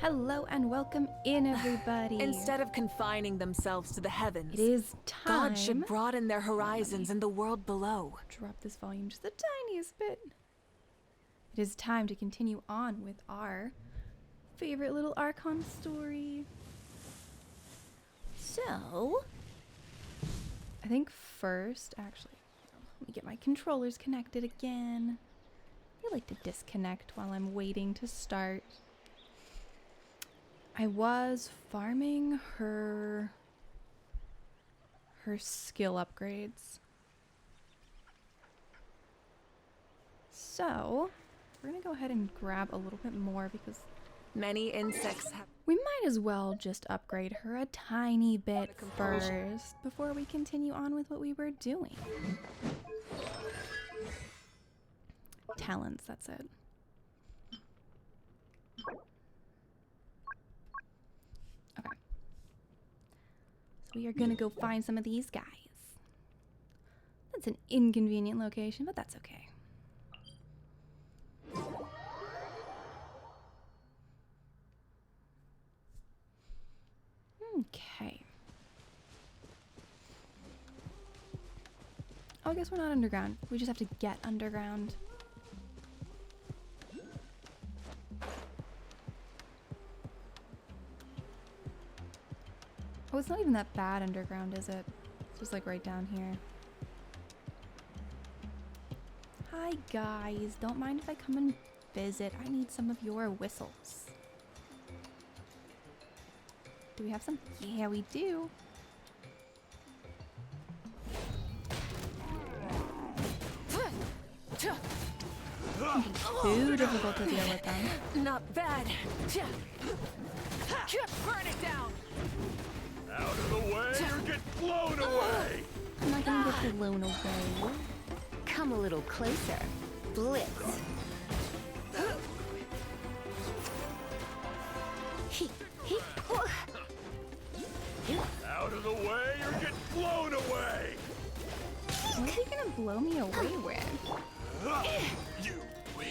Hello and welcome in, everybody. Instead of confining themselves to the heavens, it is time. God should broaden their horizons in the world below. Drop this volume just the tiniest bit. It is time to continue on with our favorite little Archon story. So, I think first, actually, let me get my controllers connected again. I like to disconnect while I'm waiting to start. I was farming her skill upgrades. So, we're gonna go ahead and grab a little bit more because many insects have... We might as well just upgrade her a tiny bit first before we continue on with what we were doing. Talents, that's it. Okay. So we are gonna go find some of these guys. That's an inconvenient location, but that's okay. Okay. Oh, I guess we're not underground. We just have to get underground. Oh, it's not even that bad underground, is it? It's just like right down here. Hi guys, don't mind if I come and visit. I need some of your whistles. Do we have some? Yeah, we do. Too difficult to deal with them. Not bad. Burn it down. Out of the way or get blown away! I'm not gonna get blown away. Come a little closer. Blitz. Out of the way or get blown away! What are you gonna blow me away with? You win.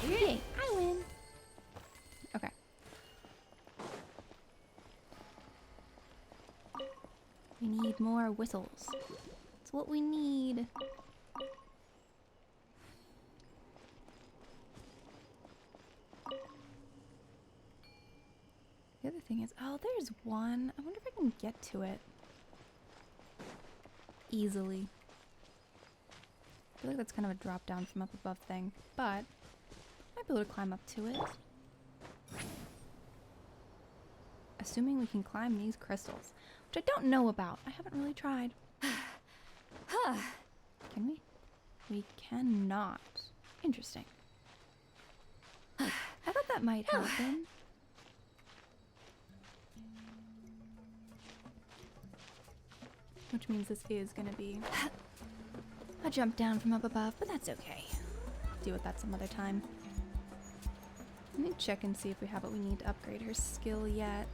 Yay, I win. Okay. We need more whistles. That's what we need. The other thing is, oh, there's one. I wonder if I can get to it easily. I feel like that's kind of a drop down from up above thing, but I might be able to climb up to it. Assuming we can climb these crystals, which I don't know about. I haven't really tried. Can we? We cannot. Interesting. I thought that might happen. Which means this is gonna be a jump down from up above, but that's okay. Deal with that some other time. Let me check and see if we have what we need to upgrade her skill yet.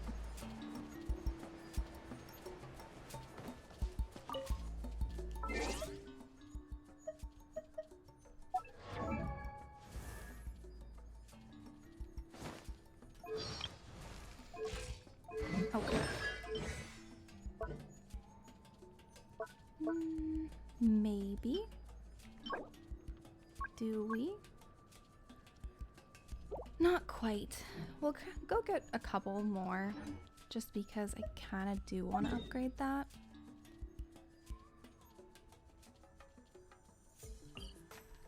Okay. Maybe. Do we? Not quite. We'll go get a couple more, just because I kind of do want to upgrade that.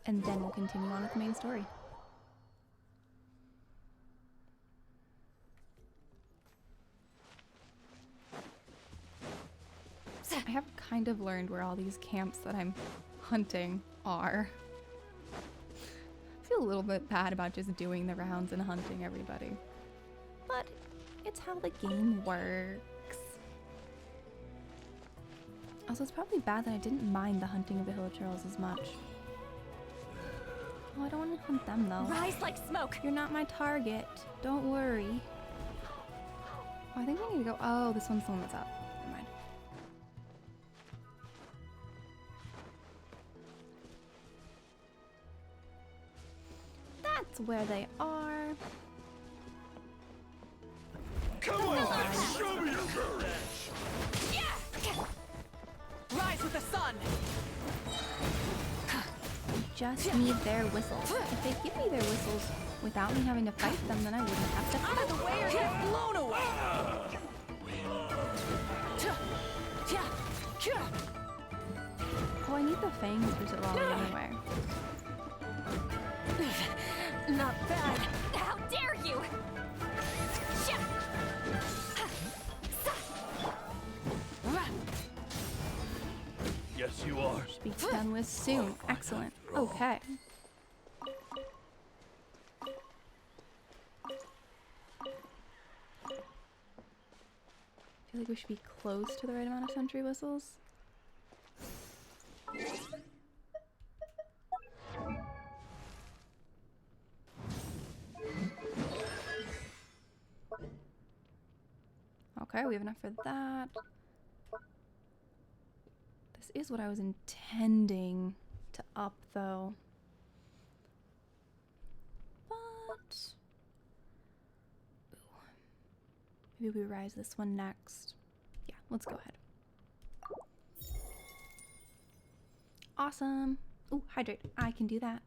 And then we'll continue on with the main story. I have kind of learned where all these camps that I'm hunting are. I feel a little bit bad about just doing the rounds and hunting everybody. But it's how the game works. Also, it's probably bad that I didn't mind the hunting of the hill trolls as much. Oh, I don't want to hunt them though. Rise like smoke. You're not my target. Don't worry. Oh, I think we need to go. Oh, this one's the one that's up. Never mind. That's where they are. just need their whistles. If they give me their whistles without me having to fight them, then I wouldn't have to Out fight of the way or get blown away! Oh, I need the fangs for Zitlali anyway. Not bad. How dare you! Yes, you are. Should be done with soon. Excellent. Okay. I feel like we should be close to the right amount of sentry whistles. Okay, we have enough for that. This is what I was intending to up, though. But ooh. Maybe we rise this one next. Yeah, let's go ahead. Awesome. Ooh, hydrate. I can do that.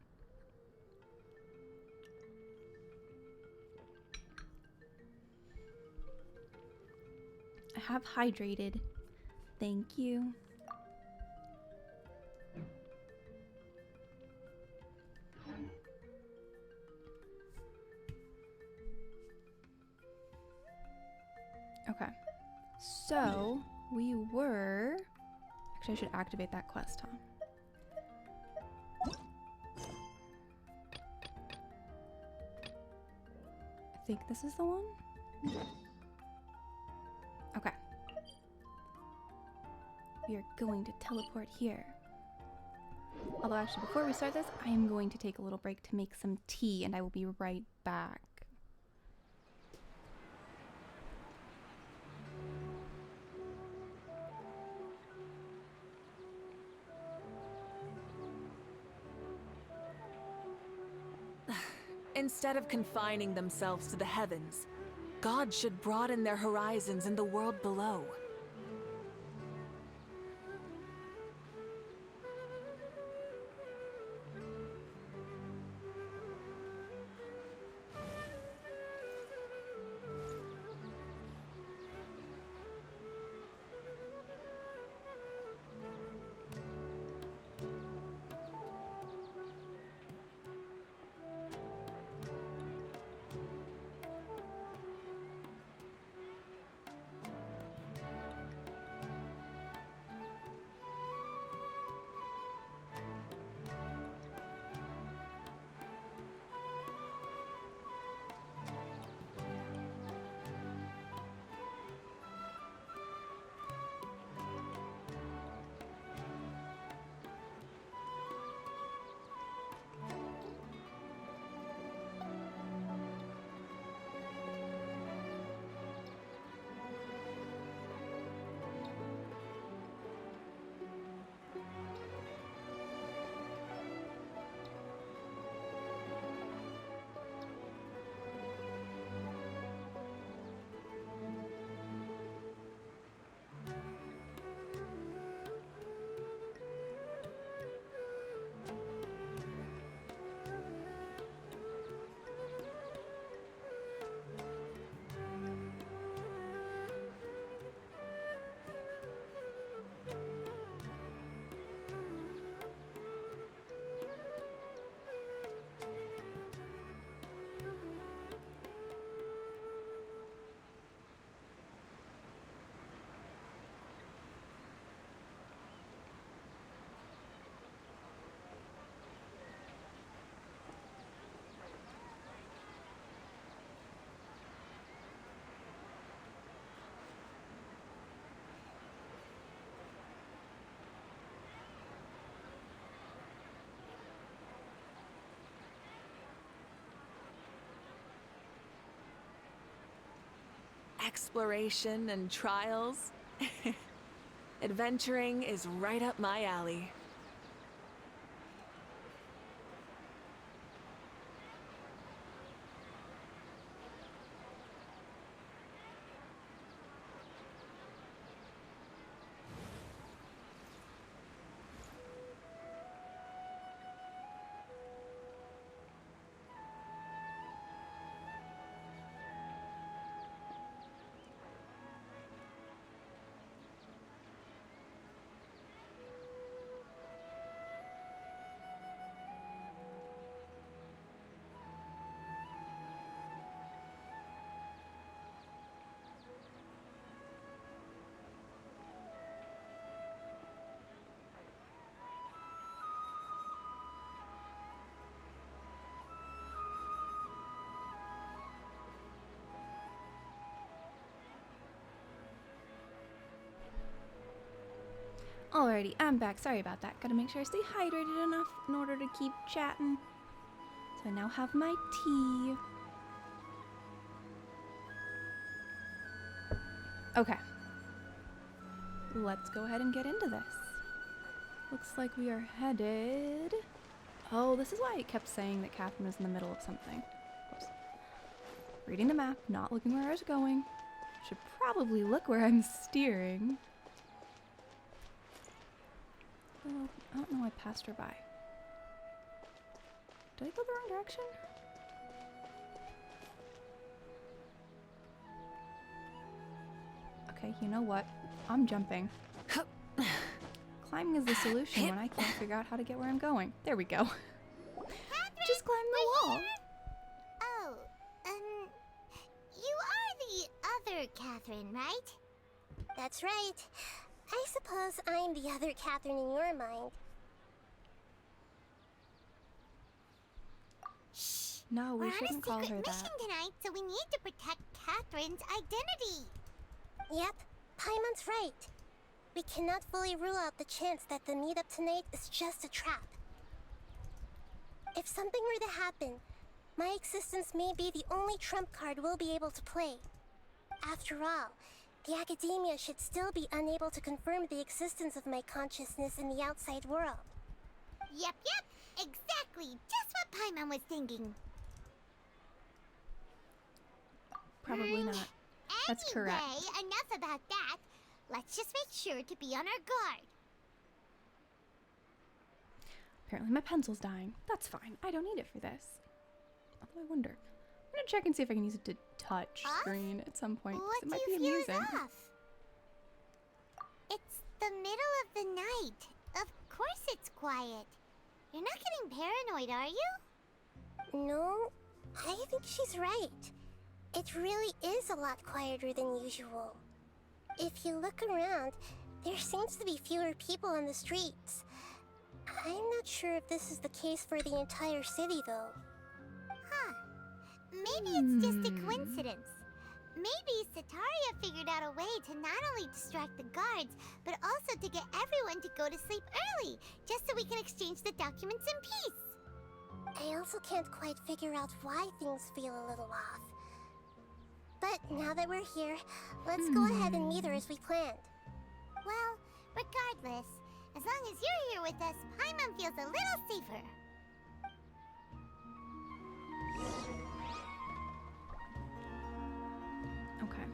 I have hydrated. Thank you. Okay. So, we were... Actually, I should activate that quest, huh? I think this is the one? Okay. We are going to teleport here. Although actually before we start this, I am going to take a little break to make some tea and I will be right back. Instead of confining themselves to the heavens, God should broaden their horizons in the world below. Exploration and trials. Adventuring is right up my alley. Alrighty, I'm back. Sorry about that. Gotta make sure I stay hydrated enough in order to keep chatting. So I now have my tea. Okay. Let's go ahead and get into this. Looks like we are headed... Oh, this is why I kept saying that Catherine was in the middle of something. Oops. Reading the map, not looking where I was going. Should probably look where I'm steering. Oh, I don't know, I passed her by. Did I go the wrong direction? Okay, you know what? I'm jumping. Climbing is the solution when I can't figure out how to get where I'm going. There we go. Just climb the wall. Oh, you are the other Catherine, right? That's right. I suppose I'm the other Catherine in your mind. Shh. No, we We're shouldn't on a call her secret that. mission tonight, so we need to protect Catherine's identity. Yep, Paimon's right. We cannot fully rule out the chance that the meetup tonight is just a trap. If something were to happen, my existence may be the only trump card we'll be able to play. After all, the academia should still be unable to confirm the existence of my consciousness in the outside world. Yep, exactly. Just what Paimon was thinking. Probably not. That's correct. Anyway, enough about that. Let's just make sure to be on our guard. Apparently my pencil's dying. That's fine. I don't need it for this. Although I wonder. I'm gonna check and see if I can use it to touch Off? screen at some point. 'Cause What it might do be you feel is amusing. off? It's the middle of the night. Of course it's quiet. You're not getting paranoid, are you? No, I think she's right. It really is a lot quieter than usual. If you look around, there seems to be fewer people on the streets. I'm not sure if this is the case for the entire city, though. Huh. Maybe it's just a coincidence. Maybe Sataria figured out a way to not only distract the guards, but also to get everyone to go to sleep early, just so we can exchange the documents in peace. I also can't quite figure out why things feel a little off. But now that we're here, let's go ahead and meet her as we planned. Well, regardless, as long as you're here with us, Paimon feels a little safer. Okay.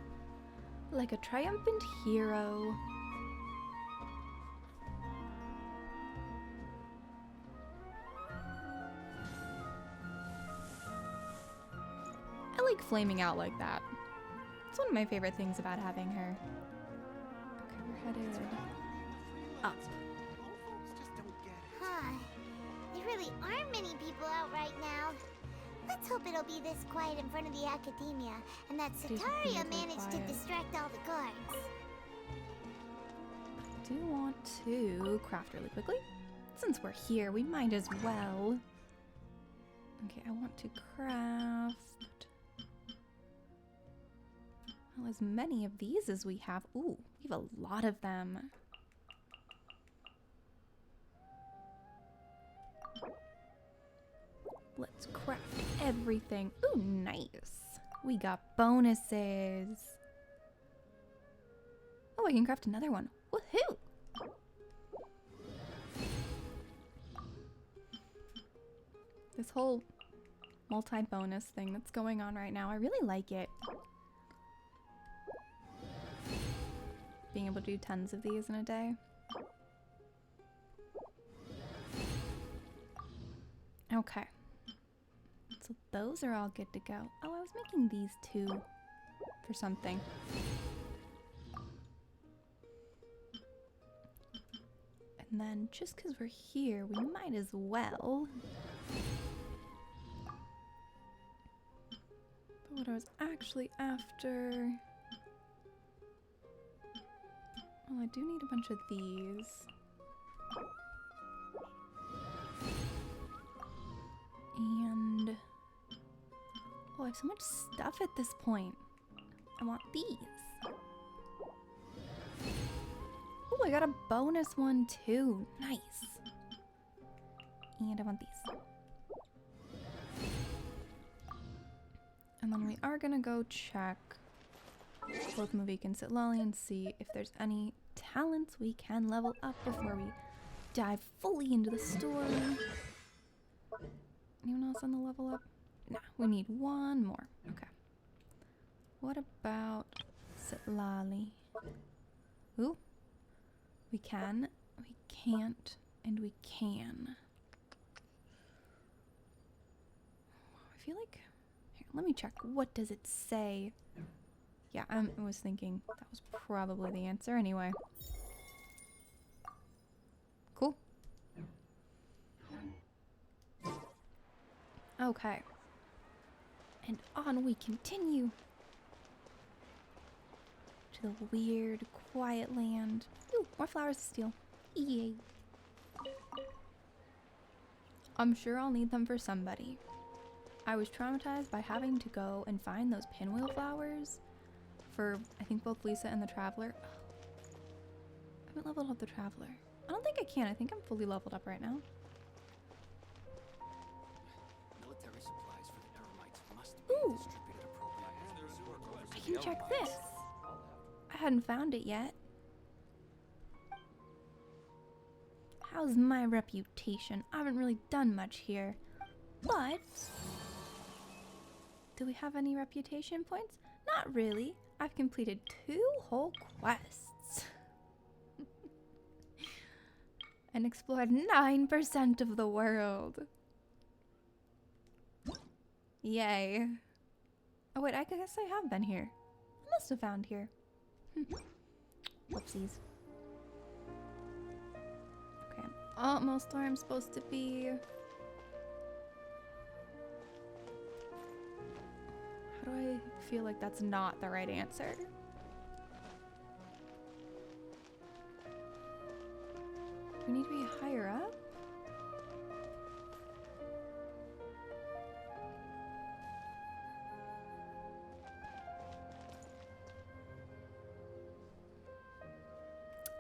Like a triumphant hero. I like flaming out like that. It's one of my favorite things about having her. Okay, we're headed up. Huh. There really aren't many people out right now. Let's hope it'll be this quiet in front of the academia, and that Do Sataria weirdly managed to quiet. distract all the guards. I do want to craft really quickly. Since we're here, we might as well. Okay, I want to craft well, as many of these as we have. Ooh, we have a lot of them. Let's craft everything. Ooh, nice. We got bonuses. Oh, I can craft another one. Woohoo! This whole multi-bonus thing that's going on right now, I really like it. Being able to do tons of these in a day. Okay. So those are all good to go. Oh, I was making these two for something. And then just because we're here, we might as well. But what I was actually after... Well, I do need a bunch of these. And... Oh, I have so much stuff at this point. I want these. Oh, I got a bonus one too. Nice. And I want these. And then we are gonna go check both Mavik and Sitlali and see if there's any talents we can level up before we dive fully into the story. Anyone else on the level up? No, we need one more. Okay. What about Sitlali? Ooh. We can, we can't, and we can. I feel like... Here, let me check. What does it say? Yeah, I was thinking that was probably the answer anyway. Cool. Okay. And on we continue to the weird, quiet land. Ooh, more flowers to steal. Yay. I'm sure I'll need them for somebody. I was traumatized by having to go and find those pinwheel flowers for, I think, both Lisa and the Traveler. I haven't leveled up the Traveler. I don't think I can. I think I'm fully leveled up right now. Military supplies for the Eremites must be Ooh. distributed appropriately. I can check this. I hadn't found it yet. How's my reputation? I haven't really done much here. But... do we have any reputation points? Not really. I've completed 2 whole quests. And explored 9% of the world. Yay. Oh wait, I guess I have been here. I must have found here. Whoopsies. Okay, I'm almost where I'm supposed to be. How do I feel like that's not the right answer? Do we need to be higher up?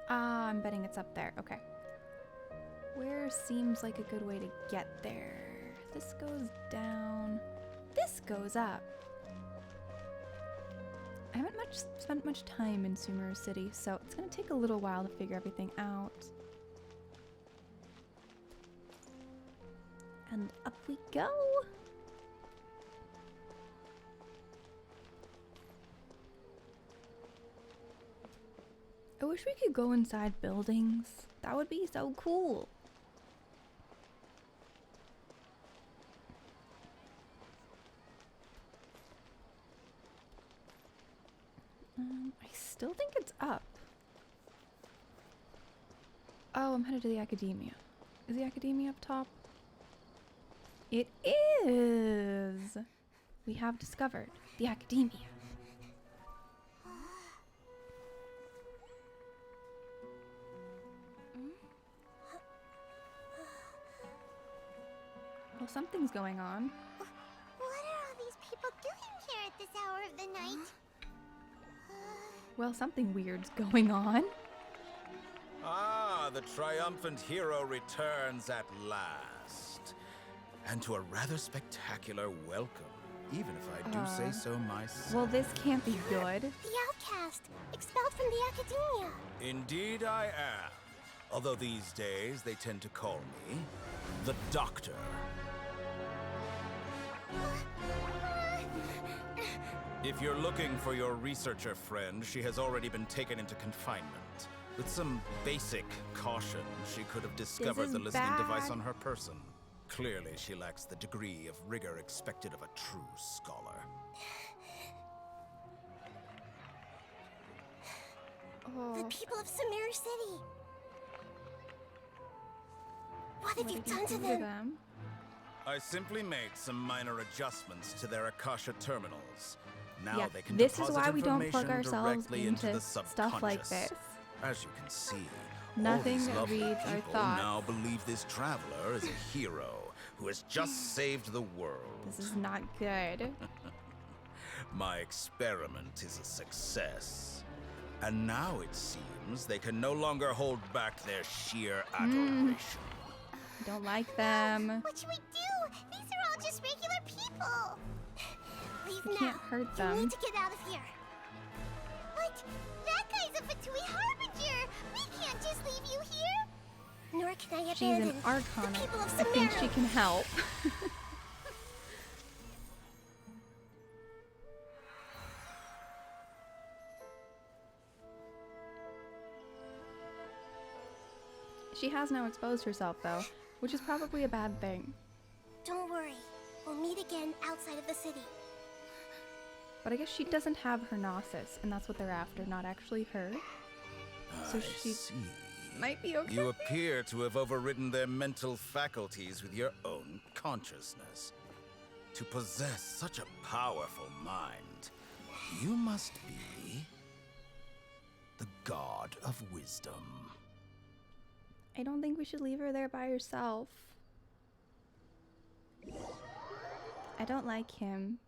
Ah, I'm betting it's up there. Okay. Where seems like a good way to get there? This goes down. This goes up. I haven't spent much time in Sumeru City, so it's gonna take a little while to figure everything out. And up we go. I wish we could go inside buildings. That would be so cool. I still think it's up. Oh, I'm headed to the Academia. Is the Academia up top? It is! We have discovered the Academia. Well, something's going on. What are all these people doing here at this hour of the night? Well, something weird's going on. Ah, the triumphant hero returns at last. And to a rather spectacular welcome, even if I do say so myself. Well, this can't be good. The outcast, expelled from the Academia. Indeed I am. Although these days they tend to call me the Doctor. If you're looking for your researcher friend, she has already been taken into confinement. With some basic caution, she could have discovered the listening device on her person. Clearly, she lacks the degree of rigor expected of a true scholar. The people of Sumeru City. What have you What did done to do them? I simply made some minor adjustments to their Akasha terminals. Now Yeah, they can this is deposit why we don't plug information ourselves directly into the stuff like subconscious. this. As you can see, Nothing all these that lovely reads our people thoughts. now believe this traveler is a hero who has just saved the world. This is not good. My experiment is a success. And now it seems they can no longer hold back their sheer adoration. Don't like them. What should we do? These are all just regular people. Leave We now. can't hurt You them. need to get out of here. What? That guy's a Fatui Harbinger. We can't just leave you here. Nor can I She's an abandon Archon. the people of I think she Sumeru. can help. She has now exposed herself, though, which is probably a bad thing. Don't worry. We'll meet again outside of the city. But I guess she doesn't have her Gnosis, and that's what they're after, not actually her. So I she see. might be okay. You appear to have overridden their mental faculties with your own consciousness. To possess such a powerful mind, you must be the god of wisdom. I don't think we should leave her there by herself. I don't like him.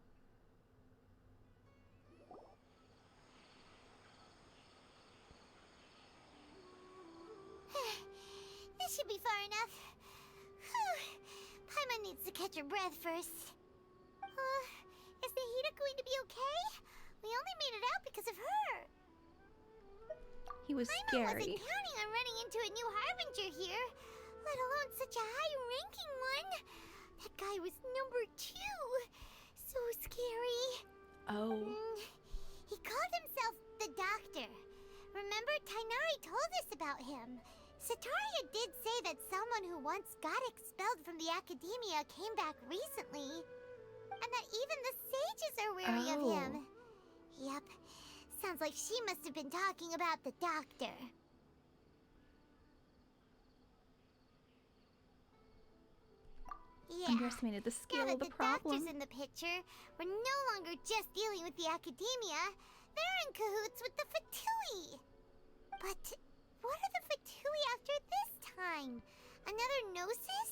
This should be far enough. Paimon needs to catch her breath first. Is Nahida going to be okay? We only made it out because of her. He was Paimon wasn't scary. counting on running into a new Harbinger here, let alone such a high-ranking one. That guy was number 2. So scary. Oh. He called himself the Doctor. Remember, Tainari told us about him. Sataria did say that someone who once got expelled from the academia came back recently. And that even the sages are wary of him. Yep. Sounds like she must have been talking about the Doctor. Yeah. Underestimated the Now scale that of the the Doctor's problem. in the picture, we're no longer just dealing with the academia. They're in cahoots with the Fatui. But what are the Fatui after this time? Another Gnosis?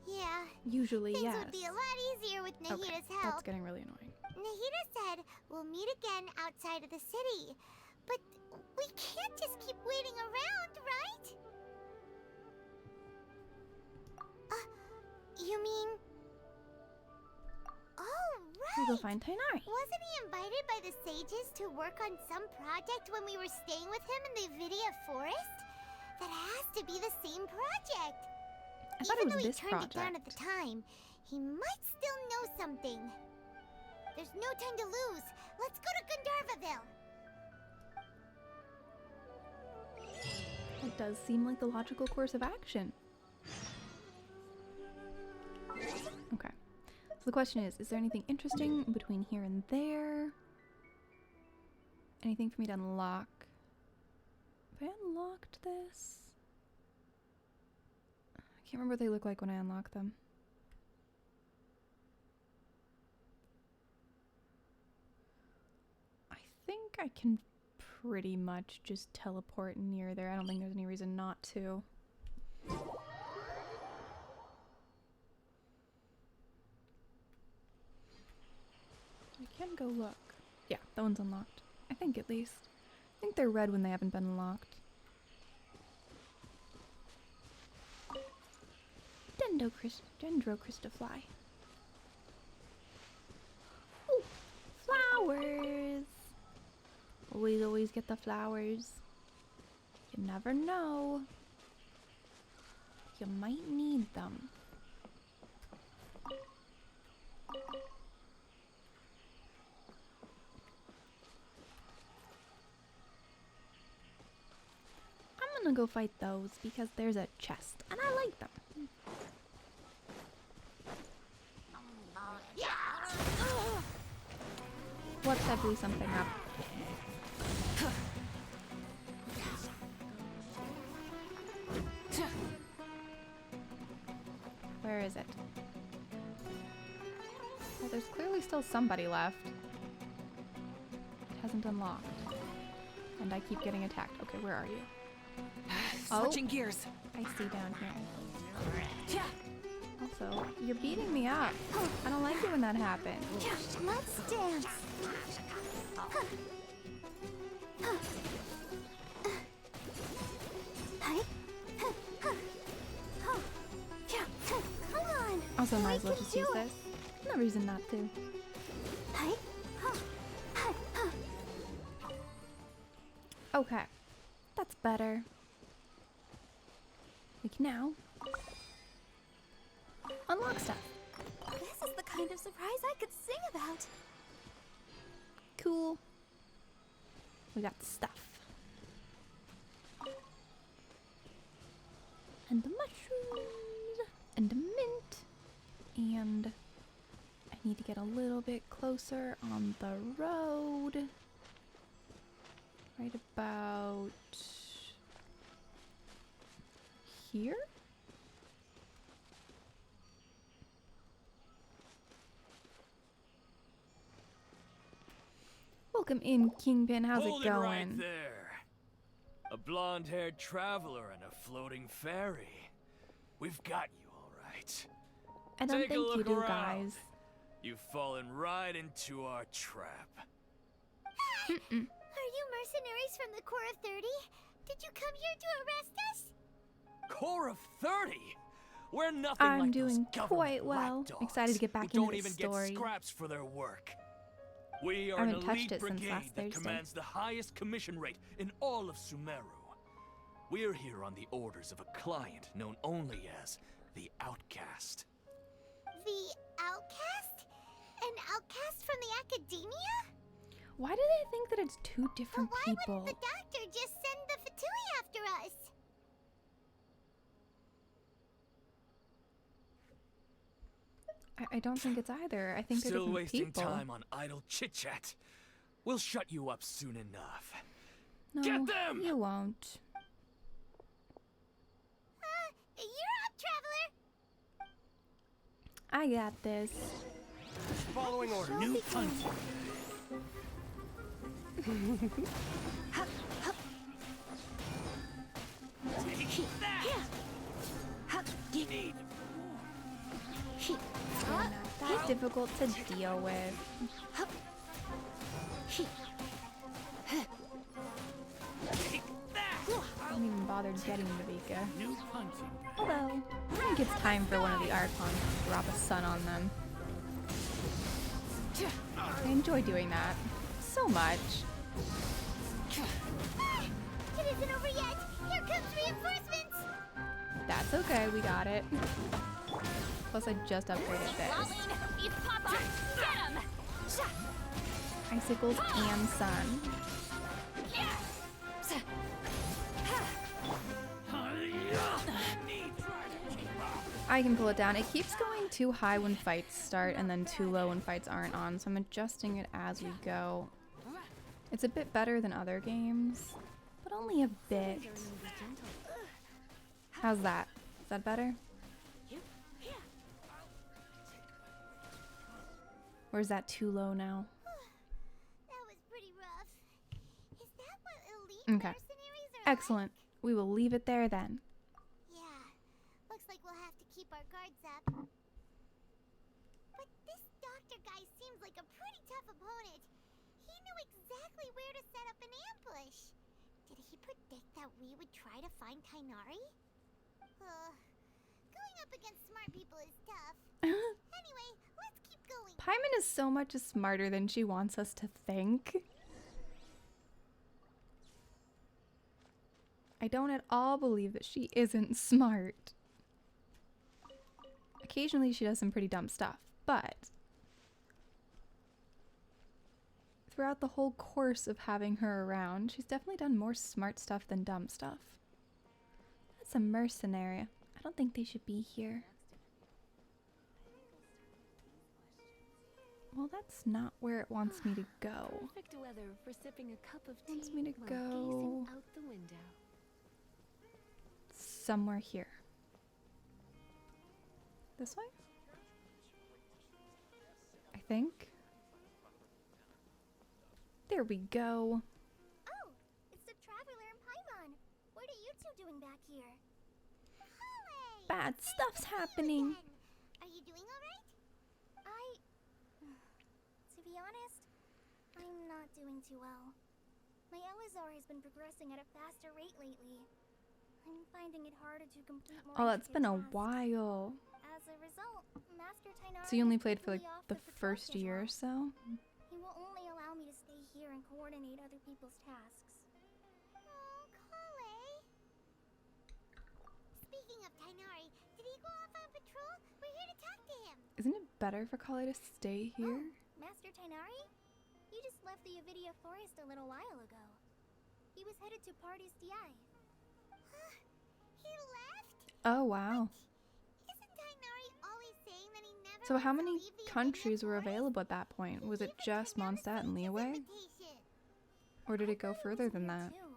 Yeah. Usually, Things yes. would be a lot easier with Okay, Nahida's that's help. getting really annoying. Nahida said we'll meet again outside of the city. But we can't just keep waiting around, right? You mean... Oh, We go right! find Tainari. Wasn't he invited by the sages to work on some project when we were staying with him in the Vidia forest? That has to be the same project. I thought it Even was though this he turned it down at the project. time, he might still know something. There's no time to lose. Let's go to Gandharvaville. It does seem like the logical course of action. Okay. So the question is there anything interesting between here and there? Anything for me to unlock? Have I unlocked this? I can't remember what they look like when I unlock them. I think I can pretty much just teleport near there. I don't think there's any reason not to. I can go look. Yeah, that one's unlocked. I think at least. I think they're red when they haven't been unlocked. Dendrocrystafly. Ooh, flowers! Always get the flowers. You never know. You might need them. I'm gonna go fight those because there's a chest and I like them. Whoops, I blew something up. Where is it? Well, there's clearly still somebody left. It hasn't unlocked. And I keep getting attacked. Okay, where are you? Switching gears. I see down here. Also, you're beating me up. I don't like it when that happens. Let's dance. Also, might as well just use this. No reason not to. Okay, that's better. We can now unlock stuff. This is the kind of surprise I could sing about. Cool. We got stuff. And the mushrooms. And the mint. And I need to get a little bit closer on the road. Right about here? Welcome in, Kingpin. How's Hold it it going? right there. A blonde-haired traveler and a floating fairy. We've got you all right. I don't Take a think you look do, around. guys. You've fallen right into our trap. Are you mercenaries from the Core of 30? Did you come here to arrest us? Core of 30? We're nothing I'm like doing those government quite well. lapdogs Excited to get back who into don't the even story. get scraps for their work. We I are an haven't touched elite it since brigade last that Thursday. commands the highest commission rate in all of Sumeru. We're here on the orders of a client known only as the Outcast. The outcast? An outcast from the academia? Why do they think that it's two different But why people? wouldn't the doctor just send the Fatui after us? I don't think it's either. I think they're Still different wasting people. time on idle chit-chat. We'll shut you up soon enough. No, Get them! you won't. You're up, traveler! I got this. Following order. New punch. Take that! Need Not that difficult to deal with. take that! I don't even bother getting the Vika. New punching. Although, I think it's time for one of the Archons to drop a sun on them. I enjoy doing that so much. It isn't over yet! Here comes reinforcements! That's okay, we got it. Plus, I just upgraded this. You pop off! Get him! Icicles and sun. I can pull it down. It keeps going too high when fights start and then too low when fights aren't on, so I'm adjusting it as we go. It's a bit better than other games, but only a bit. How's that? Is that better? Or is that too low now? That was pretty rough. Is that what elite Okay. mercenaries are Excellent. We will leave it there then. like? Yeah. Looks like we'll have to keep our guards up. But this doctor guy seems like a pretty tough opponent. He knew exactly where to set up an ambush. Did he predict that we would try to find Kainari? Going up against smart people is tough. Anyway, let's keep going. Paimon is so much smarter than she wants us to think. I don't at all believe that she isn't smart. Occasionally she does some pretty dumb stuff, but throughout the whole course of having her around, she's definitely done more smart stuff than dumb stuff. That's a mercenary. I don't think they should be here. Well, that's not where it wants me to go. Perfect weather for sipping a cup of tea Wants me to while go gazing out the window. somewhere here. This way? I think. There we go. Oh, it's the traveler and Paimon. What are you two doing back here? Holly! Bad Nice stuff's to see you happening. again. Are you doing all right? To be honest, I'm not doing too well. My Eleazar has been progressing at a faster rate lately. I'm finding it harder to complete more Oh, that's been a intricate tasks. while. As As a result, Master Tainari So you only played for kicked like me off the patrol first year or schedule. so? He will only allow me to stay here and coordinate other people's tasks. Oh, Kale. Speaking of Tainari, did he go off on patrol? We're here to talk to him. Isn't it better for Kale to stay here? Oh, Master Tainari? He just left the Avidia Forest a little while ago. He was headed to Party's DI. He left? Oh, wow. Isn't Tainari always saying that he never So how wants to many leave the countries Avidia were Forest? available at that point? Was it Even just Tainari Mondstadt and sent his Leeway? invitation. Or did it I go thought further was than weird, that? too.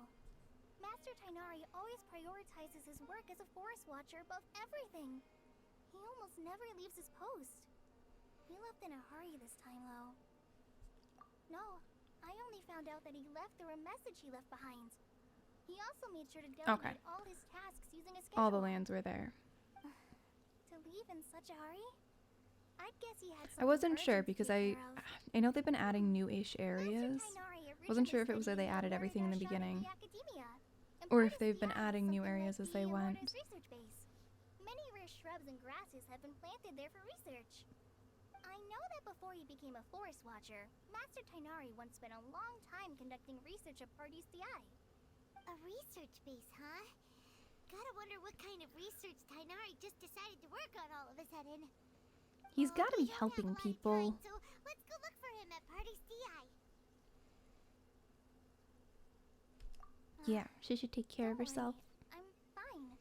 Master Tainari always prioritizes his work as a forest watcher above everything. He almost never leaves his post. He left in a hurry this time, though. No, I only found out that he left through a message he left behind. He also made sure to delegate all his tasks using a schedule. All the lands were there. To leave in such a hurry? I'd guess he had I wasn't something sure urgent to because take care of. I know they've been adding new-ish areas. Master Tainari Wasn't sure if it originally was said that they he added wanted everything in the Archon beginning. academia, and Or if Party's they've been DI is adding new something areas like as they the went. Immortals research base. Many rare shrubs and grasses have been planted there for research. I know that before he became a forest watcher, Master Tainari once spent a long time conducting research at Party's DI. A research base, huh? Gotta wonder what kind of research Tainari just decided to work on all of a sudden. He's got to We be don't have helping a lot of people. time, so let's go look for him at Party's DI. Yeah, she should take care of Don't herself. worry, I'm fine.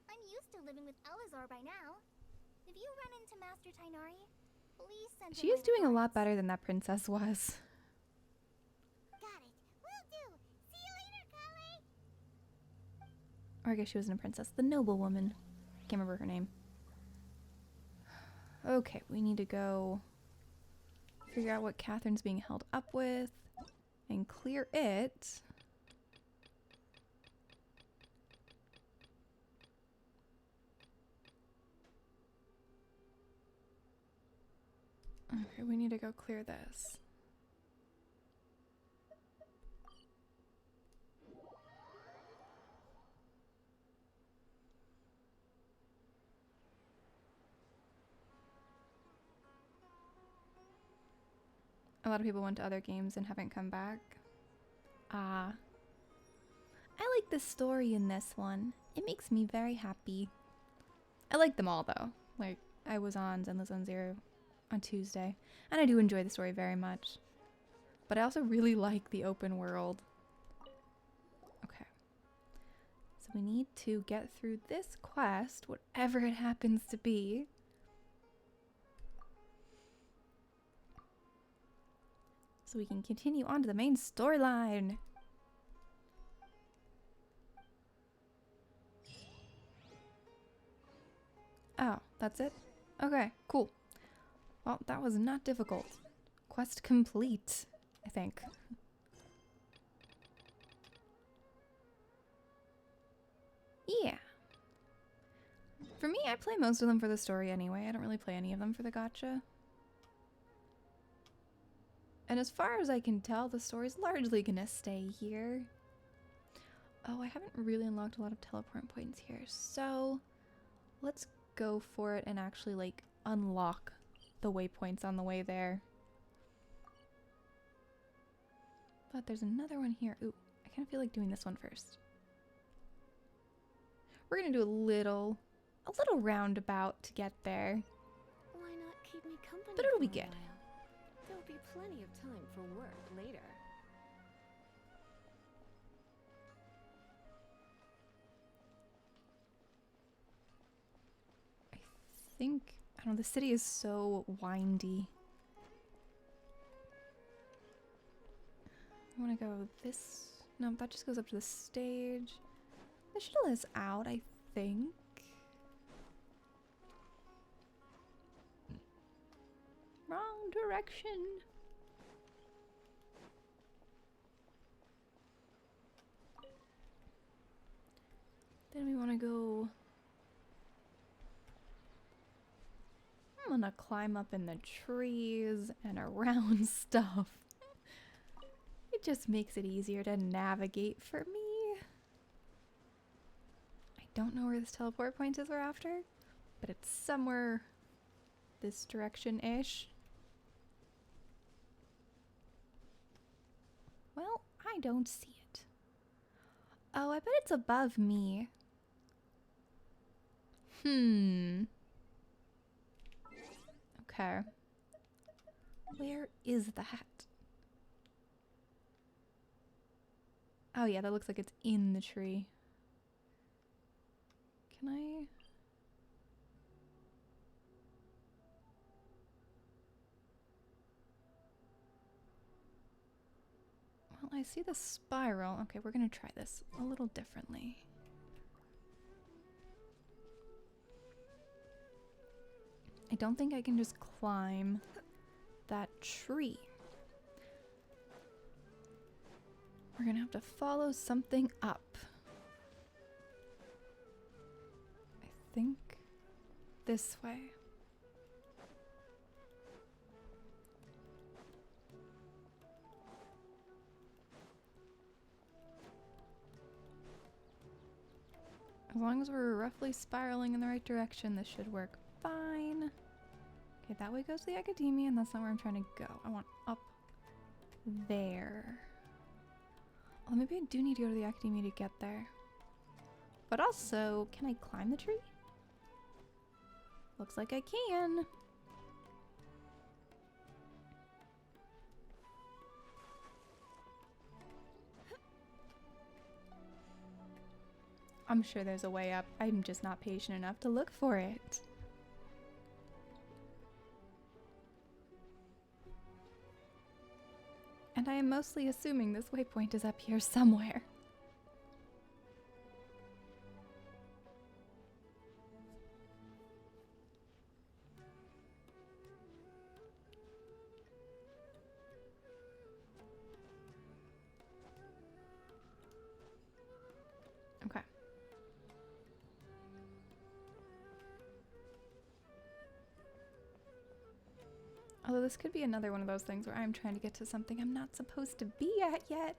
I'm used to living with Eleazar by now. If you run into Master Tainari, please send him She is my doing a lot regards. better than that princess was. Got it. Will do. See you later, Kale. Or I guess she wasn't a princess. The noblewoman. Can't remember her name. Okay, we need to go figure out what Catherine's being held up with and clear it. Okay, we need to go clear this. A lot of people went to other games and haven't come back. Ah. I like the story in this one. It makes me very happy. I like them all though. Like, I was on Zenless Zone Zero on Tuesday, and I do enjoy the story very much. But I also really like the open world. Okay. So we need to get through this quest, whatever it happens to be. So we can continue on to the main storyline. Oh, that's it? Okay, cool. Well, that was not difficult. Quest complete, I think. Yeah. For me, I play most of them for the story anyway. I don't really play any of them for the gacha. And as far as I can tell, the story's largely gonna stay here. Oh, I haven't really unlocked a lot of teleport points here, so let's go for it and actually, like, unlock the waypoints on the way there. But there's another one here. Ooh, I kind of feel like doing this one first. We're gonna do a little roundabout to get there. Why not keep me company But it'll be for a good. while? There'll be plenty of time for work later. I don't know, the city is so windy. I want to go this. No, that just goes up to the stage. This should let us out, I think. Wrong direction. Then we want to go. I'm gonna climb up in the trees and around stuff. It just makes it easier to navigate for me. I don't know where this teleport point is we're after, but it's somewhere this direction-ish. Well, I don't see it. Oh, I bet it's above me. Okay. Where is that? Oh yeah, that looks like it's in the tree. Can I? Well, I see the spiral. Okay, we're gonna try this a little differently. I don't think I can just climb that tree. We're gonna have to follow something up. I think this way. As long as we're roughly spiraling in the right direction, this should work fine. Okay, that way goes the academia, and that's not where I'm trying to go. I want up there. Oh, maybe I do need to go to the academia to get there. But also, can I climb the tree? Looks like I can. I'm sure there's a way up. I'm just not patient enough to look for it. And I am mostly assuming this waypoint is up here somewhere. Okay. Although this could be another one of those things where I'm trying to get to something I'm not supposed to be at yet.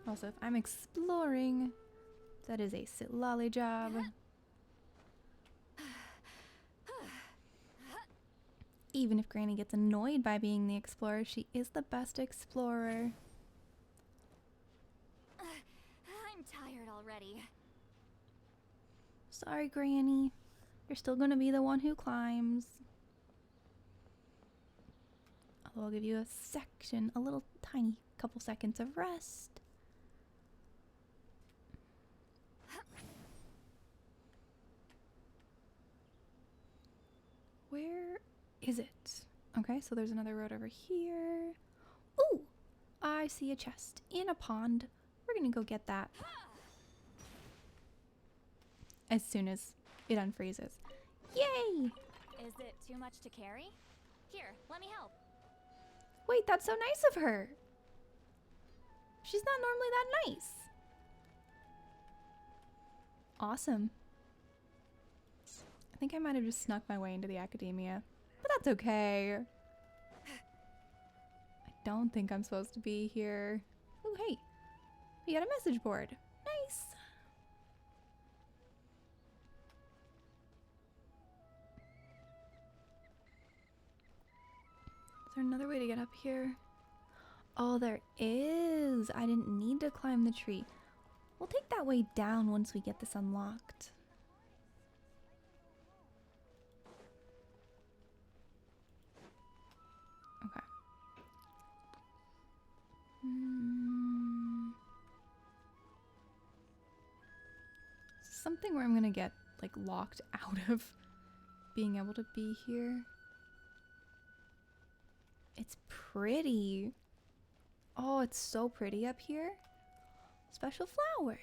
Also, if I'm exploring, that is a sit-lolly job. Even if Granny gets annoyed by being the explorer, she is the best explorer. I'm tired already. Sorry, Granny. You're still gonna be the one who climbs. Although I'll give you a little tiny couple seconds of rest. Where is it? Okay, so there's another road over here. Ooh! I see a chest in a pond. We're gonna go get that as soon as it unfreezes. Yay! Is it too much to carry? Here, let me help. Wait, that's so nice of her. She's not normally that nice. Awesome. I think I might have just snuck my way into the academia, but that's okay. I don't think I'm supposed to be here. Oh, hey, we got a message board. Nice. Is there another way to get up here? Oh, there is. I didn't need to climb the tree. We'll take that way down once we get this unlocked. Okay. Something where I'm gonna get like locked out of being able to be here. It's pretty. Oh, it's so pretty up here. Special flower.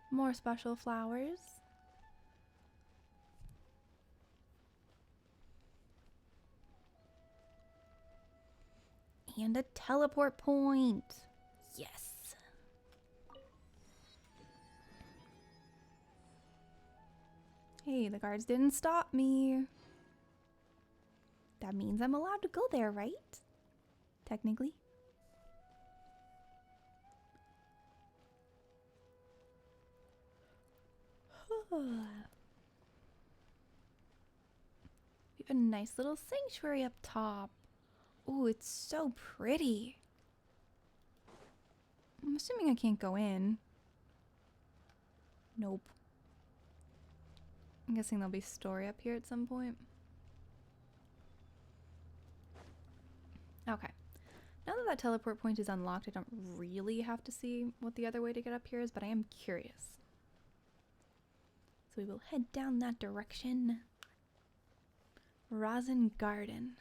More special flowers. And a teleport point. Yes. Hey, the guards didn't stop me. That means I'm allowed to go there, right? Technically. You have a nice little sanctuary up top. Ooh, it's so pretty. I'm assuming I can't go in. Nope. I'm guessing there'll be story up here at some point. Okay. Now that that teleport point is unlocked, I don't really have to see what the other way to get up here is, but I am curious. So we will head down that direction. Rosin Garden.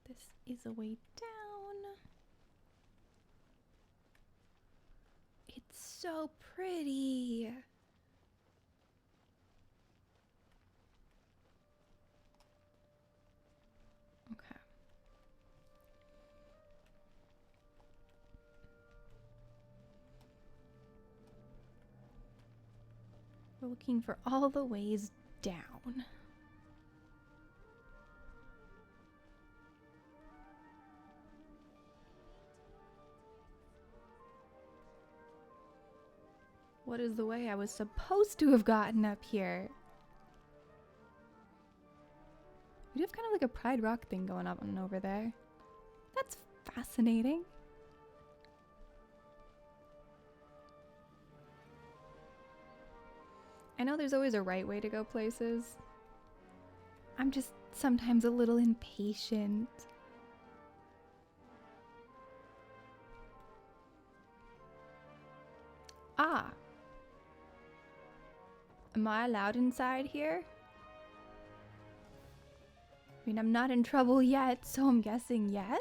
This is a way down. It's so pretty. Okay. We're looking for all the ways down. What is the way I was supposed to have gotten up here? We have kind of like a Pride Rock thing going on over there. That's fascinating. I know there's always a right way to go places. I'm just sometimes a little impatient. Ah. Am I allowed inside here? I mean, I'm not in trouble yet, so I'm guessing yes?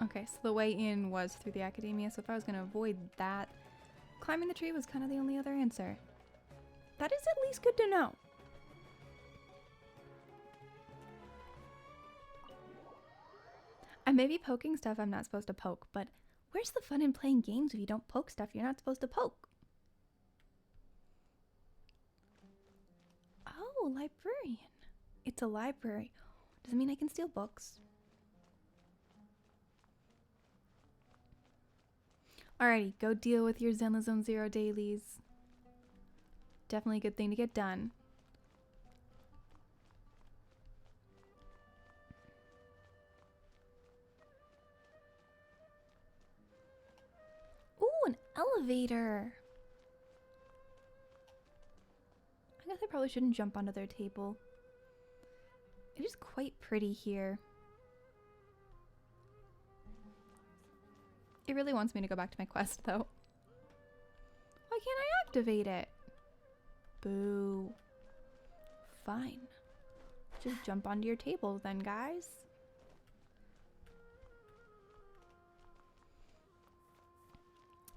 Okay, so the way in was through the academia, so if I was going to avoid that, climbing the tree was kind of the only other answer. That is at least good to know. I may be poking stuff I'm not supposed to poke, but where's the fun in playing games if you don't poke stuff you're not supposed to poke? Oh, librarian. It's a library. Does it mean I can steal books? Alrighty, go deal with your Zenless Zone Zero dailies. Definitely a good thing to get done. Ooh, an elevator. I guess I probably shouldn't jump onto their table. It is quite pretty here. It really wants me to go back to my quest, though. Why can't I activate it? Boo. Fine. Just jump onto your table then, guys.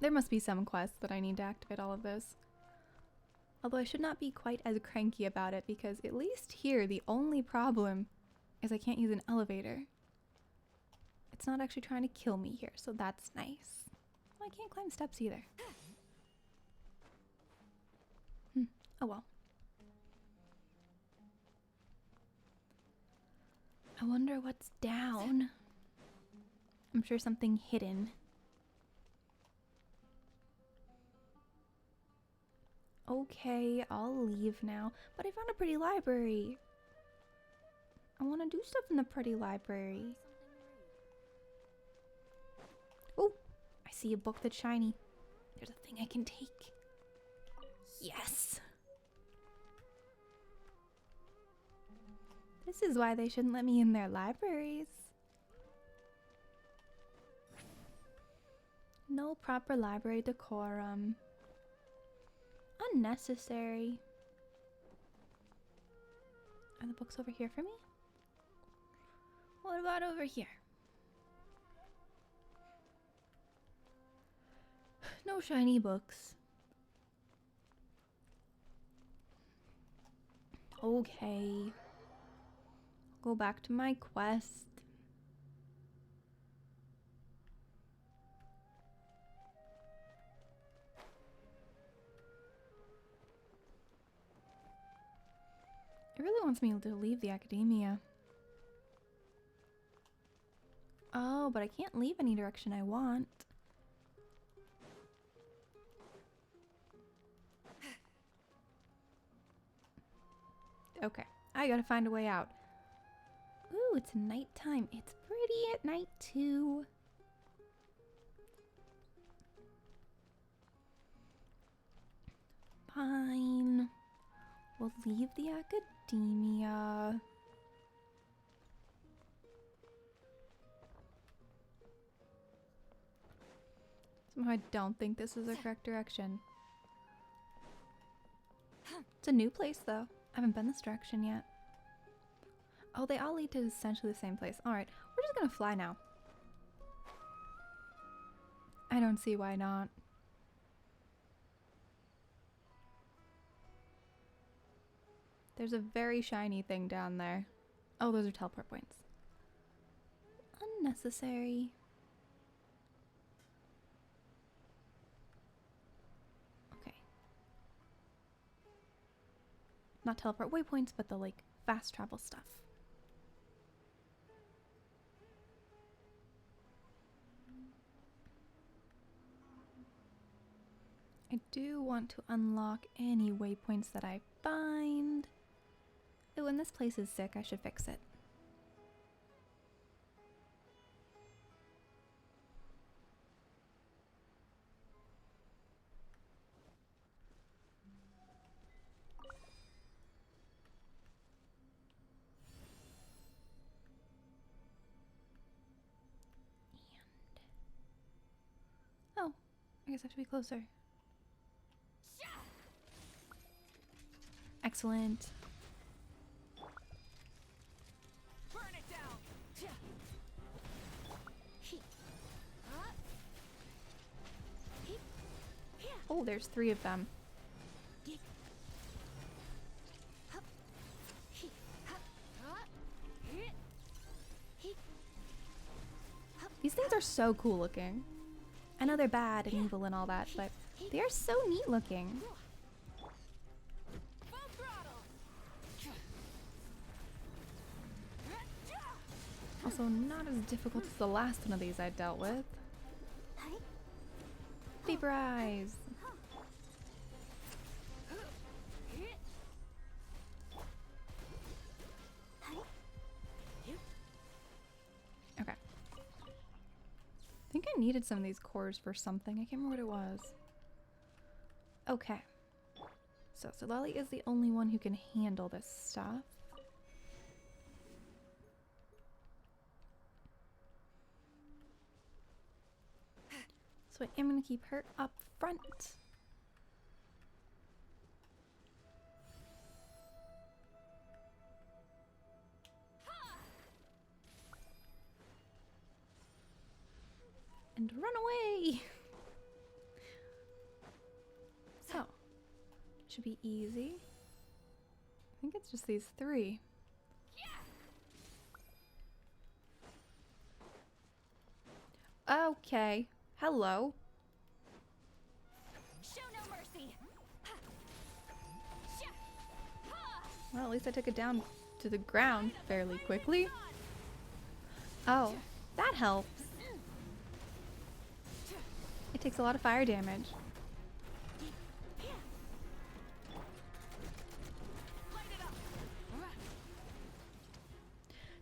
There must be some quest that I need to activate all of this. Although I should not be quite as cranky about it, because at least here the only problem is I can't use an elevator. It's not actually trying to kill me here, so that's nice. Well, I can't climb steps either. Oh well. I wonder what's down. I'm sure something hidden. Okay, I'll leave now. But I found a pretty library. I want to do stuff in the pretty library. Oh, I see a book that's shiny. There's a thing I can take. Yes! This is why they shouldn't let me in their libraries. No proper library decorum. Unnecessary. Are the books over here for me? What about over here? No shiny books. Okay. Go back to my quest. It really wants me to leave the academia. Oh, but I can't leave any direction I want. Okay, I gotta find a way out. Ooh, it's nighttime. It's pretty at night too. Fine. We'll leave the academia. Somehow I don't think this is the correct direction. It's a new place though. I haven't been this direction yet. Oh, they all lead to essentially the same place. Alright, we're just gonna fly now. I don't see why not. There's a very shiny thing down there. Oh, those are teleport points. Unnecessary. Okay. Not teleport waypoints, but the like fast travel stuff. I do want to unlock any waypoints that I find. Oh, and this place is sick. I should fix it. Oh, I guess I have to be closer. Excellent. Burn it down. Oh, there's 3 of them. These things are so cool looking. I know they're bad and evil and all that, but they are so neat looking. Also, not as difficult as the last one of these I dealt with. Vaporize! Okay. I think I needed some of these cores for something. I can't remember what it was. Okay. So Lolly is the only one who can handle this stuff. So I am going to keep her up front. And run away! So, should be easy. I think it's just these 3. Okay. Hello. Show no mercy. Well, at least I took it down to the ground fairly quickly. Oh, that helps. It takes a lot of fire damage.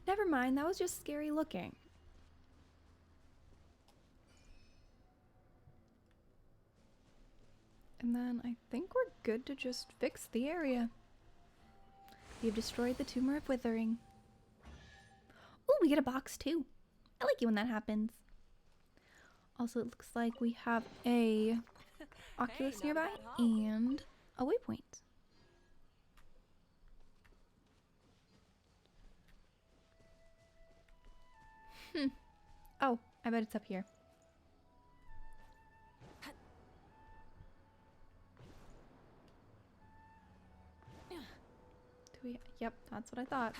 Never mind, that was just scary looking. And then I think we're good to just fix the area. We've destroyed the Tumor of Withering. Oh, we get a box too. I like it when that happens. Also, it looks like we have a Oculus nearby and a waypoint. Oh, I bet it's up here. Yep, that's what I thought.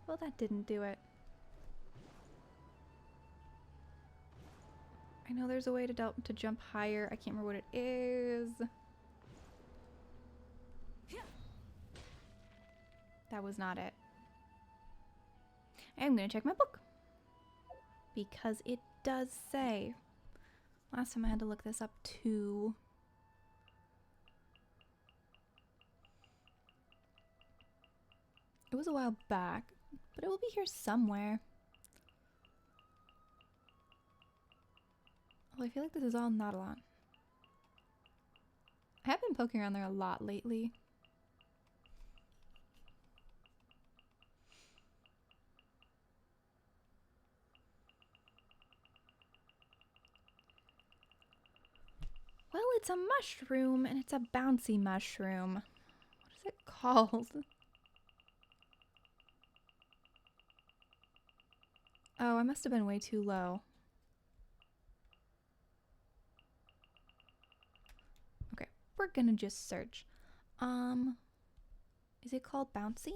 Well, that didn't do it. I know there's a way to jump higher. I can't remember what it is. That was not it. I'm gonna check my book. Because it does say. Last time I had to look this up too. was a while back, but it will be here somewhere. Well, I feel like this is all not a lot. I have been poking around there a lot lately. Well, it's a mushroom, and it's a bouncy mushroom. What is it called? Oh, I must have been way too low. Okay, we're gonna just search. Is it called bouncy?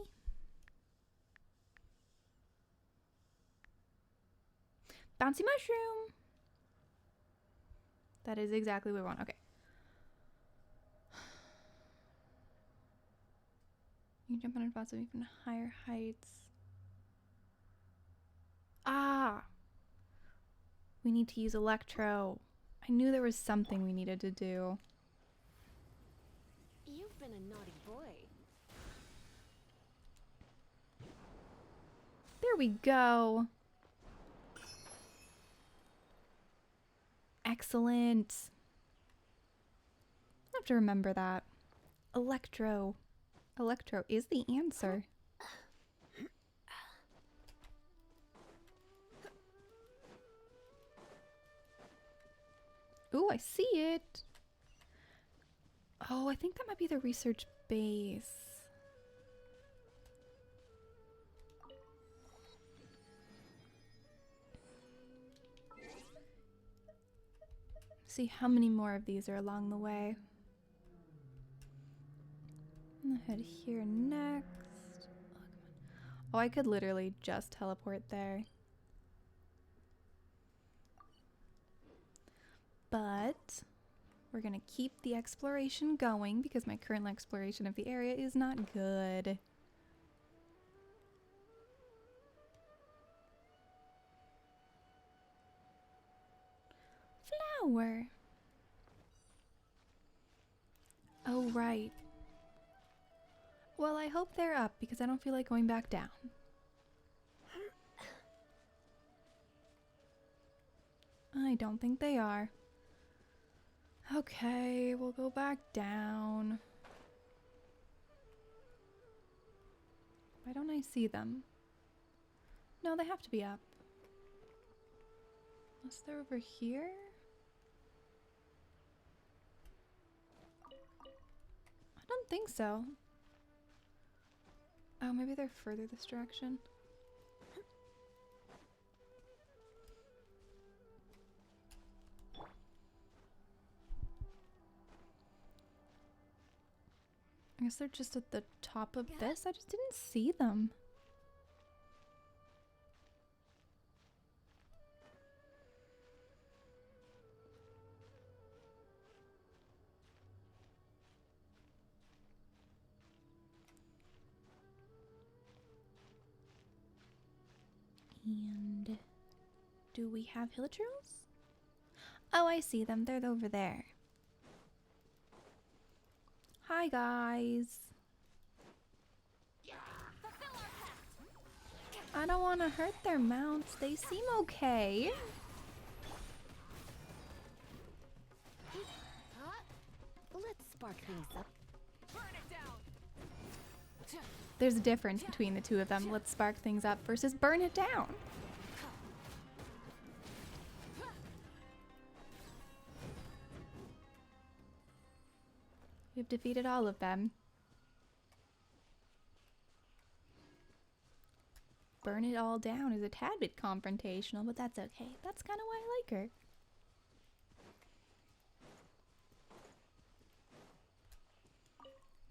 Bouncy mushroom! That is exactly what we want. Okay. You can jump on spots of even higher heights. Ah! We need to use Electro. I knew there was something we needed to do. You've been a naughty boy. There we go. Excellent. I have to remember that. Electro. Electro is the answer. Ooh, I see it. Oh, I think that might be the research base. See how many more of these are along the way. I'm gonna head here next. Oh, I could literally just teleport there. But we're gonna keep the exploration going because my current exploration of the area is not good. Flower. Oh, right. Well, I hope they're up because I don't feel like going back down. I don't think they are. Okay, we'll go back down. Why don't I see them? No, they have to be up. Unless they're over here? I don't think so. Oh, maybe they're further this direction. I guess they're just at the top of this. I just didn't see them. And do we have hilichurls? Oh, I see them. They're over there. Hi, guys. I don't want to hurt their mounts. They seem okay. Let's spark things up. There's a difference between the two of them. Let's spark things up versus burn it down. We've defeated all of them. Burn it all down is a tad bit confrontational, but that's okay. That's kind of why I like her.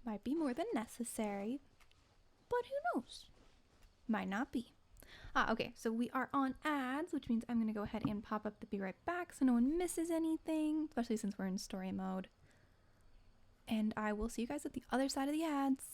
Might be more than necessary, but who knows? Might not be. Okay, so we are on ads, which means I'm going to go ahead and pop up the be right back so no one misses anything, especially since we're in story mode. And I will see you guys at the other side of the ads.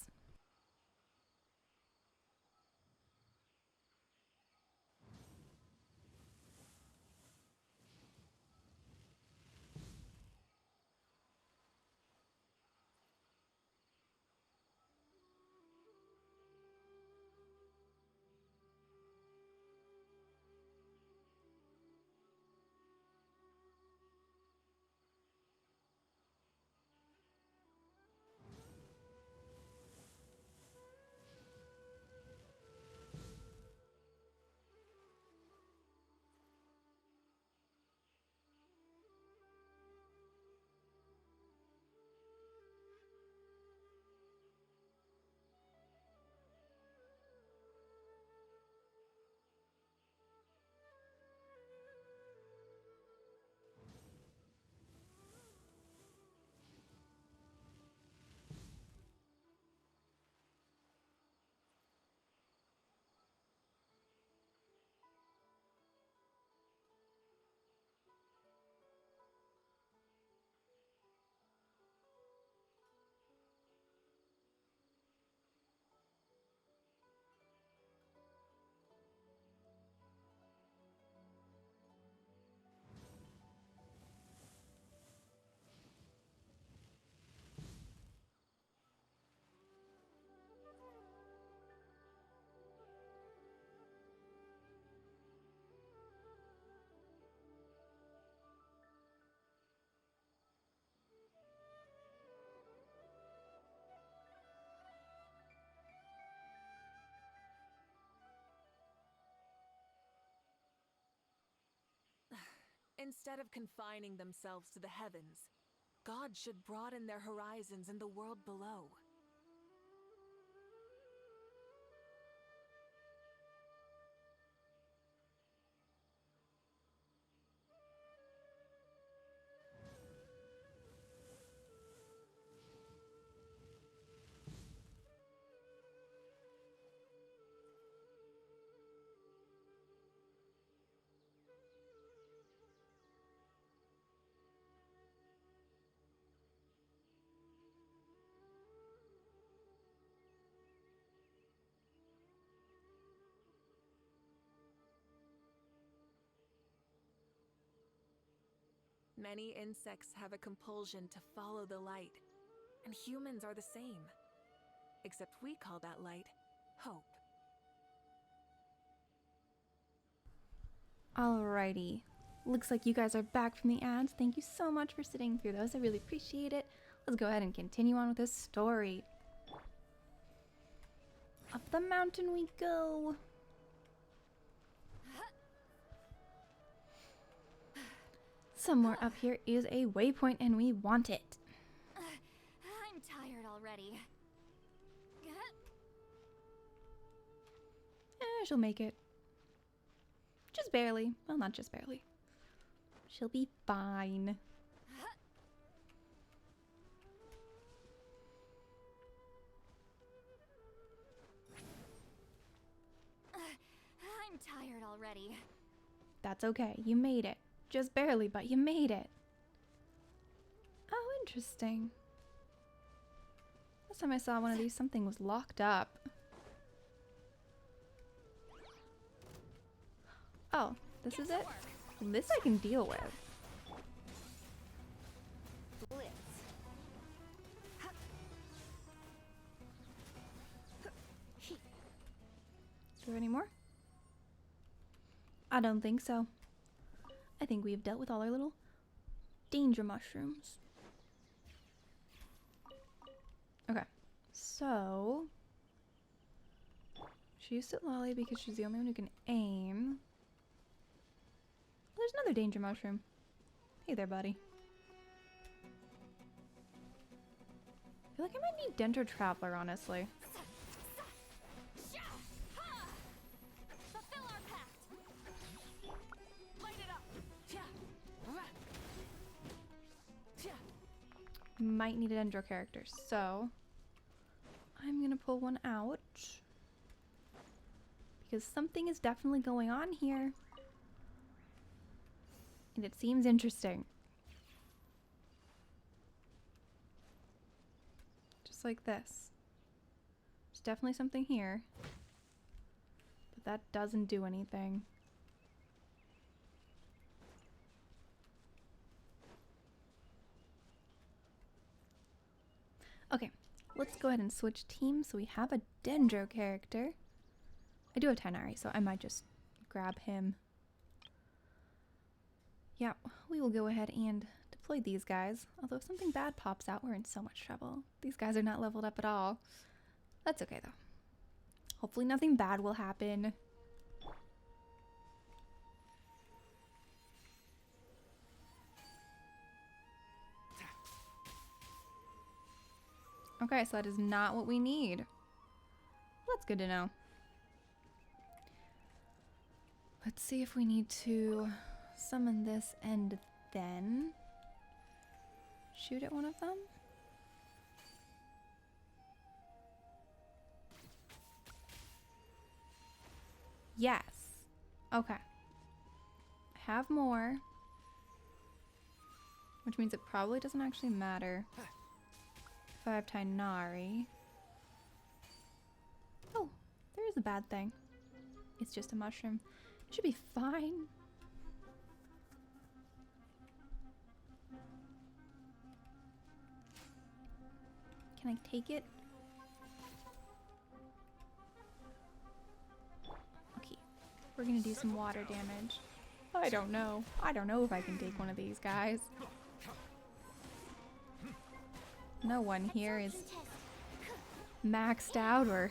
Instead of confining themselves to the heavens, God should broaden their horizons in the world below. Many insects have a compulsion to follow the light, and humans are the same. Except we call that light hope. Alrighty. Looks like you guys are back from the ads. Thank you so much for sitting through those. I really appreciate it. Let's go ahead and continue on with this story. Up the mountain we go. Somewhere up here is a waypoint and we want it. I'm tired already. She'll make it. Just barely. Well, not just barely. She'll be fine. I'm tired already. That's okay. You made it. Just barely, but you made it. Oh, interesting. Last time I saw one of these, something was locked up. Oh, this is it? This I can deal with. Blitz. Is there any more? I don't think so. I think we've dealt with all our little danger mushrooms. Okay, so she used it Lolly because she's the only one who can aim. There's another danger mushroom. Hey there, buddy. I feel like I might need Dendro Traveler, honestly. Fulfill our pact. Light it up! Might need a Dendro character, so I'm gonna pull one out because something is definitely going on here and it seems interesting. Just like this. There's definitely something here, but that doesn't do anything. Okay, let's go ahead and switch teams so we have a Dendro character. I do have Tanari, so I might just grab him. Yeah, we will go ahead and deploy these guys. Although if something bad pops out, we're in so much trouble. These guys are not leveled up at all. That's okay though. Hopefully nothing bad will happen. Okay, so that is not what we need. That's good to know. Let's see if we need to summon this and then shoot at one of them. Yes. Okay. I have more. Which means it probably doesn't actually matter if I have Tainari. Oh, there is a bad thing. It's just a mushroom. It should be fine. Can I take it? Okay. We're gonna do some water damage. I don't know. I don't know if I can take one of these guys. No one here is maxed out or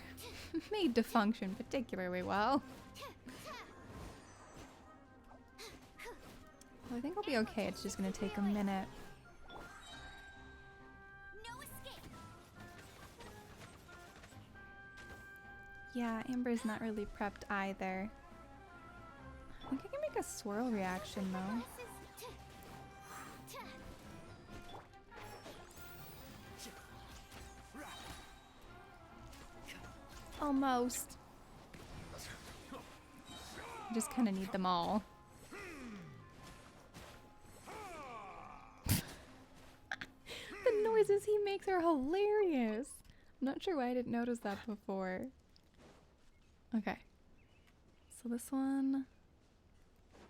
made to function particularly well. Well, I think I'll be okay. It's just gonna take a minute. No escape. Yeah, Amber's not really prepped either. I think I can make a swirl reaction though. Almost. I just kind of need them all. The noises he makes are hilarious. I'm not sure why I didn't notice that before. Okay. So this one,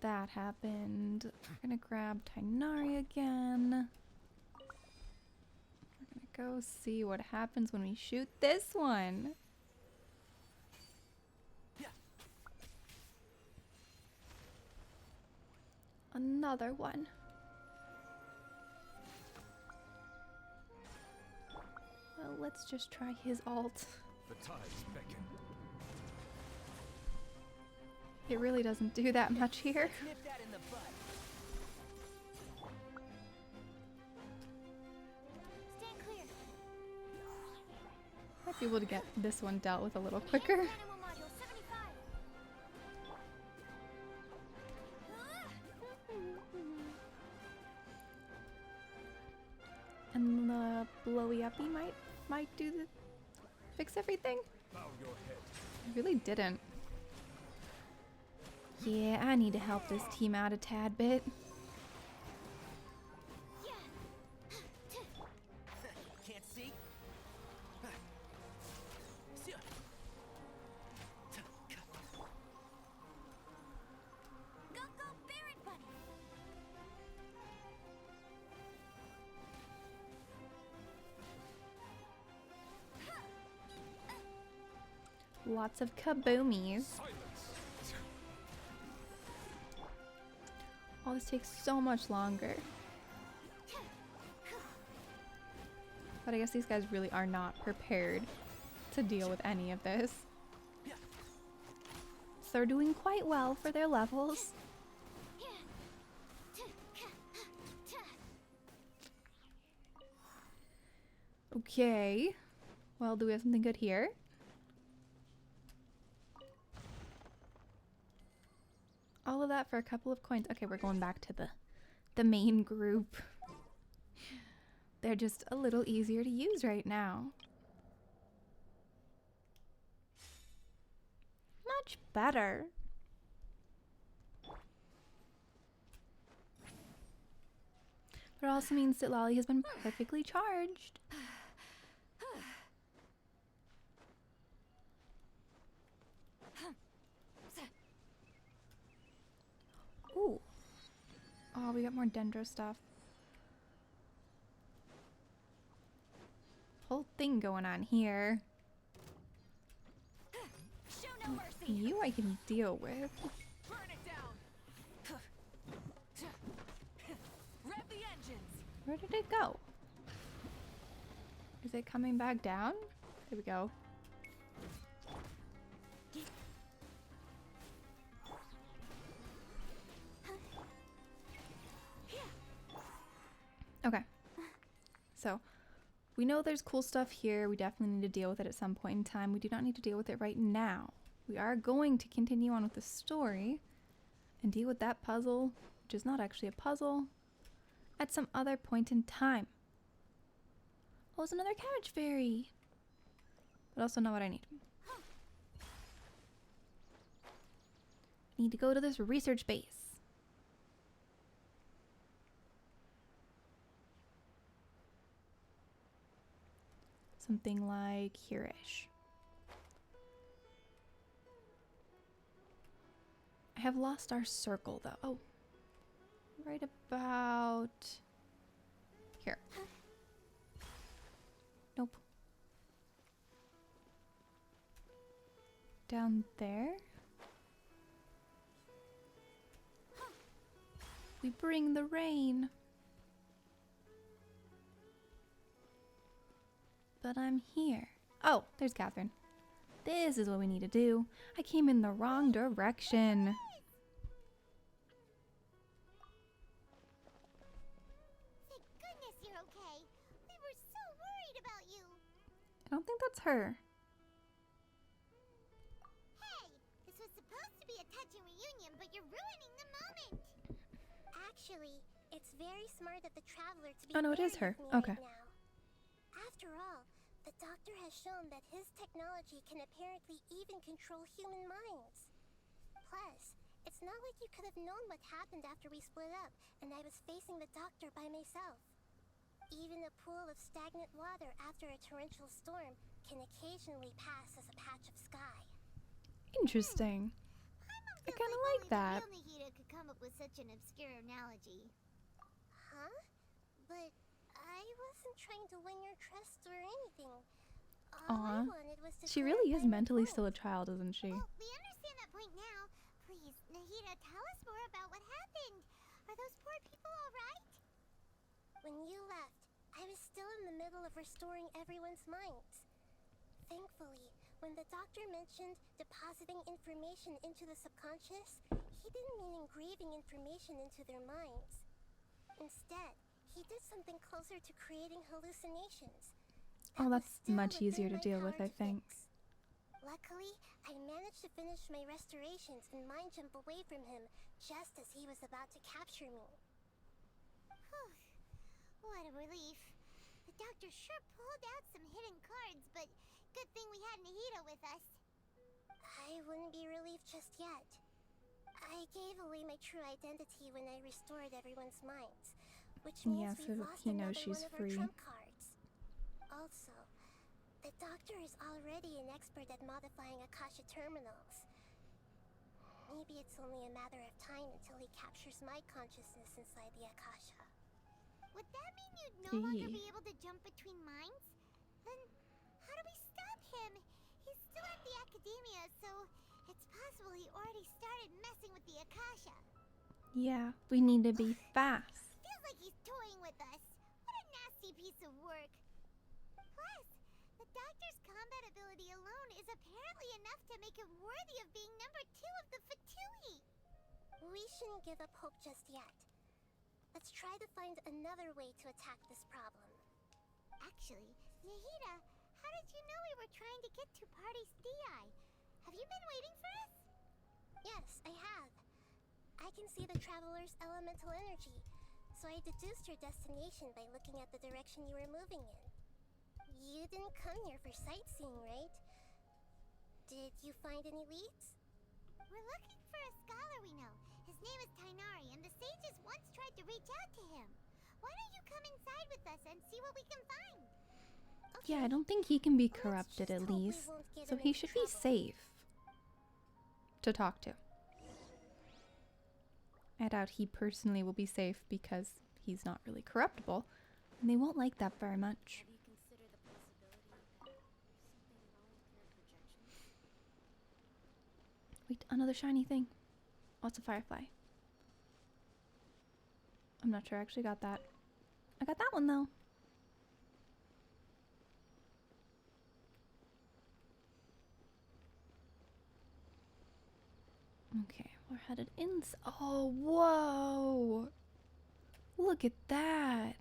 that happened. We're gonna grab Tainari again. We're gonna go see what happens when we shoot this one. Another one. Well, let's just try his ult. The tides beckon. It really doesn't do that much here. Nip that in the bud. Stand clear. Might be able to get this one dealt with a little quicker. Animal module 75. And the blowy uppy might do the fix everything. Bow your head. I really didn't. Yeah, I need to help this team out a tad bit. Can't see? Go, go, Baron Bunny. Lots of kaboomies. Oh, this takes so much longer. But I guess these guys really are not prepared to deal with any of this. So they're doing quite well for their levels. Okay. Well, do we have something good here? All of that for a couple of coins. Okay, we're going back to the main group. They're just a little easier to use right now. Much better. But it also means that Lolly has been perfectly charged. Ooh. Oh, we got more dendro stuff. Whole thing going on here. Show no mercy. You I can deal with. Burn it down. Rev the engines. Where did it go? Is it coming back down? There we go. Okay. So, we know there's cool stuff here. We definitely need to deal with it at some point in time. We do not need to deal with it right now. We are going to continue on with the story and deal with that puzzle, which is not actually a puzzle, at some other point in time. Oh, it's another cabbage fairy. But also not what I need. I need to go to this research base. Something like here-ish. I have lost our circle though. Oh, right about here. Nope. Down there. We bring the rain. But I'm here. Oh, there's Catherine. This is what we need to do. I came in the wrong direction. worried about you. I don't think that's her. Hey, this was supposed to be a touching reunion, but you're ruining the moment. Actually, it's very smart of the traveler to be Oh no, it is her. with me Okay. right now. After all, the doctor has shown that his technology can apparently even control human minds. Plus, it's not like you could have known what happened after we split up and I was facing the doctor by myself. Even a pool of stagnant water after a torrential storm can occasionally pass as a patch of sky. Interesting. I kind of like that. Only Nahida could come up with such an obscure analogy. Huh? But I wasn't trying to win your trust or anything. All I wanted was to She really is clarify my mentally point. still a child, isn't she? Well, we understand that point now. Please, Nahida, tell us more about what happened. Are those poor people all right? When you left, I was still in the middle of restoring everyone's minds. Thankfully, when the doctor mentioned depositing information into the subconscious, he didn't mean engraving information into their minds. Instead, he did something closer to creating hallucinations. Oh, That was that's still much easier within to my deal with, power I to think. fix. Luckily, I managed to finish my restorations and mind jump away from him just as he was about to capture me. Whew. What a relief. The doctor sure pulled out some hidden cards, but good thing we had Nahida with us. I wouldn't be relieved just yet. I gave away my true identity when I restored everyone's minds, which means Yeah, we've so lost he knows another she's one of free. our trump cards. Also, the doctor is already an expert at modifying Akasha terminals. Maybe it's only a matter of time until he captures my consciousness inside the Akasha. Would that mean you'd no longer Eee. be able to jump between minds? Then how do we stop him? He's still at the academia, so it's possible he already started messing with the Akasha. Yeah, we need to be fast. Feels like he's toying with us. What a nasty piece of work. Plus, the doctor's combat ability alone is apparently enough to make him worthy of being number 2 of the Fatui. We shouldn't give up hope just yet. Let's try to find another way to attack this problem. Actually, Nahida, how did you know we were trying to get to Party's DI? Have you been waiting for us? Yes, I have. I can see the traveler's elemental energy, so I deduced your destination by looking at the direction you were moving in. You didn't come here for sightseeing, right? Did you find any leads? We're looking for a scholar we know. His name is Tainari, and the sages once tried to reach out to him. Why don't you come inside with us and see what we can find? Yeah, I don't think he can be Let's corrupted just at hope we least. won't get So him he into should be trouble. safe to talk to. I doubt he personally will be safe because he's not really corruptible. And they won't like that very much. Have you considered the possibility that something wrong with your projections? Wait, another shiny thing. Oh, it's a firefly. I'm not sure I actually got that. I got that one though. Okay, we're headed in. Oh, whoa! Look at that!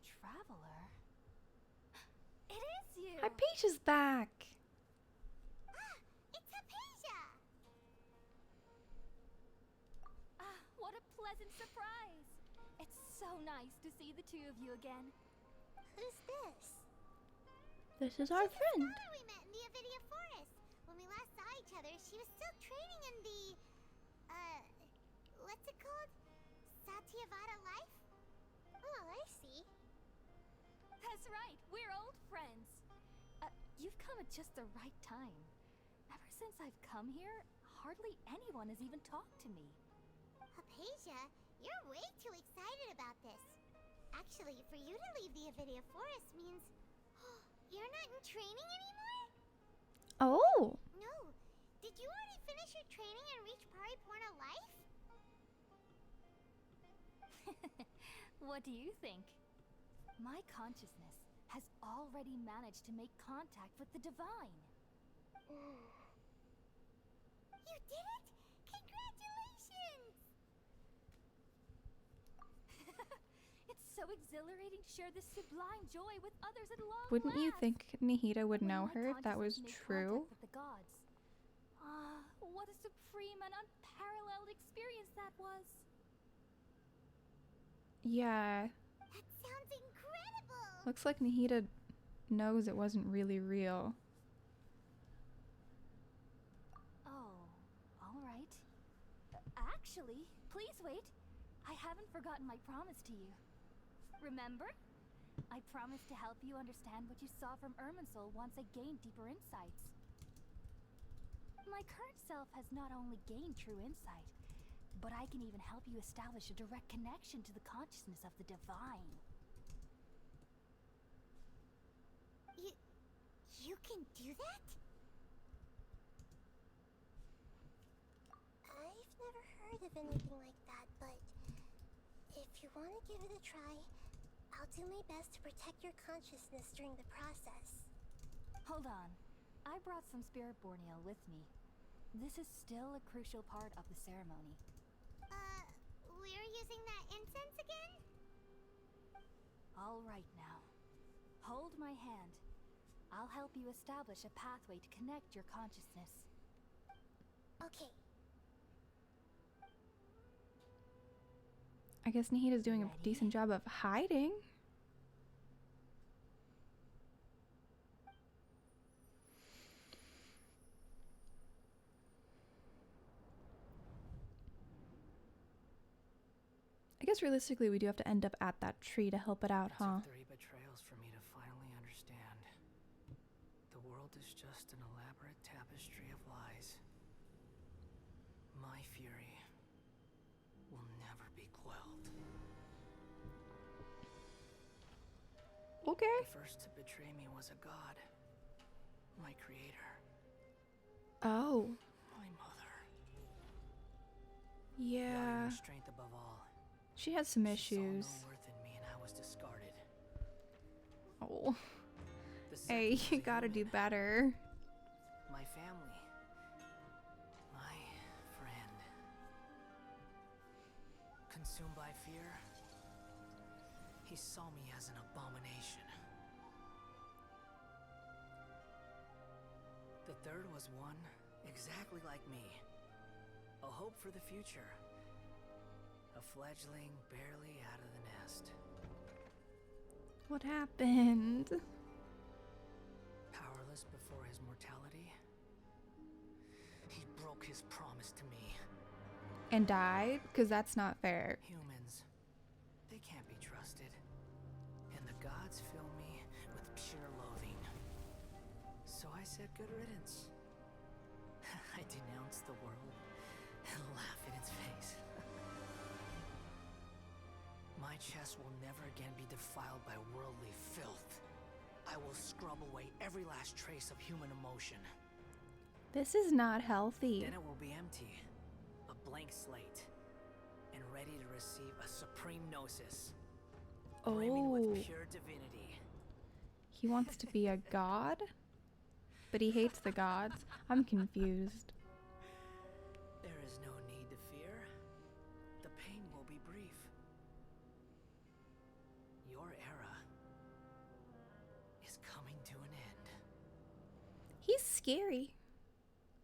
Traveler? It is you! Hypatia's back! Ah, it's Hypatia! Ah, what a pleasant surprise! It's so nice to see the two of you again. Who's this? This is our She's the friend. scholar we met in the Avidia Forest. When we last saw each other, she was still training in the, what's it called? Satyavada life? Oh, I see. That's right, we're old friends. You've come at just the right time. Ever since I've come here, hardly anyone has even talked to me. Hypatia, you're way too excited about this. Actually, for you to leave the Avidia Forest means you're not in training anymore? Oh! No. Did you already finish your training and reach Pariporna life? What do you think? My consciousness has already managed to make contact with the divine. You did it? Congratulations! so exhilarating to share this sublime joy with others at long Wouldn't you last. think Nahida would When know my her if that was consciousness made true? contact with the gods. Ah, what a supreme and unparalleled experience that was. Yeah. That sounds incredible! Looks like Nahida knows it wasn't really real. Oh, all right. Actually, please wait. I haven't forgotten my promise to you. Remember? I promised to help you understand what you saw from Irminsul once I gained deeper insights. My current self has not only gained true insight, but I can even help you establish a direct connection to the consciousness of the divine. You can do that? I've never heard of anything like that, but if you want to give it a try, I'll do my best to protect your consciousness during the process. Hold on. I brought some spirit borneal with me. This is still a crucial part of the ceremony. We're using that incense again? All right now. Hold my hand. I'll help you establish a pathway to connect your consciousness. Okay. I guess Nahida's doing a Ready? decent job of hiding. I guess realistically we do have to end up at that tree to help it out, huh? It took 3 betrayals for me to finally understand. The world is just an elaborate tapestry of lies. My fury will never be quelled. Okay. The first to betray me was a god. My creator. Oh. My mother. Yeah. Valuing strength above all. She has some She saw issues. no worth in me and I was discarded. Oh. The Hey, second was you a gotta do human. better. My family. My friend. Consumed by fear, he saw me as an abomination. The third was one exactly like me. A hope for the future. A fledgling barely out of the nest. What happened? Powerless before his mortality, he broke his promise to me. And died? Because that's not fair. Humans, they can't be trusted. And the gods fill me with pure loathing. So I said good riddance. I denounced the world and laugh in its face. My chest will never again be defiled by worldly filth. I will scrub away every last trace of human emotion. This is not healthy. Then it will be empty, a blank slate, and ready to receive a supreme gnosis, brimming Oh. with pure divinity. He wants to be a god? But he hates the gods. I'm confused. There is no need to fear. The pain will be brief. Your era is coming to an end. He's scary.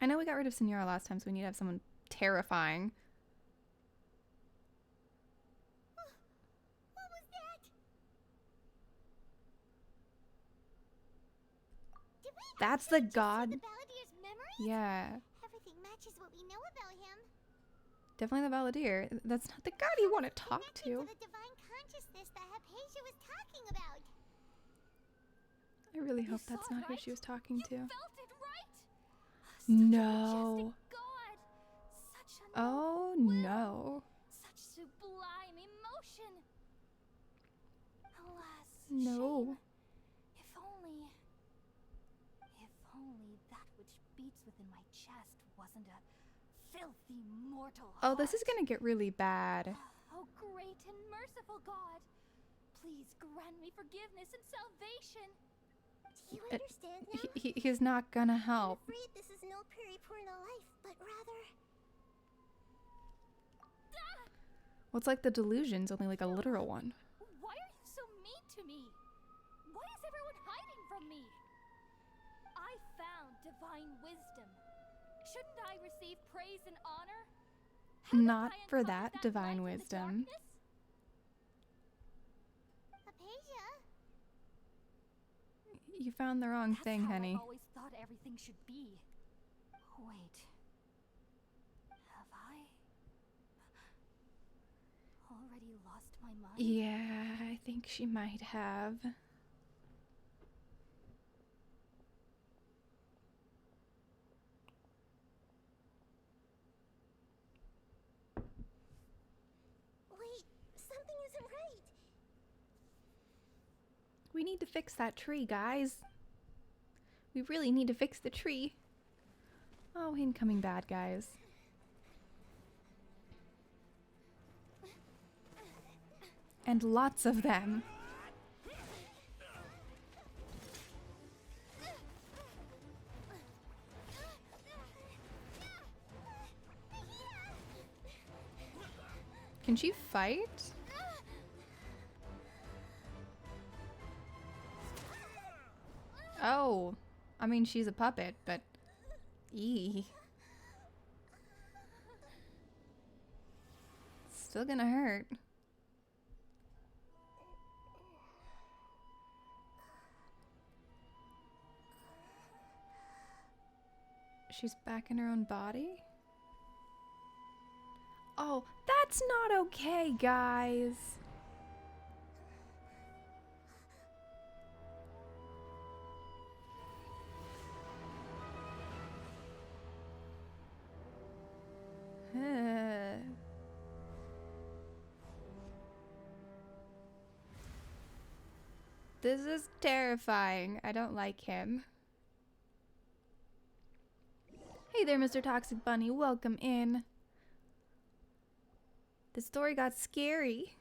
I know we got rid of Senora last time, so we need to have someone terrifying. What was that? Did we That's actually the just see god? the Balladeer's memories? Yeah. Everything matches what we know about him. Definitely the Balladeer. That's not the god you want to talk Connected to. to the divine consciousness that Hypatia was talking about. I really You hope that's saw not it, who right? she was talking You to. felt it, right? No. Such a majestic god. Such a Oh noble will. no. Such sublime emotion. Alas, No. shame. If only that which beats within my chest wasn't a filthy mortal Oh, this is heart. gonna get really bad. Oh, great and merciful God, please grant me forgiveness and salvation. Do you understand now? He's not gonna I'm help. afraid this is no Purina life, but rather... Well, it's like the delusion's only like a literal one. Why are divine wisdom. Shouldn't I receive praise and honor? Not Haven't I for uncovered that divine light in the wisdom. darkness? Apasia? You found the wrong That's thing, how honey. I always thought everything should be. Wait. Have I already lost my mind? Yeah, I think she might have. Wait, something isn't right. We need to fix that tree, guys. We really need to fix the tree. Oh, incoming bad guys. And lots of them. Can she fight? Oh, I mean, she's a puppet, but eee. Still gonna hurt. She's back in her own body? Oh, that's not okay, guys. This is terrifying. I don't like him. Hey there, Mr. Toxic Bunny. Welcome in. The story got scary.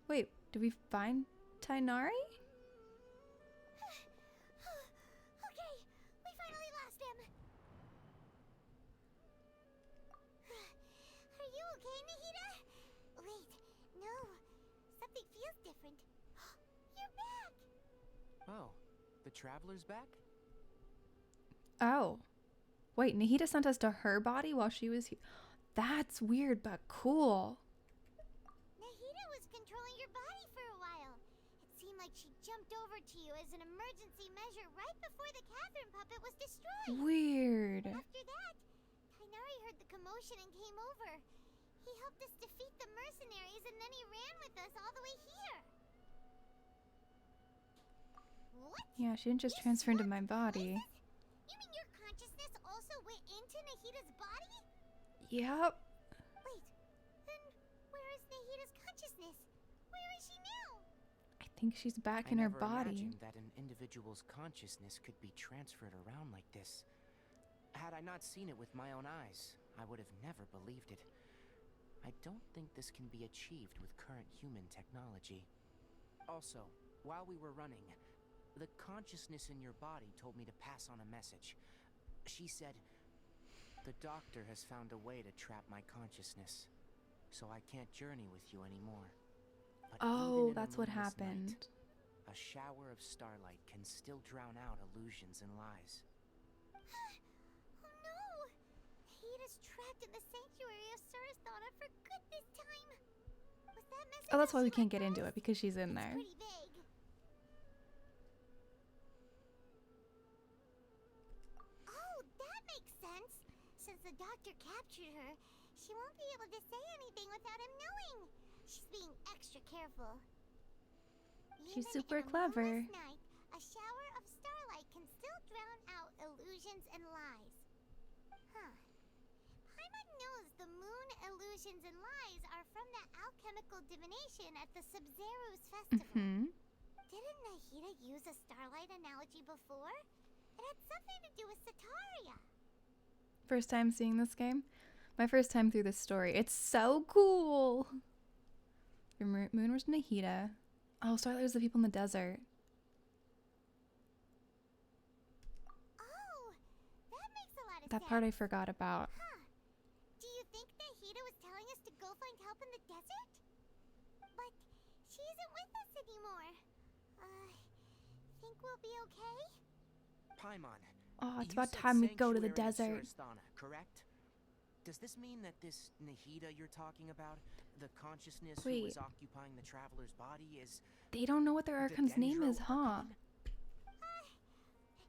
Wait, did we find Tainari? Okay, we finally lost him. Are you okay, Nahida? Wait, no. Something feels different. You're back! Oh, the traveler's back? Oh. Wait, Nahida sent us to her body while she was here. That's weird, but cool. Nahida was controlling your body for a while. It seemed like she jumped over to you as an emergency measure right before the Catherine puppet was destroyed. Weird. After that, Tainari heard the commotion and came over. He helped us defeat the mercenaries and then he ran with us all the way here. What? Yeah, she didn't just You transfer into swapped my body. places? You mean your consciousness also went into Nahida's body? Yep. Wait, then where is Nahida's consciousness? Where is she now? I think she's back I in her never body. imagined that an individual's consciousness could be transferred around like this. Had I not seen it with my own eyes, I would have never believed it. I don't think this can be achieved with current human technology. Also, while we were running, the consciousness in your body told me to pass on a message. She said, "The doctor has found a way to trap my consciousness, so I can't journey with you anymore." But Oh, even in a that's what moonless happened. night, a shower of starlight can still drown out illusions and lies. Oh no! Nahida's trapped in the sanctuary of Sarathana for good this time. Was that message Oh, that's why that we she can't left get into us? it, because she's in It's there. pretty vague. Oh, that makes sense. Since the doctor captured her, she won't be able to say anything without him knowing. She's being extra careful. She's Even super in a clever. moonless night, a shower of starlight can still drown out illusions and lies. Huh. Paimon knows the moon illusions and lies are from the alchemical divination at the Sumeru's festival. Hmm. Didn't Nahida use a starlight analogy before? It had something to do with Sataria. First time seeing this game. My first time through this story. It's so cool. Your moon was Nahida. Oh, Starlight was the people in the desert. Oh, that makes a lot of That sense. part I forgot about. Huh. Do you think Nahida was telling us to go find help in the desert? But she isn't with us anymore. Think we'll be okay? Paimon. Oh, it's you about said time we go to the sanctuary in desert. Suristana, correct? Does this mean that this Nahida you're talking about, the consciousness who Wait. is occupying the traveler's body, is They don't know what their the Archon's name Dendro is, huh? Archon?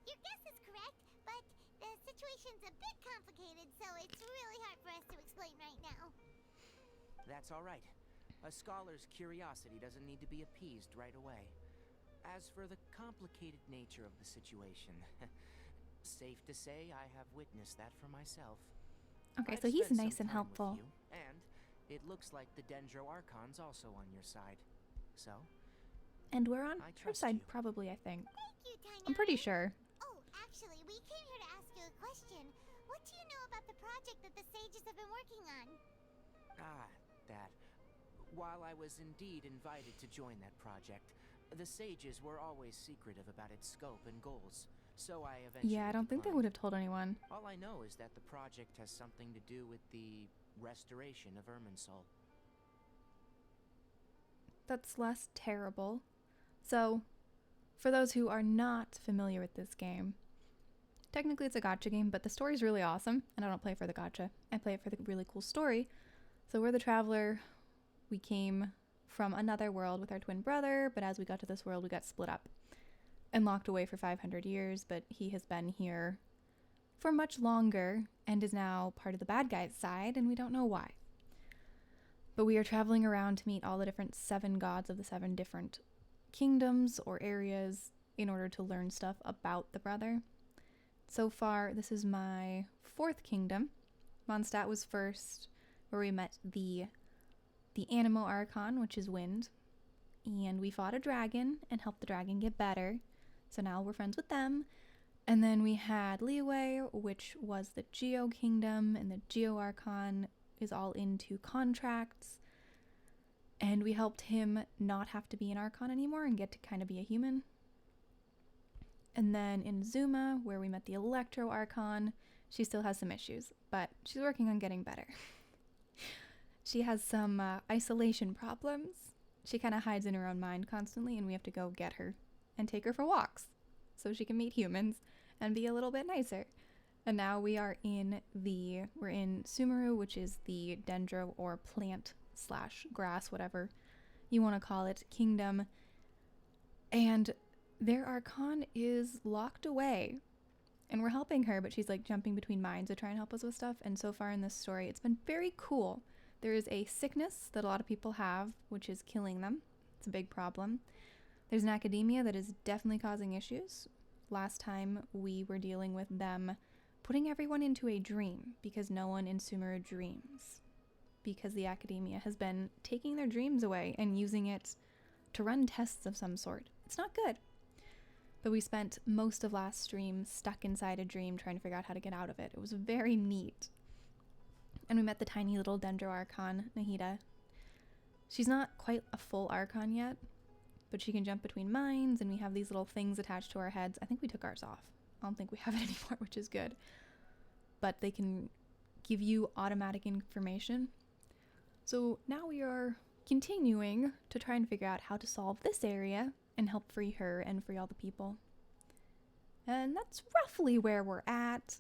Your guess is correct, but the situation's a bit complicated, so it's really hard for us to explain right now. That's all right. A scholar's curiosity doesn't need to be appeased right away. As for the complicated nature of the situation, safe to say I have witnessed that for myself. Okay, I've so he's spent nice some and time with helpful. you, and it looks like the Dendro Archon's also on your side. So, And we're on I her trust side, you. probably, I think. Thank you, Tiny. I'm pretty sure. Oh, actually, we came here to ask you a question. What do you know about the project that the sages have been working on? That. While I was indeed invited to join that project, the sages were always secretive about its scope and goals. So I eventually Yeah, I don't think they declined. would have told anyone. All I know is that the project has something to do with the restoration of Irminsul. That's less terrible. So, for those who are not familiar with this game, technically it's a gacha game, but the story's really awesome, and I don't play for the gacha. I play it for the really cool story. So we're the traveler. We came from another world with our twin brother, but as we got to this world, we got split up and locked away for 500 years, but he has been here for much longer and is now part of the bad guys' side, and we don't know why. But we are traveling around to meet all the different 7 gods of the 7 different kingdoms or areas in order to learn stuff about the brother. So far, this is my 4th kingdom. Mondstadt was first, where we met the Animo Archon, which is wind, and we fought a dragon and helped the dragon get better. So now we're friends with them. And then we had Leeway, which was the Geo Kingdom, and the Geo Archon is all into contracts. And we helped him not have to be an Archon anymore and get to kind of be a human. And then in Zuma, where we met the Electro Archon, she still has some issues, but she's working on getting better. She has some isolation problems. She kind of hides in her own mind constantly, and we have to go get her and take her for walks so she can meet humans and be a little bit nicer. And now we're in Sumeru, which is the dendro or plant / grass, whatever you want to call it, kingdom. And their Archon is locked away. And we're helping her, but she's like jumping between minds to try and help us with stuff. And so far in this story, it's been very cool. There is a sickness that a lot of people have, which is killing them. It's a big problem. There's an academia that is definitely causing issues. Last time we were dealing with them putting everyone into a dream because no one in Sumeru dreams. Because the academia has been taking their dreams away and using it to run tests of some sort. It's not good. But we spent most of last stream stuck inside a dream trying to figure out how to get out of it. It was very neat. And we met the tiny little Dendro Archon, Nahida. She's not quite a full Archon yet, but she can jump between minds, and we have these little things attached to our heads. I think we took ours off. I don't think we have it anymore, which is good. But they can give you automatic information. So now we are continuing to try and figure out how to solve this area and help free her and free all the people. And that's roughly where we're at.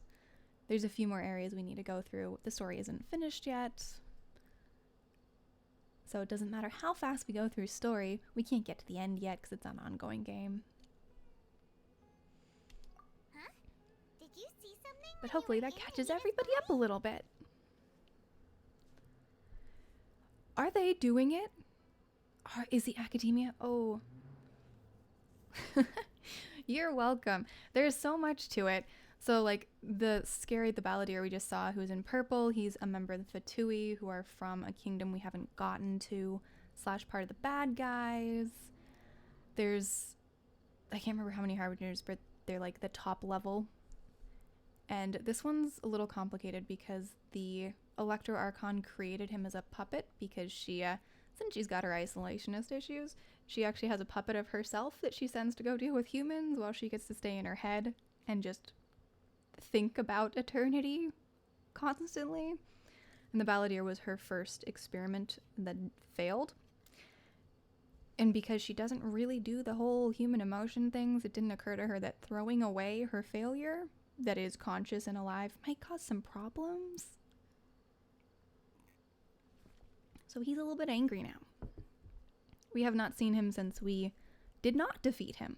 There's a few more areas we need to go through. The story isn't finished yet. So it doesn't matter how fast we go through story, we can't get to the end yet because it's an ongoing game. Huh? Did you see something? But hopefully that catches everybody up a little bit. Are they doing it? Is the academia? Oh. You're welcome. There's so much to it. So, like, the Balladeer we just saw, who's in purple, he's a member of the Fatui, who are from a kingdom we haven't gotten to, / part of the bad guys. There's, I can't remember how many Harbingers, but they're, like, the top level. And this one's a little complicated because the Electro Archon created him as a puppet because she, since she's got her isolationist issues, she actually has a puppet of herself that she sends to go deal with humans while she gets to stay in her head and just think about eternity constantly. And the Balladeer was her first experiment that failed. And because she doesn't really do the whole human emotion things, it didn't occur to her that throwing away her failure, that is conscious and alive, might cause some problems. So he's a little bit angry now. We have not seen him since we did not defeat him.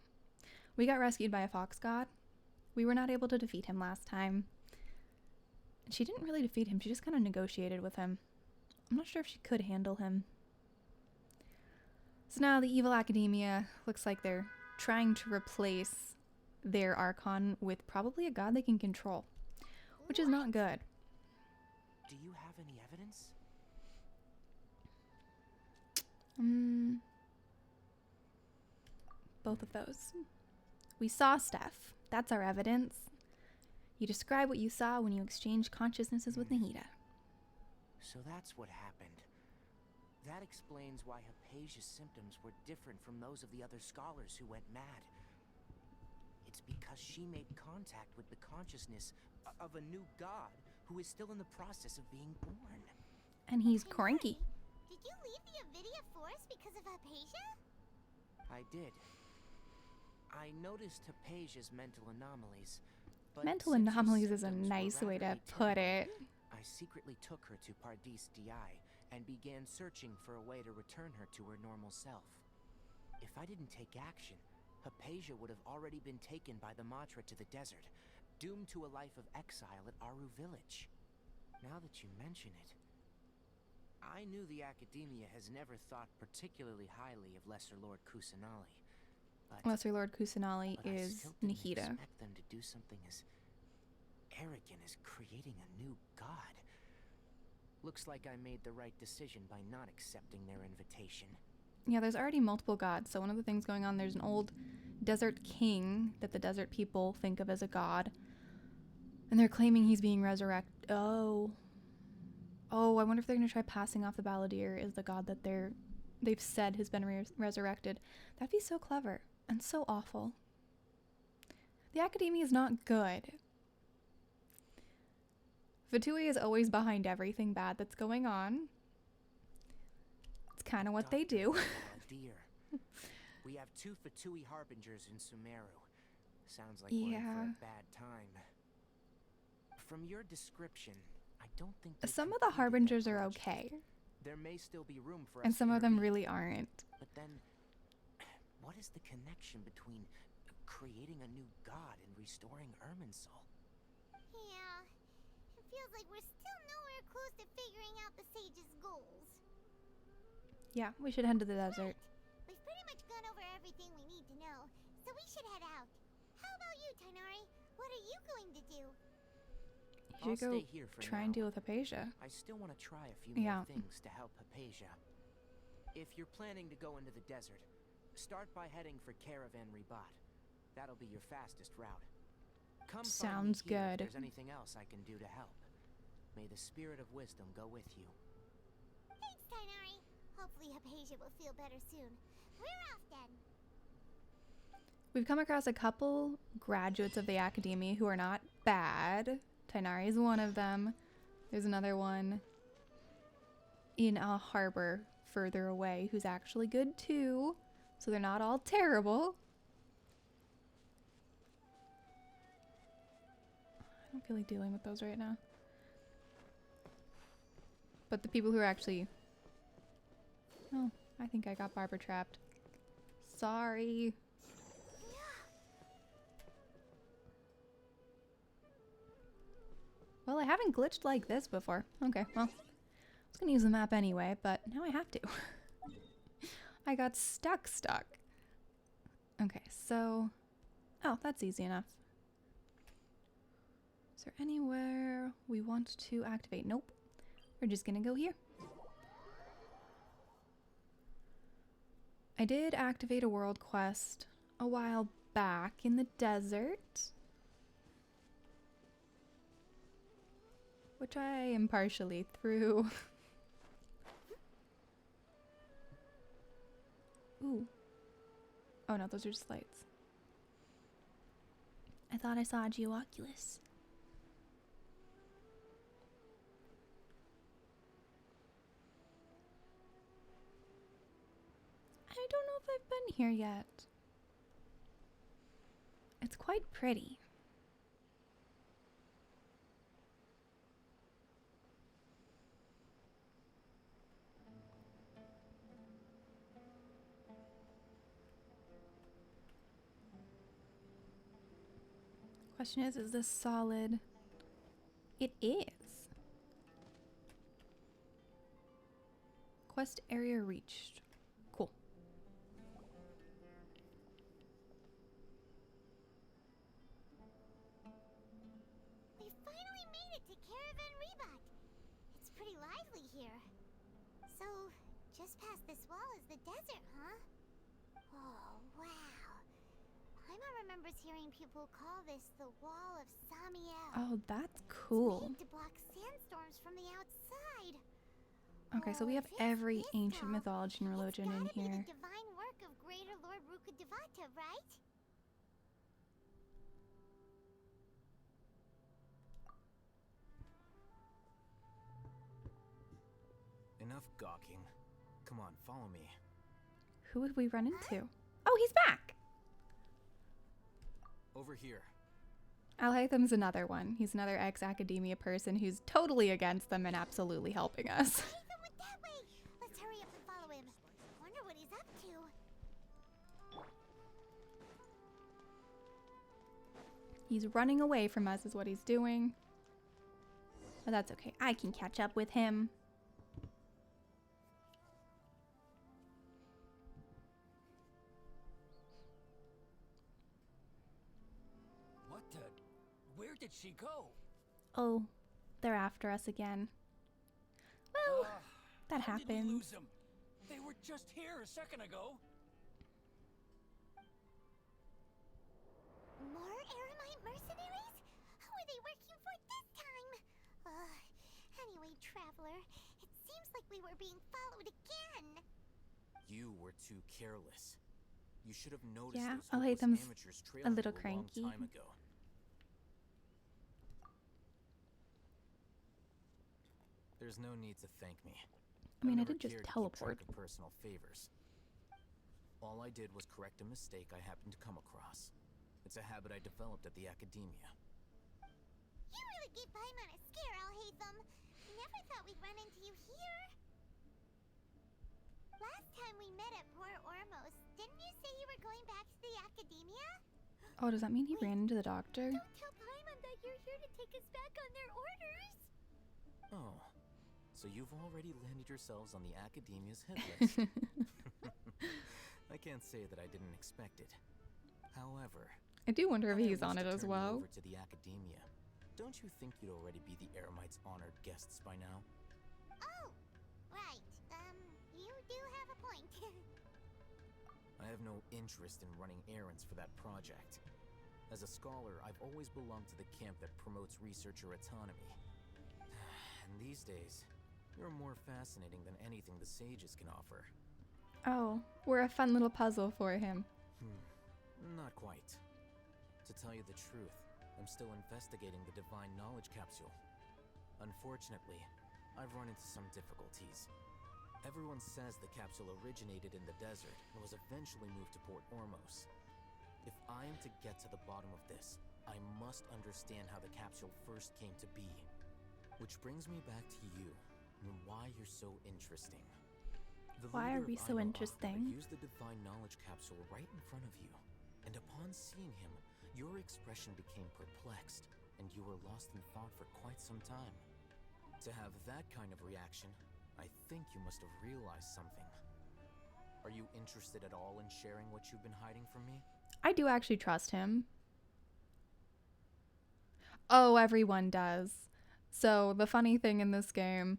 We got rescued by a fox god. We were not able to defeat him last time. And she didn't really defeat him. She just kind of negotiated with him. I'm not sure if she could handle him. So now the evil academia looks like they're trying to replace their Archon with probably a god they can control, which is not good. Do you have any evidence? Both of those. We saw Steph. That's our evidence. You describe what you saw when you exchanged consciousnesses with Nahida. So that's what happened. That explains why Hypatia's symptoms were different from those of the other scholars who went mad. It's because she made contact with the consciousness of a new god who is still in the process of being born. And he's cranky. Did you leave the Avidia Forest because of Hypatia? I did. I noticed Hypatia's mental anomalies. But Mental since her anomalies is a symptoms were nice way to rather put atypical, it. I secretly took her to Pardis Di and began searching for a way to return her to her normal self. If I didn't take action, Hypatia would have already been taken by the Matra to the desert, doomed to a life of exile at Aru village. Now that you mention it, I knew the Academia has never thought particularly highly of Lesser Lord Kusanali. Lesser Lord Kusanali is I still didn't Nahida. expect them to do something as arrogant as creating a new god. Looks like I made the right decision by not accepting their invitation. Yeah, there's already multiple gods. So one of the things going on, there's an old desert king that the desert people think of as a god. And they're claiming he's being resurrected. Oh, I wonder if they're going to try passing off the Balladeer as the god that they've said has been resurrected. That'd be so clever and so awful. The Academia is not good. Fatui is always behind everything bad that's going on. It's kind of what they do. Dear, we have 2 Fatui harbingers in Sumeru. Sounds like we're in for a bad time. From your description, I don't think Some of the harbingers are okay. There may still be room for us. And some of them really aren't. But then, what is the connection between creating a new god and restoring Irminsul? Yeah, it feels like we're still nowhere close to figuring out the sage's goals. Yeah, we should head to the desert. We've pretty much gone over everything we need to know, so we should head out. How about you, Tighnari? What are you going to do? You should go stay here for try now. and deal with Hypatia. I still want to try a few more things to help Hypatia. If you're planning to go into the desert, start by heading for Caravan Ribat. That'll be your fastest route. Come Sounds find me here good. if there's anything else I can do to help. May the spirit of wisdom go with you. Thanks, Tighnari. Hopefully Hypatia will feel better soon. We're off then. We've come across a couple graduates of the Academy who are not bad. Tighnari is one of them. There's another one in a harbor further away who's actually good too. So they're not all terrible. I don't feel like dealing with those right now. But the people who are actually... Oh, I think I got Barbara trapped. Sorry. Well, I haven't glitched like this before. Okay, well, I was gonna use the map anyway, but now I have to. I got stuck. Okay, so... Oh, that's easy enough. Is there anywhere we want to activate? Nope. We're just gonna go here. I did activate a world quest a while back in the desert, which I am partially through. Ooh. Oh no, those are just lights. I thought I saw a Geoculus. I don't know if I've been here yet. It's quite pretty. Question is this solid? It is. Quest area reached. Cool. We finally made it to Caravan Rebot. It's pretty lively here. So, just past this wall is the desert, huh? Oh, wow. Paimon remembers hearing people call this the Wall of Samiel. Oh, that's cool. It's made to block sandstorms from the outside. Okay, so we have every ancient mythology and religion in here. The divine work of Greater Lord Rukkhadevata, right? Enough gawking. Come on, follow me. Who would we run into? Oh, he's back! Over here. Alhaitham's another one. He's another ex-academia person who's totally against them and absolutely helping us. Alhaitham went that way. Let's hurry up and follow him. Wonder what he's up to. He's running away from us is what he's doing. But that's okay. I can catch up with him. What the? Where did she go? Oh, they're after us again. Well, that How did we happens. lose them? They were just here a second ago. More Eremite mercenaries? Who are they working for this time? Anyway, Traveler, it seems like we were being followed again. You were too careless. You should have noticed Yeah, those hopeless Alhaitham's amateurs a trailing little you cranky. long time ago. There's no need to thank me. I mean, I I've never did just cared to keep teleport. track of personal favors. All I did was correct a mistake I happened to come across. It's a habit I developed at the academia. You really gave Paimon a scare, Alhaitham. I never thought we'd run into you here. Last time we met at Port Ormos, didn't you say you were going back to the academia? Oh, does that mean he ran into the doctor? Don't tell Paimon that you're here to take us back on their orders. Oh, so you've already landed yourselves on the academia's hit list. I can't say that I didn't expect it. However, I do wonder if I he's wish on to it as turn you well. Over to the academia. Don't you think you'd already be the Eremites' honored guests by now? Oh, right. You do have a point. I have no interest in running errands for that project. As a scholar, I've always belonged to the camp that promotes researcher autonomy. And these days, you're more fascinating than anything the sages can offer. Oh, we're a fun little puzzle for him. Not quite. To tell you the truth, I'm still investigating the divine knowledge capsule. Unfortunately, I've run into some difficulties. Everyone says the capsule originated in the desert and was eventually moved to Port Ormos. If I am to get to the bottom of this, I must understand how the capsule first came to be. Which brings me back to you, and why you're so interesting. The Why are leader we of so Ainur interesting? used the divine knowledge capsule right in front of you, and upon seeing him, your expression became perplexed, and you were lost in thought for quite some time. To have that kind of reaction, I think you must have realized something. Are you interested at all in sharing what you've been hiding from me? I do actually trust him. Oh, everyone does. So the funny thing in this game,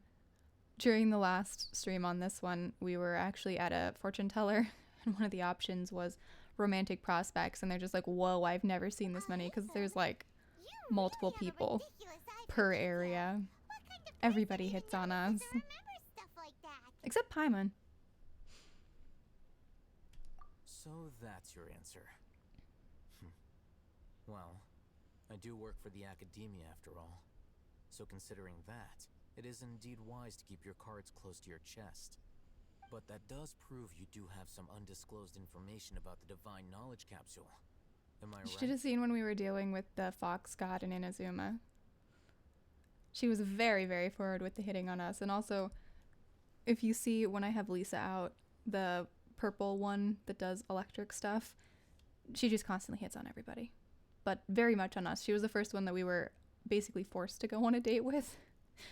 during the last stream on this one, we were actually at a fortune teller, and one of the options was romantic prospects, and they're just like, whoa, I've never seen this many, because there's like multiple people per area. Everybody hits on us. Except Paimon. So that's your answer. Well, I do work for the academia after all. So considering that, it is indeed wise to keep your cards close to your chest. But that does prove you do have some undisclosed information about the divine knowledge capsule. Am I You right? should have seen when we were dealing with the fox god in Inazuma. She was very, very forward with the hitting on us. And also, if you see when I have Lisa out, the purple one that does electric stuff, she just constantly hits on everybody. But very much on us. She was the first one that we were basically forced to go on a date with.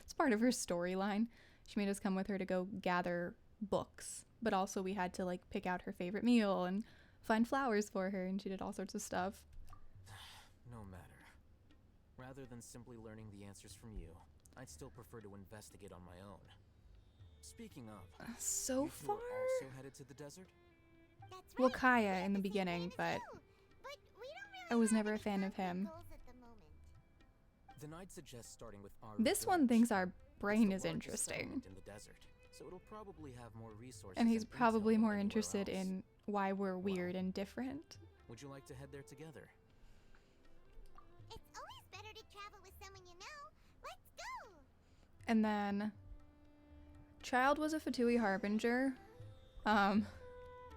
It's part of her storyline. She made us come with her to go gather books. But also we had to like pick out her favorite meal and find flowers for her, and she did all sorts of stuff. No matter. Rather than simply learning the answers from you, I'd still prefer to investigate on my own. Speaking of, So you two far? are also headed to the desert? That's Well, right. Kaya We in the have same beginning, plan as but you. But we don't really I was have never a any fan of concrete him. goals at the moment. Then I'd suggest starting with our This one village. thinks our It's brain the is largest interesting. settlement in the desert, so it'll probably have more resources And he's intel probably than more anywhere interested else. in why we're weird and different. Would you like to head there together? It's always better to travel with someone you know. Let's go. And then Child was a Fatui Harbinger.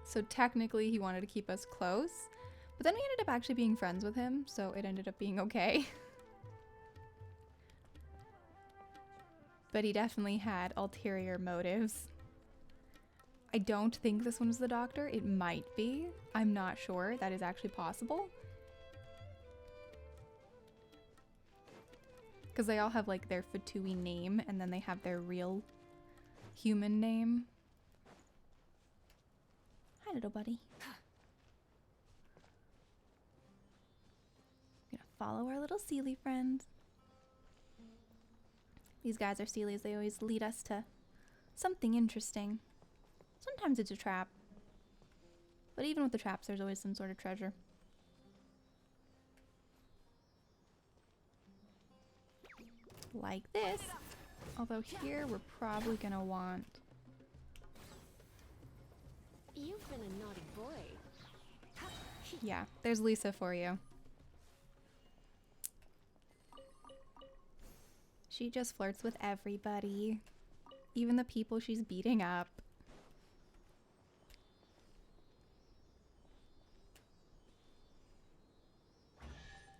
So technically he wanted to keep us close. But then we ended up actually being friends with him, so it ended up being okay. But he definitely had ulterior motives. I don't think this one was the doctor. It might be. I'm not sure. That is actually possible. Because they all have like their Fatui name and then they have their real human name. Hi, little buddy. Gonna follow our little Sealy friend. These guys are Sealies. They always lead us to something interesting. Sometimes it's a trap. But even with the traps, there's always some sort of treasure. Like this. Although here we're probably gonna want... You've been a naughty boy. Yeah, there's Lisa for you. She just flirts with everybody. Even the people she's beating up.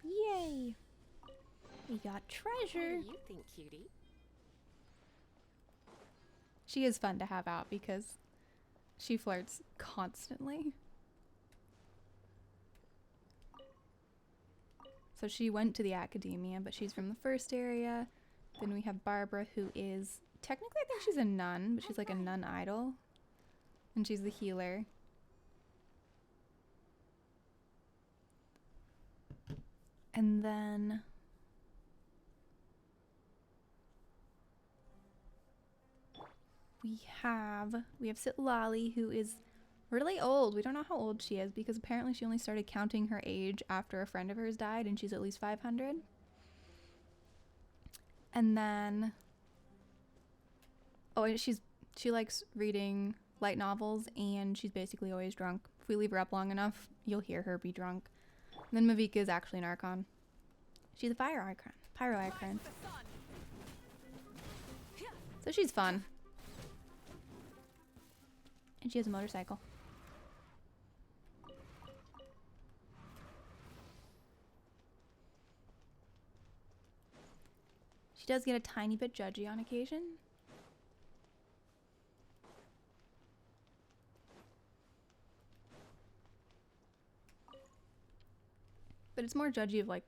Yay! We got treasure. What do you think, cutie? She is fun to have out because she flirts constantly. So she went to the academia, but she's from the first area. Then we have Barbara, who is technically, I think she's a nun, but she's like a nun idol. And she's the healer. And then we have Sitlali, who is really old. We don't know how old she is because apparently she only started counting her age after a friend of hers died and she's at least 500. And then and she likes reading light novels and she's basically always drunk. If we leave her up long enough, you'll hear her be drunk. And then Mavika is actually an Archon. She's a fire Archon. Pyro Archon. So she's fun. And she has a motorcycle. She does get a tiny bit judgy on occasion. But it's more judgy of like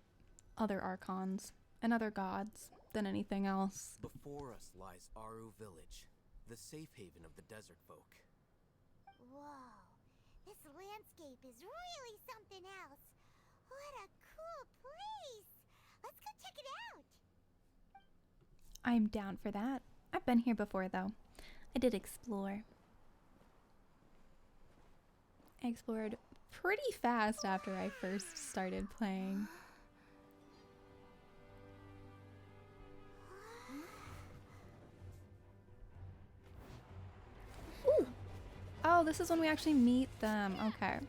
other Archons and other gods than anything else. Before us lies Aru Village, the safe haven of the desert folk. Whoa. This landscape is really something else. What a cool place. Let's go check it out. I'm down for that. I've been here before though. I did explore. I explored pretty fast after I first started playing. Ooh. Oh, this is when we actually meet them. Okay.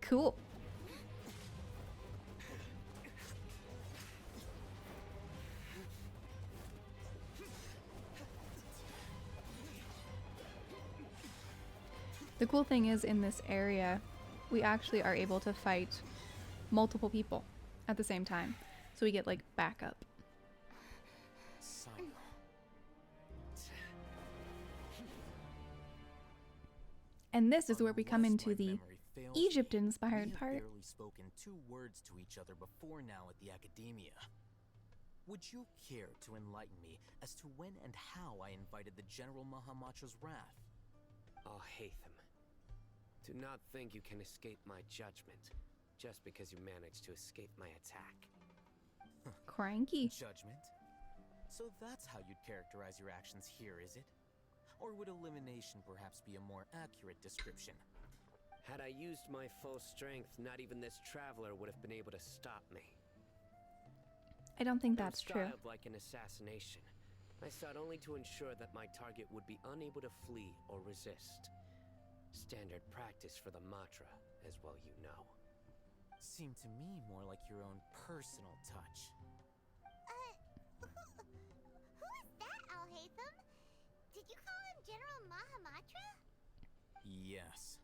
Cool. The cool thing is, in this area, we actually are able to fight multiple people at the same time. So we get, like, backup. And this is where we come into the Egypt-inspired part. We have barely spoken 2 words to each other before now at the Academia. Would you care to enlighten me as to when and how I invited the General Mahamatra's wrath? Oh, Hatham. Do not think you can escape my judgment just because you managed to escape my attack. Cranky. Judgment? So that's how you'd characterize your actions here, is it? Or would elimination perhaps be a more accurate description? Had I used my full strength, not even this traveler would have been able to stop me. I don't think that's true. Styled like an assassination. I sought only to ensure that my target would be unable to flee or resist. Standard practice for the Matra, as well you know. Seemed to me more like your own personal touch. Who is that, Al-Hatham? Did you call him General Mahamatra? Yes.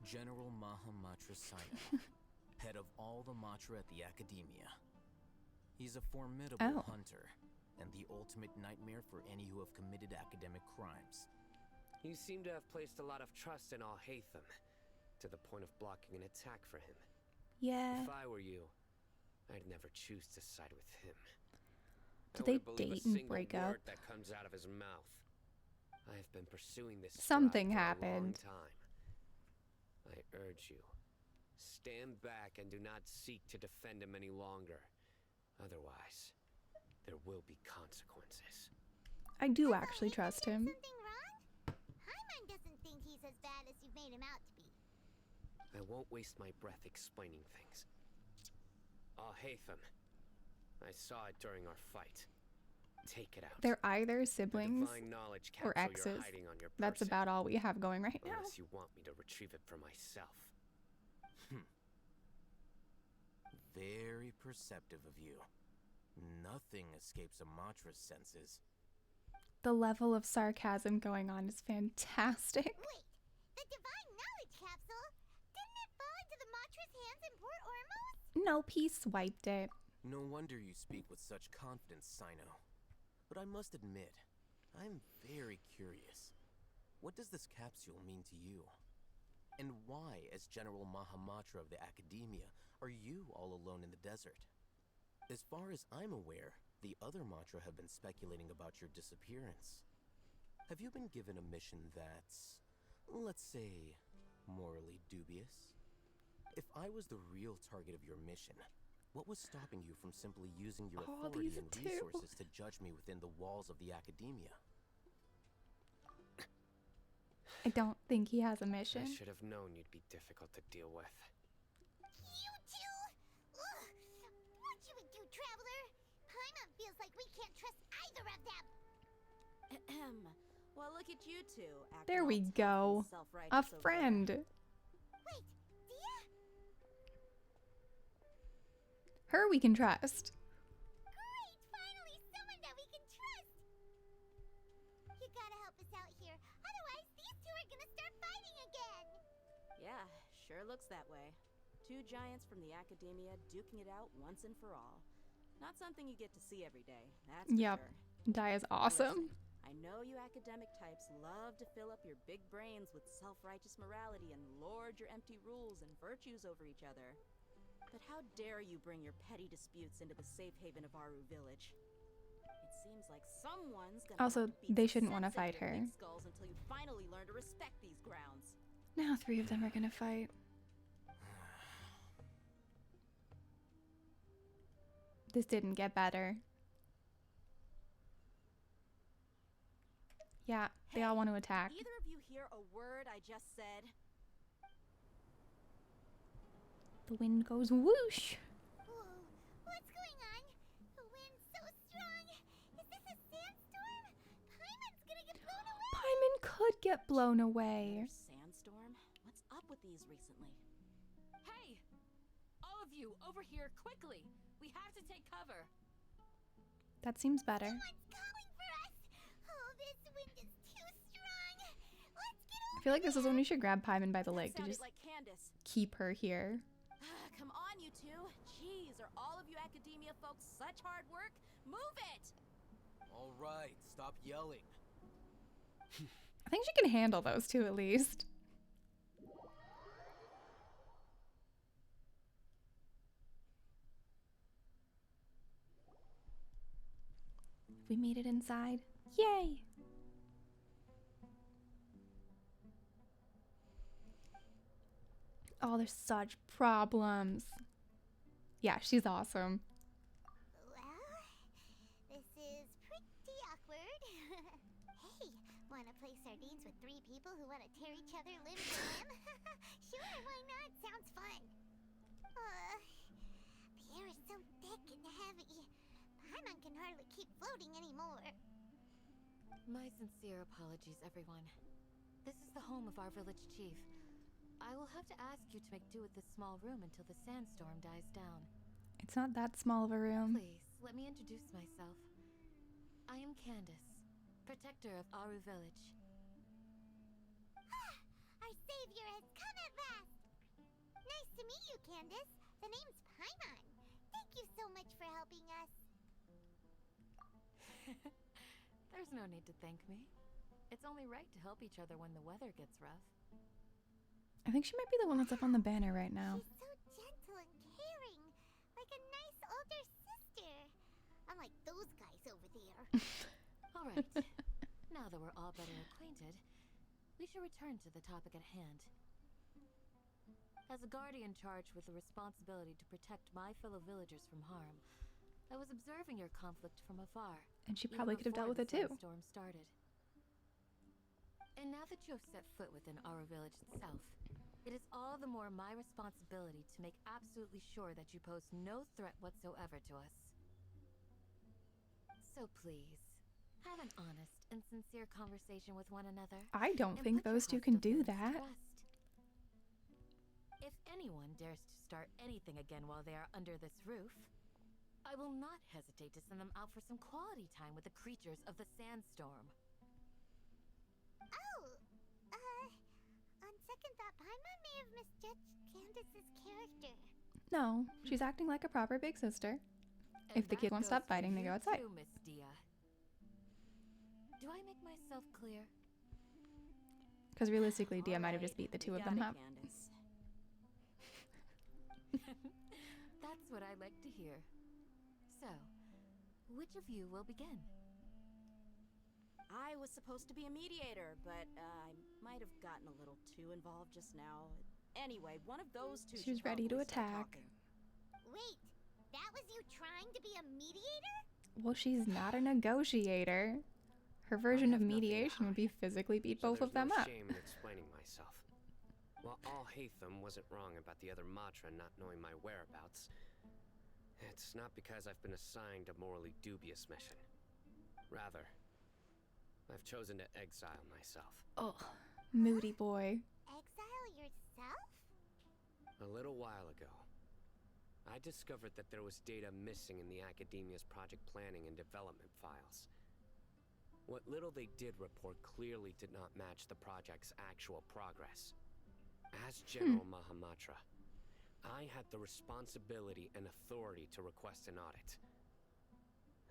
General Mahamatra Sino, head of all the Matra at the Academia. He's a formidable hunter, and the ultimate nightmare for any who have committed academic crimes. You seem to have placed a lot of trust in Al-Hatham, to the point of blocking an attack for him. Yeah. If I were you, I'd never choose to side with him. Did they date and break up? That comes out of his mouth. I have been pursuing this Something for happened. a long time. I urge you, stand back and do not seek to defend him any longer. Otherwise, there will be consequences. I do actually trust him. Something wrong? Hyman doesn't think he's as bad as you've made him out to be. I won't waste my breath explaining things. Hatham, I saw it during our fight. Take it out. They're either siblings or exes. That's about all we have going right now. Unless you want me to retrieve it for myself. Very perceptive of you. Nothing escapes a Matra's senses. The level of sarcasm going on is fantastic. Wait, the Divine Knowledge Capsule? Didn't it fall into the Matra's hands in Port Ormos? Nope, he swiped it. No wonder you speak with such confidence, Sino. But I must admit, I'm very curious. What does this capsule mean to you? And why, as General Mahamatra of the Academia, are you all alone in the desert? As far as I'm aware, the other Matra have been speculating about your disappearance. Have you been given a mission that's, let's say, morally dubious? If I was the real target of your mission, what was stopping you from simply using your authority and resources to judge me within the walls of the Academia? I don't think he has a mission. I should have known you'd be difficult to deal with. You two? Ugh. What you would do, Traveler? Paimon feels like we can't trust either of them. Well, look at you two. There we go. A friend. Wait, Dia? Her we can trust. Great! Finally, someone that we can trust! You gotta help us out here. Otherwise, these two are gonna start fighting again! Yeah, sure looks that way. 2 giants from the Academia duking it out once and for all. Not something you get to see every day, that's for sure. Dia is awesome. Listen, I know you academic types love to fill up your big brains with self-righteous morality and lord your empty rules and virtues over each other. But how dare you bring your petty disputes into the safe haven of Aru Village? It seems like someone's gonna Also, they shouldn't want to fight her. Skulls until you finally learn to respect these grounds. Now 3 of them are gonna fight. This didn't get better. Yeah, they all want to attack. Either of you hear a word I just said? The wind goes whoosh. Whoa, what's going on? The wind's so strong. Is this a sandstorm? Paimon's gonna get blown away. Paimon could get blown away. Sandstorm? What's up with these recently? Hey! All of you, over here, quickly! We have to take cover! That seems better. Someone's calling for us! Oh, this wind is too strong! Let's get I feel like this is when we should grab Paimon by the leg to just like Candace. keep her here. Come on, you two. Jeez, are all of you academia folks such hard work? Move it! All right, stop yelling. I think she can handle those two at least. We made it inside. Yay! Oh, there's such problems. Yeah, she's awesome. Well, this is pretty awkward. Hey, wanna play sardines with 3 people who wanna tear each other limb from limb? Sure, why not? Sounds fun. The air is so thick and heavy. Paimon can hardly keep floating anymore. My sincere apologies, everyone. This is the home of our village chief. I will have to ask you to make do with this small room until the sandstorm dies down. It's not that small of a room. Please, let me introduce myself. I am Candace, protector of Aru village. Our savior has come at last! Nice to meet you, Candace. The name's Paimon. Thank you so much for helping us. There's no need to thank me. It's only right to help each other when the weather gets rough. I think she might be the one that's up on the banner right now. She's so gentle and caring, like a nice older sister. Unlike those guys over there. All right. Now that we're all better acquainted, we should return to the topic at hand. As a guardian charged with the responsibility to protect my fellow villagers from harm, I was observing your conflict from afar. And she probably could have dealt with it too. Storm started. And now that you have set foot within our village itself, it is all the more my responsibility to make absolutely sure that you pose no threat whatsoever to us. So please, have an honest and sincere conversation with one another. I don't think those two can do that. If anyone dares to start anything again while they are under this roof, I will not hesitate to send them out for some quality time with the creatures of the sandstorm. Oh, on second thought, Paimon may have misjudged Candace's character. No, she's acting like a proper big sister. If the kid won't stop fighting, they go outside. Too, Miss Dia. Do I make myself clear? Because realistically, Dia might have just beat the two of them up. That's what I like to hear. So, which of you will begin? I was supposed to be a mediator, but I might have gotten a little too involved just now. Anyway, one of those two. She's ready to attack. Wait, that was you trying to be a mediator? Well, she's not a negotiator. Her version of mediation would be physically beat both of them up. Shame in explaining myself. While Al Hatham wasn't wrong about the other Matra not knowing my whereabouts, it's not because I've been assigned a morally dubious mission. Rather, I've chosen to exile myself. Oh, moody boy. Exile yourself? A little while ago, I discovered that there was data missing in the Academia's project planning and development files. What little they did report clearly did not match the project's actual progress. As General Mahamatra, I had the responsibility and authority to request an audit.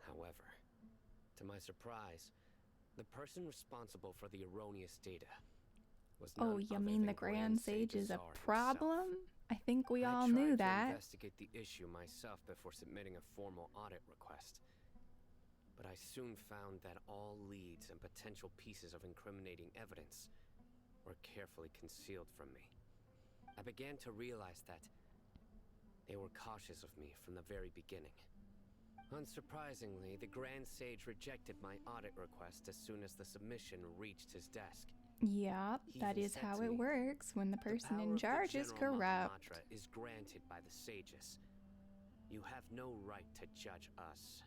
However, to my surprise, the person responsible for the erroneous data was none Oh, you other mean than the Grand Sage is a Eleazar problem? himself. I think we all I knew tried to that. investigate the issue myself before submitting a formal audit request. But I soon found that all leads and potential pieces of incriminating evidence were carefully concealed from me. I began to realize that they were cautious of me from the very beginning. Unsurprisingly, the Grand Sage rejected my audit request as soon as the submission reached his desk. Yep, He that even is said how to it me, works when the person power in of the charge is General corrupt. Mahamatra is granted by the sages. You have no right to judge us.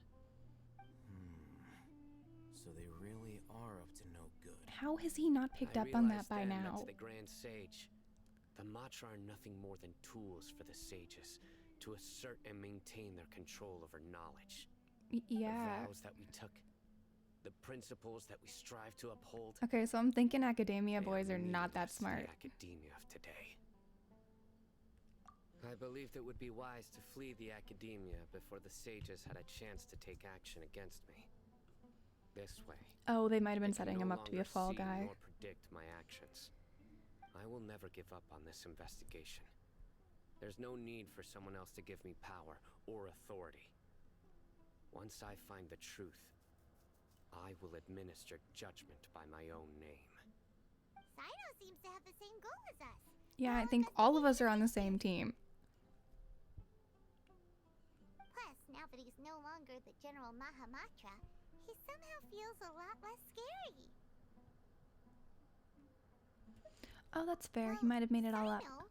So they really are up to no good. How has he not picked up on that by now? To the Grand Sage, the Matra are nothing more than tools for the sages to assert and maintain their control over knowledge. Yeah. The vows that we took, The principles that we strive to uphold. Okay, so I'm thinking academia they boys are not that meaningless to smart. the academia of today. I believed it would be wise to flee the academia before the sages had a chance to take action against me. This way. Oh, they might have been they can setting no him up to be a longer fall see guy. nor predict my actions. I will never give up on this investigation. There's no need for someone else to give me power or authority. Once I find the truth, I will administer judgment by my own name. Sino seems to have the same goal as us. Yeah, I think all of us are on the same team. Plus, now that he's no longer the General Mahamatra, he somehow feels a lot less scary. Oh, that's fair. He might have made it all up. Sino,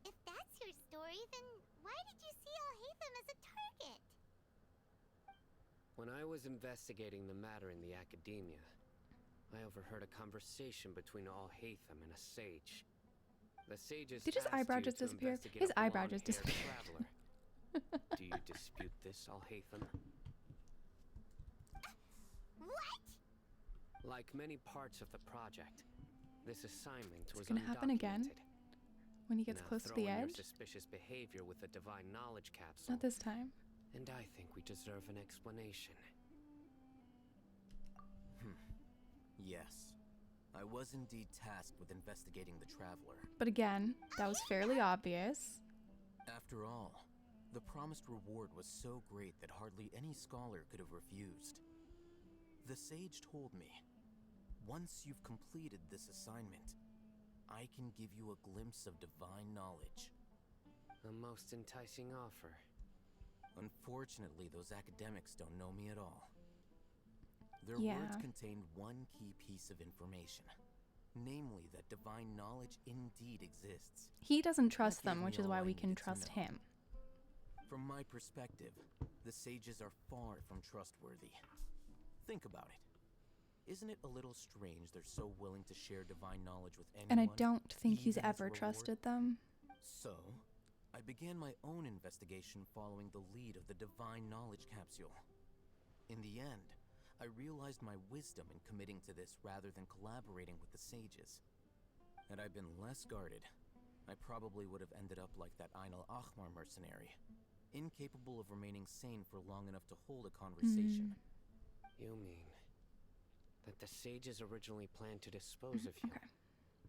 if that's your story, then why did you see Alhaitham as a target? When I was investigating the matter in the academia, I overheard a conversation between Alhaitham and a sage. The sage's Did his tasked eyebrow you just to disappear? investigate His a eyebrow just blonde-haired disappeared. traveler. Do you dispute this, Alhaitham? What? Like many parts of the project, this assignment Is was it gonna happen again? undocumented. When he gets Now close to throw the in your edge? suspicious behavior with the divine knowledge capsule. Not this time. And I think we deserve an explanation. Yes. I was indeed tasked with investigating the Traveler. But again, that was fairly obvious. After all, the promised reward was so great that hardly any scholar could have refused. The sage told me, once you've completed this assignment, I can give you a glimpse of divine knowledge. A most enticing offer. Unfortunately, those academics don't know me at all. Their Yeah. words contained one key piece of information, namely that divine knowledge indeed exists. He doesn't trust That gave them, me which is all why I we can needed to trust know. him. From my perspective, the sages are far from trustworthy. Think about it. Isn't it a little strange they're so willing to share divine knowledge with anyone? And I don't think he's even as a ever reward? trusted them. So, I began my own investigation following the lead of the divine knowledge capsule. In the end, I realized my wisdom in committing to this rather than collaborating with the sages. Had I been less guarded, I probably would have ended up like that Ainul Ahmar mercenary, incapable of remaining sane for long enough to hold a conversation. You mean that the sages originally planned to dispose of you,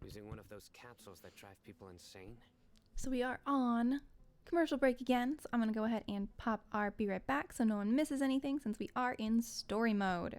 using one of those capsules that drive people insane? So we are on commercial break again. So I'm going to go ahead and pop our be right back so no one misses anything since we are in story mode.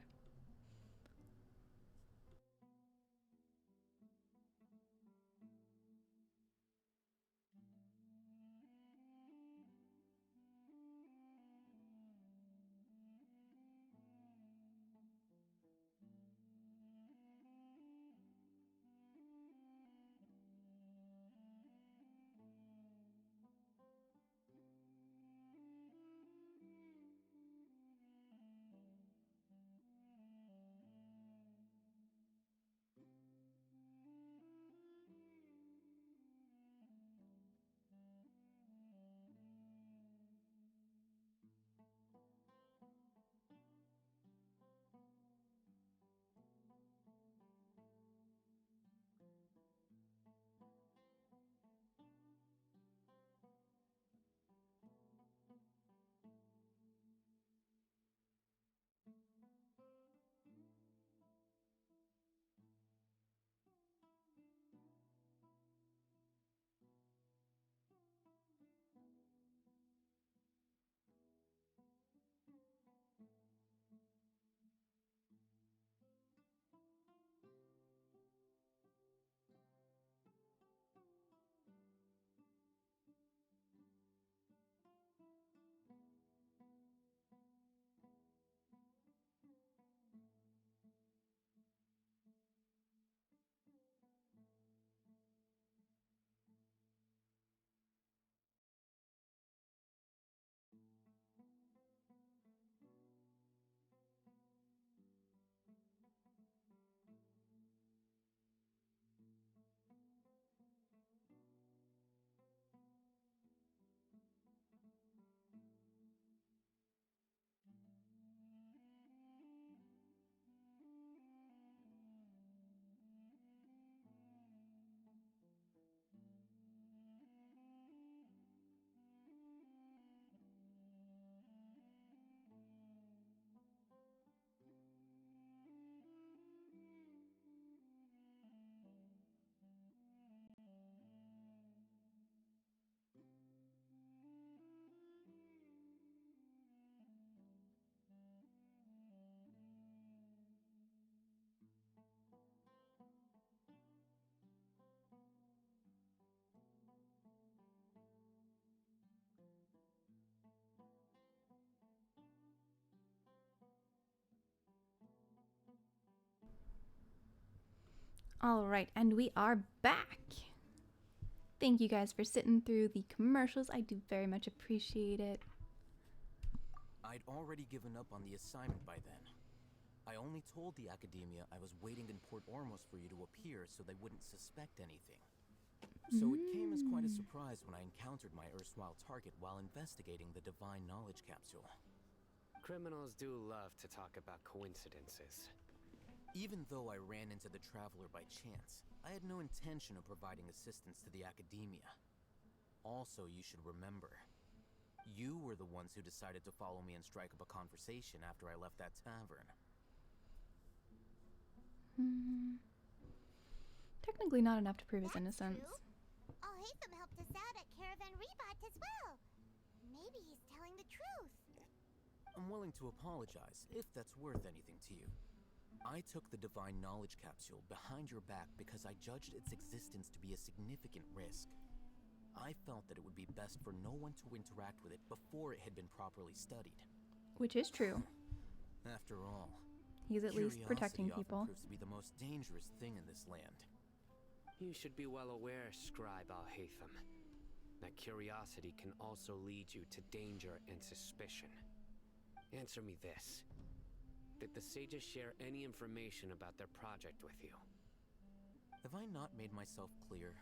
All right, and we are back. Thank you guys for sitting through the commercials. I do very much appreciate it. I'd already given up on the assignment by then. I only told the Academia I was waiting in Port Ormos for you to appear so they wouldn't suspect anything. So it came as quite a surprise when I encountered my erstwhile target while investigating the Divine Knowledge Capsule. Criminals do love to talk about coincidences. Even though I ran into the Traveler by chance, I had no intention of providing assistance to the Academia. Also, you should remember, you were the ones who decided to follow me and strike up a conversation after I left that tavern. Technically not enough to prove his That's innocence. True. Al-Haytham helped us out at Caravan Rebat as well. Maybe he's telling the truth. I'm willing to apologize, if that's worth anything to you. I took the Divine Knowledge Capsule behind your back because I judged its existence to be a significant risk. I felt that it would be best for no one to interact with it before it had been properly studied. Which is true. After all, he's at least protecting curiosity people. often proves to be the most dangerous thing in this land. You should be well aware, Scribe Al-Haytham, that curiosity can also lead you to danger and suspicion. Answer me this. Did the sages share any information about their project with you? Have I not made myself clear?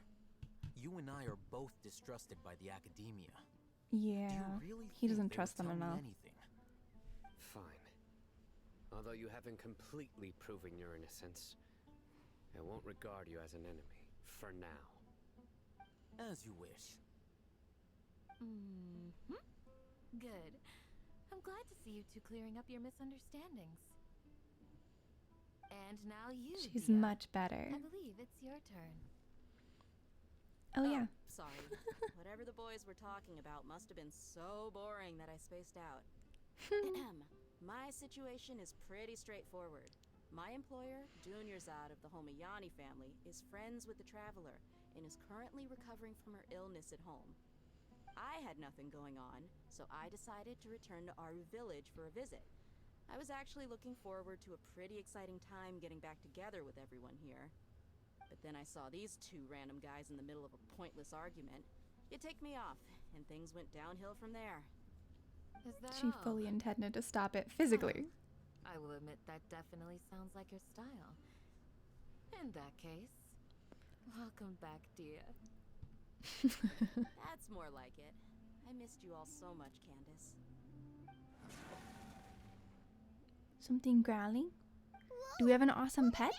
You and I are both distrusted by the Academia. Yeah, Do you really he think doesn't they trust would them tell me enough. anything? Fine. Although you haven't completely proven your innocence, I won't regard you as an enemy, for now. As you wish. Good. I'm glad to see you two clearing up your misunderstandings. And now you, She's Dia. much better. I believe it's your turn. Oh yeah. Sorry. Whatever the boys were talking about must have been so boring that I spaced out. My situation is pretty straightforward. My employer, Dunyarzad of the Homayani family, is friends with the Traveler and is currently recovering from her illness at home. I had nothing going on, so I decided to return to Aru village for a visit. I was actually looking forward to a pretty exciting time getting back together with everyone here. But then I saw these two random guys in the middle of a pointless argument. It ticked me off, and things went downhill from there. Is that She all? fully intended to stop it physically. I will admit that definitely sounds like your style. In that case, welcome back, Dia. That's more like it. I missed you all so much, Candace. Something growling? Do we have an awesome pet?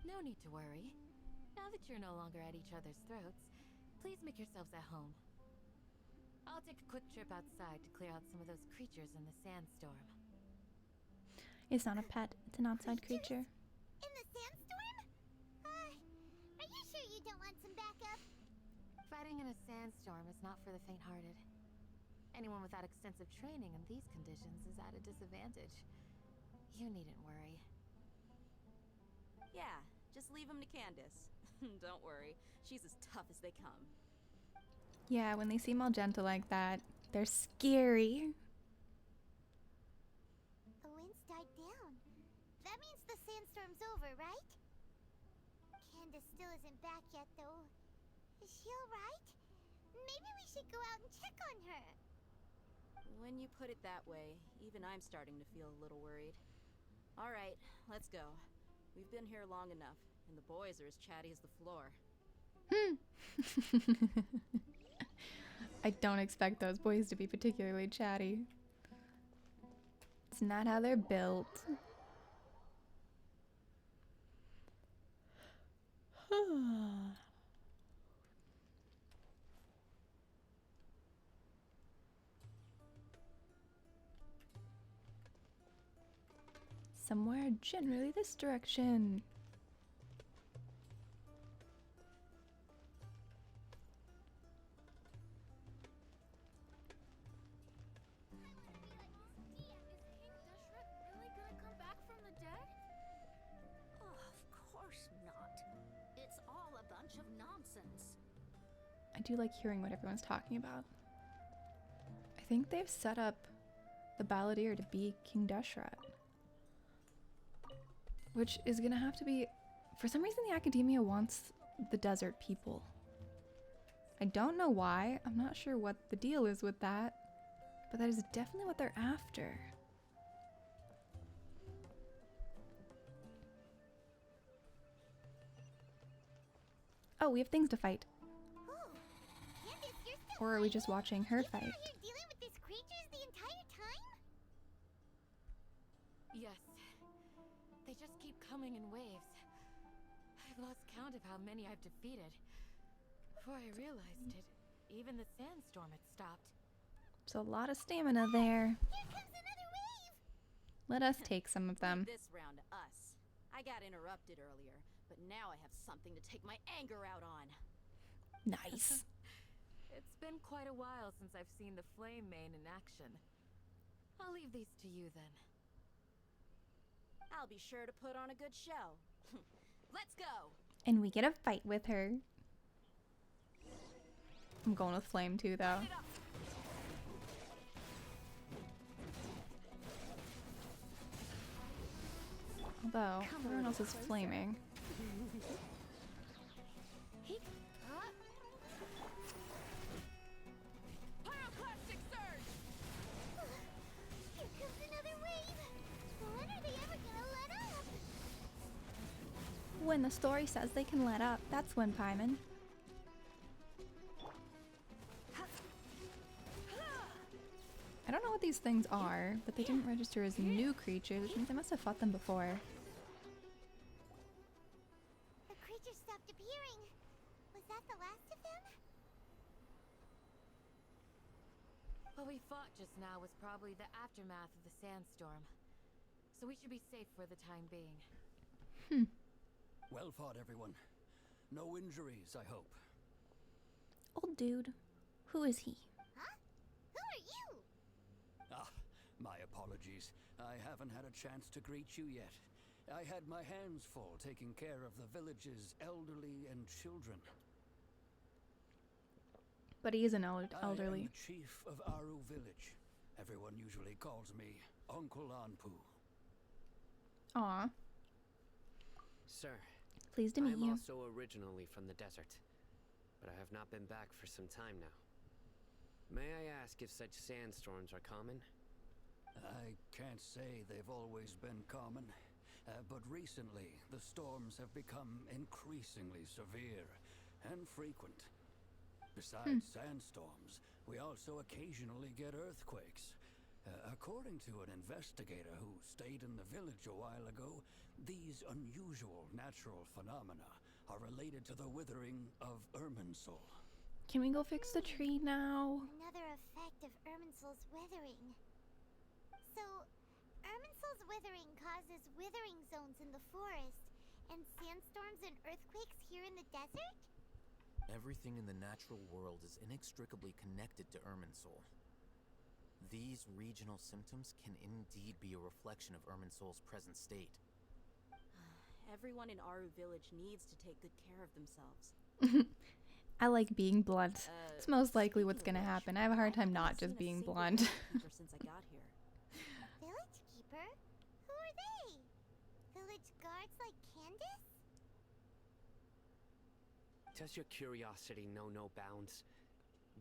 No need to worry. Now that you're no longer at each other's throats, please make yourselves at home. I'll take a quick trip outside to clear out some of those creatures in the sandstorm. It's not a pet, it's an outside creature. In the sandstorm? Are you sure you don't want some backup? Fighting in a sandstorm is not for the faint-hearted. Anyone without extensive training in these conditions is at a disadvantage. You needn't worry. Yeah, just leave them to Candace. Don't worry, she's as tough as they come. Yeah, when they seem all gentle like that, they're scary. The wind's died down. That means the sandstorm's over, right? Candace still isn't back yet, though. Is she alright? Maybe we should go out and check on her. When you put it that way, even I'm starting to feel a little worried. Alright, let's go. We've been here long enough, and the boys are as chatty as the floor. I don't expect those boys to be particularly chatty. It's not how they're built. Somewhere generally this direction. I do like hearing what everyone's talking about. I think they've set up the Balladeer to be King Deshret. Which is gonna have to be... For some reason, the academia wants the desert people. I don't know why. I'm not sure what the deal is with that. But that is definitely what they're after. Oh, we have things to fight. Or are we just watching her fight? You're dealing with these creatures the entire time? Yes. They just keep coming in waves. I've lost count of how many I've defeated. Before I realized it, even the sandstorm had stopped. There's a lot of stamina there. Here comes another wave! Let us take some of them. This round to us. I got interrupted earlier, but now I have something to take my anger out on. Nice. It's been quite a while since I've seen the flame main in action. I'll leave these to you then. I'll be sure to put on a good show. Let's go! And we get a fight with her. I'm going with flame too, though. Although, everyone else is flaming. Pyroclastic surge! Here comes another wave! When are they ever gonna let up? When the story says they can let up, that's when, Paimon. I don't know what these things are, but they didn't register as new creatures, which means I must have fought them before. The creatures stopped appearing. Was that the last of them? What we fought just now was probably the aftermath of the sandstorm. So we should be safe for the time being. Well fought, everyone. No injuries, I hope. Old dude. Who is he? Huh? Who are you? Ah, my apologies. I haven't had a chance to greet you yet. I had my hands full taking care of the village's elderly and children. But he is an I elderly. am the chief of Aru village. Everyone usually calls me Uncle Anpu. Aw. Sir, Pleased to meet I'm you. also originally from the desert, but I have not been back for some time now. May I ask if such sandstorms are common? I can't say they've always been common, but recently the storms have become increasingly severe and frequent. Besides sandstorms, we also occasionally get earthquakes. According to an investigator who stayed in the village a while ago, these unusual natural phenomena are related to the withering of Irminsul. Can we go fix the tree now? Another effect of Irminsul's withering. So, Irminsul's withering causes withering zones in the forest, and sandstorms and earthquakes here in the desert? Everything in the natural world is inextricably connected to Irminsul. These regional symptoms can indeed be a reflection of Irminsul's present state. Everyone in Aru village needs to take good care of themselves. I like being blunt. It's most likely what's gonna happen. I have a hard time not just being blunt. Since I got here. Village keeper? Who are they? Village guards like Candace? Does your curiosity know no bounds?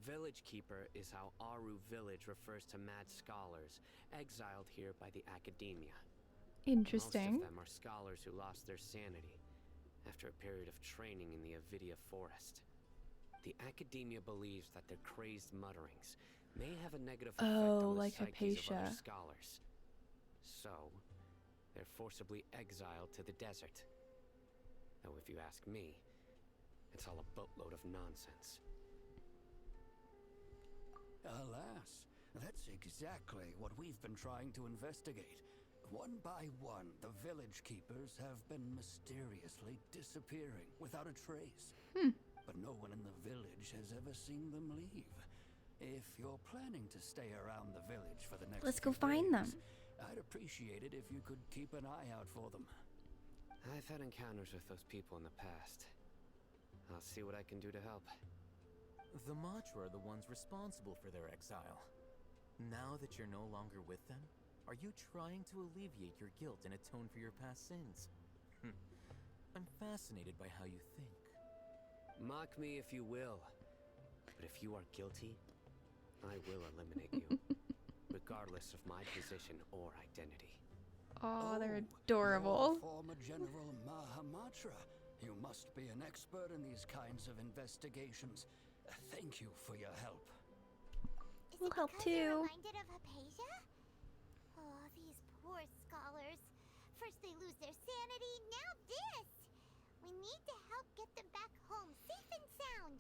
Village Keeper is how Aru village refers to mad scholars, exiled here by the academia. Interesting. Most of them are scholars who lost their sanity after a period of training in the Avidia forest. The academia believes that their crazed mutterings may have a negative effect on the psyches of other scholars. So, they're forcibly exiled to the desert. Though if you ask me, it's all a boatload of nonsense. Alas, that's exactly what we've been trying to investigate. One by one, the village keepers have been mysteriously disappearing without a trace. But no one in the village has ever seen them leave. If you're planning to stay around the village for the next Let's go few find days, them. I'd appreciate it if you could keep an eye out for them. I've had encounters with those people in the past. I'll see what I can do to help. The Matra are the ones responsible for their exile. Now that you're no longer with them, are you trying to alleviate your guilt and atone for your past sins? I'm fascinated by how you think. Mock me if you will, but if you are guilty, I will eliminate you, regardless of my position or identity. Oh, they're adorable. Former General Mahamatra. You must be an expert in these kinds of investigations. Thank you for your help. We'll help too. Reminded of Hypatia? Oh, these poor scholars. First they lose their sanity, now this! We need to help get them back home, safe and sound.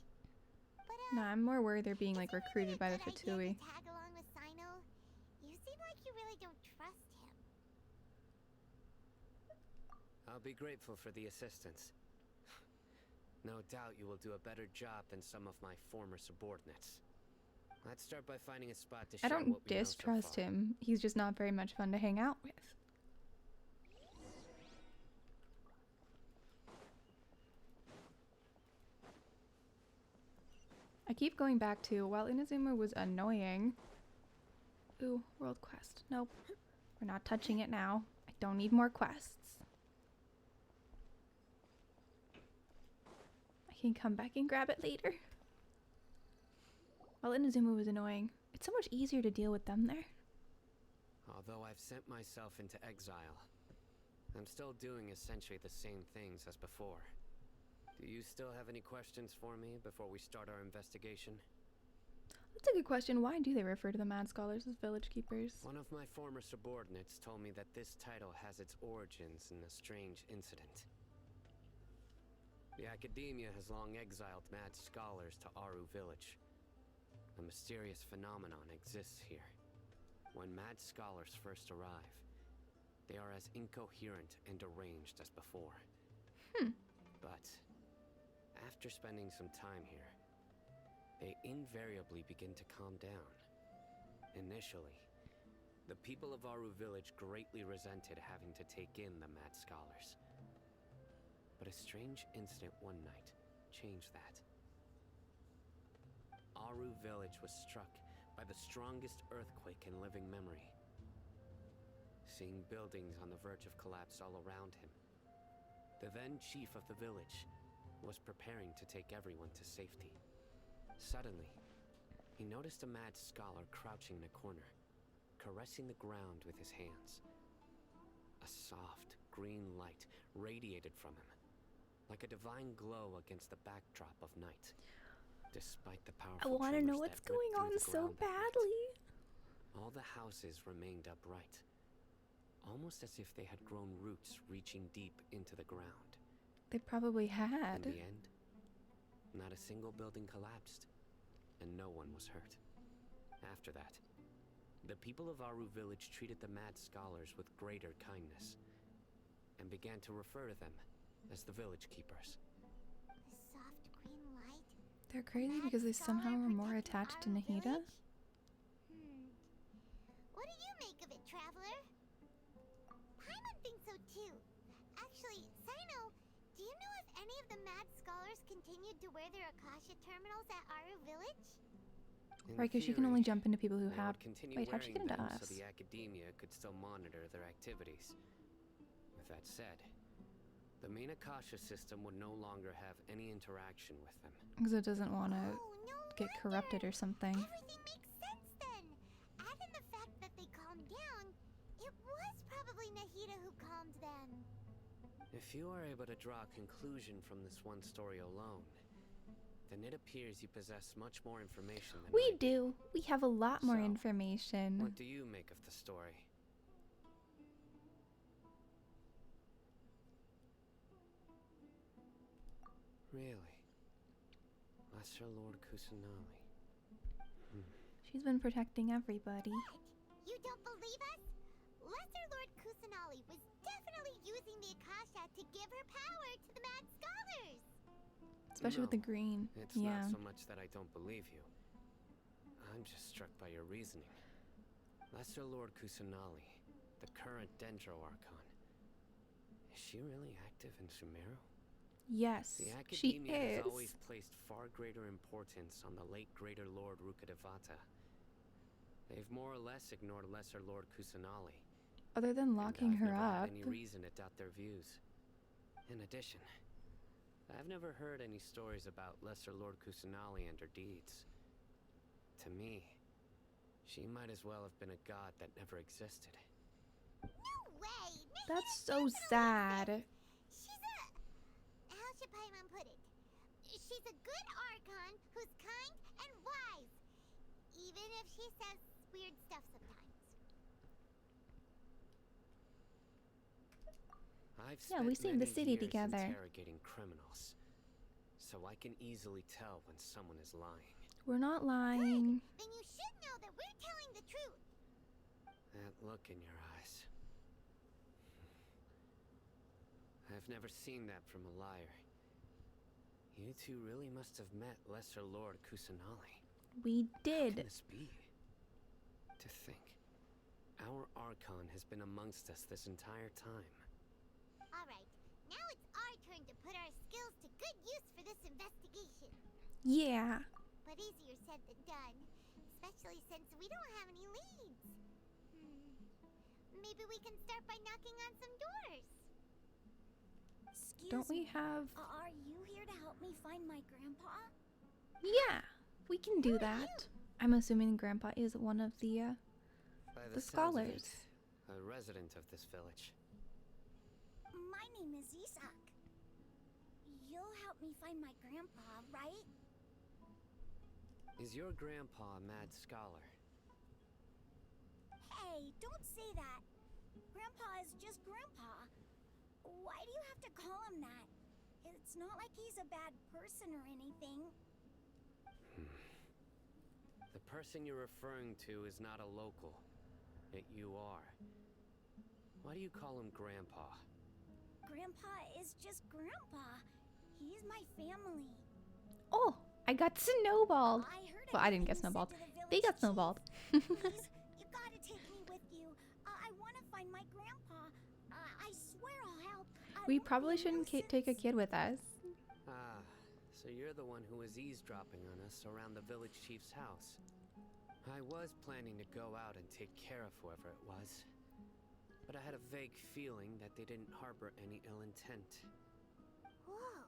But, No, I'm more worried they're being like recruited by the Fatui. Tag along with Sino. You seem like you really don't trust him. I'll be grateful for the assistance. No doubt you will do a better job than some of my former subordinates. Let's start by finding a spot to share I don't what we know so distrust far. him. He's just not very much fun to hang out with. I keep going back to, while Inazuma was annoying. Ooh, world quest. Nope. We're not touching it now. I don't need more quests. I can come back and grab it later. While Inazuma was annoying, it's so much easier to deal with them there. Although I've sent myself into exile, I'm still doing essentially the same things as before. Do you still have any questions for me before we start our investigation? That's a good question. Why do they refer to the Mad Scholars as village keepers? One of my former subordinates told me that this title has its origins in a strange incident. The Academia has long exiled Mad Scholars to Aru Village. A mysterious phenomenon exists here. When Mad Scholars first arrive, they are as incoherent and deranged as before. But after spending some time here, they invariably begin to calm down. Initially, the people of Aru Village greatly resented having to take in the Mad Scholars. But a strange incident one night changed that. Aru Village was struck by the strongest earthquake in living memory. Seeing buildings on the verge of collapse all around him, the then chief of the village was preparing to take everyone to safety. Suddenly, he noticed a Mad Scholar crouching in a corner, caressing the ground with his hands. A soft, green light radiated from him, like a divine glow against the backdrop of night. Despite the powerful I want to know tremors what's that ripped going on through the so ground that night, badly. all the houses remained upright, almost as if they had grown roots reaching deep into the ground. They probably had. In the end, not a single building collapsed, and no one was hurt. After that, the people of Aru Village treated the Mad Scholars with greater kindness, and began to refer to them as the Village Keepers. The soft green light? They're crazy because they somehow are more attached to Nahida. What do you make of it, Traveler? Paimon thinks so too. Actually, Sino, do you know if any of the Mad Scholars continued to wear their Akasha terminals at Aru Village? Right, because you can only jump into people who They have. would continue Wait, how'd you get wearing into them us? so the Academia could still monitor their activities. With that said, the main Akasha system would no longer have any interaction with them. Because it doesn't want to get corrupted or something. Everything makes sense then. Add in the fact that they calmed down. It was probably Nahida who calmed them. If you are able to draw a conclusion from this one story alone, then it appears you possess much more information than We I do. We have a lot more So, information. What do you make of the story? Really? Lesser Lord Kusanali. She's been protecting everybody. You don't believe us? Lesser Lord Kusanali was definitely using the Akasha to give her power to the Mad Scholars. Especially with the green. It's Yeah. not so much that I don't believe you. I'm just struck by your reasoning. Lesser Lord Kusanali, the current Dendro Archon. Is she really active in Sumeru? Yes, The she Academia is. has always placed far greater importance on the late Greater Lord Rukkhadevata. They've more or less ignored Lesser Lord Kusanali. Other than locking I've her never had up. any reason to doubt their views. In addition, I've never heard any stories about Lesser Lord Kusanali and her deeds. To me, she might as well have been a god that never existed. No way! That's so sad. She's a... How should Paimon put it? She's a good Archon who's kind and wise. Even if she says weird stuff sometimes. I've we spent saved the many city years together. interrogating criminals, so I can easily tell when someone is lying. We're not lying. Then you should know that we're telling the truth. That look in your eyes. I've never seen that from a liar. You two really must have met Lesser Lord Kusanali. We How did. can this be? To think, our Archon has been amongst us this entire time. Alright, now it's our turn to put our skills to good use for this investigation. Yeah. But easier said than done, especially since we don't have any leads. Maybe we can start by knocking on some doors. Don't we have... Are you here to help me find my grandpa? Yeah, we can do that. I'm assuming Grandpa is one of the By the sounds of scholars. it, a resident of this village. My name is Isak. You'll help me find my grandpa, right? Is your grandpa a mad scholar? Hey, don't say that. Grandpa is just Grandpa. Why do you have to call him that? It's not like he's a bad person or anything. The person you're referring to is not a local. Yet you are. Why do you call him Grandpa? Grandpa is just Grandpa. He's my family. Oh, I got snowballed. I heard Well, I didn't get everything you said snowballed. to the They village got chief. snowballed. Please, you gotta take me with you. I want to find my grandpa. I swear I'll help. We probably shouldn't take a kid with us. Ah, so you're the one who was eavesdropping on us around the village chief's house. I was planning to go out and take care of whoever it was, but I had a vague feeling that they didn't harbor any ill intent. Whoa.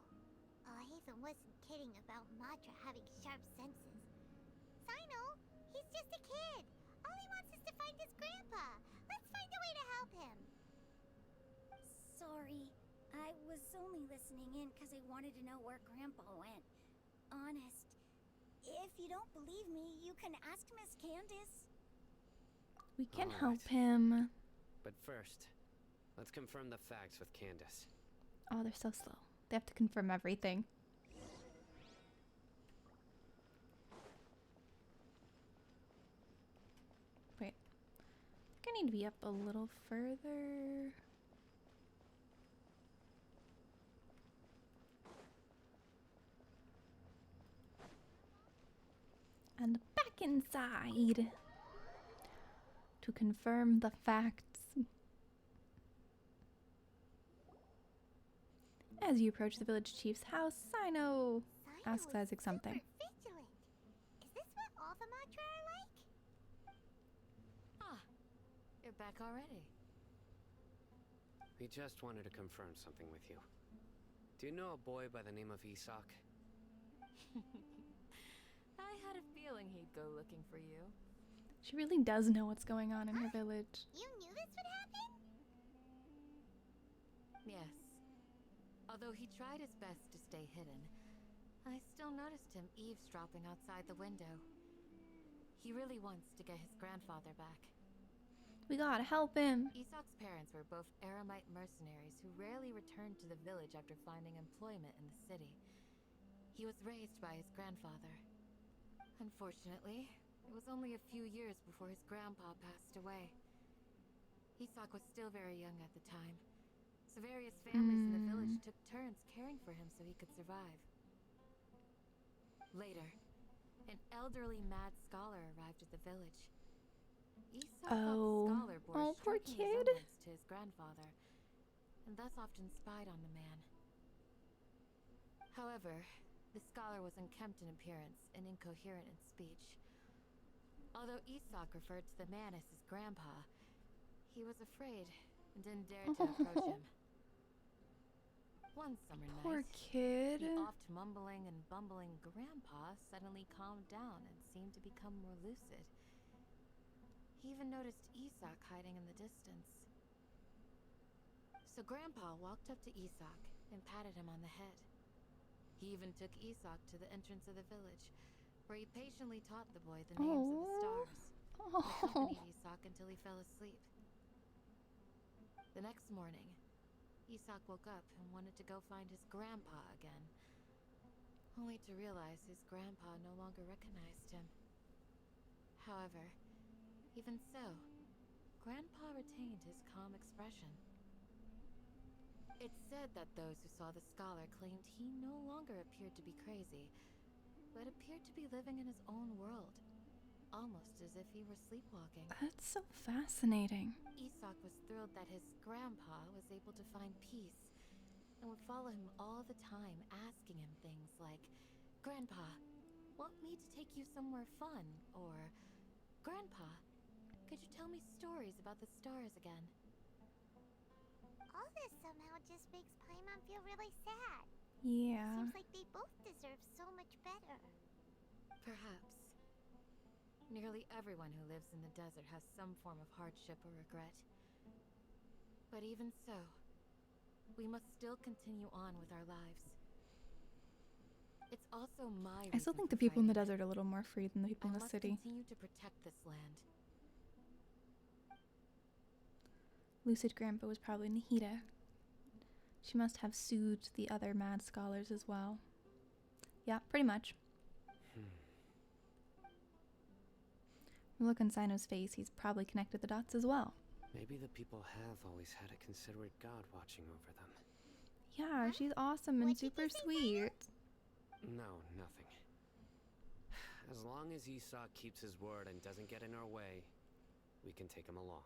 Haven wasn't kidding about Madra having sharp senses. Sino, he's just a kid. All he wants is to find his grandpa. Let's find a way to help him. Sorry. I was only listening in because I wanted to know where Grandpa went. Honest. If you don't believe me, you can ask Miss Candace. We can All help right. him. But first, let's confirm the facts with Candace. Oh, they're so slow. They have to confirm everything. Wait. I think I need to be up a little further. And back inside to confirm the facts. As you approach the village chief's house, Sino asks is Isaac something. super vigilant. Is this what all the Madra are like? Ah, you're back already. We just wanted to confirm something with you. Do you know a boy by the name of Isak? I had a feeling he'd go looking for you. She really does know what's going on in her village. You knew this would happen? Yes. Although he tried his best to stay hidden, I still noticed him eavesdropping outside the window. He really wants to get his grandfather back. We gotta help him. Isak's parents were both Aramite mercenaries who rarely returned to the village after finding employment in the city. He was raised by his grandfather. Unfortunately, it was only a few years before his grandpa passed away. Isak was still very young at the time, so various families in the village took turns caring for him so he could survive. Later, an elderly mad scholar arrived at the village. Isak thought the scholar bore poor striking kid. resemblance to his grandfather, and thus often spied on the man. However, the scholar was unkempt in appearance and incoherent in speech. Although Isak referred to the man as his grandpa, he was afraid and didn't dare to approach him. One summer Poor night, kid. the oft-mumbling and bumbling Grandpa suddenly calmed down and seemed to become more lucid. He even noticed Isak hiding in the distance. So Grandpa walked up to Isak and patted him on the head. He even took Isak to the entrance of the village, where he patiently taught the boy the names of the stars, and accompanied Isak until he fell asleep. The next morning, Isak woke up and wanted to go find his grandpa again, only to realize his grandpa no longer recognized him. However, even so, Grandpa retained his calm expression. It's said that those who saw the scholar claimed he no longer appeared to be crazy, but appeared to be living in his own world, almost as if he were sleepwalking. That's so fascinating. Isak was thrilled that his grandpa was able to find peace and would follow him all the time, asking him things like, "Grandpa, want me to take you somewhere fun?" Or, "Grandpa, could you tell me stories about the stars again?" All this somehow just makes Paimon feel really sad. Yeah. Seems like they both deserve so much better. Perhaps. Nearly everyone who lives in the desert has some form of hardship or regret. But even so, we must still continue on with our lives. It's also my I still reason think the for people in the fighting. desert are a little more free than the people in I the must city. continue to protect this land. Lucid Grandpa was probably Nahida. She must have soothed the other mad scholars as well. Yeah, pretty much. Look on Sino's face, he's probably connected the dots as well. Maybe the people have always had a considerate god watching over them. Yeah, she's awesome and super sweet. No, nothing. As long as Esau keeps his word and doesn't get in our way, we can take him along.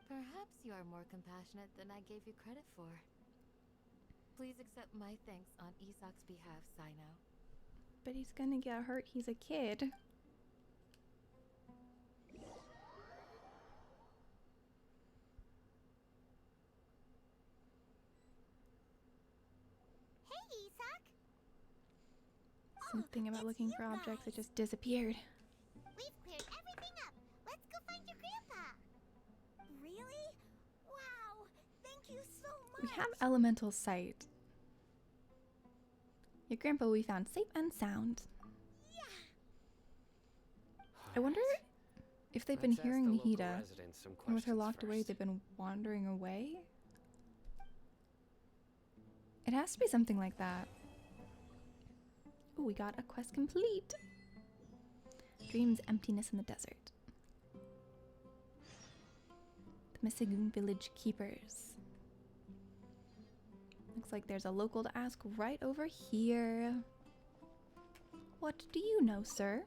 Perhaps you are more compassionate than I gave you credit for. Please accept my thanks on Isak's behalf, Sino. But he's gonna get hurt, he's a kid. Hey, Isak! Something about looking for objects that just disappeared. We've cleared everything up. Let's go find your grandpa. Really? Wow! Thank you so much! We have elemental sight. Your grandpa we found safe and sound. I wonder if they've been Let's ask hearing the local Nahida, residents some and with her questions locked away, first. they've been wandering away? It has to be something like that. Ooh, we got a quest complete. Dreams, emptiness in the desert. The Misegun village keepers. Looks like there's a local to ask right over here. What do you know, sir?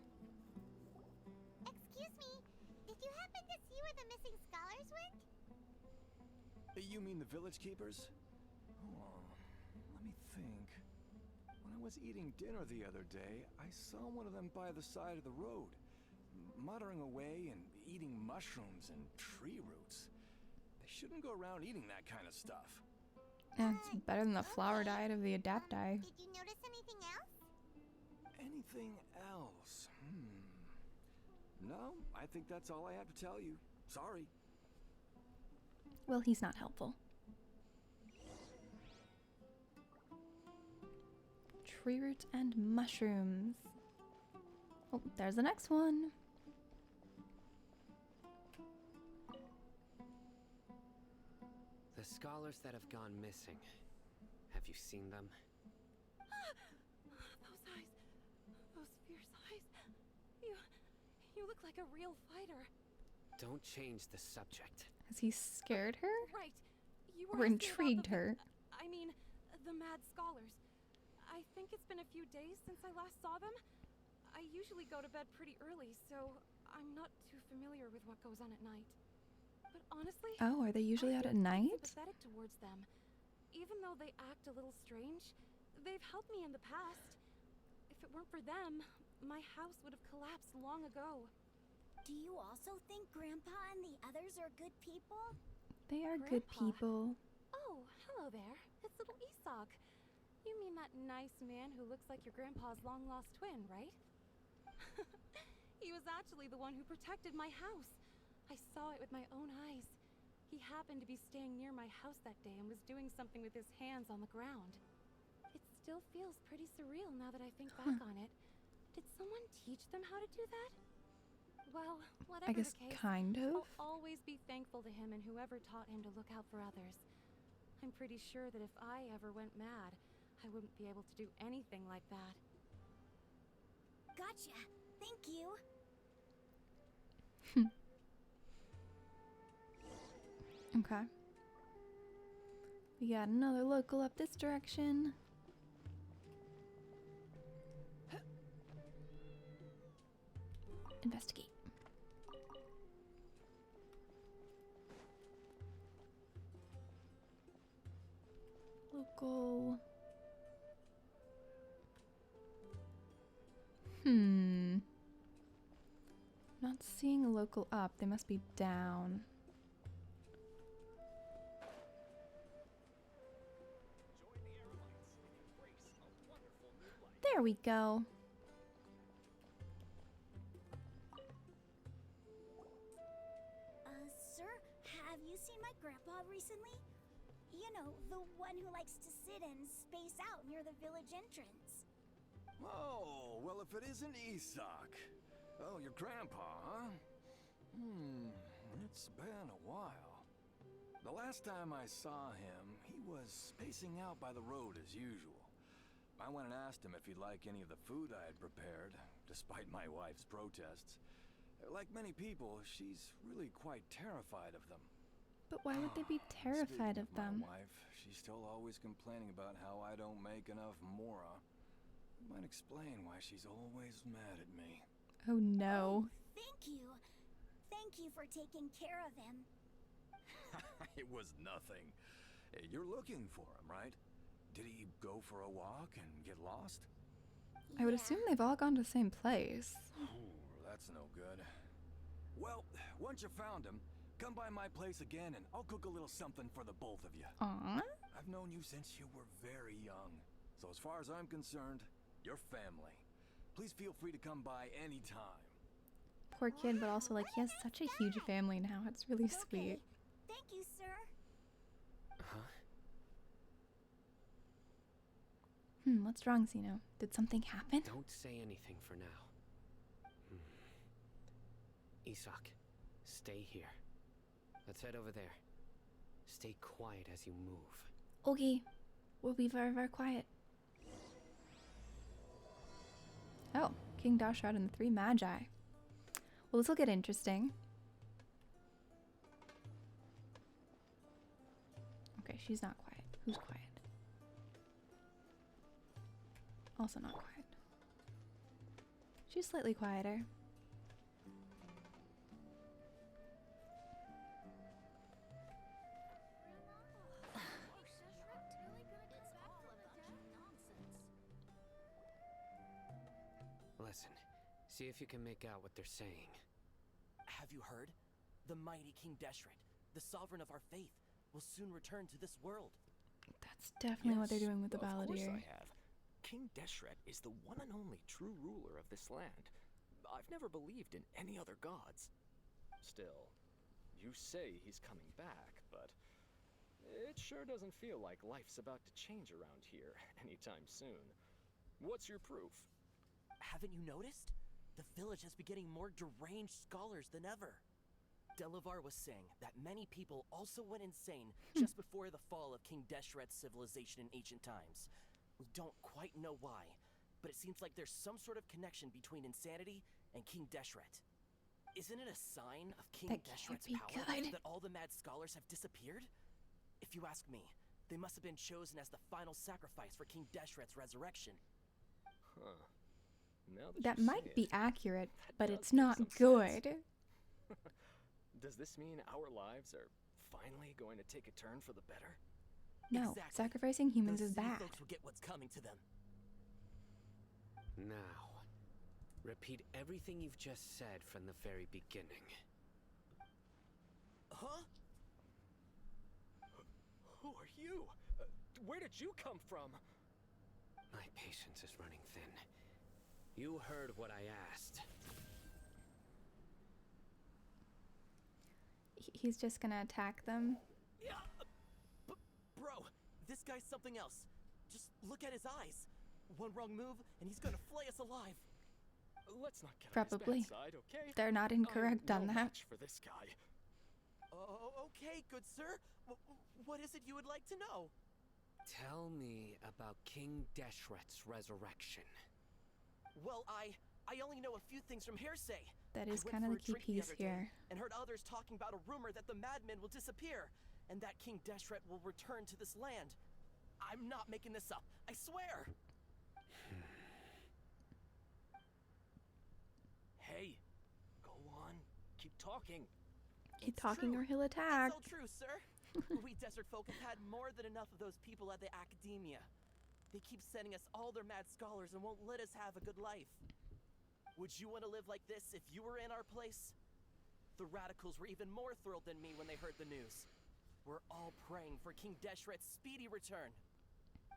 Excuse me, did you happen to see where the missing scholars went? You mean the village keepers? Oh, let me think. When I was eating dinner the other day, I saw one of them by the side of the road, muttering away and eating mushrooms and tree roots. They shouldn't go around eating that kind of stuff. That's better than the flower diet of the Adapti. Did you notice anything else? Anything else? No, I think that's all I have to tell you. Sorry. Well, he's not helpful. Tree roots and mushrooms. Oh, there's the next one. The scholars that have gone missing. Have you seen them? Those eyes. Those fierce eyes. You look like a real fighter. Don't change the subject. Has he scared her? Right. You Or were asking about intrigued her? I mean, the mad scholars. I think it's been a few days since I last saw them. I usually go to bed pretty early, so I'm not too familiar with what goes on at night. But honestly, Oh, are they usually out at I'm night? sympathetic towards them. Even though they act a little strange, they've helped me in the past. If it weren't for them, my house would have collapsed long ago. Do you also think Grandpa and the others are good people? They are good Grandpa. people. Oh, hello there. It's little Isak. You mean that nice man who looks like your grandpa's long-lost twin, right? He was actually the one who protected my house. I saw it with my own eyes. He happened to be staying near my house that day and was doing something with his hands on the ground. It still feels pretty surreal now that I think back on it. Did someone teach them how to do that? Well, whatever I guess the case, kind of. I'll always be thankful to him and whoever taught him to look out for others. I'm pretty sure that if I ever went mad, I wouldn't be able to do anything like that. Gotcha. Thank you. Okay. We got another local up this direction. Investigate. Local. Not seeing a local up. They must be down. There we go. Sir, have you seen my grandpa recently? You know, the one who likes to sit and space out near the village entrance. Oh, well, if it isn't Isak. Oh, your grandpa, huh? It's been a while. The last time I saw him, he was spacing out by the road as usual. I went and asked him if he'd like any of the food I had prepared, despite my wife's protests. Like many people, she's really quite terrified of them. But why would they be terrified of them? My wife, she's still always complaining about how I don't make enough mora. Might explain why she's always mad at me. Oh no. Thank you. Thank you for taking care of him. It was nothing. You're looking for him, right? Did he go for a walk and get lost? I would assume they've all gone to the same place. That's no good. Well, once you found him, come by my place again and I'll cook a little something for the both of you. Aww. I've known you since you were very young. So as far as I'm concerned, you're family. Please feel free to come by anytime. Poor kid, but also like he has such a huge family now. It's really sweet. Thank you, sir. What's wrong, Zeno? Did something happen? Don't say anything for now. Isak, stay here. Let's head over there. Stay quiet as you move. Okay. We'll be very, very quiet. Oh, King Dashrat and the three magi. Well, this will get interesting. Okay, she's not quiet. Who's quiet? Also not quiet. She's slightly quieter. Listen, see if you can make out what they're saying. Have you heard? The mighty King Deshret, the sovereign of our faith, will soon return to this world. That's definitely what they're doing with the balladeer. Of course I have. King Deshret is the one and only true ruler of this land. I've never believed in any other gods. Still, you say he's coming back, but it sure doesn't feel like life's about to change around here anytime soon. What's your proof? Haven't you noticed? The village has been getting more deranged scholars than ever. Delavar was saying that many people also went insane just before the fall of King Deshret's civilization in ancient times. We don't quite know why, but it seems like there's some sort of connection between insanity and King Deshret. Isn't it a sign of King Deshret's power that all the mad scholars have disappeared? If you ask me, they must have been chosen as the final sacrifice for King Deshret's resurrection. Huh. That might be accurate, but it's not good. Does this mean our lives are finally going to take a turn for the better? No, sacrificing humans is bad. Folks will get what's coming to them. Now, repeat everything you've just said from the very beginning. Huh? Who are you? Where did you come from? My patience is running thin. You heard what I asked. He's just gonna attack them. Yeah, bro, this guy's something else. Just look at his eyes. One wrong move, and he's gonna flay us alive. Let's not get Probably. on his bad side, okay? They're not incorrect on no that. match for this guy. Oh, okay, good sir. What is it you would like to know? Tell me about King Deshret's resurrection. Well, I only know a few things from hearsay. That is I went kind of for the a key drink the piece other day here. and heard others talking about a rumor that the madmen will disappear, and that King Deshret will return to this land. I'm not making this up, I swear! Hey, go on, keep talking. Keep talking or he'll attack. It's all true, sir. We desert folk have had more than enough of those people at the academia. They keep sending us all their mad scholars and won't let us have a good life. Would you want to live like this if you were in our place? The radicals were even more thrilled than me when they heard the news. We're all praying for King Deshret's speedy return.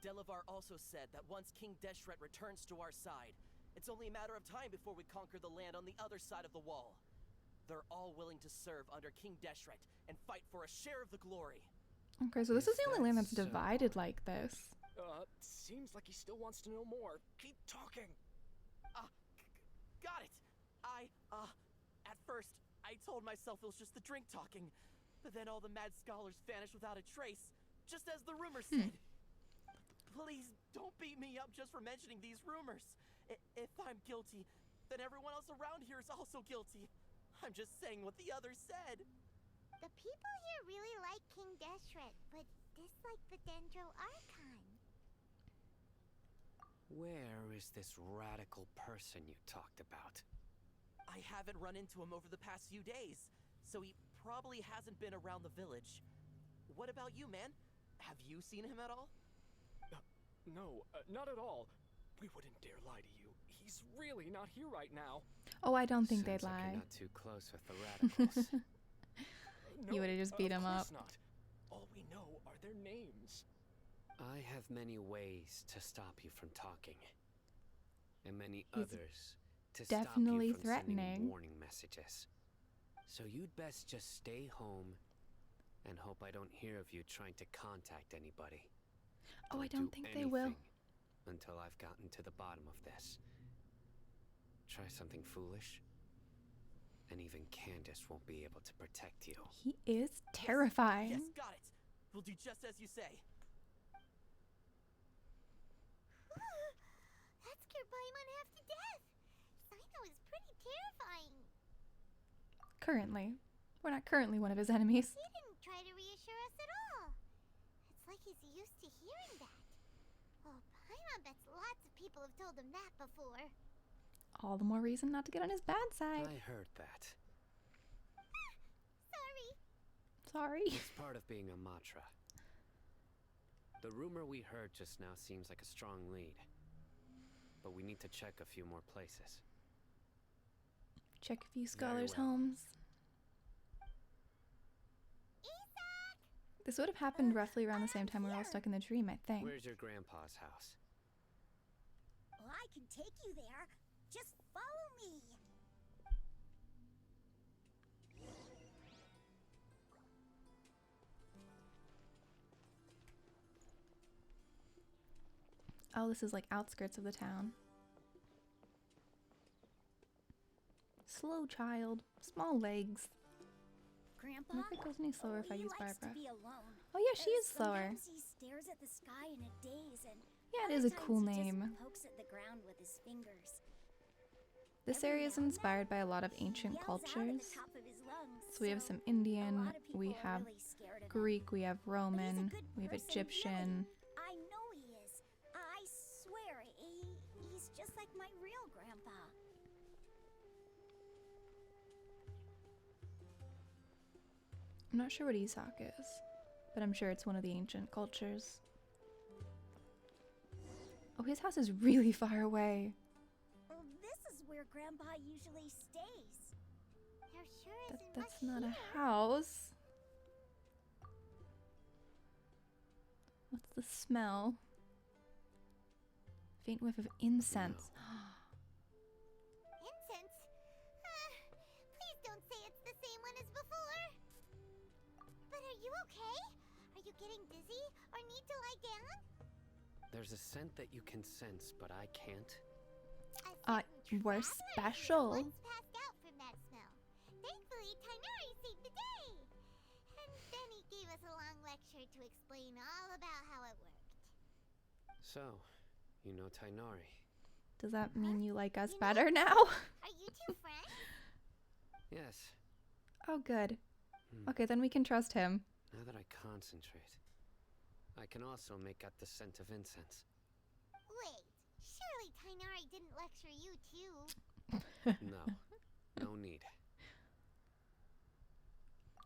Delavar also said that once King Deshret returns to our side, it's only a matter of time before we conquer the land on the other side of the wall. They're all willing to serve under King Deshret and fight for a share of the glory. Okay, so this is the only land that's divided like this. Seems like he still wants to know more. Keep talking. Got it. At first, I told myself it was just the drink talking, but then all the mad scholars vanished without a trace, just as the rumor said. Please don't beat me up just for mentioning these rumors. If I'm guilty, then everyone else around here is also guilty. I'm just saying what the others said. The people here really like King Deshret, but dislike the Dendro Archon. Where is this radical person you talked about? I haven't run into him over the past few days, so he probably hasn't been around the village. What about you, man? Have you seen him at all? No, not at all. We wouldn't dare lie to you. He's really not here right now. Oh, I don't think Seems they'd like lie. You're not too close with the radicals. You would have just beat him up. Not. All we know are their names. I have many ways to stop you from talking, and many He's others to definitely stop you from threatening. sending warning messages. So you'd best just stay home and hope I don't hear of you trying to contact anybody. Oh, I don't think they will. Until I've gotten to the bottom of this. Try something foolish, and even Candace won't be able to protect you. He is terrifying. Yes, got it. We'll do just as you say. That scared Paimon half to death. Sino is pretty terrifying. Currently. We're not currently one of his enemies. He didn't try to reassure us at all. It's like he's used to hearing that. Oh, Paimon bets lots of people have told him that before. All the more reason not to get on his bad side. I heard that. Sorry. Sorry. It's part of being a Matra. The rumor we heard just now seems like a strong lead. But we need to check a few more places. Check a few scholars' well. homes. This would have happened roughly around the same time we were all stuck in the dream, I think. Where's your grandpa's house? Well, I can take you there. Just follow me. Oh, this is like outskirts of the town. Slow child. Small legs. Grandpa, I wonder if it goes any slower if I use likes Barbara. to be alone. Oh yeah, she is slower. Sometimes he stares at the sky in a daze, and Yeah, it other is a times cool he name. Just pokes at the ground with his fingers. This area is inspired by a lot of ancient Yells out at the cultures. top of his lungs, So we have so some a Indian, lot of people we are have really scared of him. Greek, we have Roman, good we have person, Egyptian. I know he is. I swear, he's just like my real grandpa. I'm not sure what Isak is, but I'm sure it's one of the ancient cultures. Oh, his house is really far away. Well, this is where Grandpa usually stays. There sure isn't That's much not here. a house. What's the smell? Faint whiff of incense. Incense? Please don't say it's the same one as before. But are you okay? Are you getting dizzy or need to lie down? There's a scent that you can sense, but I can't. We're special. Once passed out from that smell. Thankfully, Tainari saved the day. And then he gave us a long lecture to explain all about how it worked. So, you know Tainari. Does that mean you like us better now? Are you two friends? Yes. Oh, good. Okay, then we can trust him. Now that I concentrate, I can also make out the scent of incense. Wait, surely Tainari didn't lecture you too? No need.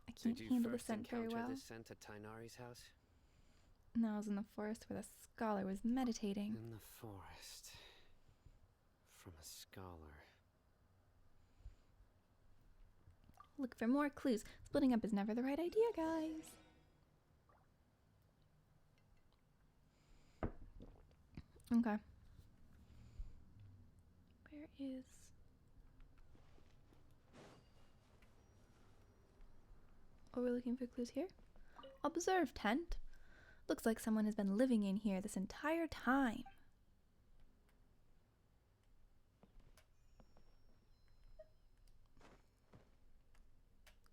I can't handle the scent very well. Did you first encounter this scent at Tainari's house? No, I was in the forest where the scholar was meditating. In the forest. From a scholar. Look for more clues. Splitting up is never the right idea, guys. Okay. Where is... Oh, we're looking for clues here? Observe tent. Looks like someone has been living in here this entire time.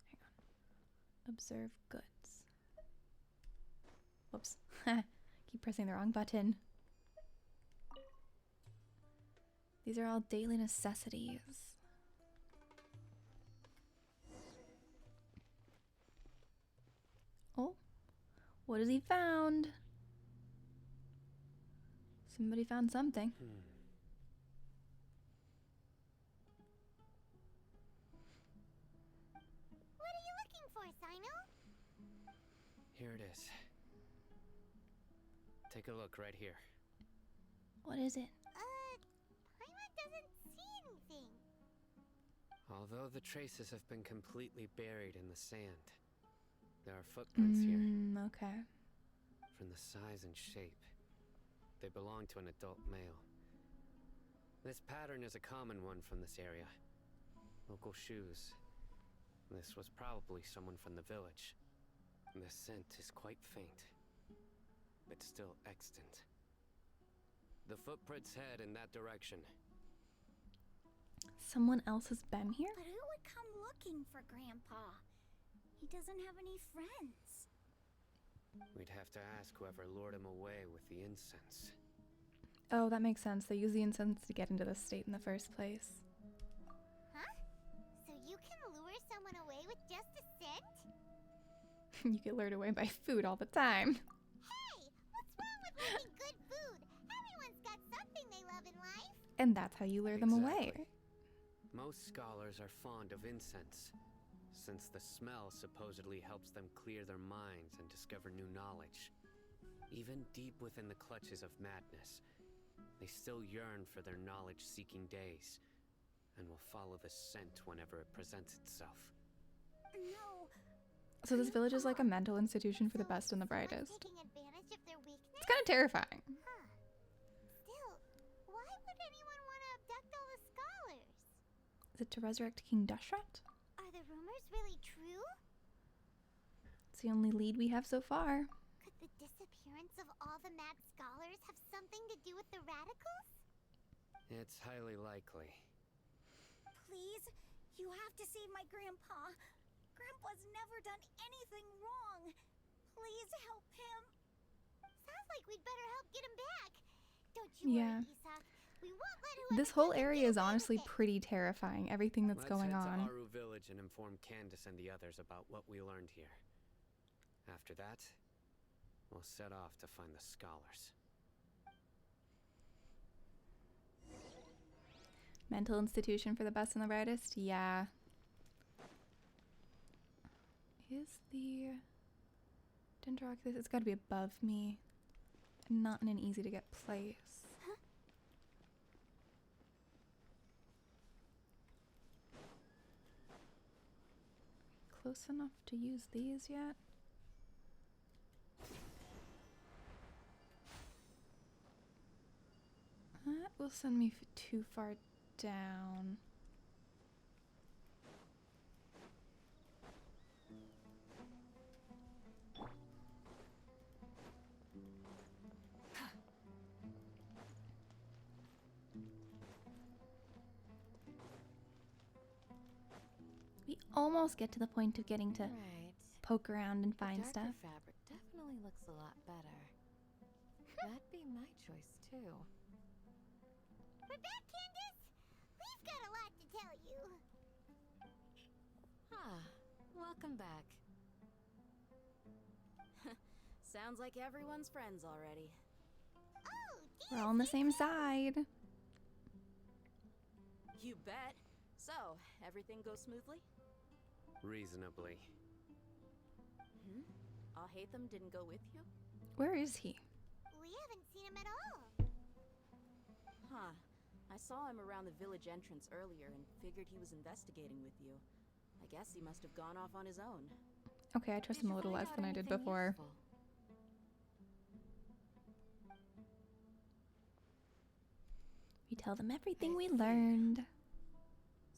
Hang on. Observe goods. Whoops. Keep pressing the wrong button. These are all daily necessities. Oh, what has he found? Somebody found something. What are you looking for, Sino? Here it is. Take a look right here. What is it? Paimon doesn't see anything. Although the traces have been completely buried in the sand, there are footprints here. Okay. From the size and shape, they belong to an adult male. This pattern is a common one from this area. Local shoes. This was probably someone from the village. The scent is quite faint, but still extant. The footprints head in that direction. Someone else has been here? But who would come looking for Grandpa? He doesn't have any friends. We'd have to ask whoever lured him away with the incense. Oh, that makes sense. They use the incense to get into this state in the first place. Huh? So you can lure someone away with just a scent? You get lured away by food all the time. Hey, what's wrong with liking good food? Everyone's got something they love in life. And that's how you lure them away. Most scholars are fond of incense, since the smell supposedly helps them clear their minds and discover new knowledge. Even deep within the clutches of madness, they still yearn for their knowledge-seeking days, and will follow the scent whenever it presents itself. No. So this village is like a mental institution for the best and the brightest. Taking advantage of their weakness? It's kind of terrifying. Huh. Still, why would anyone want to abduct all the scholars? Is it to resurrect King Deshret? Are the rumors really true? It's the only lead we have so far. Could the disappearance of all the mad scholars have something to do with the radicals? It's highly likely. Please, you have to save my grandpa. Grandpa's never done anything wrong. Please help him. Sounds like we'd better help get him back. Don't you worry, Isak. We won't let whoever This whole does it area get is away honestly with it. pretty terrifying. Everything that's going Let's head on. to Aru village and inform Candace and the others about what we learned here. After that, we'll set off to find the scholars. Mental institution for the best and the brightest? Yeah. Is the Dendroculus? It's got to be above me. Not in an easy to get place. Close enough to use these yet? will send me too far down. We almost get to the point of getting to Right. poke around and find the stuff. darker fabric definitely looks a lot better. That'd be my choice too. We're back, Candace! We've got a lot to tell you. Ah, welcome back. Sounds like everyone's friends already. Oh, We're all on the same side. You bet. So, everything goes smoothly? Reasonably. Alhaitham didn't go with you? Where is he? we haven't seen him at all. Huh. I saw him around the village entrance earlier and figured he was investigating with you. I guess he must have gone off on his own. Okay, I trust him a little less than I did before. We tell them everything we learned.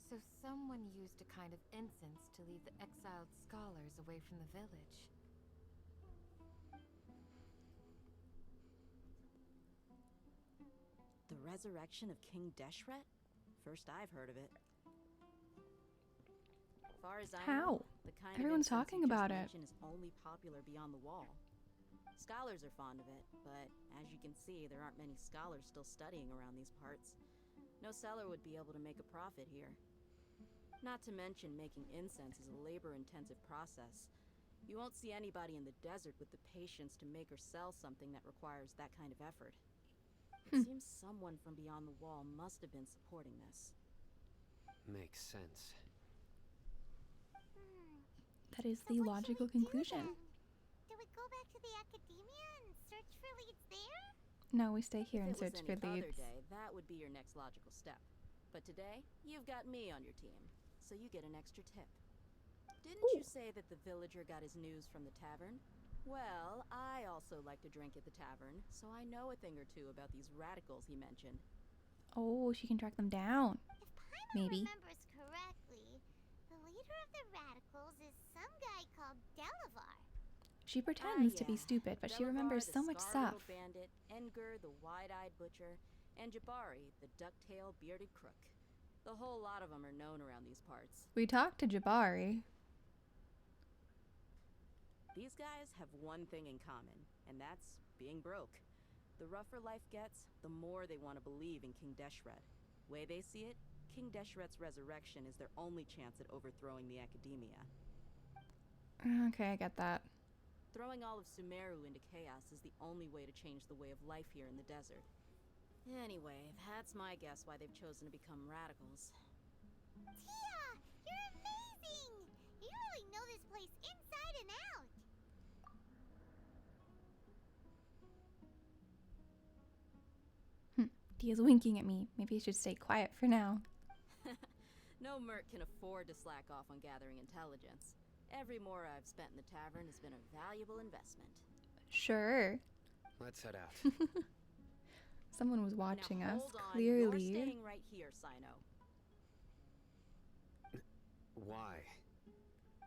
So someone used a kind of incense to lead the exiled scholars away from the village. The resurrection of King Deshret? First I've heard of it. Far as I know, the kind Everyone's of incense talking you just about it. mentioned is only popular beyond the wall. Scholars are fond of it, but as you can see, there aren't many scholars still studying around these parts. No seller would be able to make a profit here. Not to mention, making incense is a labor-intensive process. You won't see anybody in the desert with the patience to make or sell something that requires that kind of effort. It seems someone from beyond the wall must have been supporting this. Makes sense. That is the logical conclusion. Do we go back to the academia and search for leads there? No, we stay here and If it was search for any leads. other day, that would be your next logical step. But today, you've got me on your team, so you get an extra tip. Didn't you say that the villager got his news from the tavern? Well, I also like to drink at the tavern, so I know a thing or two about these radicals he mentioned. Oh, she can track them down. Maybe. Remembers correctly, the leader of the radicals is some guy called Eleazar. She pretends to be yeah. stupid, but she Eleazar, remembers the so much scar-riddled stuff. bandit, Enger, the wide-eyed butcher, and Jabari, the duck-tailed bearded crook. The whole lot of them are known around these parts. We talked to Jabari. These guys have one thing in common, and that's being broke. The rougher life gets, the more they want to believe in King Deshret. Way they see it, King Deshret's resurrection is their only chance at overthrowing the academia. Okay, I get that. Throwing all of Sumeru into chaos is the only way to change the way of life here in the desert. Anyway, that's my guess why they've chosen to become radicals. Tia, you're amazing! You really know this place inside and out. Tia's winking at me. Maybe I should stay quiet for now. No merc can afford to slack off on gathering intelligence. Every mora I've spent in the tavern has been a valuable investment. Sure. Let's head out. Someone was watching Now, us, hold on. clearly. You're staying right here, Sino. Why?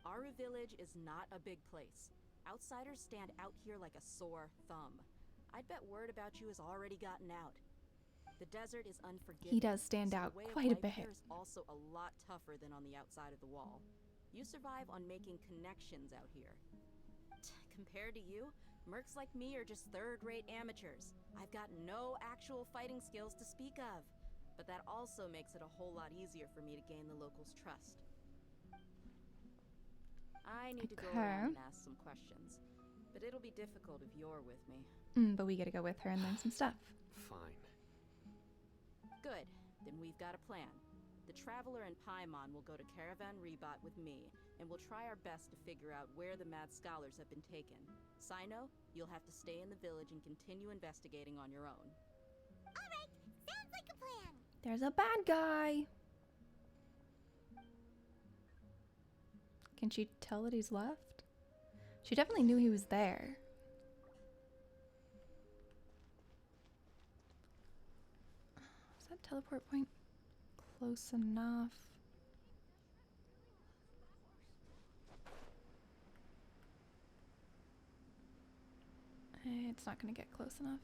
Aru village is not a big place. Outsiders stand out here like a sore thumb. I'd bet word about you has already gotten out. The desert is unforgiving. He does stand so out the way of quite a life bit. Here is also a lot tougher than on the outside of the wall. You survive on making connections out here. Compared to you, mercs like me are just third-rate amateurs. I've got no actual fighting skills to speak of. But that also makes it a whole lot easier for me to gain the locals' trust. I need to go around and ask some questions, but it'll be difficult if you're with me. But we gotta go with her and learn some stuff. Fine. Good. Then we've got a plan. The Traveler and Paimon will go to Caravan Rebot with me, and we'll try our best to figure out where the mad scholars have been taken. Sino, you'll have to stay in the village and continue investigating on your own. Alright, sounds like a plan. There's a bad guy. Can she tell that he's left? She definitely knew he was there. teleport point close enough? It's not gonna get close enough.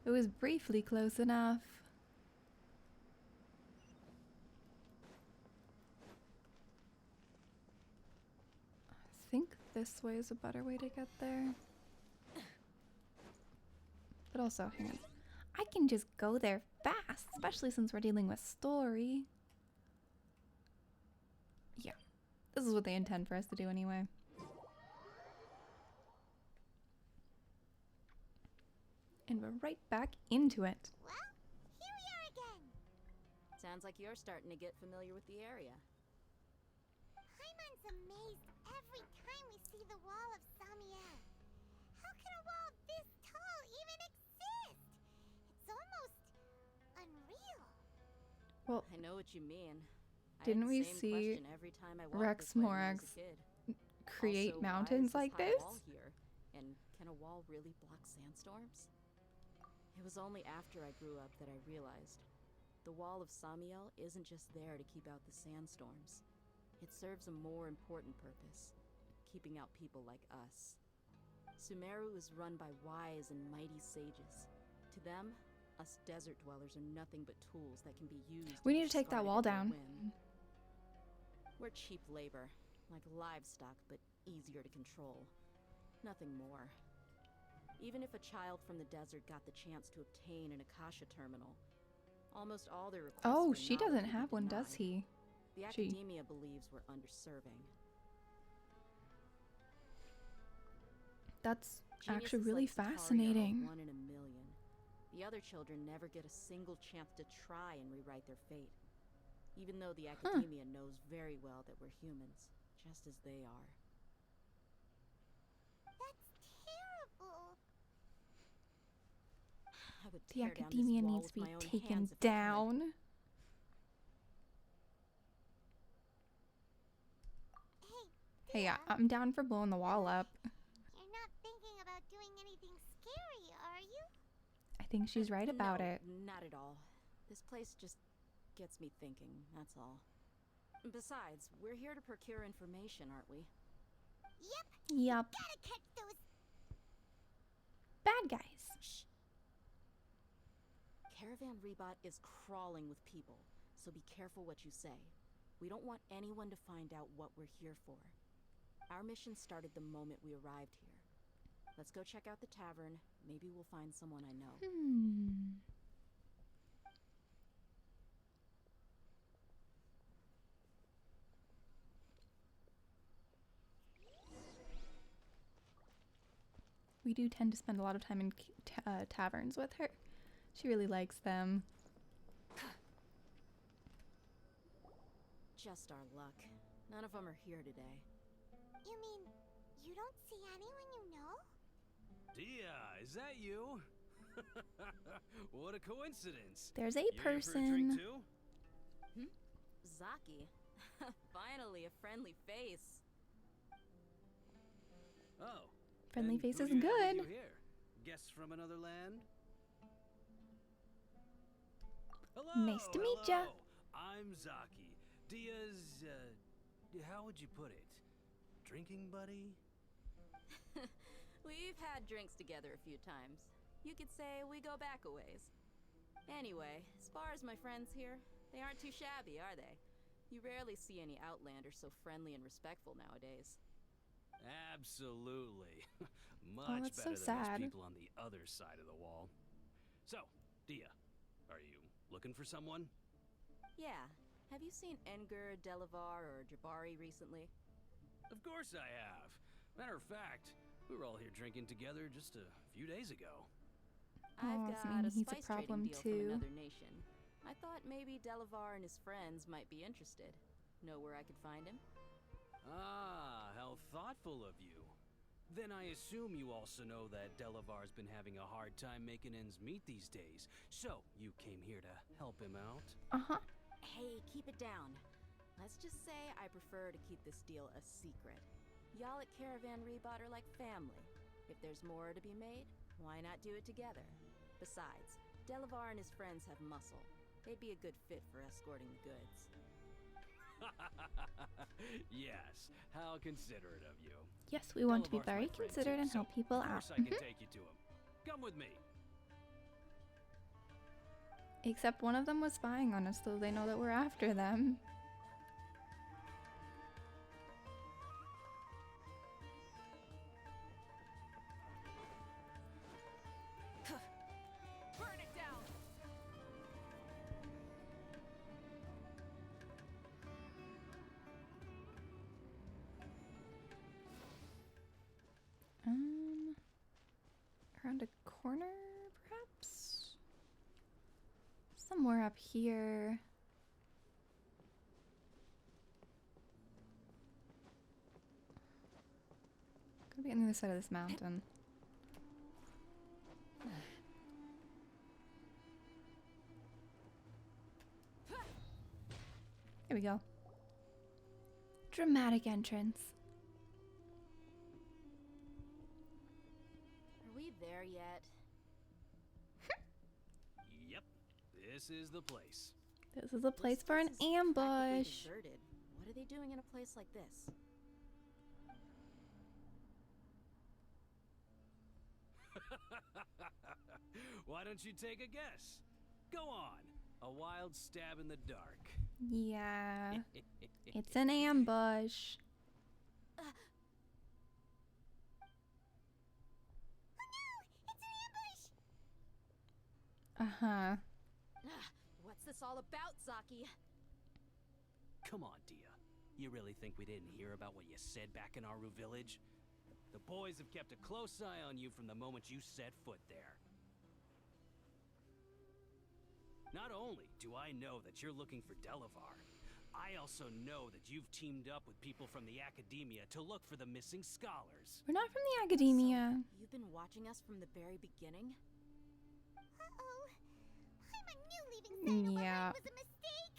It was briefly close enough. I think this way is a better way to get there. But also, hang on. I can just go there fast, especially since we're dealing with story. Yeah, this is what they intend for us to do anyway. And we're right back into it. Well, here we are again. Sounds like you're starting to get familiar with the area. Hyman's amazed every time we see the wall of Samiel. How can a wall this tall even exist? It's almost unreal. Well, I know what you mean. didn't we I had the same see question every time I walked Rex this way when I Morax was a kid. create Also, mountains why is like high this? Wall here? And can a wall really block sandstorms? It was only after I grew up that I realized the wall of Samiel isn't just there to keep out the sandstorms. It serves a more important purpose, keeping out people like us. Sumeru is run by wise and mighty sages. To them, us desert dwellers are nothing but tools that can be used. We need to take that wall down. We're cheap labor, like livestock, but easier to control. Nothing more. Even if a child from the desert got the chance to obtain an Akasha terminal, almost all their requests Oh, for she knowledge doesn't would be have one, does denied. he? The She. academia believes we're underserving. That's Geniuses actually really like Sataria are fascinating. 1 in a million. The other children never get a single chance to try and rewrite their fate. Even though the academia knows very well that we're humans, just as they are. That's terrible. I would The tear down this academia wall needs to with be my own taken hands if I could. down. Hey, yeah, I'm down for blowing the wall up. You're not thinking about doing anything scary, are you? I think she's right about No, it. Not at all. This place just gets me thinking, that's all. Besides, we're here to procure information, aren't we? Yup. Gotta catch those. Bad guys. Shh. Caravan Rebot is crawling with people, so be careful what you say. We don't want anyone to find out what we're here for. Our mission started the moment we arrived here. Let's go check out the tavern. Maybe we'll find someone I know. We do tend to spend a lot of time in taverns with her. She really likes them. Just our luck. None of them are here today. You mean you don't see anyone you know? Dia, is that you? What a coincidence. There's a You here for a person. drink too? Zaki. Finally, a friendly face. Oh. Friendly and face who is do you have with good. you here? Guests from another land? Hello. Nice to meet ya. hello. I'm Zaki. Dia's, how would you put it? Drinking buddy? We've had drinks together a few times. You could say we go back a ways. Anyway, as far as my friends here, they aren't too shabby, are they? You rarely see any Outlanders so friendly and respectful nowadays. Absolutely. Much that's so better than sad. most people on the other side of the wall. So, Dia, are you looking for someone? Yeah. Have you seen Enger, Delavar, or Jabari recently? Of course I have. Matter of fact, we were all here drinking together just a few days ago. I've does that got mean a he's a spice problem trading deal too? from another nation. I thought maybe Delavar and his friends might be interested. Know where I could find him? Ah, how thoughtful of you. Then I assume you also know that Delavar's been having a hard time making ends meet these days. So, you came here to help him out? Uh-huh. Hey, keep it down. Let's just say I prefer to keep this deal a secret. Y'all at Caravan Rebot are like family. If there's more to be made, why not do it together? Besides, Delavar and his friends have muscle. They'd be a good fit for escorting the goods. Yes, how considerate of you. Yes, we want to be Delavar's my very friend considerate too, and so help people of out. course I can take you to him. Come with me. Except one of them was spying on us, so they know that we're after them. Burn it down. Around a corner, perhaps? Somewhere up here. Could be on the other side of this mountain. Here we go. Dramatic entrance. Are we there yet? Yep, this is the place. This is a place for an Practically ambush. deserted. What are they doing in a place like this? Why don't you take a guess? Go on. A wild stab in the dark. Yeah. It's an ambush. Uh-huh. What's this all about, Zaki? Come on, Dia. You really think we didn't hear about what you said back in Aru village? The boys have kept a close eye on you from the moment you set foot there. Not only do I know that you're looking for Delavar, I also know that you've teamed up with people from the academia to look for the missing scholars. We're not from the academia. So, you've been watching us from the very beginning? Uh-oh. Paimon knew leaving Sino Yeah. behind was a mistake.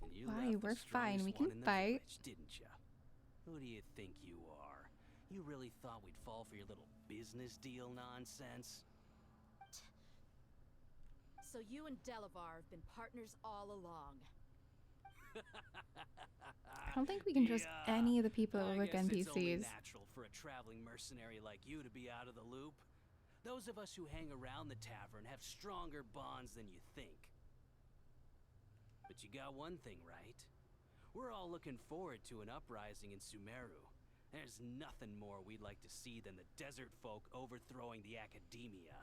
And you Why? left the We're fine. We strongest can one in the fight. village, didn't you? Who do you think you are? You really thought we'd fall for your little business deal nonsense? So you and Delavar have been partners all along. I don't think we can trust any of the people that I work guess it's only NPCs. natural for a traveling mercenary like you to be out of the loop. Those of us who hang around the tavern have stronger bonds than you think. But you got one thing right. We're all looking forward to an uprising in Sumeru. There's nothing more we'd like to see than the desert folk overthrowing the academia.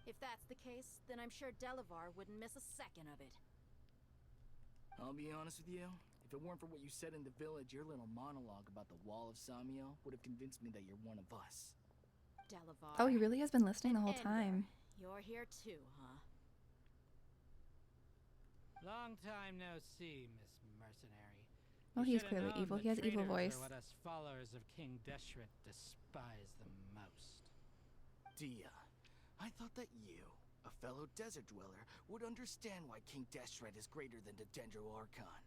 If that's the case, then I'm sure Delavar wouldn't miss a second of it. I'll be honest with you. If it weren't for what you said in the village, your little monologue about the Wall of Samiel would have convinced me that you're one of us. Delavar. Oh, he really has been listening the whole And time. You're here too, huh? Long time no see, Miss Mercenary. Well, You he's should have clearly known evil. the He has evil traitors voice. are what us followers of King Deshret despise the most. Dia, I thought that you, a fellow desert dweller, would understand why King Deshret is greater than the Dendro Archon.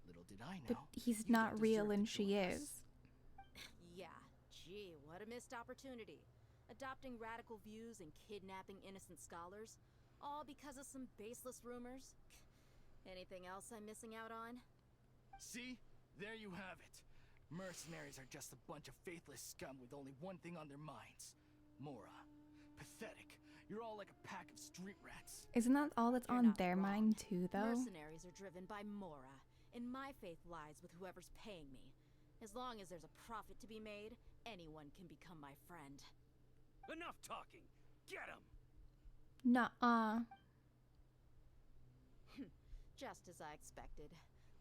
Little did I know. But he's you not don't real deserve and to she join us. is. Yeah, gee, what a missed opportunity. Adopting radical views and kidnapping innocent scholars, all because of some baseless rumors. Anything else I'm missing out on? See? There you have it. Mercenaries are just a bunch of faithless scum with only one thing on their minds. Mora. Pathetic. You're all like a pack of street rats. Isn't that all that's on their mind too, though? Mercenaries are driven by Mora, and my faith lies with whoever's paying me. As long as there's a profit to be made, anyone can become my friend. Enough talking! Get him! Nuh-uh. Just as I expected.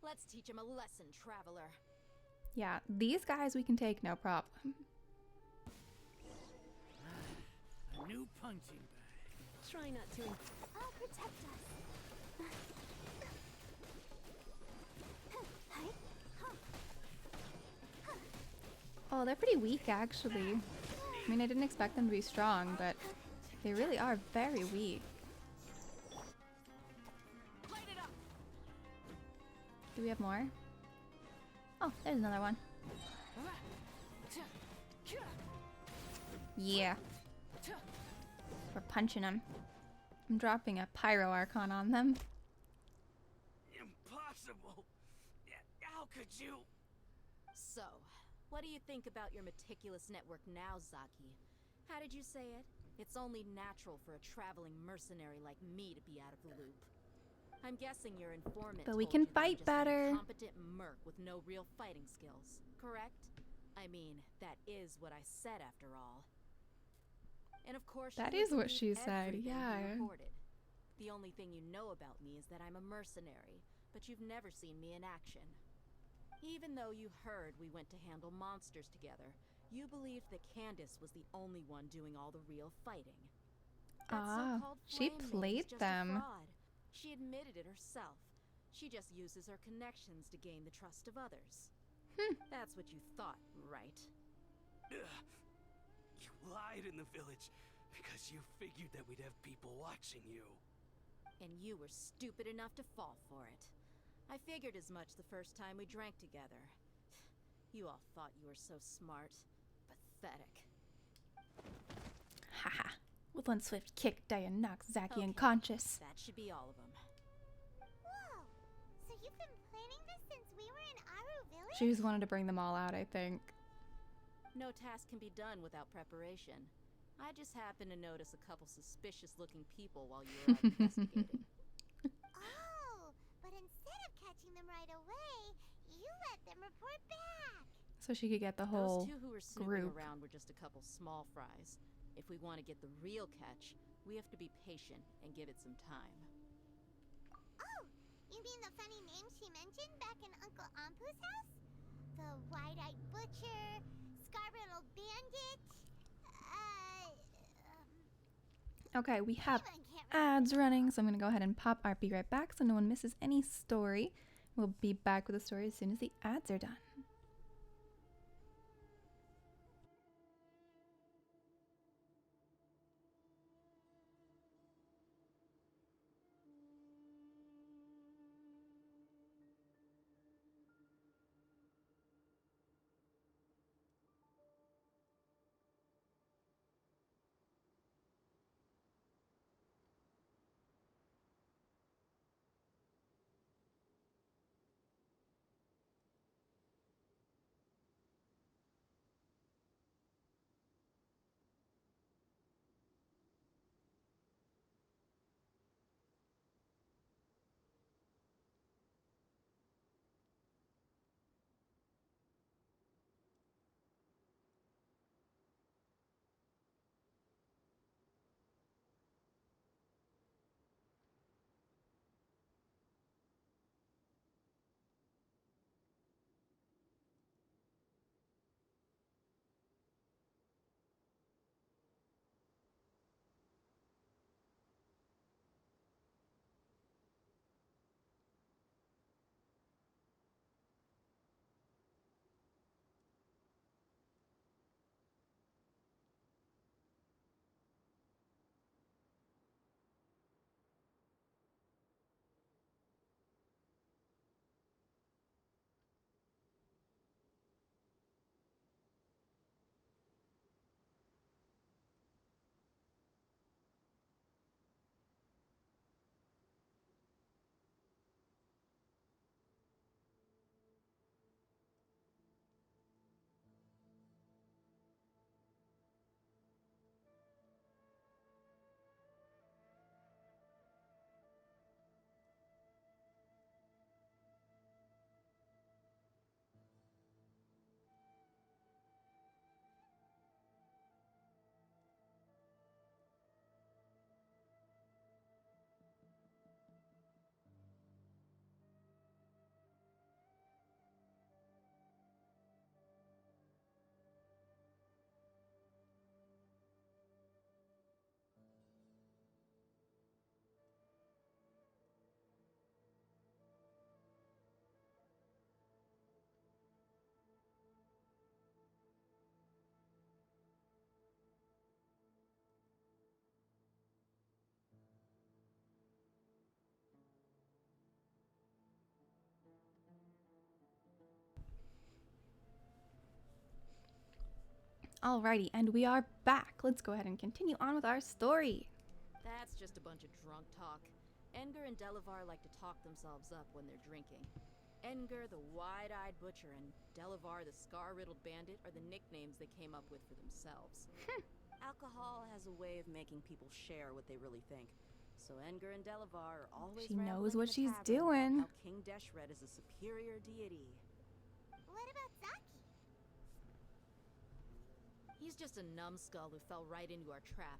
Let's teach him a lesson, traveler. Yeah, these guys we can take, no problem. A new punching bag. Try not to. I'll protect us. Oh, they're pretty weak, actually. I mean, I didn't expect them to be strong, but they really are very weak. Do we have more? Oh, there's another one. Yeah. We're punching him. I'm dropping a pyro archon on them. Impossible! How could you? So, what do you think about your meticulous network now, Zaki? How did you say it? It's only natural for a traveling mercenary like me to be out of the loop. I'm guessing your informant But we told can you that I'm fight just better. an incompetent merc with no real fighting skills, correct? I mean, that is what I said after all. And of course, That you would is what believe she said, everything he yeah. reported. The only thing you know about me is that I'm a mercenary, but you've never seen me in action. Even though you heard we went to handle monsters together, you believed that Candace was the only one doing all the real fighting. That so-called she flame maid is played just them. a fraud. She admitted it herself. She just uses her connections to gain the trust of others. That's what you thought, right? You lied in the village because you figured that we'd have people watching you. And you were stupid enough to fall for it. I figured as much the first time we drank together. You all thought you were so smart. Pathetic. Haha. With one swift kick, Daya knocks Zaki Okay, unconscious. That should be all of them. Whoa! So you've been planning this since we were in Aru Village? She just wanted to bring them all out, I think. No task can be done without preparation. I just happened to notice a couple suspicious-looking people while you were out investigating. Oh, but instead of catching them right away, you let them report back. So she could get the whole Those two who were snooping group. around were just a couple small fries. If we want to get the real catch, we have to be patient and give it some time. Oh, you mean the funny name she mentioned back in Uncle Ampu's house? The wide-eyed butcher, scar-riddled bandit, Okay, we have ads running, so I'm going to go ahead and pop our Be Right Back so no one misses any story. We'll be back with the story as soon as the ads are done. Alrighty, and we are back. Let's go ahead and continue on with our story. That's just a bunch of drunk talk. Edgar and Delavar like to talk themselves up when they're drinking. Edgar, the wide-eyed butcher, and Delavar, the scar-riddled bandit, are the nicknames they came up with for themselves. Alcohol has a way of making people share what they really think. So Edgar and Delavar are always She knows rambling what in the she's tavern doing. about how King Deshret is a superior deity. What about Zaki? He's just a numbskull who fell right into our trap.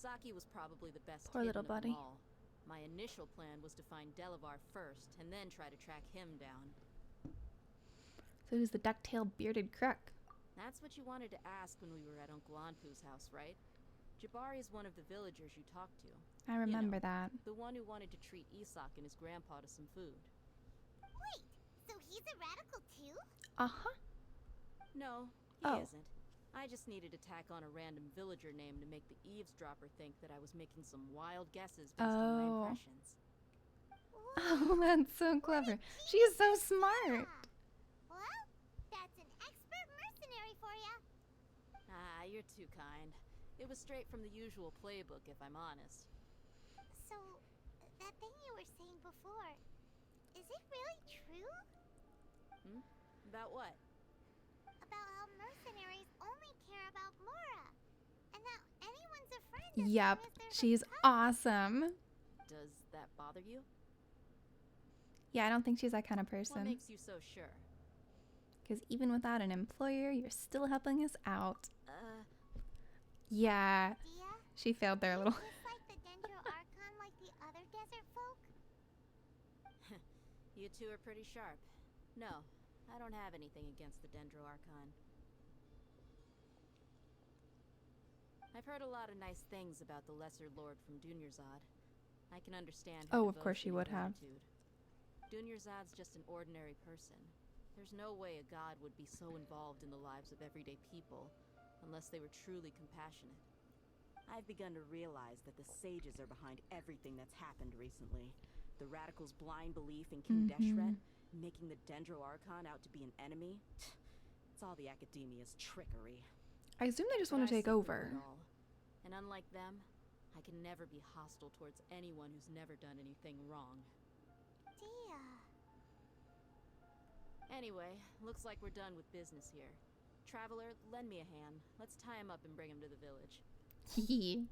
Zaki was probably the best Poor hidden little of them buddy. all. My initial plan was to find Delavar first, and then try to track him down. So who's the duck-tailed bearded crook? That's what you wanted to ask when we were at Uncle Anpu's house, right? Jabari is one of the villagers you talked to. I remember You know, that. The one who wanted to treat Isak and his grandpa to some food. Wait, so he's a radical too? Uh-huh. No, he Oh. isn't. I just needed to tack on a random villager name to make the eavesdropper think that I was making some wild guesses based on my Oh. impressions. Oh, that's so clever. She's so smart. Well, that's an expert mercenary for ya. Ah, you're too kind. It was straight from the usual playbook, if I'm honest. So, that thing you were saying before, is it really true? Hmm? About what? About how mercenaries only care about Mora, and that anyone's a friend as Yep, long as they're she's awesome. Does that bother you? Yeah, I don't think she's that kind of What person. makes you so sure? Because even without an employer, you're still helping us out. Yeah, she failed there a little. Dislike the Dendro Archon like the other desert folk? You two are pretty sharp. No, I don't have anything against the Dendro Archon. I've heard a lot of nice things about the Lesser Lord from Dunyarzad. I can understand her Oh, of course devotion you would and have. gratitude. Dunyarzad's just an ordinary person. There's no way a god would be so involved in the lives of everyday people unless they were truly compassionate. I've begun to realize that the sages are behind everything that's happened recently. The radicals' blind belief in King Deshret, making the Dendro Archon out to be an enemy. It's all the academia's trickery. I assume they just But want to I take see through over. it all. And unlike them, I can never be hostile towards anyone who's never done anything wrong. Dia. Anyway, looks like we're done with business here. Traveler, lend me a hand. Let's tie him up and bring him to the village. Maybe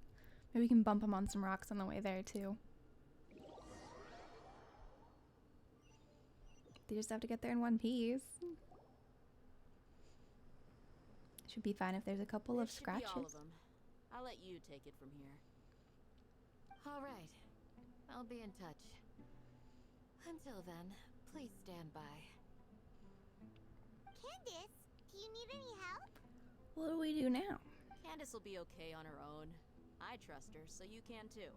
we can bump him on some rocks on the way there, too. They just have to get there in one piece. Should be fine if there's a couple of This should be all scratches. of them. I'll let you take it from here. All right. I'll be in touch. Until then, please stand by. Candace, do you need any help? What do we do now? Candace will be okay on her own. I trust her, so you can too.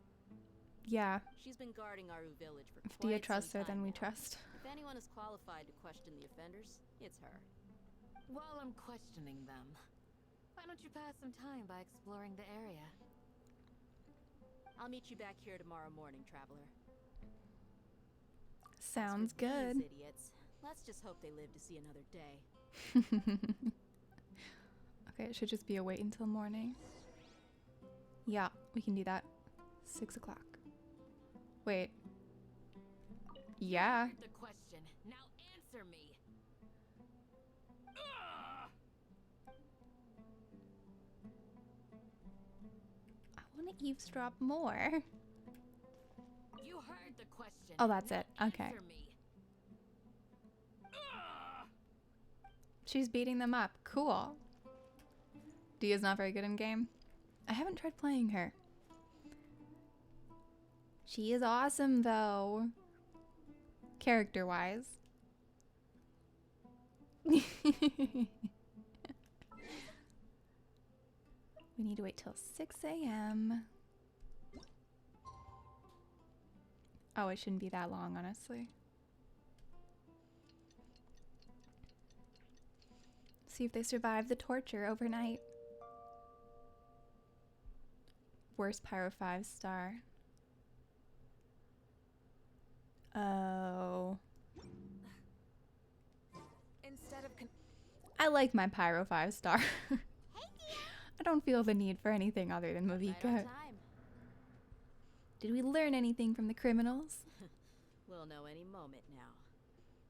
Yeah, She's been guarding Aru village for if quite Dia some trusts her, time then we now. trust. If anyone is qualified to question the offenders, it's her. While I'm questioning them, why don't you pass some time by exploring the area? I'll meet you back here tomorrow morning, Traveler. Sounds These good. idiots. Let's just hope they live to see another day. Okay, it should just be a wait until morning. Yeah, we can do that. 6 o'clock. Wait. Yeah. The question. Now answer me. I want to eavesdrop more. You heard the question. Oh, that's Now it. Okay. answer me. She's beating them up. Cool. Dia's not very good in game. I haven't tried playing her. She is awesome, though. Character-wise. We need to wait till 6 a.m. Oh, it shouldn't be that long, honestly. See if they survive the torture overnight. Worst Pyro 5-star. Oh. Instead of I like my Pyro 5-star. I don't feel the need for anything other than Right on Mavika. time. Did we learn anything from the criminals? We'll know any moment now.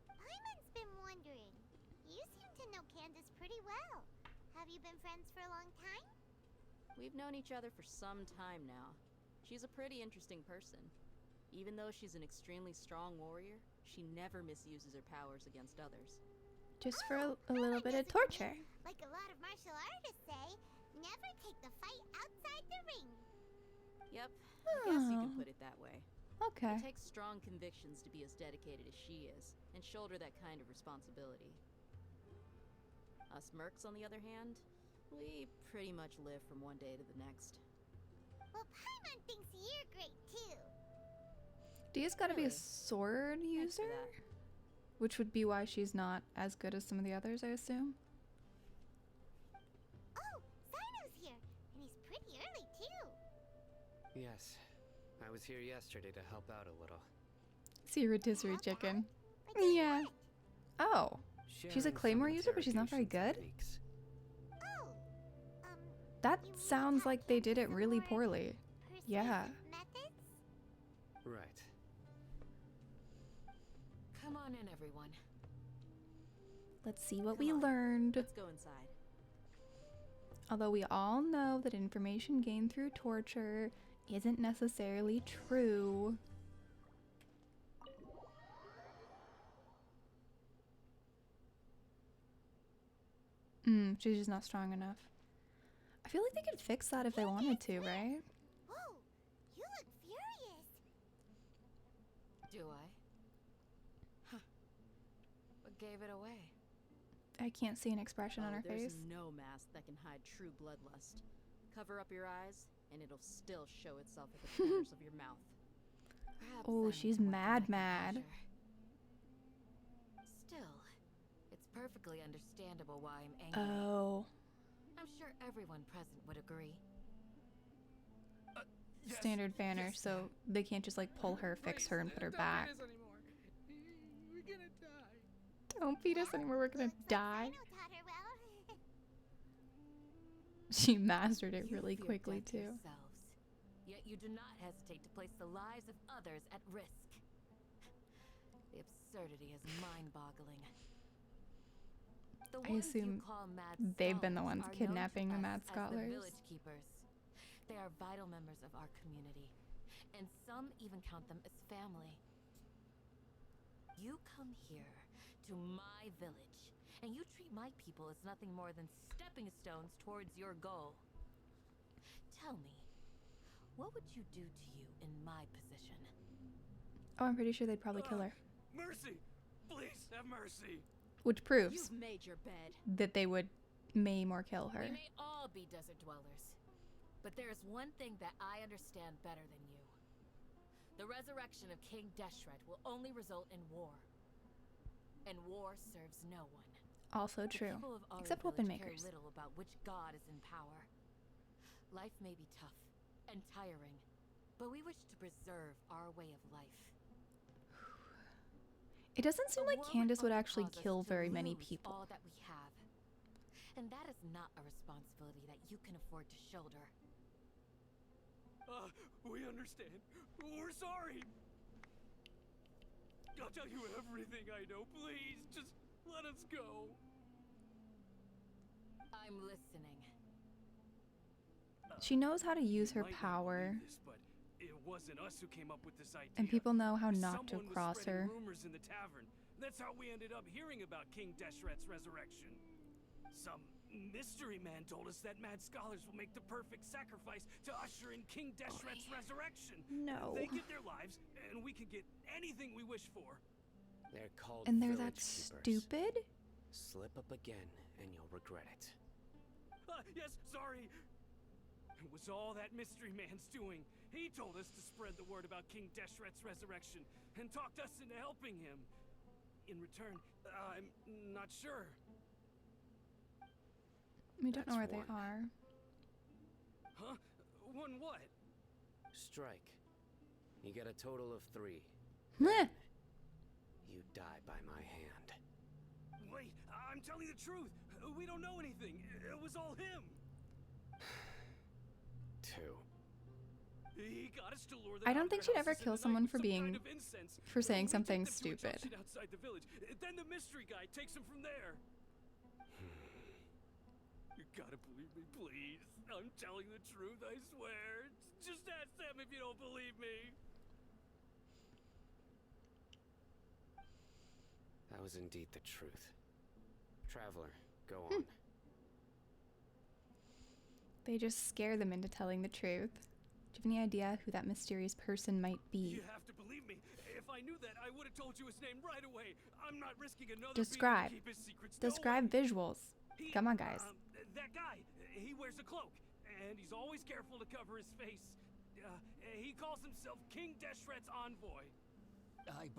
Paimon's been wondering. You seem to know Candace pretty well. Have you been friends for a long time? We've known each other for some time now. She's a pretty interesting person. Even though she's an extremely strong warrior, she never misuses her powers against others. Just for a little bit of torture. Like a lot of martial artists say, never take the fight outside the ring. Yep, I guess you can put it that way. Okay. It takes strong convictions to be as dedicated as she is, and shoulder that kind of responsibility. Us mercs, on the other hand, we pretty much live from one day to the next. Well, Paimon thinks you're great too. Dia's gotta be a sword user? Which would be why she's not as good as some of the others, I assume. Oh, Sino's here, and he's pretty early too. Yes, I was here yesterday to help out a little. See a rotisserie chicken. Yeah. Oh. She's a claymore user, but she's not very good? That sounds like they did it really poorly. Yeah. Right. Come on in, everyone. Let's see what we learned. Let's go inside. Although we all know that information gained through torture isn't necessarily true. She's just not strong enough. I feel like they could fix that if they wanted to, right? Whoa, you look furious. Do I? Huh. What gave it away? I can't see an expression on her There's face. no mask that can hide true bloodlust. Cover up your eyes, and it'll still show itself at the corners of your mouth. Perhaps Oh, I she's need to work on my mad. composure. Still, it's perfectly understandable why I'm angry. Oh. I'm sure everyone present would agree. Standard banner, so they can't just like pull her, fix her, and put her back. We're gonna die. Don't beat us anymore, we're gonna die. Sino taught her well. She mastered it really fear quickly death too. yourselves, yet you do not hesitate to place the lives of others at risk. The absurdity is mind-boggling. The I ones you assume call mad they've been the scholars ones are known kidnapping to the us mad as scholars. The village keepers. They are vital members of our community, and some even count them as family. You come here to my village, and you treat my people as nothing more than stepping stones towards your goal. Tell me, what would you do to you in my position? Oh, I'm pretty sure they'd probably kill her. Mercy! Please have mercy! Which proves You've made your bed. that they would maim or kill her. We may all be desert dwellers, but there is one thing that I understand better than you. The resurrection of King Deshret will only result in war. And war serves no one. Also The true. people of our Except weapon village care makers. little about which god is in power. Life may be tough and tiring, but we wish to preserve our way of life. It doesn't seem A like war Candace would only actually cause us kill to very many lose people. all that we have. And that is not a responsibility that you can afford to shoulder. We understand. We're sorry. I'll tell you everything I know. Please, just let us go. I'm listening. She knows how to use her You might not power, believe this, but it wasn't us who came up with this idea. and people know how not to Someone was cross spreading her. rumors in the tavern. That's how we ended up hearing about King Deshret's resurrection. Some mystery man told us that mad scholars will make the perfect sacrifice to usher in King Deshret's resurrection. No. They get their lives, and we can get anything we wish for. They're called And they're village that keepers. stupid? Slip up again, and you'll regret it. Yes, sorry. It was all that mystery man's doing. He told us to spread the word about King Deshret's resurrection and talked us into helping him. In return, I'm not sure. We don't know where they That's are. Huh? One what? Strike. You get a total of 3. Meh. You die by my hand. Wait, I'm telling the truth. We don't know anything. It was all him. 2. He got us to lure them I out don't of think their she'd ever houses in kill the night someone with for some being kind of incense. for saying We take something them to a stupid. junction outside the village. Then the mystery guy takes him from there. You gotta believe me, please. I'm telling the truth, I swear. Just ask them if you don't believe me. That was indeed the truth. Traveler, go on. They just scare them into telling the truth. Do you have any idea who that mysterious person might be? You have to believe me. If I knew that, I would have told you his name right away. I'm not risking another Describe. being to keep his secrets. No Describe way. visuals. Come on, guys. That guy, he wears a cloak, and he's always careful to cover his face. He calls himself King Deshret's envoy.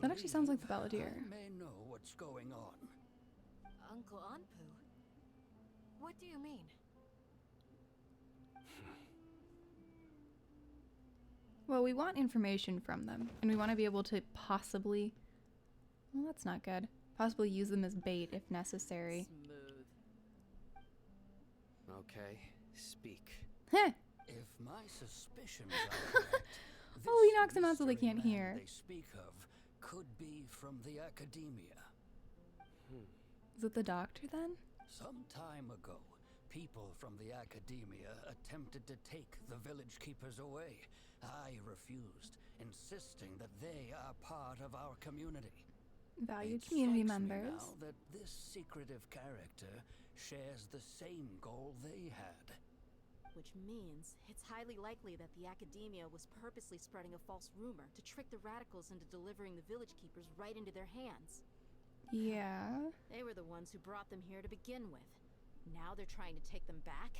That actually sounds like the Belladere. I may know what's going on. Uncle Anpu? What do you mean? Well, we want information from them, and we want to be able to possibly... Well, that's not good. Possibly use them as bait if necessary. Smooth. Okay, speak. Heh! If my suspicions are correct, Oh, he knocks him out so they mystery can't man hear. they speak of could be from the academia. Is it the doctor then? Some time ago, people from the academia attempted to take the village keepers away. I refused, insisting that they are part of our community. Valued It community strikes me members. now that this secretive character shares the same goal they had. Which means it's highly likely that the academia was purposely spreading a false rumor to trick the radicals into delivering the village keepers right into their hands. Yeah. They were the ones who brought them here to begin with. Now they're trying to take them back.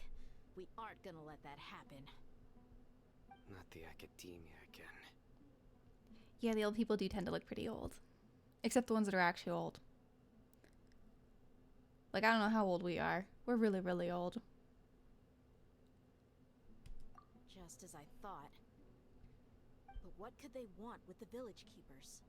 We aren't gonna let that happen. Not the academia again. Yeah, the old people do tend to look pretty old. Except the ones that are actually old. Like, I don't know how old we are. We're really, really old. Just as I thought. But what could they want with the village keepers?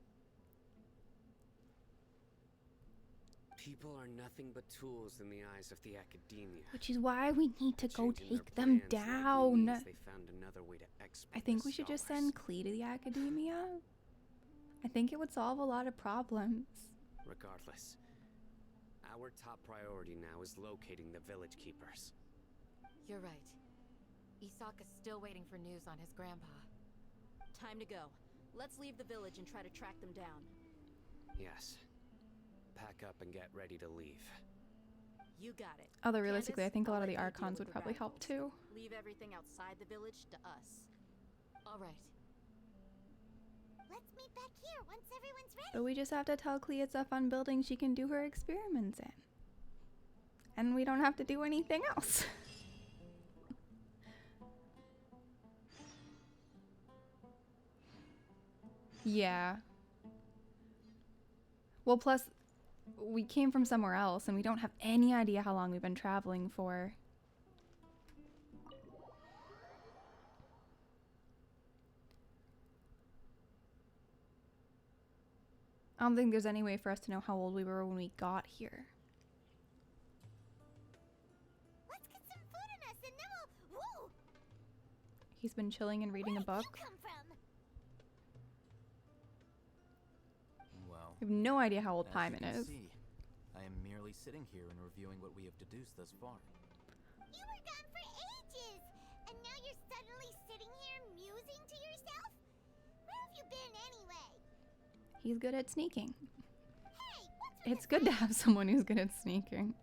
People are nothing but tools in the eyes of the academia. Which is why we need to go Changing their take them plans likely down. means they found another way to exploit I think the we should just scholars. send Klee to the academia. I think it would solve a lot of problems. Regardless, our top priority now is locating the village keepers. You're right. Isaka's still waiting for news on his grandpa. Time to go. Let's leave the village and try to track them down. Yes. Pack up and get ready to leave. You got it. Although realistically, I Candace, think a lot I'll of the let you deal Archons with would the probably help radicals. too. Leave everything outside the village to us. All right. Let's meet back here once everyone's ready. But we just have to tell Klee it's a fun building she can do her experiments in. And we don't have to do anything else. Yeah. Well, plus, we came from somewhere else and we don't have any idea how long we've been traveling for. I don't think there's any way for us to know how old we were when we got here. Let's get some food in us and then we'll... Whoa! He's been chilling and reading a book. You come from? Well, I have no idea how old as Paimon you can is. see, I am merely sitting here and reviewing what we have deduced thus far. You were gone for ages, and now you're suddenly sitting here musing to yourself? Where have you been anyway? He's good at sneaking. Hey, what's with It's good to have someone who's good at sneaking.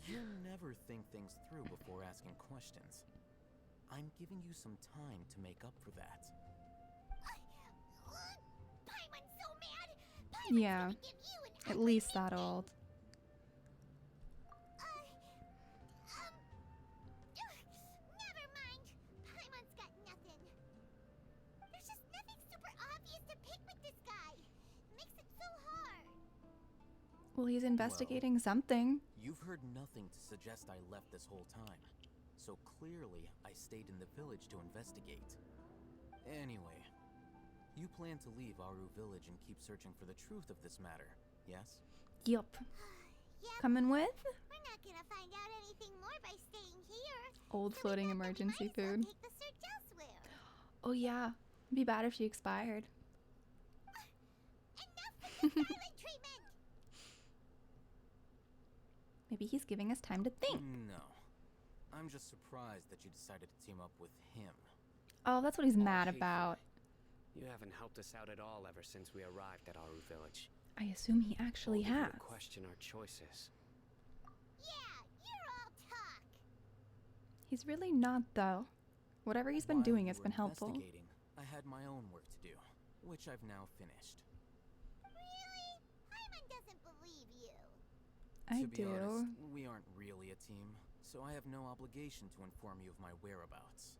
You never think things through before asking questions. I'm giving you some time to make up for that. Paimon's so mad! Paimon's Yeah, gonna give you an at least that old. Never mind. Paimon's got nothing. There's just nothing super obvious to pick with this guy. Makes it so hard. Well, he's investigating something. You've heard nothing to suggest I left this whole time. So clearly, I stayed in the village to investigate. Anyway, you plan to leave Aru village and keep searching for the truth of this matter, yes? Yup. Yep. Coming with? We're not gonna find out anything more by staying here. Old So we floating thought that we emergency might as well food. take the search elsewhere. Oh yeah, it'd be bad if she expired. Maybe he's giving us time to think. No. I'm just surprised that you decided to team up with him. Oh, that's what he's mad about. You haven't helped us out at all ever since we arrived at Aru Village. I assume he actually All of you has. to question our choices. Yeah, you're all talk. He's really not, though. Whatever he's been doing has been helpful. I had my own work to do, which I've now finished. Really? Paimon doesn't believe you. I To be do. honest, we aren't really a team, so I have no obligation to inform you of my whereabouts.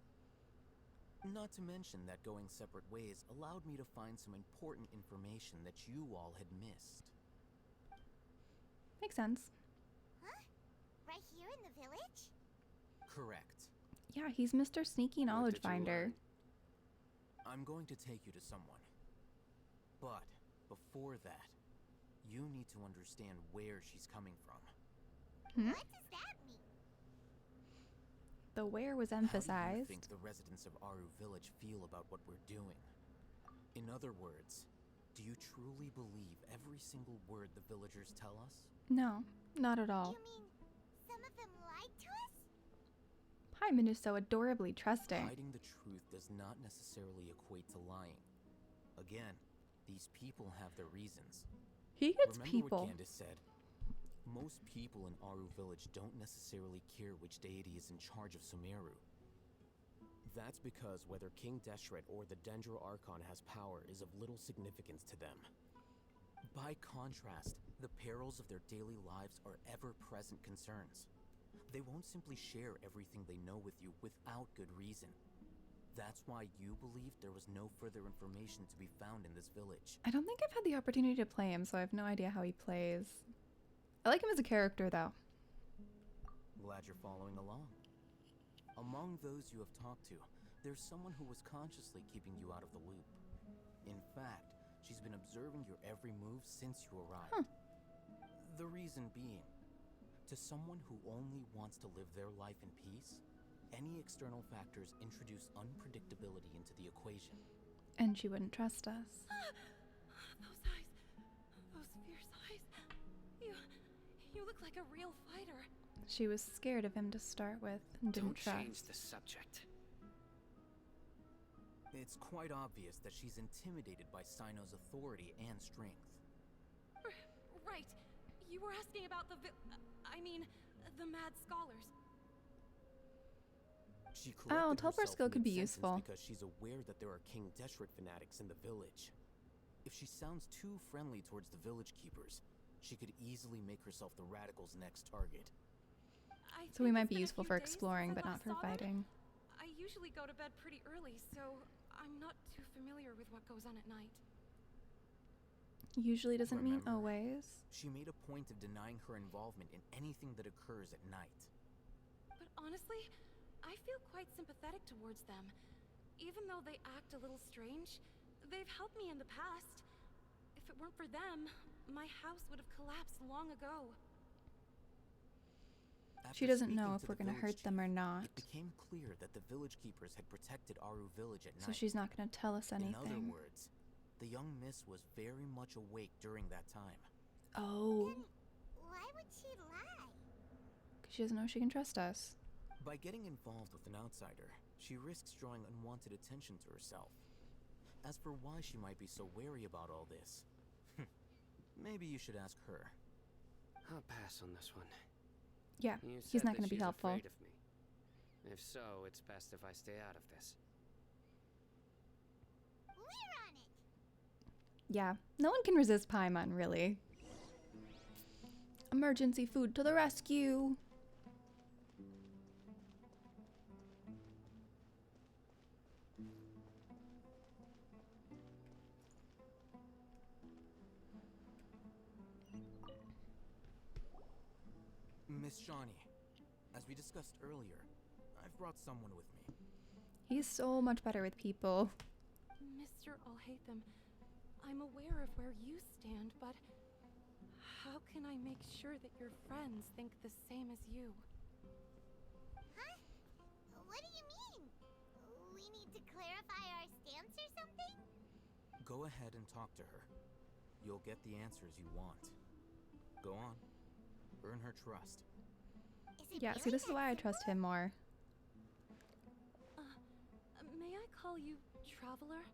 Not to mention that going separate ways allowed me to find some important information that you all had missed. Makes sense. Huh? Right here in the village? Correct. Yeah, he's Mr. Sneaky Knowledge Finder. I'm going to take you to someone. But before that, you need to understand where she's coming from. What does that mean? The where was How do you emphasized. think the residents of Aru Village feel about what we're doing? In other words, do you truly believe every single word the villagers tell us? No, not at all. You mean some of them lied to us? Paimon is so adorably trusting. Hiding the truth does not necessarily equate to lying. Again, these people have their reasons. He gets Remember people. what Candace said? Most people in Aru Village don't necessarily care which deity is in charge of Sumeru. That's because whether King Deshret or the Dendro Archon has power is of little significance to them. By contrast, the perils of their daily lives are ever-present concerns. They won't simply share everything they know with you without good reason. That's why you believed there was no further information to be found in this village. I don't think I've had the opportunity to play him, so I have no idea how he plays. I like him as a character, though. Glad you're following along. Among those you have talked to, there's someone who was consciously keeping you out of the loop. In fact, she's been observing your every move since you arrived. The reason being, to someone who only wants to live their life in peace, any external factors introduce unpredictability into the equation. And she wouldn't trust us. Those eyes. Those fierce eyes. You look like a real fighter. She was scared of him to start with and didn't Don't trust. change the subject. It's quite obvious that she's intimidated by Sino's authority and strength. Right. You were asking about the the mad scholars. She Oh, collected teleport herself skill could be mid-sentence useful. because she's aware that there are King Deshret fanatics in the village. If she sounds too friendly towards the village keepers, she could easily make herself the radicals' next target. So we might be useful for exploring, but not for fighting. I usually go to bed pretty early, so I'm not too familiar with what goes on at night. Usually doesn't mean Remember, always. She made a point of denying her involvement in anything that occurs at night. But honestly, I feel quite sympathetic towards them. Even though they act a little strange, they've helped me in the past. If it weren't for them, my house would have collapsed long ago. She doesn't know if we're gonna hurt them or not. It became clear that the village keepers had protected Aru Village at night. So she's not gonna tell us anything. In other words, the young miss was very much awake during that time. Oh. Then why would she lie? Because she doesn't know she can trust us. By getting involved with an outsider, she risks drawing unwanted attention to herself. As for why she might be so wary about all this, maybe you should ask her. I'll pass on this one. Yeah, You he's said not that gonna be she's helpful. afraid of me. If so, it's best if I stay out of this. We're on it. Yeah, no one can resist Paimon, really. Emergency food to the rescue! Miss Shawnee, as we discussed earlier, I've brought someone with me. He's so much better with people. Mr. Alhaitham, I'm aware of where you stand, but how can I make sure that your friends think the same as you? Huh? What do you mean? We need to clarify our Go ahead and talk to her. You'll get the answers you want. Go on. Earn her trust. Yeah, see, this is why I trust him more. May I call you Traveler?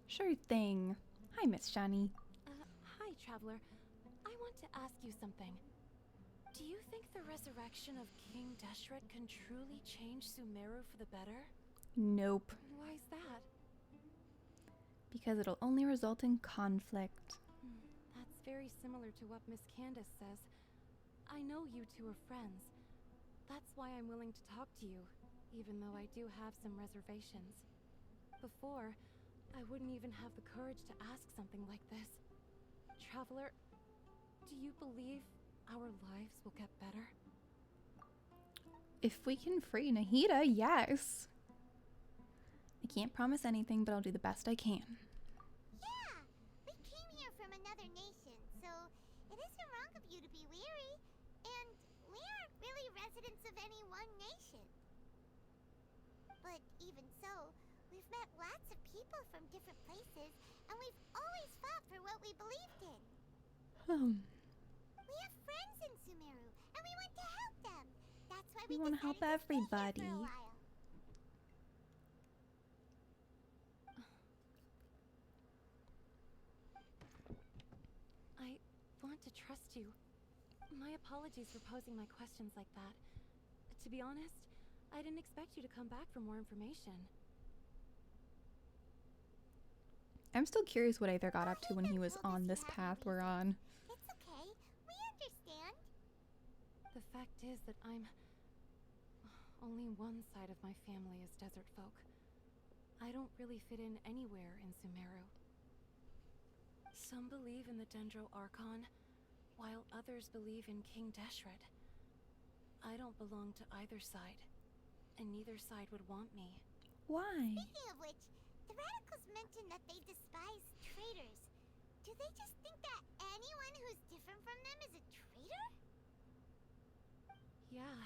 Sure thing. Hi, Miss Shani. Hi, Traveler. I want to ask you something. Do you think the resurrection of King Deshret can truly change Sumeru for the better? Nope. Why is that? Because it'll only result in conflict. That's very similar to what Miss Candace says. I know you two are friends. That's why I'm willing to talk to you, even though I do have some reservations. Before, I wouldn't even have the courage to ask something like this. Traveler, do you believe our lives will get better? If we can free Nahida, yes. I can't promise anything, but I'll do the best I can. Yeah, we came here from another nation, so it isn't wrong of you to be weary. And we aren't really residents of any one nation. But even so, we've met lots of people from different places, and we've always fought for what we believed in. We have friends in Sumeru, and we want to help them. That's why we want to help everybody. I want to trust you. My apologies for posing my questions like that. To be honest, I didn't expect you to come back for more information. I'm still curious what Aether got up to when he was on this path we're on. It's okay. We understand. The fact is that only one side of my family is desert folk. I don't really fit in anywhere in Sumeru. Some believe in the Dendro Archon, while others believe in King Deshret. I don't belong to either side, and neither side would want me. Why? Speaking of which, the radicals mentioned that they despise traitors. Do they just think that anyone who's different from them is a traitor? Yeah.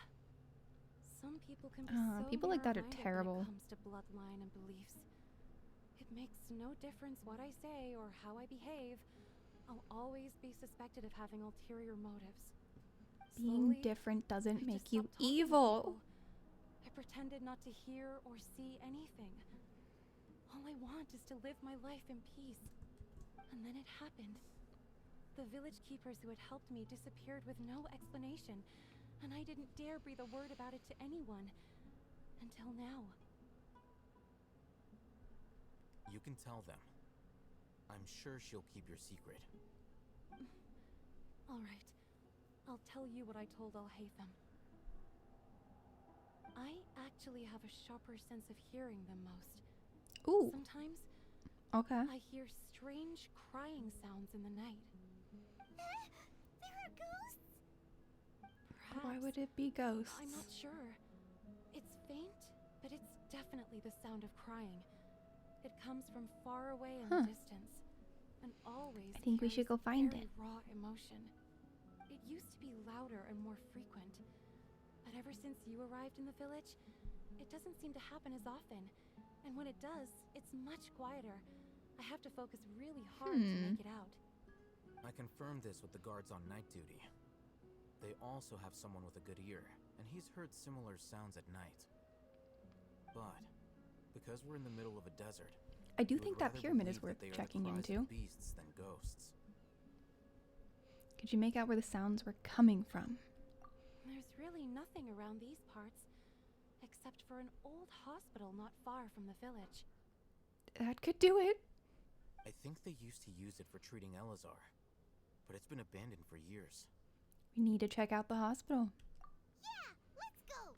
Some people can be so people like that are narrow-minded terrible. when it comes to bloodline and beliefs. It makes no difference what I say or how I behave. I'll always be suspected of having ulterior motives. Being Slowly, different doesn't I make just you stopped talking to evil. people. I pretended not to hear or see anything. All I want is to live my life in peace. And then it happened. The village keepers who had helped me disappeared with no explanation, and I didn't dare breathe a word about it to anyone. Until now. You can tell them. I'm sure she'll keep your secret. Alright. I'll tell you what I told Al-Haytham. I actually have a sharper sense of hearing than most. Ooh. Sometimes Okay. I hear strange crying sounds in the night. There are ghosts? Perhaps. Why would it be ghosts? I'm not sure. It's faint, but it's definitely the sound of crying. It comes from far away in the distance, and always I think we should go find very it. raw emotion. It used to be louder and more frequent, but ever since you arrived in the village, it doesn't seem to happen as often. And when it does, it's much quieter. I have to focus really hard to make it out. I confirmed this with the guards on night duty. They also have someone with a good ear, and he's heard similar sounds at night. But because we're in the middle of a desert, I do would think that rather pyramid believe is worth that they are the checking cries of into. beasts than ghosts. Could you make out where the sounds were coming from? There's really nothing around these parts, except for an old hospital not far from the village. That could do it. I think they used to use it for treating Eleazar, but it's been abandoned for years. We need to check out the hospital. Yeah, let's go.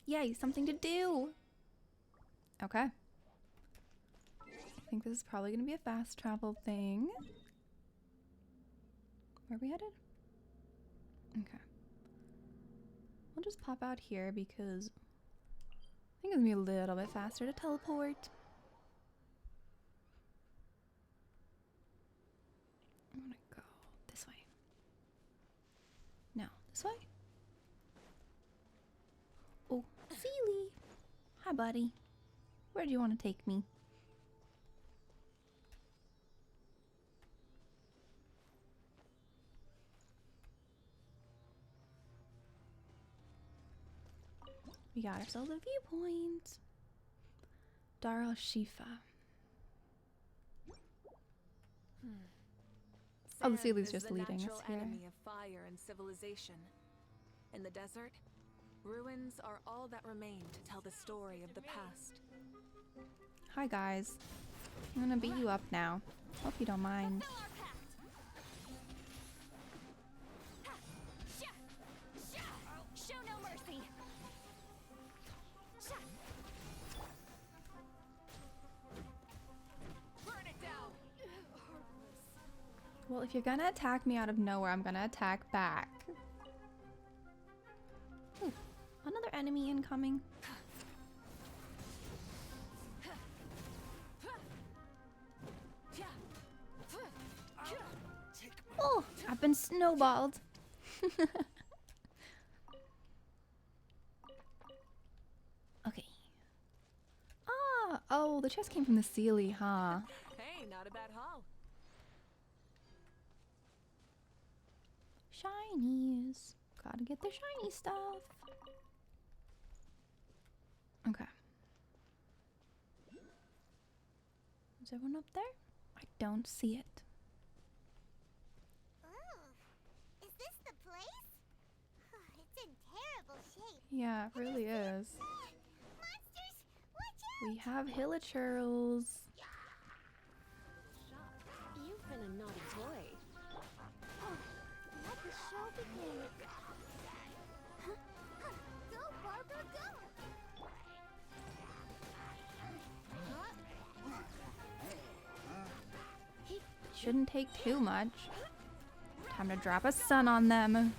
Yay, something to do. Okay. I think this is probably going to be a fast travel thing. Where are we headed? Okay. We'll just pop out here because I think it's going to be a little bit faster to teleport. I'm going to go this way. No, this way. Oh, Sealy. Hi, buddy. Where do you want to take me? We got ourselves a viewpoint. Darl Shifa. Oh, the Sealy's just leading us here. Enemy of fire and civilization. In the desert, ruins are all that remain to tell the story of the past. Hi guys. I'm gonna beat you up now. Hope you don't mind. Show no mercy. Burn it down. Well, if you're gonna attack me out of nowhere, I'm gonna attack back. Ooh, another enemy incoming. Oh, I've been snowballed. Okay. Ah, oh, the chest came from the Sealy, huh? Hey, not a bad haul. Shinies. Gotta get the shiny stuff. Okay. Is everyone up there? I don't see it. Ooh, is this the place? It's in terrible shape. Yeah, it really is. Monsters, watch out! We have hillagers. You've been a naughty boy. Let the show begin. Go, Barbara, go! Shouldn't take too much. Time to drop a stun on them.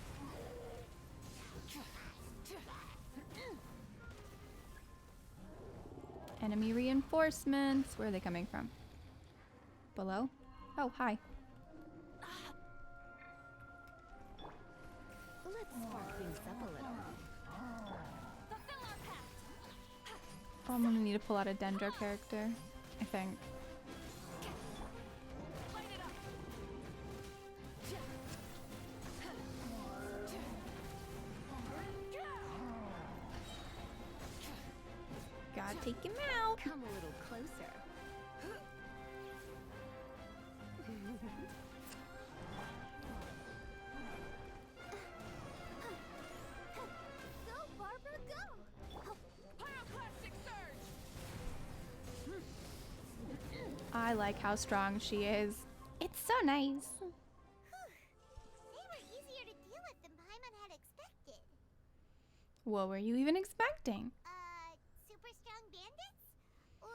Enemy reinforcements. Where are they coming from? Below? Oh, hi. Let's spark things up a little. Oh, I'm gonna need to pull out a Dendro character, I think. Gotta take him out. Come a little closer. Go, Barbara, go! Pyroclastic surge! I like how strong she is. It's so nice. They were easier to deal with than Paimon had expected. What were you even expecting? Super strong bandits? Or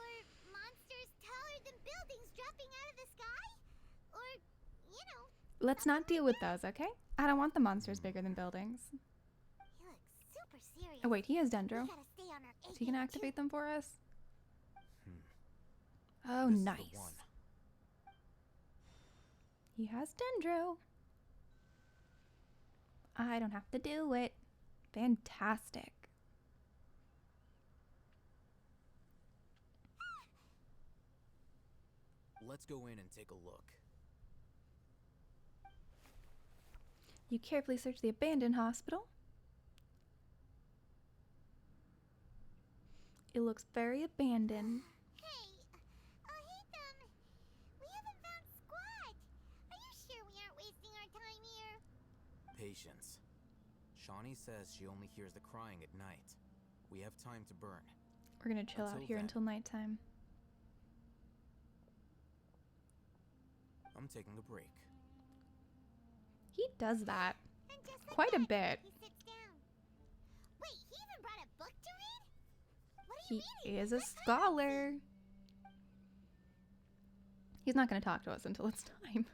monsters taller than buildings dropping out of the sky? Or, you know... Let's not deal with those, okay? I don't want the monsters bigger than buildings. He looks super serious. Oh wait, he has Dendro. We gotta stay on our Is he gonna activate them for us? Oh, This is the nice. one. He has Dendro. I don't have to do it. Fantastic. Let's go in and take a look. You carefully search the abandoned hospital. It looks very abandoned. Hey, Ethan! We haven't found Squad! Are you sure we aren't wasting our time here? Patience. Shawnee says she only hears the crying at night. We have time to burn. We're gonna chill out here until nighttime. I'm taking a break. He does that And just like quite a that, bit. He sits down. Wait, he even brought a book to read? What are He you reading? is a scholar. He's not gonna talk to us until it's time.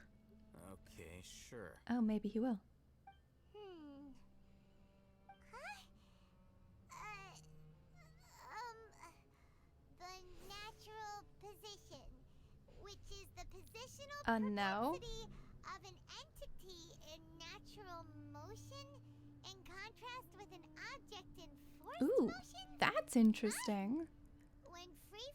Okay, sure. Oh, maybe he will. The natural position, which is the positional No. propensity of an entity in natural motion in contrast with an object in forced Ooh, motion. that's interesting. When free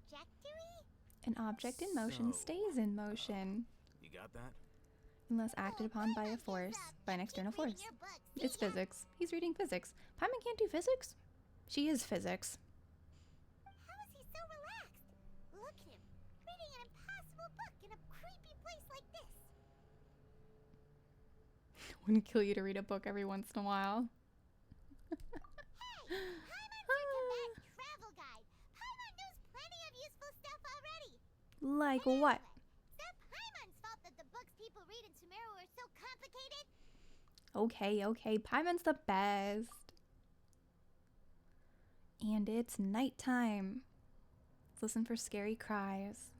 trajectory? An object in motion stays in motion You got that? unless acted upon by a force, by an external force. It's physics. He's reading physics. Paimon can't do physics. She is physics. How is he so relaxed? Look at him, reading an impossible book in a creepy place like this. Wouldn't kill you to read a book every once in a while. Hey, Paimon's your Tibet travel guide. Paimon knows plenty of useful stuff already. Like what? Is that Paimon's fault that the books people read in Sumeru are so complicated? Okay. Paimon's the best. And it's nighttime. Let's listen for scary cries.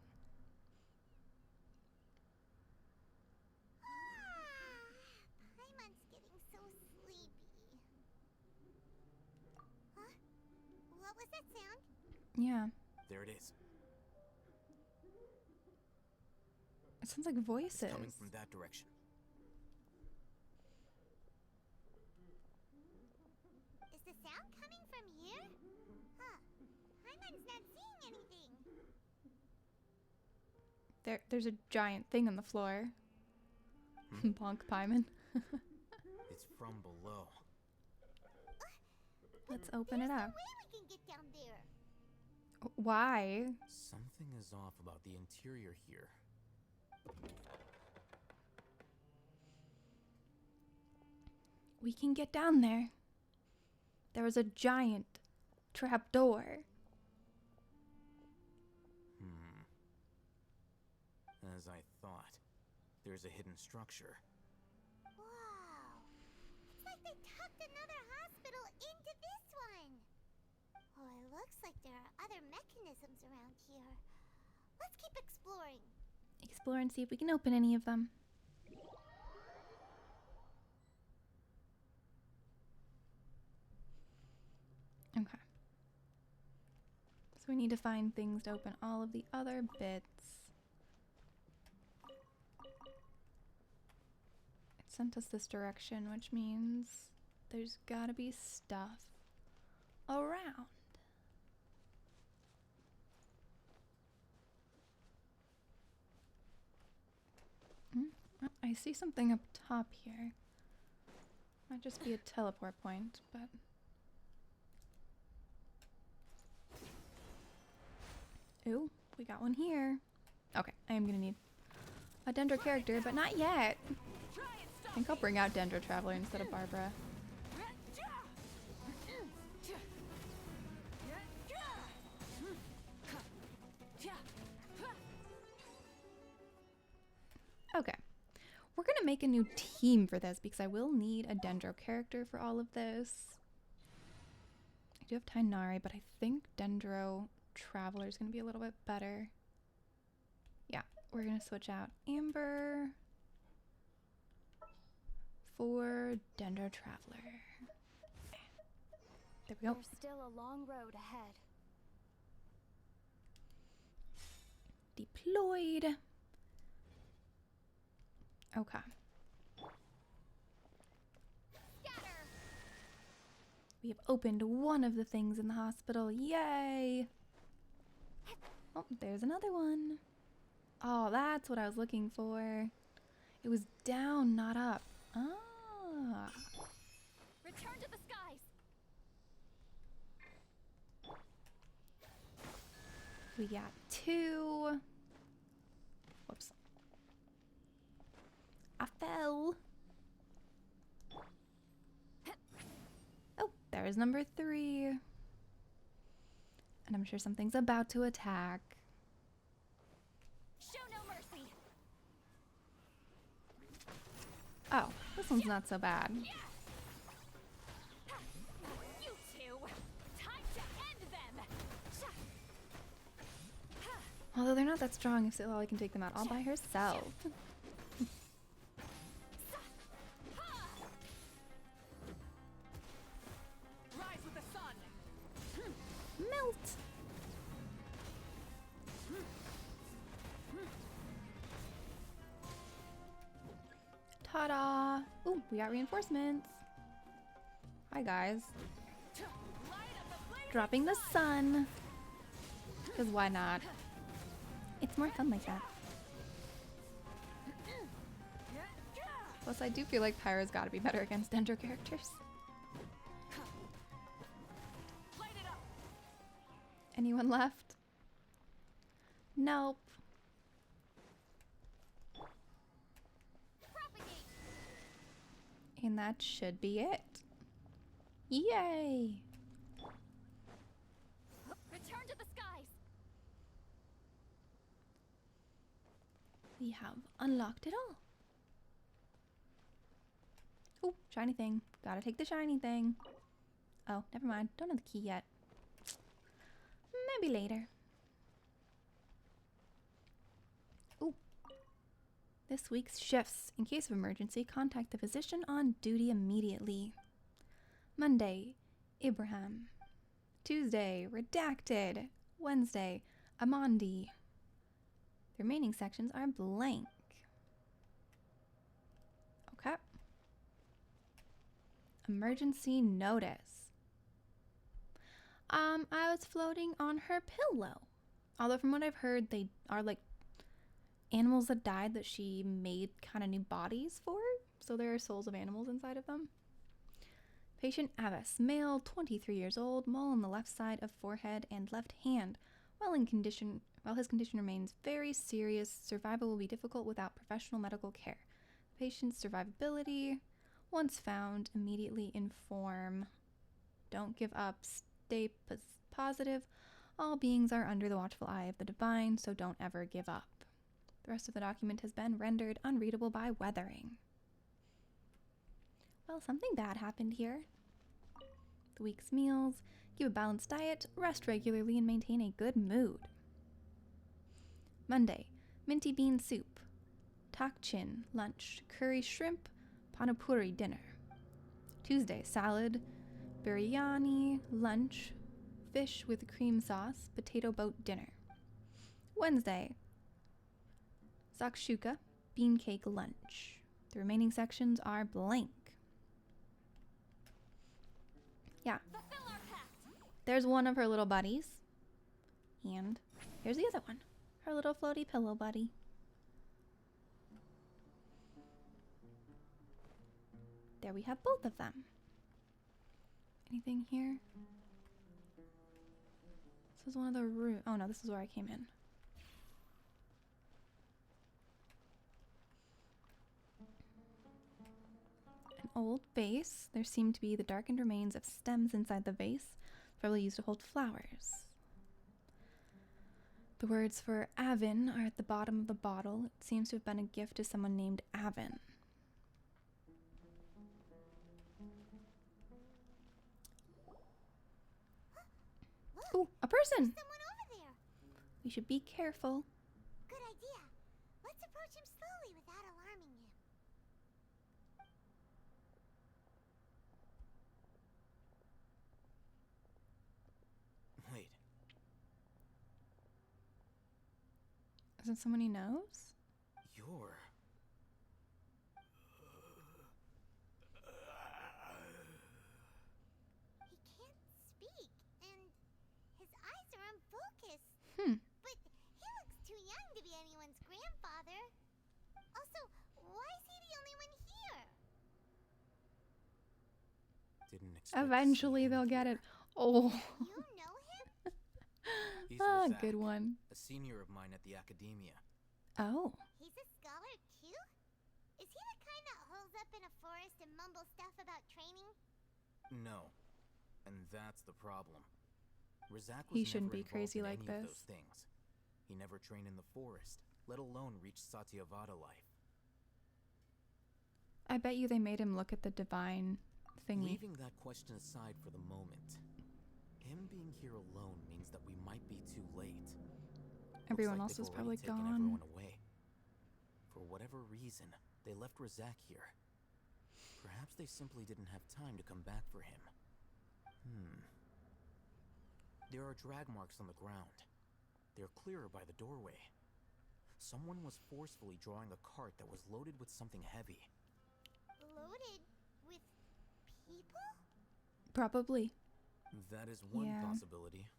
Paimon's getting so sleepy. Huh? What was that sound? Yeah. There it is. It sounds like voices. It's coming from that direction. Is the sound coming from here? Huh. Paimon's not seeing anything. There's a giant thing on the floor. Bonk Paimon. It's from below. Let's open it up. There's no way we can get down there. Why? Something is off about the interior here. We can get down there. There was a giant trap door. As I thought. There's a hidden structure. Wow. It's like they tucked another hospital into this one. Oh, it looks like there are other mechanisms around here. Let's keep exploring. Explore and see if we can open any of them. Okay. So we need to find things to open all of the other bits. It sent us this direction, which means there's gotta be stuff around. Oh, I see something up top here. Might just be a teleport point, but... Ooh, we got one here. Okay, I am gonna need a Dendro character, but not yet. I think I'll bring out Dendro Traveler instead of Barbara. Okay, we're gonna make a new team for this because I will need a Dendro character for all of this. I do have Tainari, but I think Dendro Traveler is gonna be a little bit better. Yeah, we're gonna switch out Amber for Dendro Traveler. There we go. There's still a long road ahead. Deployed. Okay. We have opened one of the things in the hospital. Yay! Oh, there's another one. Oh, that's what I was looking for. It was down, not up. Ah. Return to the skies. We got two. Whoops. I fell. Oh, there's number 3. And I'm sure something's about to attack. Show no mercy. Oh, this one's not so bad. You two, time to end them. Although they're not that strong if Lolly can take them out all by herself. Rise with the sun. Melt. Ta-da! Ooh, we got reinforcements. Hi, guys. Dropping the sun. Because why not? It's more fun like that. Plus, I do feel like Pyro's gotta be better against Dendro characters. Anyone left? Nope. And that should be it. Yay! Return to the skies. We have unlocked it all. Oh, shiny thing. Gotta take the shiny thing. Oh, never mind. Don't have the key yet. Maybe later. Ooh. This week's shifts. In case of emergency, contact the physician on duty immediately. Monday, Ibrahim. Tuesday, Redacted. Wednesday, Amandi. The remaining sections are blank. Okay. Emergency notice. I was floating on her pillow. Although from what I've heard, they are like animals that died that she made kind of new bodies for. So there are souls of animals inside of them. Patient Abbas, male, 23 years old, mole on the left side of forehead and left hand. While his condition remains very serious, survival will be difficult without professional medical care. Patient's survivability, once found, immediately inform. Don't give up. Stay positive. All beings are under the watchful eye of the divine, so don't ever give up. The rest of the document has been rendered unreadable by weathering. Well, something bad happened here. The week's meals. Keep a balanced diet, rest regularly, and maintain a good mood. Monday, minty bean soup. Takchin, lunch. Curry shrimp, panipuri, dinner. Tuesday, salad. Biryani, lunch. Fish with cream sauce, potato boat, dinner. Wednesday, shakshuka, bean cake, lunch. The remaining sections are blank. Yeah. There's one of her little buddies. And here's the other one. Her little floaty pillow buddy. There we have both of them. Anything here? This is one of the rooms. Oh no, this is where I came in. An old vase. There seem to be the darkened remains of stems inside the vase, probably used to hold flowers. The words for Avin are at the bottom of the bottle. It seems to have been a gift to someone named Avin. Ooh, a person! Someone over there. We should be careful. Good idea. Let's approach him slowly without alarming him. Wait. Is it someone he knows? You're... He can't speak, and his eyes are unfocused. But he looks too young to be anyone's grandfather. Also, why is he the only one here? Didn't expect Eventually they'll get it. Oh. You know him? He's Ah, Razak, good one. a senior of mine at the academia. Oh. He's a scholar too? Is he the kind that holds up in a forest and mumbles stuff about training? No. And that's the problem. Razak was He shouldn't never be crazy involved like in any this. of those things. He never trained in the forest, let alone reach Satyavada life. I bet you they made him look at the divine thingy. Leaving that question aside for the moment, him being here alone means that we might be too late. Everyone Looks else like is they've probably already taken gone. everyone away. For whatever reason, they left Razak here. Perhaps they simply didn't have time to come back for him. There are drag marks on the ground. They're clearer by the doorway. Someone was forcefully drawing a cart that was loaded with something heavy. Loaded with people? Probably. That is one Yeah. possibility.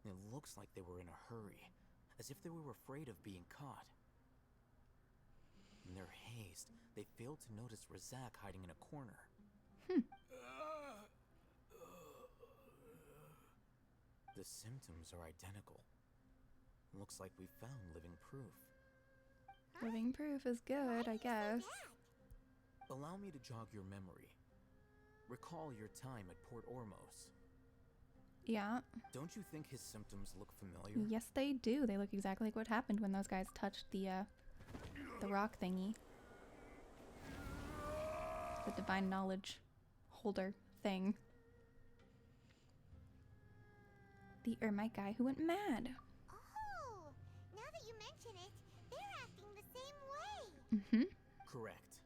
It looks like they were in a hurry, as if they were afraid of being caught. In their haste, they failed to notice Razak hiding in a corner. The symptoms are identical. Looks like we found living proof. Living proof is good, I guess. Allow me to jog your memory. Recall your time at Port Ormos. Yeah. Don't you think his symptoms look familiar? Yes, they do. They look exactly like what happened when those guys touched the rock thingy. The divine knowledge holder thing. The Ermite guy who went mad. Oh, now that you mention it, they're acting the same way. Mm-hmm. Correct.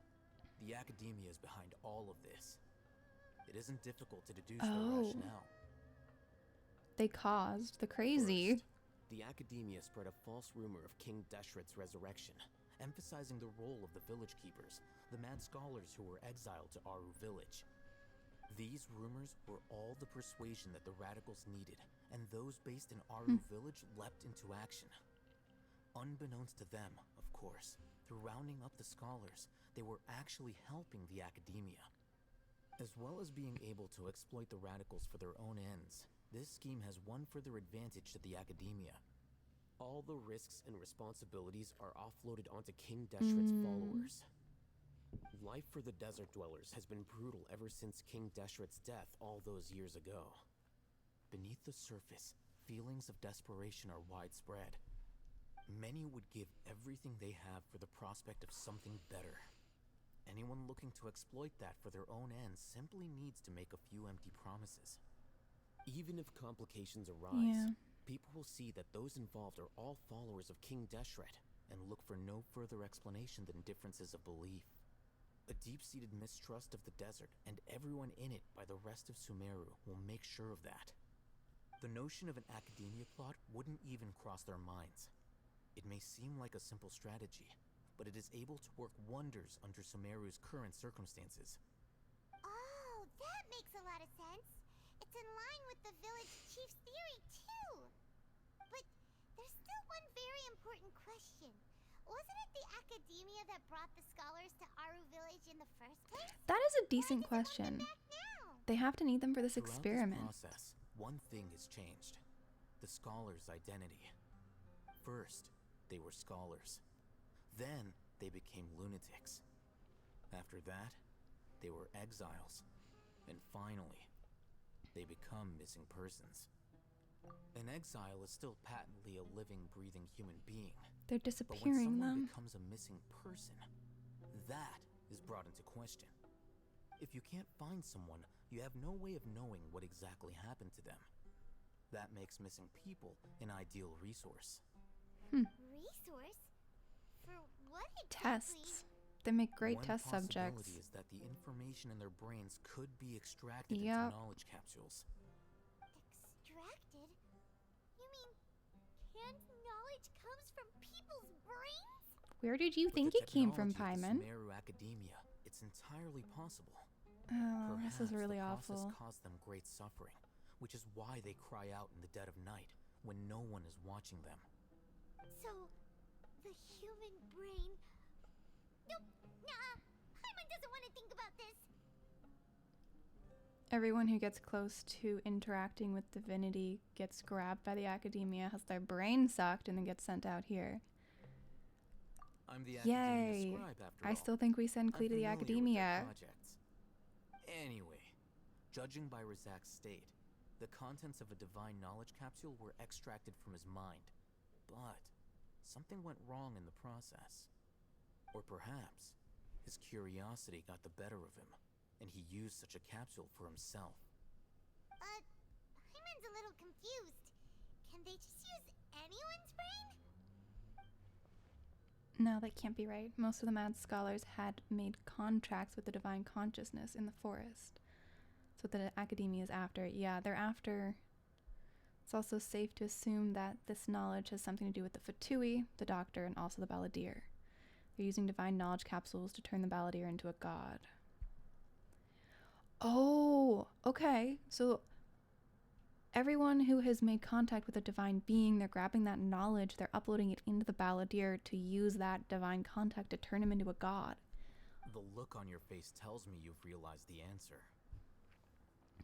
The academia is behind all of this. It isn't difficult to deduce Oh. their rationale. They caused the crazy. First, the academia spread a false rumor of King Deshret's resurrection, emphasizing the role of the village keepers, the mad scholars who were exiled to Aru village. These rumors were all the persuasion that the radicals needed, and those based in Aru village leapt into action. Unbeknownst to them, of course, through rounding up the scholars, they were actually helping the academia. As well as being able to exploit the radicals for their own ends, this scheme has one further advantage to the academia. All the risks and responsibilities are offloaded onto King Deshret's followers. Life for the desert dwellers has been brutal ever since King Deshret's death all those years ago. Beneath the surface, feelings of desperation are widespread. Many would give everything they have for the prospect of something better. Anyone looking to exploit that for their own ends simply needs to make a few empty promises. Even if complications arise, people will see that those involved are all followers of King Deshret and look for no further explanation than differences of belief. A deep-seated mistrust of the desert and everyone in it by the rest of Sumeru will make sure of that. The notion of an academia plot wouldn't even cross their minds. It may seem like a simple strategy, but it is able to work wonders under Sumeru's current circumstances. Oh, that makes a lot of sense. It's in line with the village chief's theory, too. But there's still one very important question. Wasn't it the academia that brought the scholars to Aru village in the first place? That is a decent question. They have to need them for this Throughout experiment. this process, one thing has changed. The scholars' identity. First, they were scholars. Then, they became lunatics. After that, they were exiles. And finally, they become missing persons. An exile is still patently a living, breathing human being. They're But when disappearing someone them. becomes a missing person, that is brought into question. If you can't find someone, you have no way of knowing what exactly happened to them. That makes missing people an ideal resource. Resource? For what exactly? Tests. They make great One test subjects. possibility is that the information in their brains could be extracted into Yep. knowledge capsules. Extracted? You mean canned knowledge comes from people's brains? Where did you With think the it came from, technology of the Paimon? Sumeru academia, it's entirely possible. Oh, Perhaps this is really the process awful. caused them great suffering, which is why they cry out in the dead of night when no one is watching them. So, the human brain... Nope, nah, Paimon doesn't want to think about this. Everyone who gets close to interacting with divinity gets grabbed by the academia, has their brain sucked, and then gets sent out here. I'm the Yay. academia scribe, after I all. still think we send I'm Klee to the familiar with their academia. projects. Anyway, judging by Razak's state, the contents of a divine knowledge capsule were extracted from his mind. But something went wrong in the process. Or perhaps his curiosity got the better of him, and he used such a capsule for himself. Paimon's a little confused. Can they just use anyone's brain? No, that can't be right. Most of the mad scholars had made contracts with the divine consciousness in the forest. So the academia is after. Yeah, they're after. It's also safe to assume that this knowledge has something to do with the Fatui, the Doctor, and also the Balladeer. They're using divine knowledge capsules to turn the Balladeer into a god. Oh, okay. So everyone who has made contact with a divine being, they're grabbing that knowledge, they're uploading it into the balladeer to use that divine contact to turn him into a god. The look on your face tells me you've realized the answer.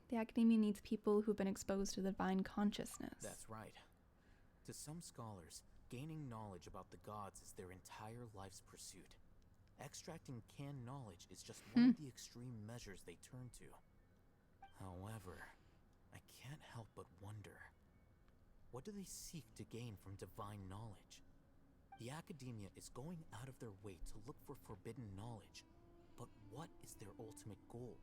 The academia needs people who've been exposed to the divine consciousness. That's right. To some scholars, gaining knowledge about the gods is their entire life's pursuit. Extracting canned knowledge is just one of the extreme measures they turn to. However, I can't help but wonder, what do they seek to gain from divine knowledge? The academia is going out of their way to look for forbidden knowledge, but what is their ultimate goal?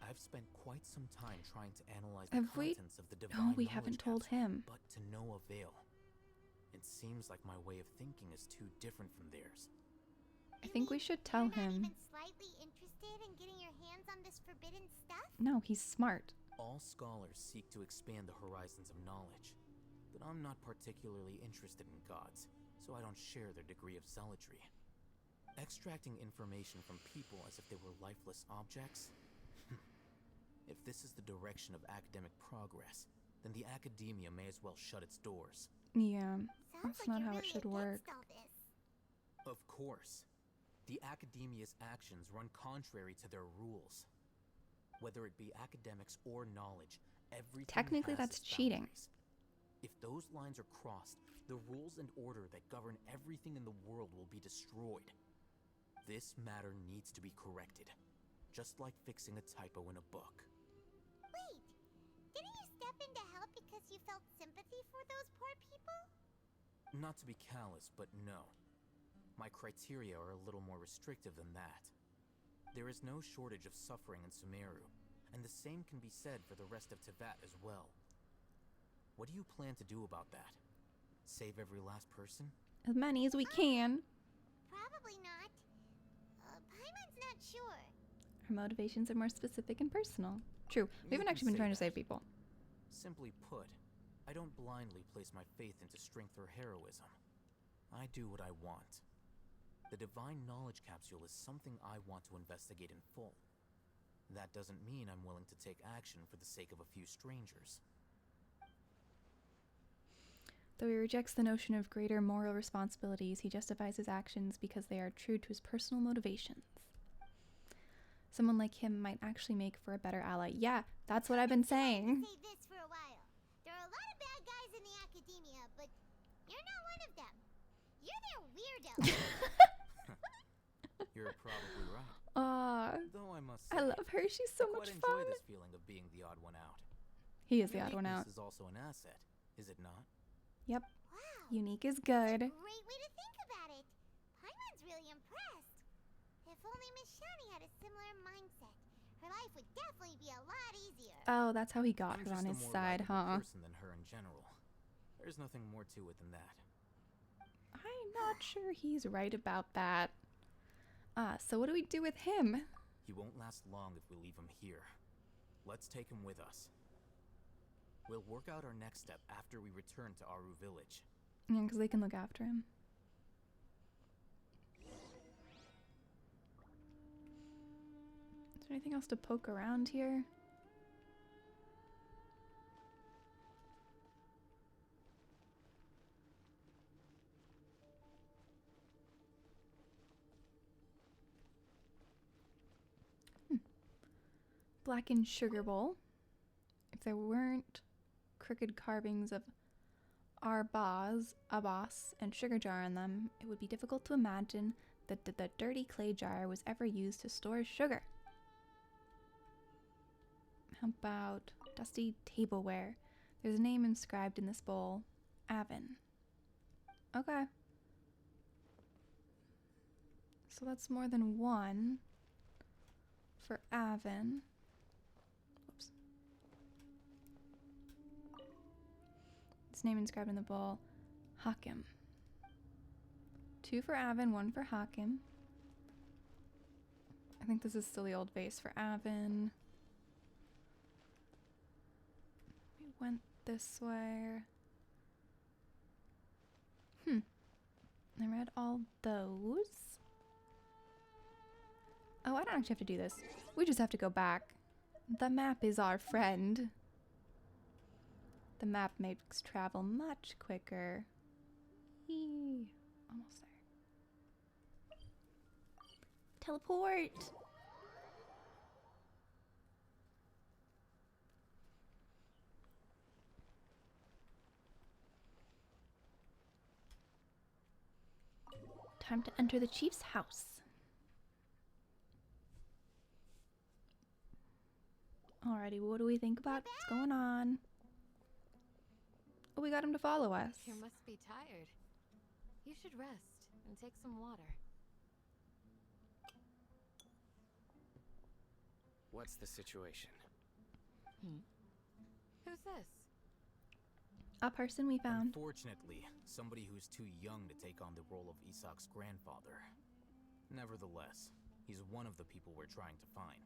I've spent quite some time trying to analyze the contents of the divine we knowledge haven't told capsule, him. but to no avail. It seems like my way of thinking is too different from theirs. I think we should tell him. Even slightly interested in getting your hands on this forbidden stuff? No, he's smart. All scholars seek to expand the horizons of knowledge, but I'm not particularly interested in gods, so I don't share their degree of zealotry. Extracting information from people as if they were lifeless objects? If this is the direction of academic progress, then the academia may as well shut its doors. Yeah, that's not how it should work. Of course. The academia's actions run contrary to their rules. Whether it be academics or knowledge, everything Technically, has that's its cheating. boundaries. If those lines are crossed, the rules and order that govern everything in the world will be destroyed. This matter needs to be corrected, just like fixing a typo in a book. Wait, didn't you step in to help because you felt sympathy for those poor people? Not to be callous, but no. My criteria are a little more restrictive than that. There is no shortage of suffering in Sumeru, and the same can be said for the rest of Teyvat as well. What do you plan to do about that? Save every last person? As many as we can. Probably not. Paimon's not sure. Our motivations are more specific and personal. True, we haven't actually been trying to save people. Simply put, I don't blindly place my faith into strength or heroism. I do what I want. The divine knowledge capsule is something I want to investigate in full. That doesn't mean I'm willing to take action for the sake of a few strangers. Though he rejects the notion of greater moral responsibilities, he justifies his actions because they are true to his personal motivations. Someone like him might actually make for a better ally. Yeah, that's what I've been saying. Say this for a while. There are a lot of bad guys in the academia, but you're not one of them. You're their weirdo. You're probably right. Though I must say, I love her. She's so I much quite fun. enjoy this feeling of being the odd one out. He is the odd one out. This is also an asset, is it not? Yep. Unique is good. Great way to think about it. Paimon's really impressed. If only Miss Shani had a similar mindset, her life would definitely be a lot easier. Oh, that's how he got her on his I'm just a more side, likable huh? person than her in general. There's nothing more to it than that. I'm not sure he's right about that. So what do we do with him? He won't last long if we leave him here. Let's take him with us. We'll work out our next step after we return to Aru village. Yeah, because they can look after him. Is there anything else to poke around here? Blackened sugar bowl. If there weren't crooked carvings of Arbaz, Abbas, and sugar jar in them, it would be difficult to imagine that the dirty clay jar was ever used to store sugar. How about dusty tableware? There's a name inscribed in this bowl. Avon. Okay. So that's more than one for Avon. Whoops. Its name inscribed in the bowl. Hakim. 2 for Avon, 1 for Hakim. I think this is still the old vase for Avon. We went this way. I read all those. Oh, I don't actually have to do this. We just have to go back. The map is our friend. The map makes travel much quicker. Eee. Almost there. Teleport! Time to enter the chief's house. Alrighty, what do we think about what's going on? Oh, we got him to follow us. You must be tired. You should rest and take some water. What's the situation? Who's this? A person we found. Unfortunately, somebody who's too young to take on the role of Isak's grandfather. Nevertheless, he's one of the people we're trying to find.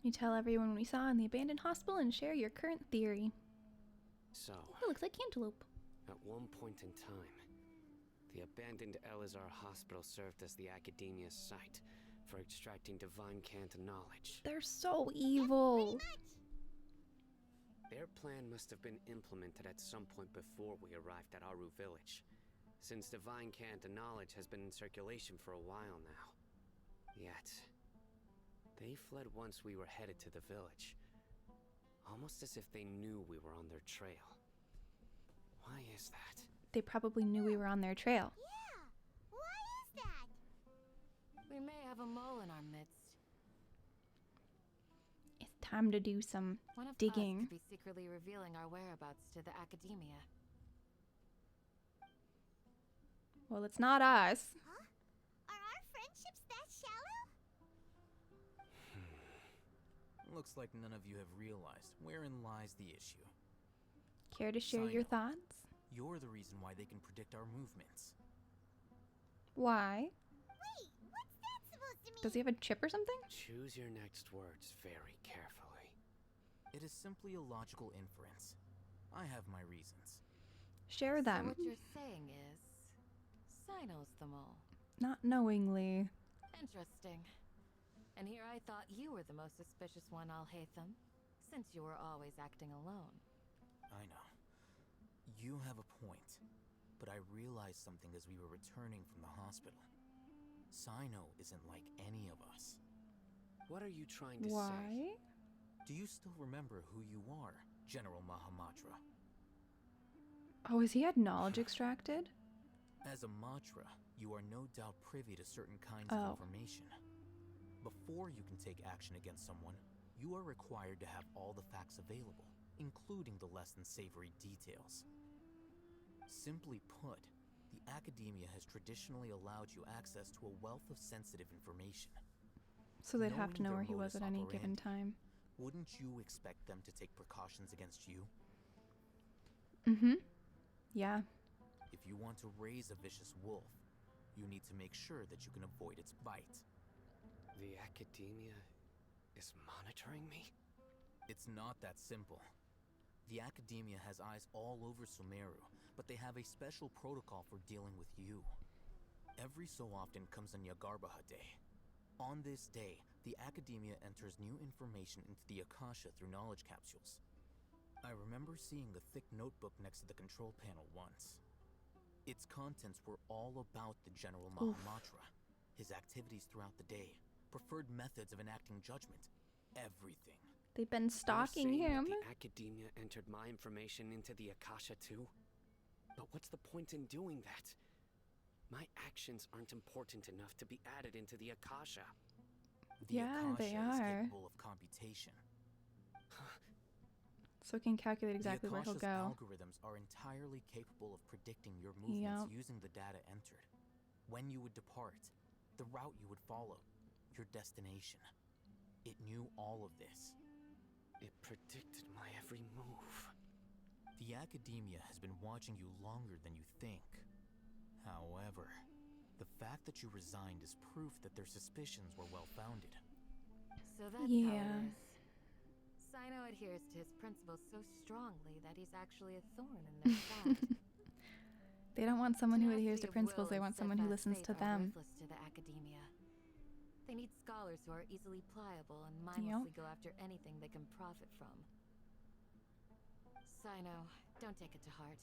You tell everyone we saw in the abandoned hospital and share your current theory. So, It looks like cantaloupe. at one point in time, the abandoned Eleazar hospital served as the academia's site for extracting divine cant knowledge. They're so evil. Their plan must have been implemented at some point before we arrived at Aru village, since divine cant knowledge has been in circulation for a while now. Yet, they fled once we were headed to the village, almost as if they knew we were on their trail. Why is that? They probably knew we were on their trail. Yeah, why is that? We may have a mole in our midst. It's time to do some One of digging. us could be secretly revealing our whereabouts to the academia. Well, it's not us. Huh? Are our friendships that shallow? Looks like none of you have realized wherein lies the issue. Care to share your thoughts? You're the reason why they can predict our movements. Why? Wait, what's that supposed to mean? Does he have a chip or something? Choose your next words very carefully. It is simply a logical inference. I have my reasons. Share So them. what you're saying is, Sino's the mole. Not knowingly. Interesting. And here I thought you were the most suspicious one, Alhaitham, since you were always acting alone. I know. You have a point, but I realized something as we were returning from the hospital. Sino isn't like any of us. What are you trying to say? Why? Do you still remember who you are, General Mahamatra? Oh, has he had knowledge extracted? As a Matra, you are no doubt privy to certain kinds Oh. of information. Before you can take action against someone, you are required to have all the facts available, including the less than savory details. Simply put, the academia has traditionally allowed you access to a wealth of sensitive information. So they'd have to know Knowing where he their was at any modus given operandi, time. Wouldn't you expect them to take precautions against you? Mm-hmm. Yeah. If you want to raise a vicious wolf, you need to make sure that you can avoid its bite. The academia is monitoring me? It's not that simple. The academia has eyes all over Sumeru, but they have a special protocol for dealing with you. Every so often comes a Yagarbaha Day. On this day, the academia enters new information into the Akasha through knowledge capsules. I remember seeing the thick notebook next to the control panel once. Its contents were all about the General Mahamatra, his activities throughout the day, preferred methods of enacting judgment, everything. They've been stalking You're saying him. that the academia entered my information into the Akasha too? But what's the point in doing that? My actions aren't important enough to be added into the Akasha. The Yeah, they Akasha is are. capable of computation. So it can calculate exactly The where he'll Akasha's go. algorithms are entirely capable of predicting your movements Yep. using the data entered. When you would depart, the route you would follow, your destination. It knew all of this. It predicted my every move. The academia has been watching you longer than you think. However, the fact that you resigned is proof that their suspicions were well-founded. So that's Yeah. how it is. Sino adheres to his principles so strongly that he's actually a thorn in their side. They don't want someone who adheres Tenacity to of principles, will they and want someone who steadfast listens faith to are them. worthless to the academia. They need scholars who are easily pliable and mindlessly go after anything they can profit from. Sino, don't take it to heart.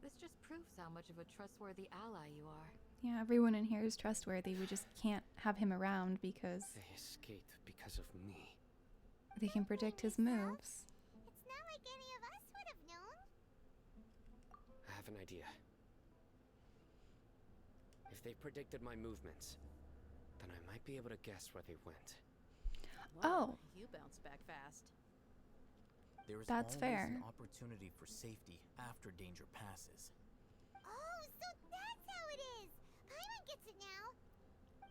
This just proves how much of a trustworthy ally you are. Yeah, everyone in here is trustworthy. We just can't have him around because They escaped because of me. they can predict his moves. It's not like any of us would have known. I have an idea. If they predicted my movements, then I might be able to guess where they went. Oh. You bounced back fast. There is That's always fair. an opportunity for safety after danger passes. Oh, so that's how it is! Paimon gets it now!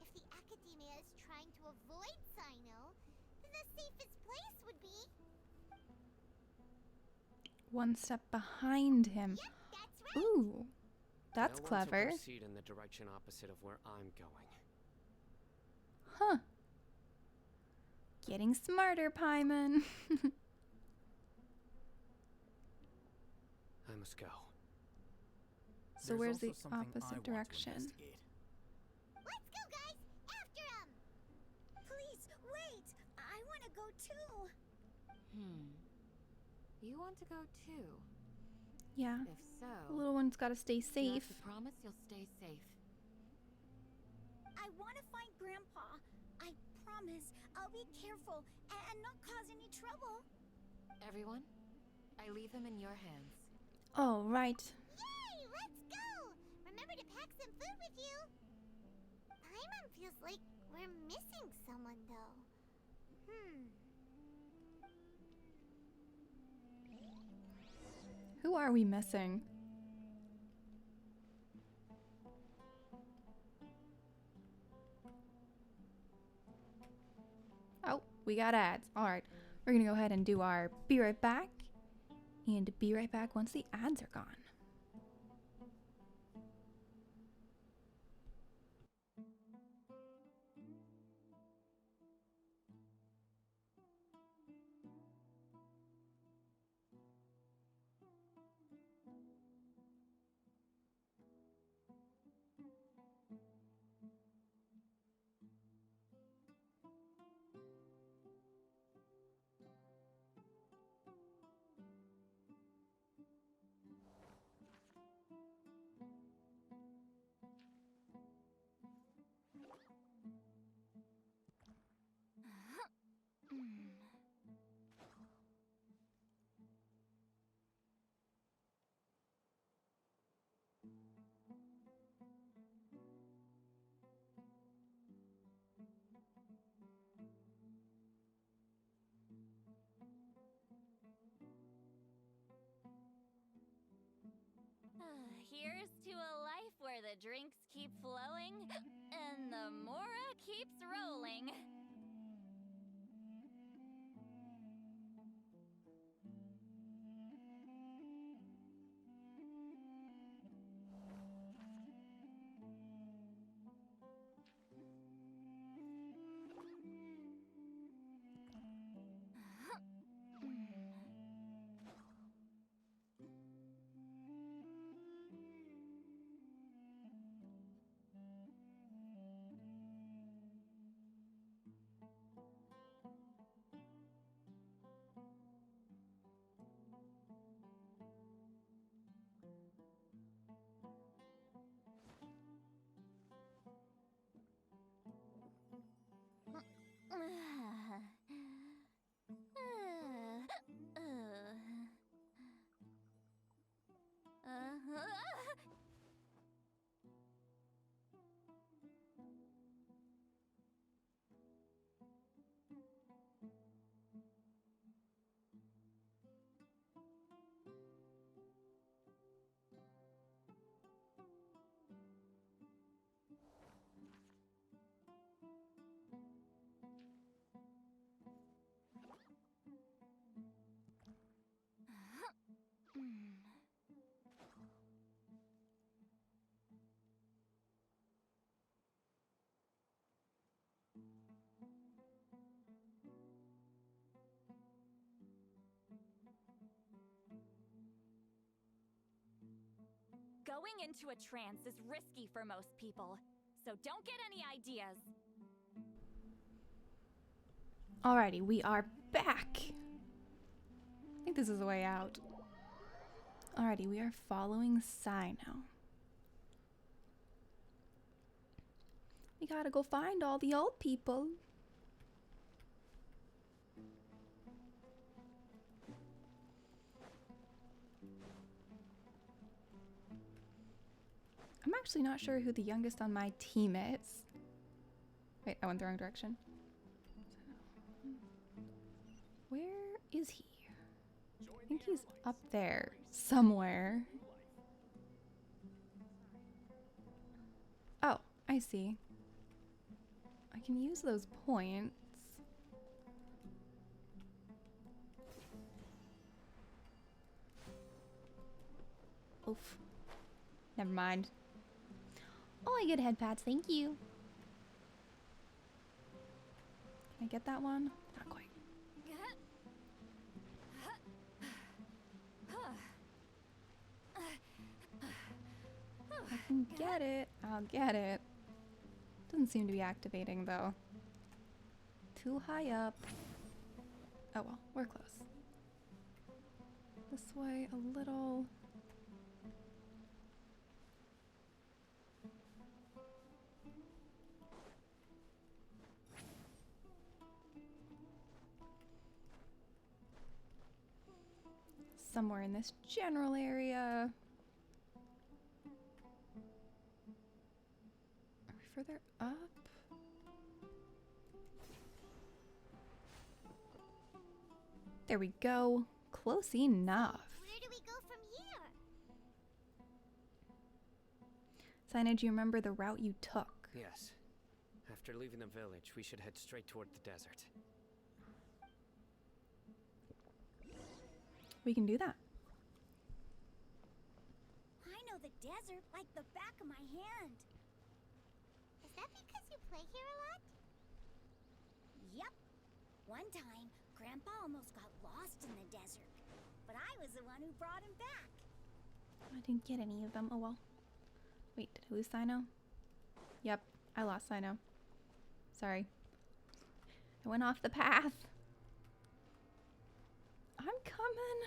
If the Academia is trying to avoid Sino, then the safest place would be... One step behind him. Yep, that's right! Ooh, that's They'll clever. Want to proceed in the direction opposite of where I'm going. Huh. Getting smarter, Paimon. I must go. So There's where's the also something I opposite want to direction? investigate. Let's go, guys! After him! Please, wait! I want to go too! You want to go too? Yeah. If so, The little one's got to stay you safe. have to promise you'll stay safe. I want to find Grandpa. I promise I'll be careful and not cause any trouble. Everyone, I leave him in your hands. Oh, right. Yay! Let's go! Remember to pack some food with you! Paimon feels like we're missing someone, though. Who are we missing? Oh, we got ads. Alright, we're gonna go ahead and do our be right back. And be right back once the ads are gone. Here's to a life where the drinks keep flowing and the Mora keeps rolling. Going into a trance is risky for most people, so don't get any ideas. Alrighty, we are back. I think this is the way out. Alrighty, we are following Sino. We gotta go find all the old people. I'm actually not sure who the youngest on my team is. Wait, I went the wrong direction. Where is he? I think he's up there somewhere. Oh, I see. I can use those points. Oof. Never mind. Oh, I get head pads, thank you. Can I get that one? Not quite. I can get it. I'll get it. Doesn't seem to be activating though. Too high up. Oh well, we're close. This way a little. Somewhere in this general area. Are we further up? There we go. Close enough. Where do we go from here? Sina, do you remember the route you took? Yes. After leaving the village, we should head straight toward the desert. We can do that. I know the desert like the back of my hand. Is that because you play here a lot? Yep. One time, Grandpa almost got lost in the desert, but I was the one who brought him back. I didn't get any of them. Oh well. Wait, did I lose Sino? Yep, I lost Sino. Sorry. I went off the path. I'm coming.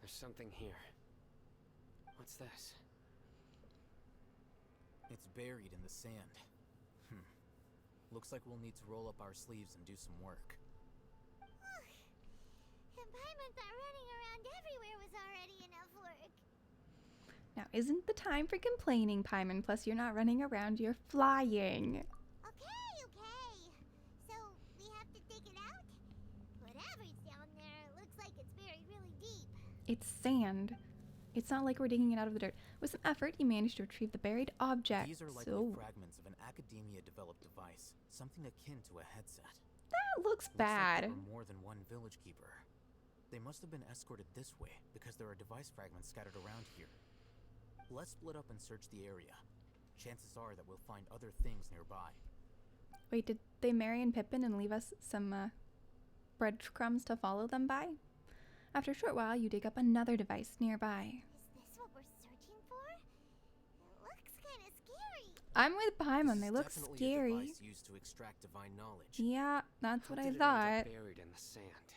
There's something here. What's this? It's buried in the sand. Looks like we'll need to roll up our sleeves and do some work. And Paimon thought running around everywhere was already enough work. Now, isn't the time for complaining, Paimon? Plus, you're not running around, you're flying. Okay. So, we have to dig it out? Whatever's down there, it looks like it's buried really deep. It's sand. It's not like we're digging it out of the dirt. With some effort, you managed to retrieve the buried object. These are likely fragments of an academia-developed device, something akin to a headset. That looks bad. Like there were more than one village keeper. They must have been escorted this way because there are device fragments scattered around here. Let's split up and search the area. Chances are that we'll find other things nearby. Wait, did they marry and Pippin and leave us some breadcrumbs to follow them by? After a short while, you dig up another device nearby. Is this what we're searching for? It looks kind of scary. I'm with Paimon. They look scary. A device used to extract divine knowledge. Yeah, that's what I How did it thought. end up buried in the sand?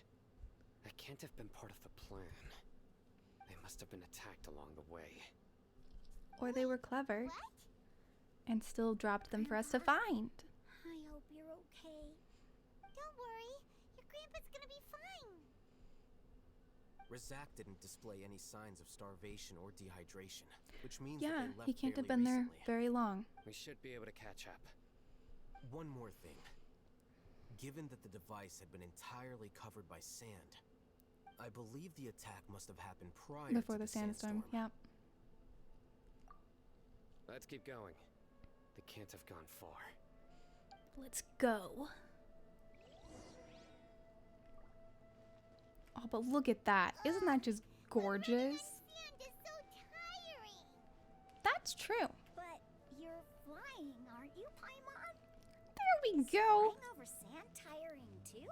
That can't have been part of the plan. They must have been attacked along the way. Or they were clever. What? And still dropped them for us to find. I hope you're okay. Don't worry. Your grandpa's gonna be fine. Razak didn't display any signs of starvation or dehydration, which means Yeah, that they left he can't have fairly been there recently. very long. We should be able to catch up. One more thing. Given that the device had been entirely covered by sand, I believe the attack must have happened prior Before to the sandstorm, yep. Let's keep going. They can't have gone far. Let's go. Oh, but look at that. Isn't that just gorgeous? Sand is so tiring. That's true. But you're flying, aren't you, Paimon? There we go. Flying over sand tiring too?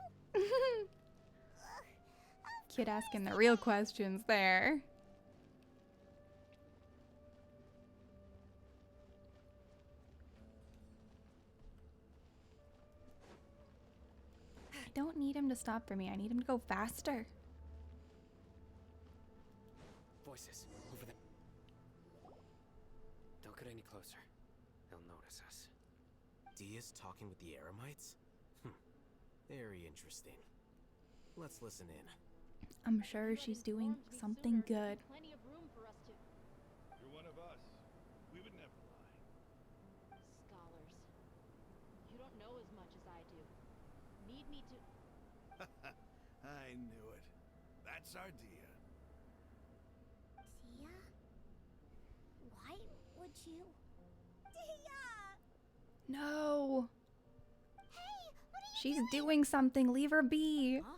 Kid asking the real questions there. don't need him to stop for me. I need him to go faster. Voices, over there. Don't get any closer. They'll notice us. Dia's talking with the Eremites? Very interesting. Let's listen in. I'm sure she's doing something good. Plenty of room for us to... You're one of us. We would never lie. Scholars. You don't know as much as I do. Need me to... I knew it. That's our Dia. Dia? Why would you... Dia! No. Hey, what are you She's doing? doing something. Leave her be. Huh?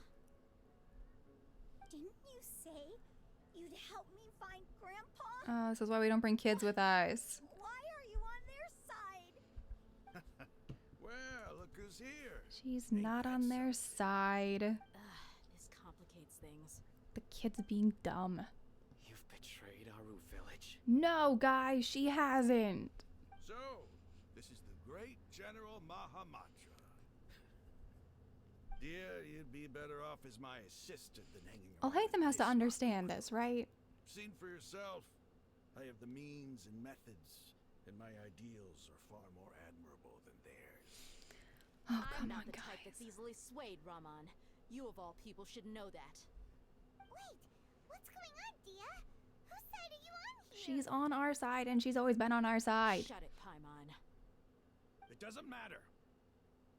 Didn't you say you'd help me find Grandpa? This is why we don't bring kids with us. Why are you on their side? Well, look who's here. She's not on their side. This complicates things. The kid's being dumb. You've betrayed Aru village. No, guys, she hasn't. So, this is the great General Mahamatra. Dear, you'd be better off as my assistant than hanging around. Alhaitham has to understand this, right? Seen for yourself. I have the means and methods, and my ideals are far more admirable than theirs. Oh, I'm come not on, the type that's easily swayed, Raman. You of all people should know that. Wait, what's going on, Dia? Whose side are you on here? She's on our side, and she's always been on our side. Shut it, Paimon. It doesn't matter.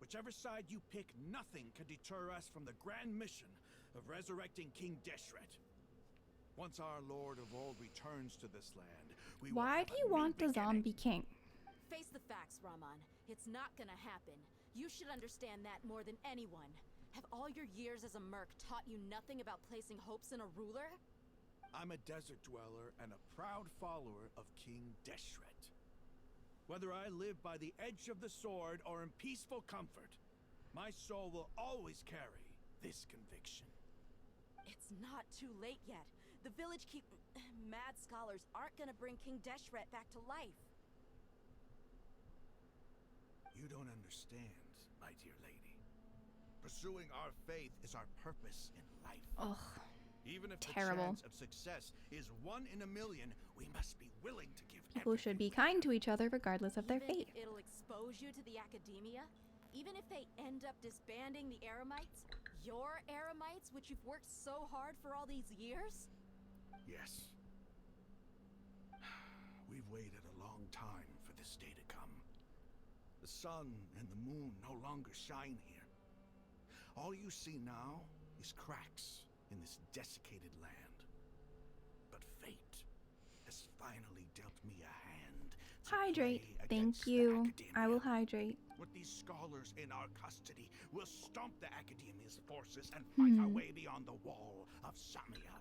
Whichever side you pick, nothing can deter us from the grand mission of resurrecting King Deshret. Once our Lord of Old returns to this land, we will Why have do a you new want the beginning. zombie king? Face the facts, Raman. It's not gonna happen. You should understand that more than anyone. Have all your years as a merc taught you nothing about placing hopes in a ruler? I'm a desert dweller and a proud follower of King Deshret. Whether I live by the edge of the sword or in peaceful comfort, my soul will always carry this conviction. It's not too late yet. The village mad scholars aren't gonna bring King Deshret back to life. You don't understand, my dear lady. Pursuing our faith is our purpose in life. Ugh. Even if Terrible. the chance of success is 1 in a million, we must be willing to give People should be kind to each other regardless of their faith. It'll expose you to the academia? Even if they end up disbanding the Eremites? Your Eremites, which you've worked so hard for all these years? Yes. We've waited a long time for this day to come. The sun and the moon no longer shine here. All you see now is cracks in this desiccated land. But fate has finally dealt me a hand. Hydrate. Thank you. I will hydrate. With these scholars in our custody, we'll stomp the Academia's forces and fight our way beyond the wall of Samiel.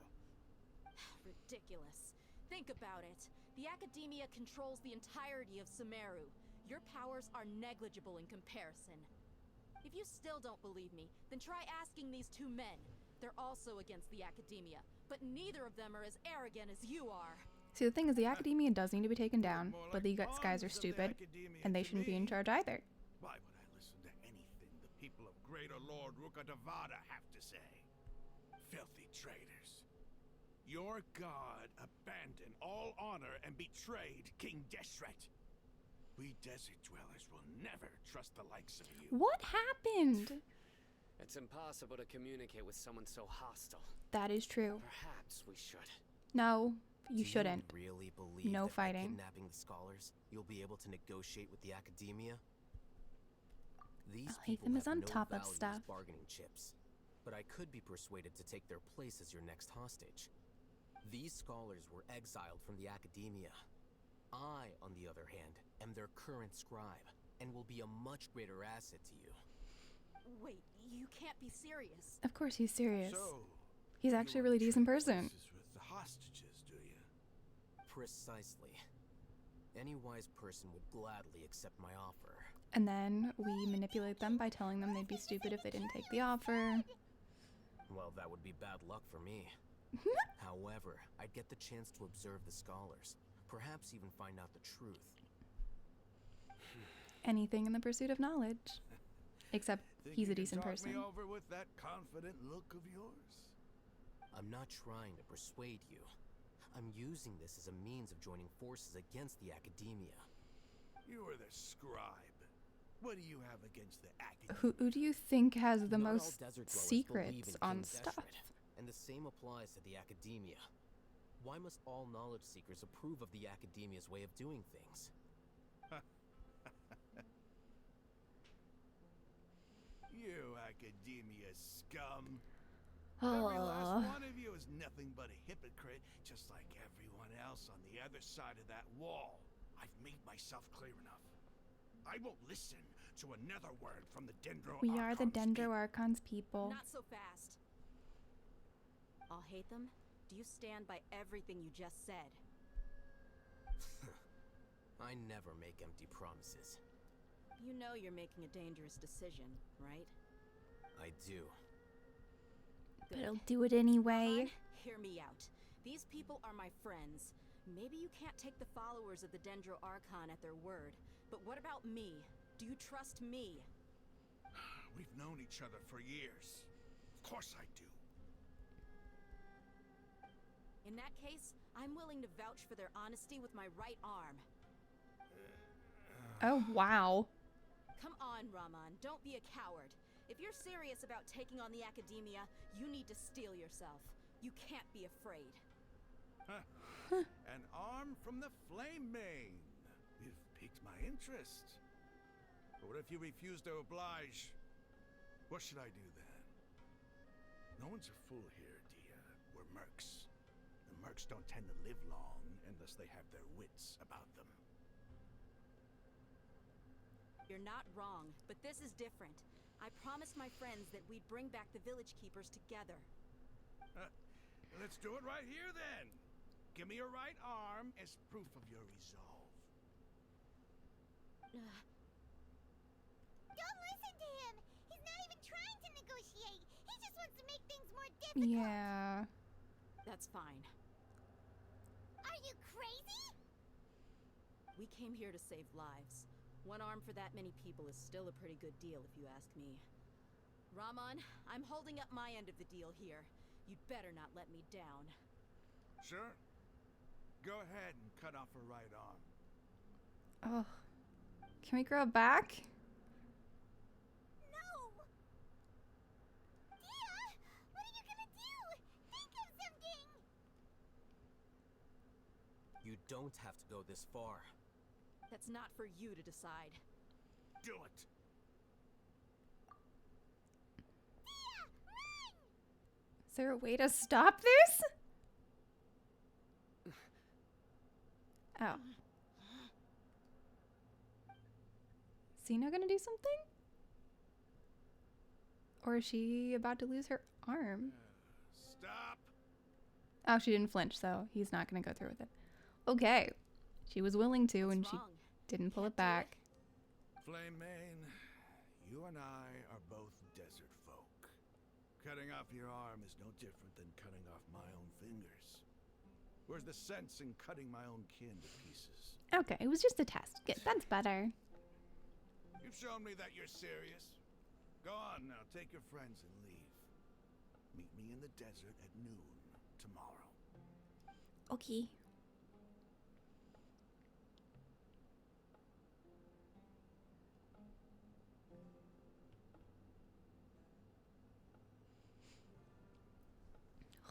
Ridiculous. Think about it. The Academia controls the entirety of Sumeru. Your powers are negligible in comparison. If you still don't believe me, then try asking these two men. They're also against the Academia, but neither of them are as arrogant as you are. See, the thing is, the Academia does need to be taken down, but these guys are stupid, and they shouldn't be in charge either. Why would I listen to anything the people of Greater Lord Rukadavada have to say? Filthy traitors. Your god abandoned all honor and betrayed King Deshret. We desert dwellers will never trust the likes of you. What happened? It's impossible to communicate with someone so hostile. That is true. Perhaps we should. No, you shouldn't. Do you really believe No that by fighting. kidnapping the scholars, you'll be able to negotiate with the Academia? These people Alhaitham is have on no top of value as stuff. bargaining chips, but I could be persuaded to take their place as your next hostage. These scholars were exiled from the Academia. I, on the other hand, am their current scribe, and will be a much greater asset to you. Wait, you can't be serious. Of course he's serious. So, He's actually a really decent person. with the hostages, do you? Precisely. Any wise person would gladly accept my offer. And then we manipulate them by telling them they'd be stupid if they didn't take the offer. Well, that would be bad luck for me. However, I'd get the chance to observe the scholars, perhaps even find out the truth. Anything in the pursuit of knowledge. Except he's a decent person. Me over with that confident look of yours? I'm not trying to persuade you. I'm using this as a means of joining forces against the academia. You are the scribe. What do you have against the academia? Who do you think has the Not all most desert dwellers secrets believe in on King stuff? Deshret, and the same applies to the academia. Why must all knowledge seekers approve of the academia's way of doing things? You academia scum. Every last one of you is nothing but a hypocrite, just like everyone else on the other side of that wall. I've made myself clear enough. I won't listen to another word from the Dendro We are the Archon's Dendro Archon's people. Not so fast. I'll hate them. Do you stand by everything you just said? I never make empty promises. You know you're making a dangerous decision, right? I do. But I'll do it anyway. Hear me out. These people are my friends. Maybe you can't take the followers of the Dendro Archon at their word, but what about me? Do you trust me? We've known each other for years. Of course I do. In that case, I'm willing to vouch for their honesty with my right arm. Oh, wow. Come on, Raman, don't be a coward. If you're serious about taking on the academia, you need to steel yourself. You can't be afraid. An arm from the Flame Mane. You've piqued my interest. But what if you refuse to oblige? What should I do then? No one's a fool here, Dia. We're mercs. The mercs don't tend to live long unless they have their wits about them. You're not wrong, but this is different. I promised my friends that we'd bring back the village keepers together. Let's do it right here then. Give me your right arm as proof of your resolve. Don't listen to him! He's not even trying to negotiate! He just wants to make things more difficult! Yeah. That's fine. Are you crazy? We came here to save lives. One arm for that many people is still a pretty good deal, if you ask me. Raman, I'm holding up my end of the deal here. You'd better not let me down. Sure. Go ahead and cut off her right arm. Oh. Can we grow it back? No! Dia! What are you gonna do? Think of something! You don't have to go this far. That's not for you to decide. Do it! Dia! Run! Is there a way to stop this? Oh. Is Sino gonna do something? Or is she about to lose her arm? Stop! Oh, she didn't flinch, so he's not gonna go through with it. Okay. She was willing to, and she didn't pull it back. Flame Mane, you and I are both desert folk. Cutting off your arm is no different than cutting off my own fingers. Where's the sense in cutting my own kin to pieces? Okay, it was just a test. Good, that's better. You've shown me that you're serious. Go on now, take your friends and leave. Meet me in the desert at noon tomorrow. Okay.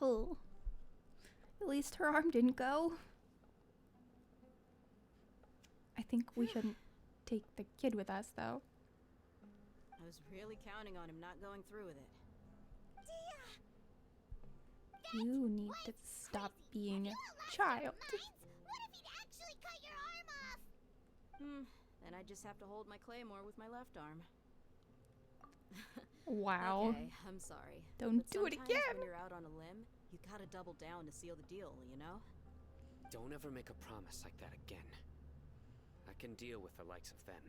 Oh. At least her arm didn't go. I think we shouldn't take the kid with us, though. I was really counting on him not going through with it. You need to stop being a child. What if he'd actually cut your arm off? Then I just have to hold my claymore with my left arm. Wow. Okay, I'm sorry. Don't But do it sometimes again. When you're out on a limb, you gotta double down to seal the deal, you know? Don't ever make a promise like that again. I can deal with the likes of them.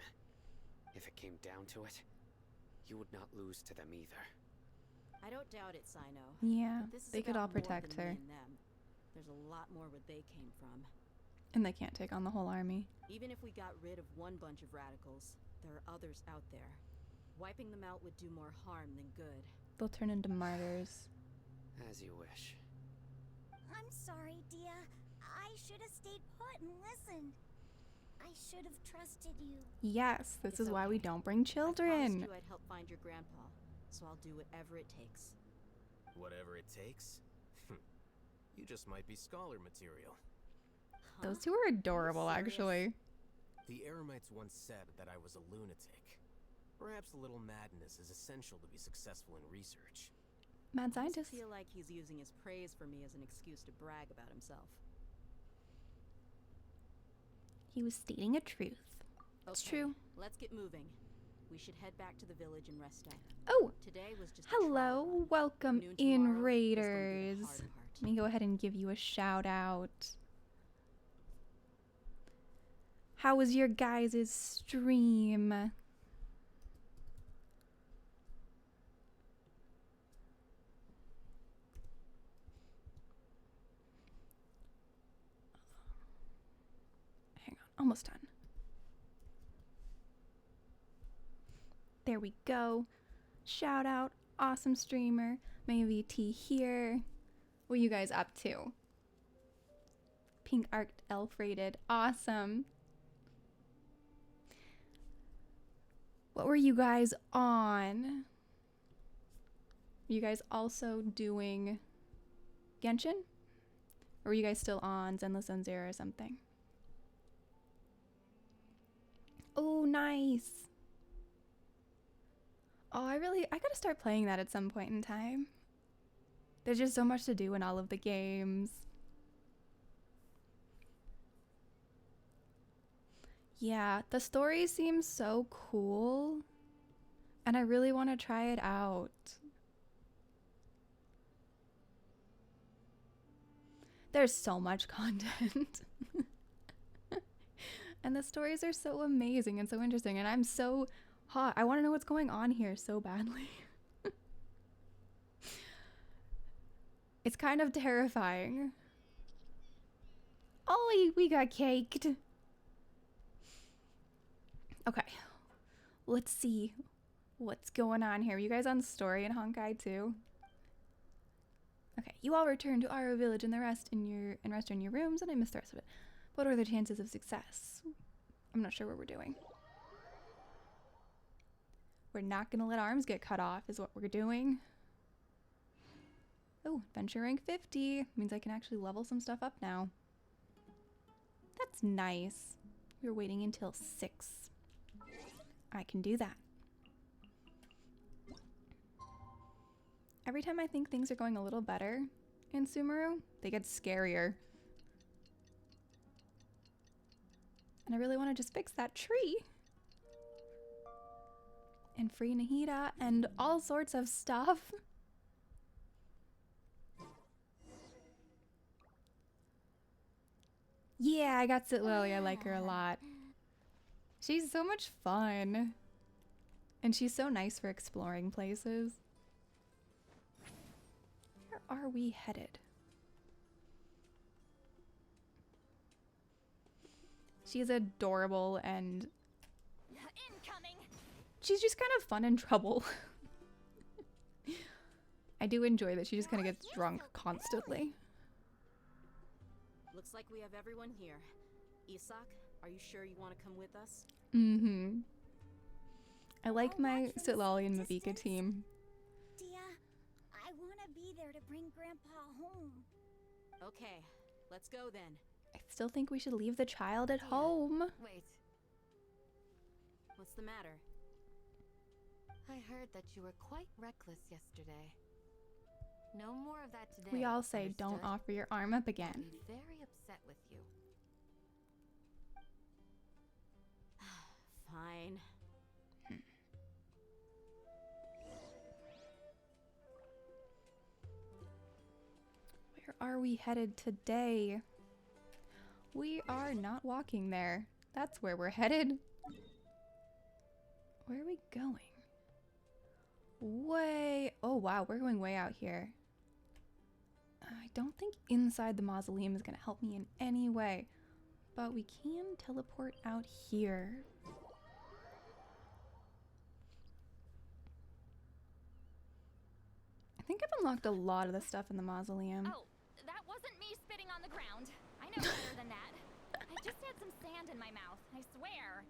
If it came down to it, you would not lose to them either. I don't doubt it, Sino. Yeah, But this is they could about all more protect than her. me and them. There's a lot more where they came from. And they can't take on the whole army. Even if we got rid of one bunch of radicals, there are others out there. Wiping them out would do more harm than good. They'll turn into martyrs. As you wish. I'm sorry, Dia. I should have stayed put and listened. I should have trusted you. Yes, this is why we don't bring I children. promised you I'd help find your grandpa, so I'll do whatever it takes. Whatever it takes? You just might be scholar material. Those two are adorable, actually. The Eremites once said that I was a lunatic. Perhaps a little madness is essential to be successful in research. Mad I scientist. feel like he's using his praise for me as an excuse to brag about himself. He was stating a truth. It's true. Let's get moving. We should head back to the village and rest up. Oh, today was just hello. Welcome Noon in, tomorrow is Raiders. gonna be the hard part. Let me go ahead and give you a shout out. How was your guys' stream? Hang on, almost done. There we go. Shout out, awesome streamer. Maybe T here. What are you guys up to? Pink Arced Elf rated. Awesome. What were you guys on? You guys also doing Genshin? Or were you guys still on Zenless Zone Zero or something? Oh, nice. Oh, I gotta start playing that at some point in time. There's just so much to do in all of the games. Yeah, the story seems so cool. And I really want to try it out. There's so much content. And the stories are so amazing and so interesting. And I'm so hot. I want to know what's going on here so badly. It's kind of terrifying. Oh, we got caked. Okay. Let's see what's going on here. You guys on story and Honkai too? Okay, you all return to Aro Village and rest in your rooms, and I missed the rest of it. What are the chances of success? I'm not sure what we're doing. We're not gonna let arms get cut off is what we're doing. Oh, adventure rank 50. Means I can actually level some stuff up now. That's nice. We were waiting until 6. I can do that. Every time I think things are going a little better in Sumeru, they get scarier. And I really want to just fix that tree. And free Nahida and all sorts of stuff. Yeah, I got Sitlily. I like her a lot. She's so much fun. And she's so nice for exploring places. Where are we headed? She's adorable and Incoming. she's just kind of fun in trouble. I do enjoy that she just kind of gets drunk constantly. Looks like we have everyone here. Isak, are you sure you want to come with us? Mm-hmm. I like my Sitlali and Mavika team. Dia, I want to be there to bring Grandpa home. Okay, let's go then. I still think we should leave the child at home. Wait. What's the matter? I heard that you were quite reckless yesterday. No more of that today. We all say understood? don't offer your arm up again. I'll be very upset with you. Fine. Where are we headed today? We are not walking there. That's where we're headed. Where are we going? Way... Oh, wow. We're going way out here. I don't think inside the mausoleum is going to help me in any way. But we can teleport out here. think I've unlocked a lot of the stuff in the mausoleum. Oh, that wasn't me spitting on the ground. I know better than that. I just had some sand in my mouth, I swear.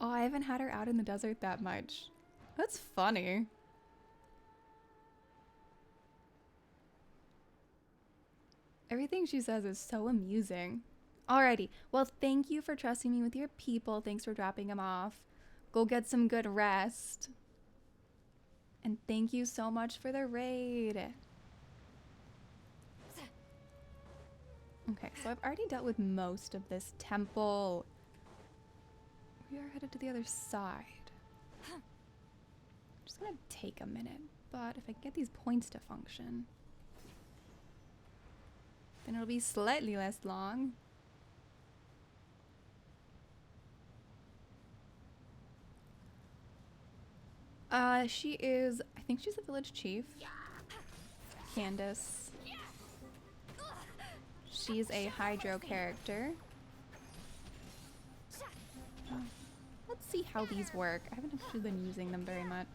Oh, I haven't had her out in the desert that much. That's funny. Everything she says is so amusing. Alrighty, well, thank you for trusting me with your people. Thanks for dropping them off. Go get some good rest. And thank you so much for the raid. Okay, so I've already dealt with most of this temple. We are headed to the other side. Just gonna take a minute, but if I can get these points to function, then it'll be slightly less long. She is, I think she's a village chief. Candace. She's a hydro character. Let's see how these work. I haven't actually been using them very much.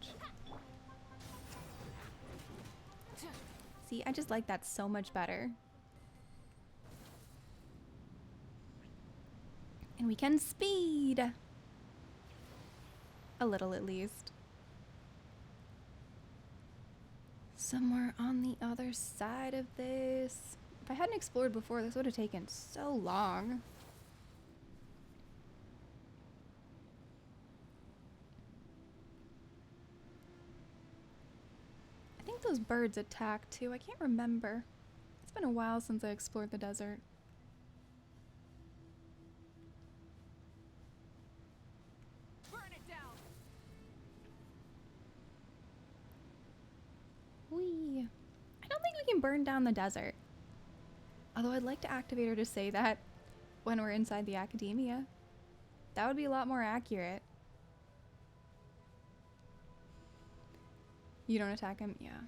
See, I just like that so much better. And we can speed. A little at least. Somewhere on the other side of this. If I hadn't explored before, this would have taken so long. I think those birds attack too. I can't remember. It's been a while since I explored the desert. Burn it down. Whee! I don't think we can burn down the desert. Although I'd like to activate her to say that when we're inside the academia. That would be a lot more accurate. You don't attack him? Yeah.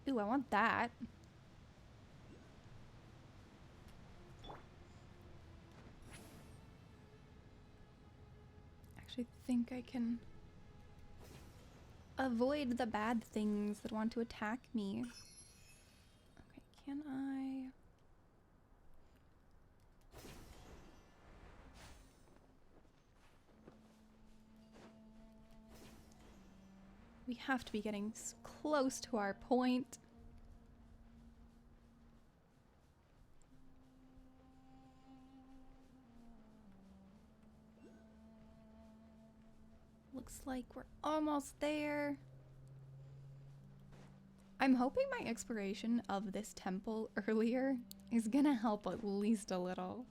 Ooh, I want that. Actually think I can avoid the bad things that want to attack me. Okay, can I? We have to be getting close to our point. Looks like we're almost there. I'm hoping my exploration of this temple earlier is gonna help at least a little.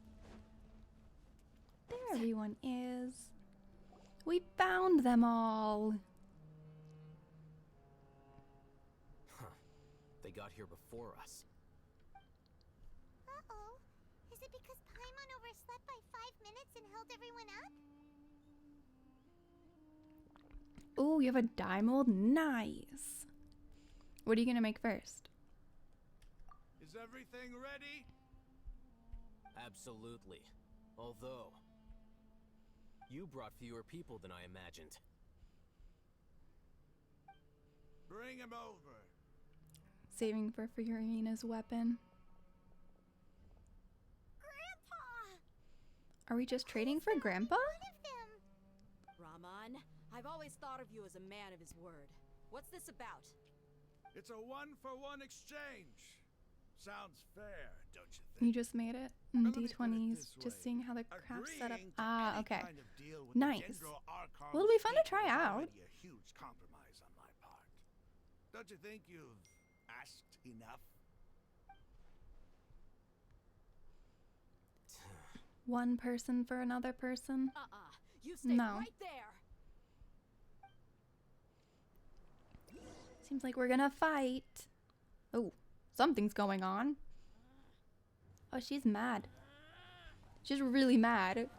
There everyone is. We found them all. Huh. They got here before us. Uh-oh. Is it because Paimon overslept by 5 minutes and held everyone up? Oh, you have a dye mold? Nice. What are you gonna make first? Is everything ready? Absolutely. Although, you brought fewer people than I imagined. Bring him over. Saving for Fiorina's weapon. Grandpa! Are we just trading for Grandpa? Raman, I've always thought of you as a man of his word. What's this about? It's a one-for-one exchange. Sounds fair, don't you think? You just made it? D20s, just seeing how the craft's set up. Ah, okay. Nice. Well, it'll be fun to try out. A huge compromise on my part. Don't you think you've asked enough? One person for another person? You stay No. right there. Seems like we're gonna fight. Oh, something's going on. Oh, she's mad. She's really mad.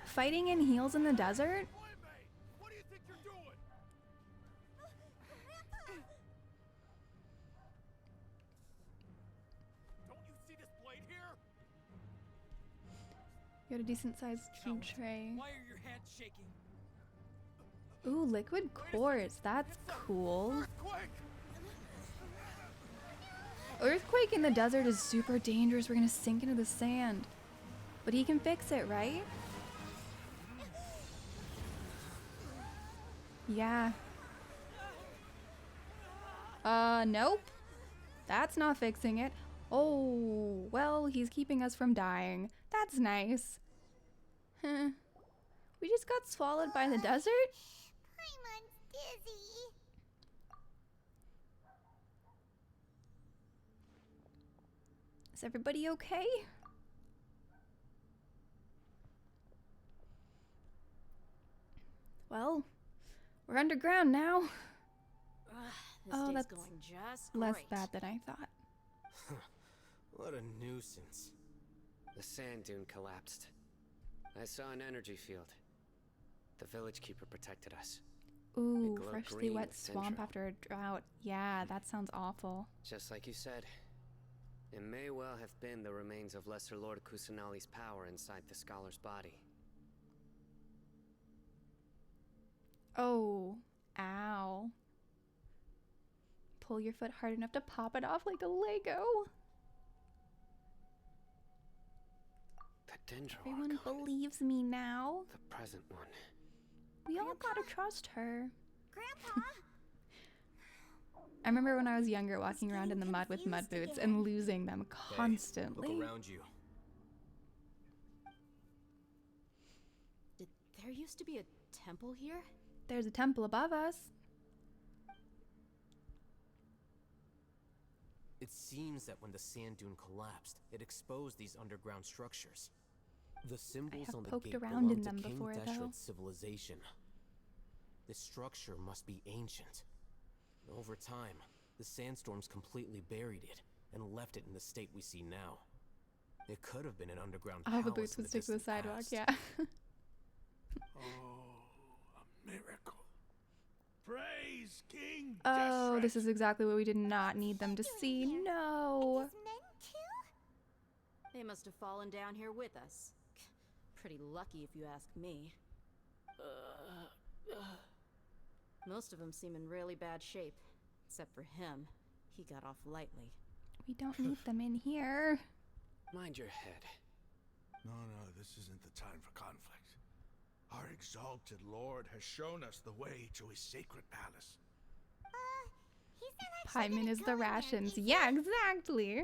Fighting in heels in the desert? What do you think you're doing? Don't you see this blade here? decent sized cube tray. Why are your hands shaking? Ooh, liquid quartz. That's cool. Earthquake in the desert is super dangerous. We're gonna sink into the sand. But he can fix it, right? Yeah. Nope. That's not fixing it. Oh, well, he's keeping us from dying. That's nice. Huh. We just got swallowed by the desert? Paimon's dizzy. Is everybody okay? Well, we're underground now. This Oh, day's that's going just less great. bad than I thought. What a nuisance. The sand dune collapsed. I saw an energy field. The village keeper protected us. Ooh, glowed freshly green wet with swamp Centro. after a drought. Yeah, that sounds awful. Just like you said. It may well have been the remains of Lesser Lord Kusanali's power inside the scholar's body. Oh, ow. Pull your foot hard enough to pop it off like a Lego. The Dendro Everyone Archon, believes me now. the present one. We all gotta trust her. Grandpa! I remember when I was younger walking around in the mud with mud boots and losing them constantly. Look around you. There used to be a temple here? There's a temple above us. It seems that when the sand dune collapsed, it exposed these underground structures. The symbols have on the poked gate around belong in to them King before, though. Deshret's civilization. This structure must be ancient. Over time, the sandstorms completely buried it and left it in the state we see now. It could have been an underground All the palace boots in would stick to the distant sidewalk, past. yeah. Oh, a miracle. Praise King Oh, Deshret. this is exactly what we did not need them to see. No. They must have fallen down here with us. Pretty lucky if you ask me. Most of them seem in really bad shape. Except for him. He got off lightly. We don't need them in here. Mind your head. No, this isn't the time for conflict. Our exalted lord has shown us the way to his sacred palace. He's not actually Paimon is the rations. Yeah, exactly.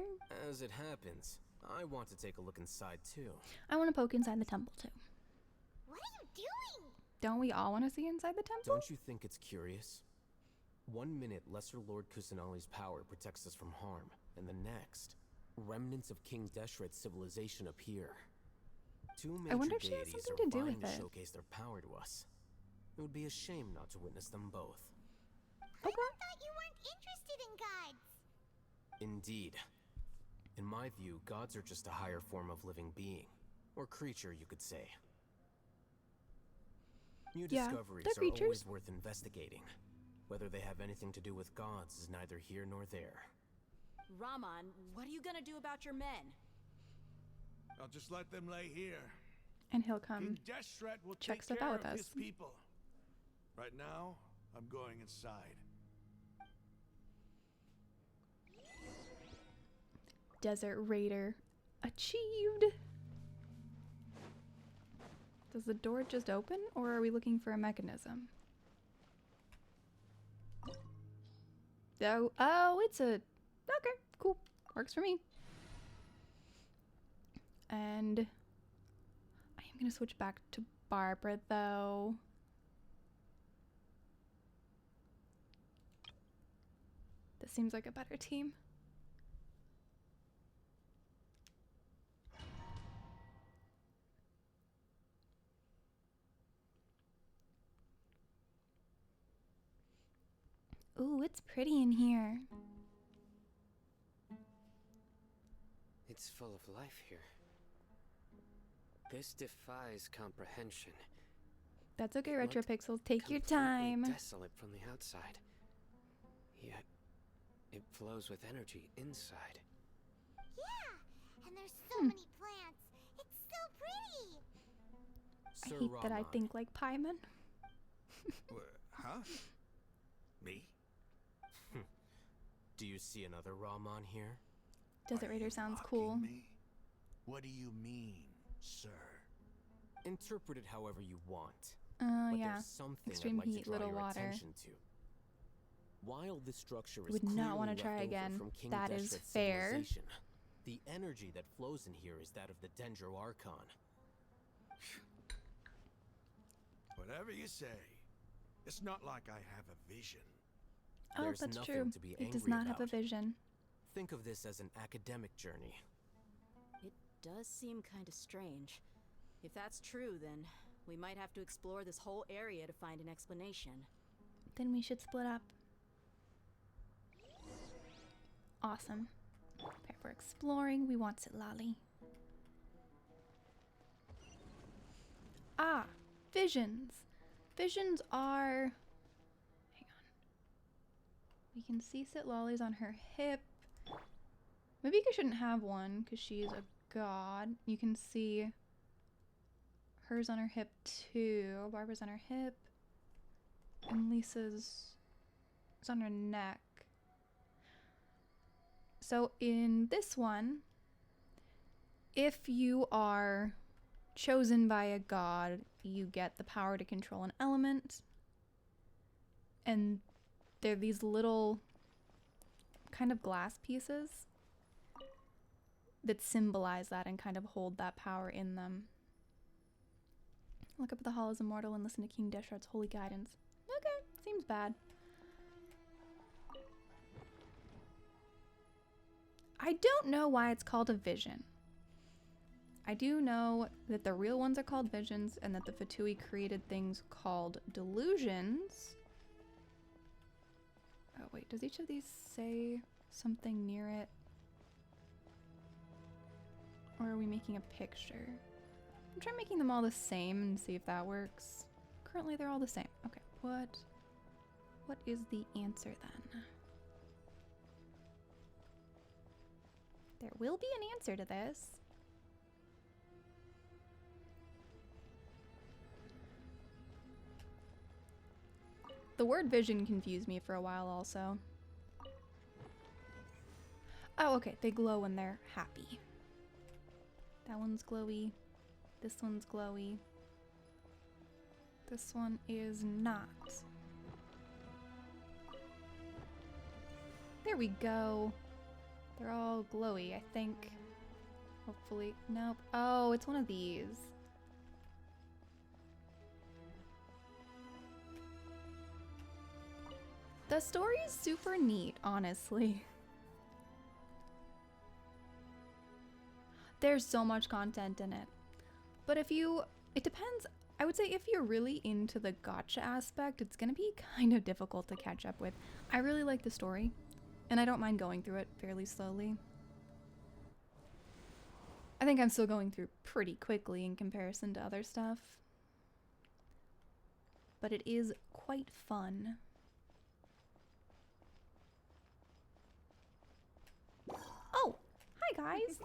As it happens, I want to take a look inside too. I want to poke inside the temple too. What are you doing? Don't we all want to see inside the temple? Don't you think it's curious? 1 minute, Lesser Lord Kusanali's power protects us from harm, and the next, remnants of King Deshret's civilization appear. Two I major wonder if she has deities something are to do vying with to it. showcase their power to us. It would be a shame not to witness them both. I thought you weren't interested in gods. Indeed. In my view, gods are just a higher form of living being. Or creature, you could say. New Yeah, discoveries they're are always creatures. worth investigating. Whether they have anything to do with gods is neither here nor there. Raman, what are you gonna do about your men? I'll just let them lay here. And he'll come King Deshret will check take stuff care out with of us. his people. Right now, I'm going inside. Desert Raider achieved. Does the door just open, or are we looking for a mechanism? Oh, it's a... Okay, cool. Works for me. And I am going to switch back to Barbara, though. This seems like a better team. Ooh, it's pretty in here. It's full of life here. This defies comprehension. That's okay, It looked Retropixels. Take your completely time. Desolate from the outside. Yet, it flows with energy inside. Yeah, and there's so many plants. It's so pretty. I hate that I think like piemen. Huh? Me? Do you see another Rahman here? Desert Raider sounds cool. Me? What do you mean, sir? Interpret it however you want. Oh, but yeah. there's something Extreme I'd like heat, to draw little your water. attention to. While this structure is Would not clearly want to try left over again. from King That is Deshret's fair. civilization, the energy that flows in here is that of the Dendro Archon. Whatever you say. It's not like I have a vision. Oh, There's that's nothing true. to be He does angry not have a about. vision. Think of this as an academic journey. It does seem kind of strange. If that's true, then we might have to explore this whole area to find an explanation. Then we should split up. Awesome. Okay, we're exploring. We want Sitlali. Ah, visions. Visions are... Hang on. We can see Sitlali's on her hip. Maybe I shouldn't have one because she's a god. You can see hers on her hip too. Barbara's on her hip. And Lisa's is on her neck. So in this one, if you are chosen by a god, you get the power to control an element. And they're these little kind of glass pieces that symbolize that and kind of hold that power in them. Look up at the Hall as immortal and listen to King Deshret's holy guidance. Okay, seems bad. I don't know why it's called a vision. I do know that the real ones are called visions and that the Fatui created things called delusions. Oh wait, does each of these say something near it? Or are we making a picture? I'm trying making them all the same and see if that works. Currently they're all the same. Okay, what is the answer then? There will be an answer to this. The word vision confused me for a while also. Oh, okay. They glow when they're happy. That one's glowy. This one's glowy. This one is not. There we go. They're all glowy, I think. Hopefully. Nope. Oh, it's one of these. The story is super neat, honestly. There's so much content in it. But if you... It depends. I would say if you're really into the gacha aspect, it's gonna be kind of difficult to catch up with. I really like the story, and I don't mind going through it fairly slowly. I think I'm still going through pretty quickly in comparison to other stuff. But it is quite fun. Oh! Hi, guys!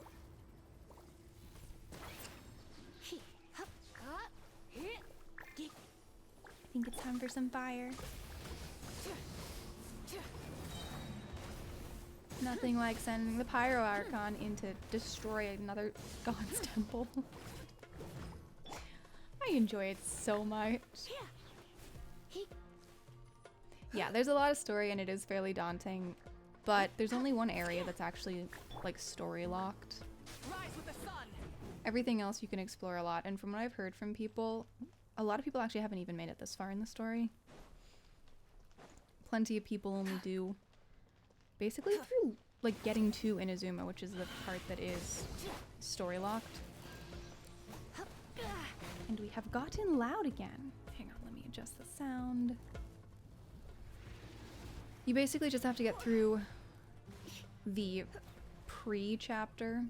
I think it's time for some fire. Nothing like sending the Pyro Archon in to destroy another god's temple. I enjoy it so much. Yeah, there's a lot of story and it is fairly daunting, but there's only one area that's actually like story locked. Everything else you can explore a lot, and from what I've heard from people, a lot of people actually haven't even made it this far in the story. Plenty of people only do basically through like getting to Inazuma, which is the part that is story locked. And we have gotten loud again. Hang on, let me adjust the sound. You basically just have to get through the pre-chapter.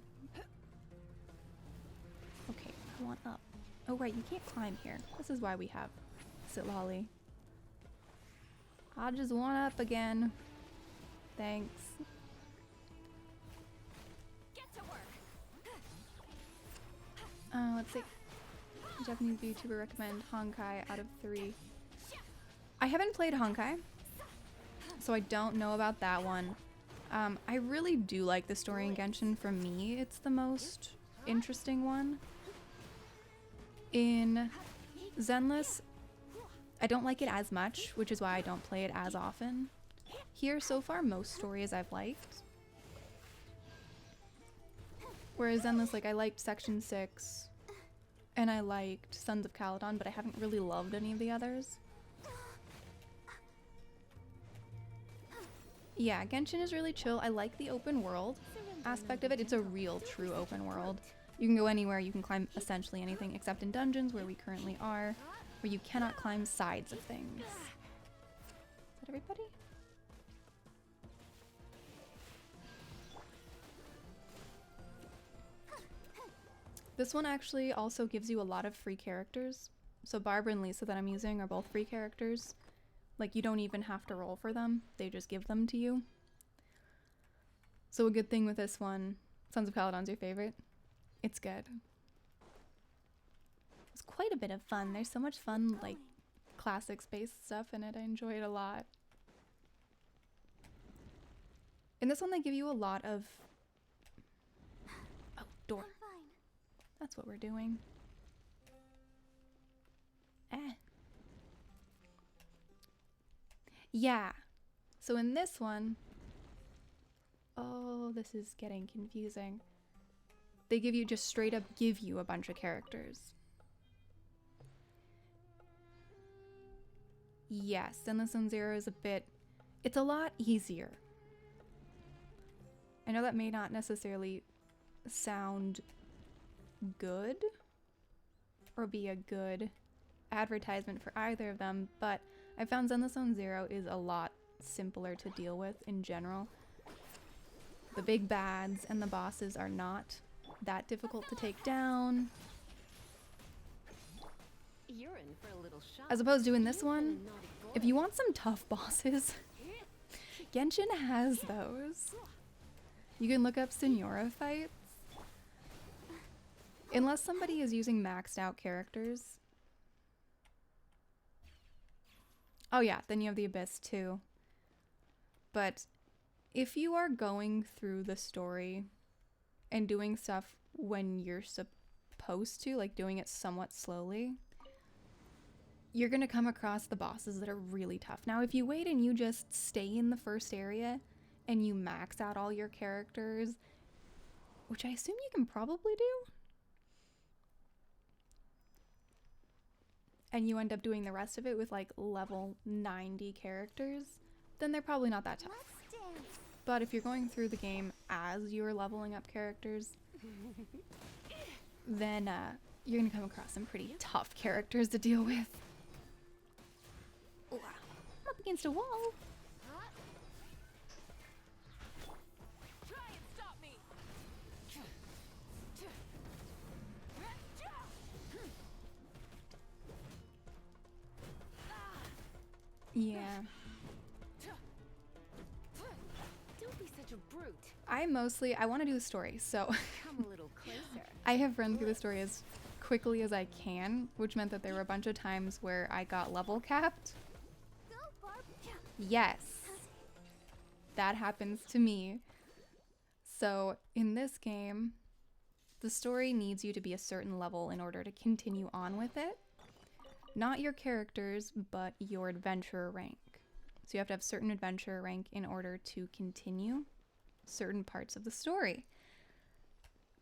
Okay, I want up. Oh right, you can't climb here. This is why we have Sitlali. I'll just want up again. Thanks. Get to work. Let's see. Japanese VTuber recommend Honkai out of 3. I haven't played Honkai, so I don't know about that one. I really do like the story in Genshin. For me, it's the most interesting one. In Zenless, I don't like it as much, which is why I don't play it as often. Here, so far, most stories I've liked. Whereas Zenless, like, I liked Section 6, and I liked Sons of Caledon, but I haven't really loved any of the others. Yeah, Genshin is really chill. I like the open world aspect of it. It's a real, true open world. You can go anywhere, you can climb essentially anything, except in dungeons, where we currently are, where you cannot climb sides of things. Is that everybody? This one actually also gives you a lot of free characters. So Barbara and Lisa that I'm using are both free characters. Like, you don't even have to roll for them. They just give them to you. So a good thing with this one, Sons of Caledon's your favorite. It's good. It's quite a bit of fun. There's so much fun, like, classics-based stuff in it. I enjoy it a lot. In this one, they give you a lot of... Oh, door. That's what we're doing. Yeah. So in this one... Oh, this is getting confusing. They give you, just straight up give you a bunch of characters. Yes, and this one Zero is a bit... It's a lot easier. I know that may not necessarily sound good or be a good advertisement for either of them, but I found Zenless Zone Zero is a lot simpler to deal with in general. The big bads and the bosses are not that difficult to take down. You're in for a little shock. As opposed to in this one, if you want some tough bosses, Genshin has those. You can look up Senora fights. Unless somebody is using maxed out characters. Oh yeah, then you have the Abyss too. But if you are going through the story and doing stuff when you're supposed to, like doing it somewhat slowly, you're gonna come across the bosses that are really tough. Now, if you wait and you just stay in the first area and you max out all your characters, which I assume you can probably do, and you end up doing the rest of it with like level 90 characters, then they're probably not that tough. But if you're going through the game as you're leveling up characters, then you're gonna come across some pretty tough characters to deal with. Ooh, I'm up against a wall. Try and stop me. Yeah. Don't be such a brute. I want to do the story, so Come a little closer. I have run through the story as quickly as I can, which meant that there were a bunch of times where I got level capped. Yes. That happens to me. So in this game, the story needs you to be a certain level in order to continue on with it. Not your characters, but your adventurer rank. So you have to have certain adventurer rank in order to continue certain parts of the story.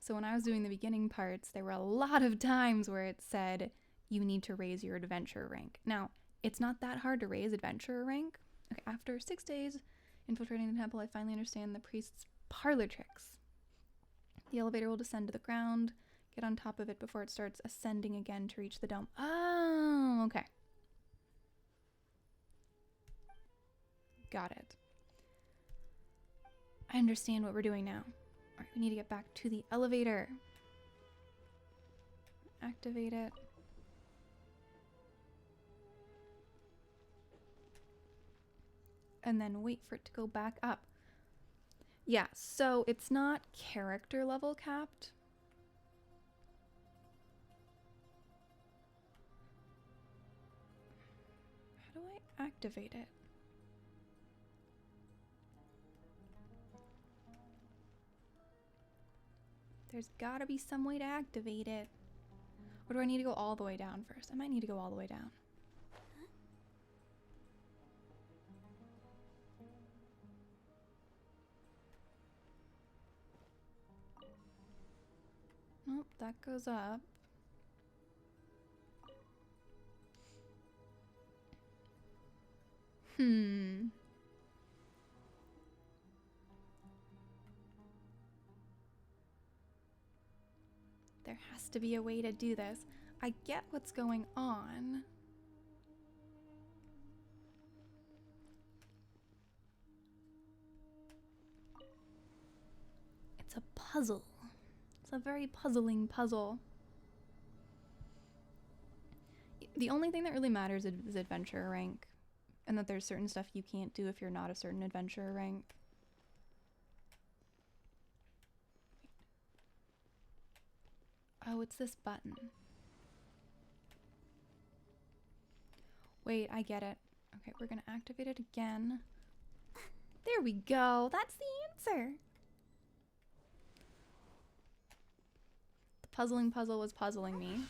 So when I was doing the beginning parts, there were a lot of times where it said you need to raise your adventurer rank. Now, it's not that hard to raise adventurer rank. Okay, after 6 days infiltrating the temple, I finally understand the priest's parlor tricks. The elevator will descend to the ground. Get on top of it before it starts ascending again to reach the dome. Oh, okay. Got it. I understand what we're doing now. Alright, we need to get back to the elevator. Activate it. And then wait for it to go back up. Yeah, so it's not character level capped. How do I activate it? There's gotta be some way to activate it. Or do I need to go all the way down first? I might need to go all the way down. Nope, that goes up. There has to be a way to do this. I get what's going on. It's a puzzle. It's a very puzzling puzzle. The only thing that really matters is adventure rank, and that there's certain stuff you can't do if you're not a certain adventure rank. Oh, it's this button. Wait, I get it. Okay, we're gonna activate it again. There we go. That's the answer. The puzzling puzzle was puzzling me.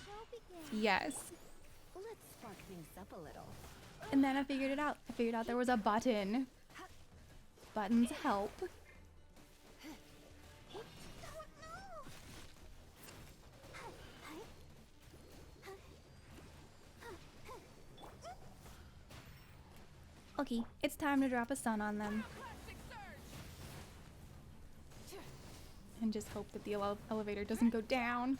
Yes. Let's spark things up a little. And then I figured it out. I figured out there was a button. Buttons help. Okay, it's time to drop a stun on them. And just hope that the elevator doesn't go down.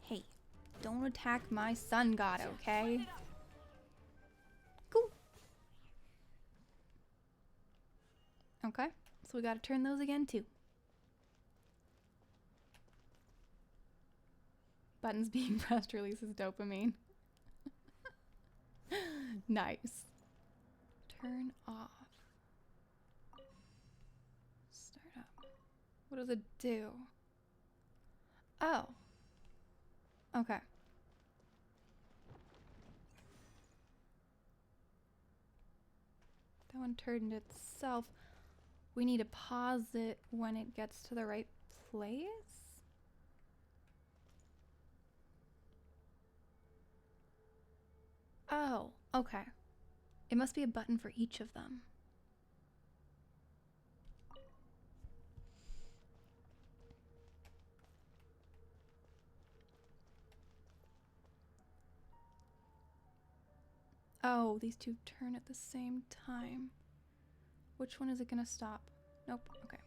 Hey, don't attack my sun god, okay? Cool. Okay, so we gotta turn those again too. Buttons being pressed releases dopamine. Nice. Turn off. Start up. What does it do? Oh. Okay. That one turned itself. We need to pause it when it gets to the right place? Oh, okay. It must be a button for each of them. Oh, these two turn at the same time. Which one is it gonna stop? Nope, okay.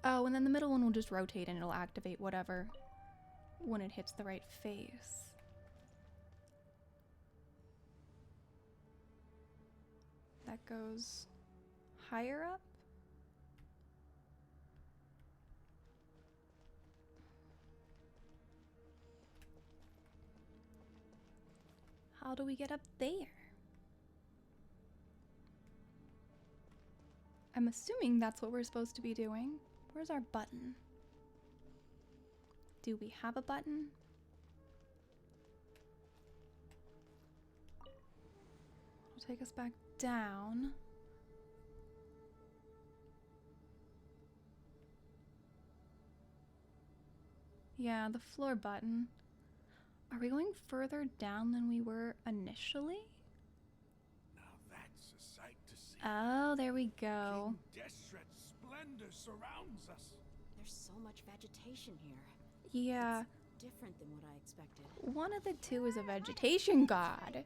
Oh, and then the middle one will just rotate and it'll activate whatever when it hits the right face. That goes higher up? How do we get up there? I'm assuming that's what we're supposed to be doing. Where's our button? Do we have a button? It'll take us back down. Yeah, the floor button. Are we going further down than we were initially? Now that's a sight to see. Oh, there we go. King Deshret's splendor surrounds us. There's so much vegetation here. Yeah. It's different than what I expected. One of the two is a vegetation god.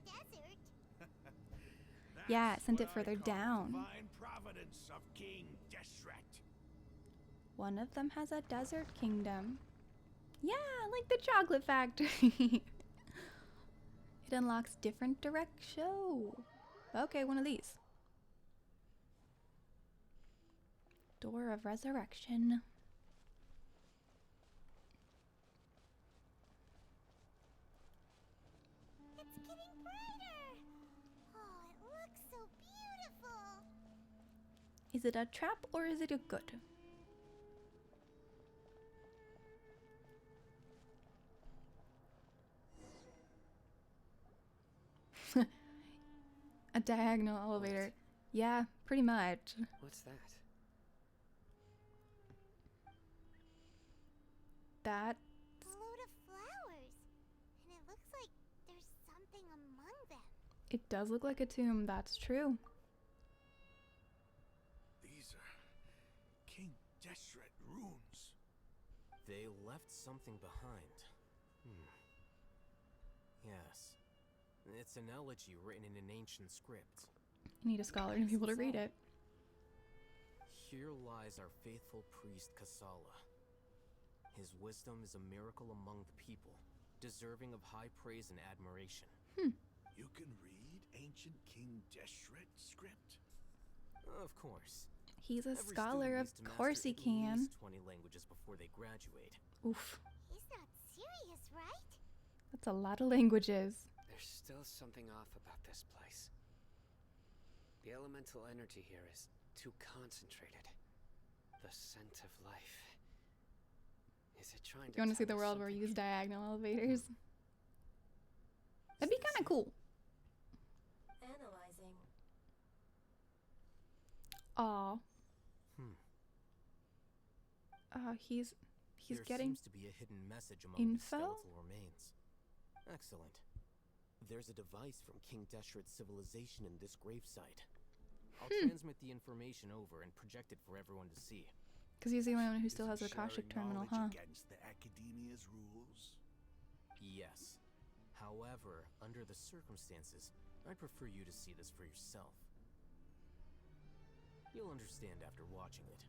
Yeah, it sent it further down. Divine providence of King Deshret. One of them has a desert kingdom. Yeah, like the chocolate factory. It unlocks different directions. Okay, one of these. Door of Resurrection. It's getting brighter. Oh, it looks so beautiful. Is it a trap or is it a good? A diagonal elevator. Yeah, pretty much. What's that? That. A load of flowers. And it looks like there's something among them. It does look like a tomb, that's true. These are King Deshret runes. They left something behind. Yes. It's an elegy written in an ancient script. You need a scholar to be able to read it. Here lies our faithful priest Kasala. His wisdom is a miracle among the people, deserving of high praise and admiration. You can read ancient King Deshret script? Of course. He's a Every scholar, of student needs to course he master at can. least 20 languages before they graduate. Oof. He's not serious, right? That's a lot of languages. There's still something off about this place. The elemental energy here is too concentrated. The scent of life. Is it trying to You want to see tell the us world where we something? use diagonal elevators? That'd be kind of cool. Analyzing. Aw. He's There getting seems to be a hidden message among the info? skeletal remains. Excellent. There's a device from King Deshret's civilization in this gravesite. I'll transmit the information over and project it for everyone to see. Because he's the only one who still has a Sharing Akashic terminal, knowledge huh? against the Academia's rules? Yes. However, under the circumstances, I'd prefer you to see this for yourself. You'll understand after watching it.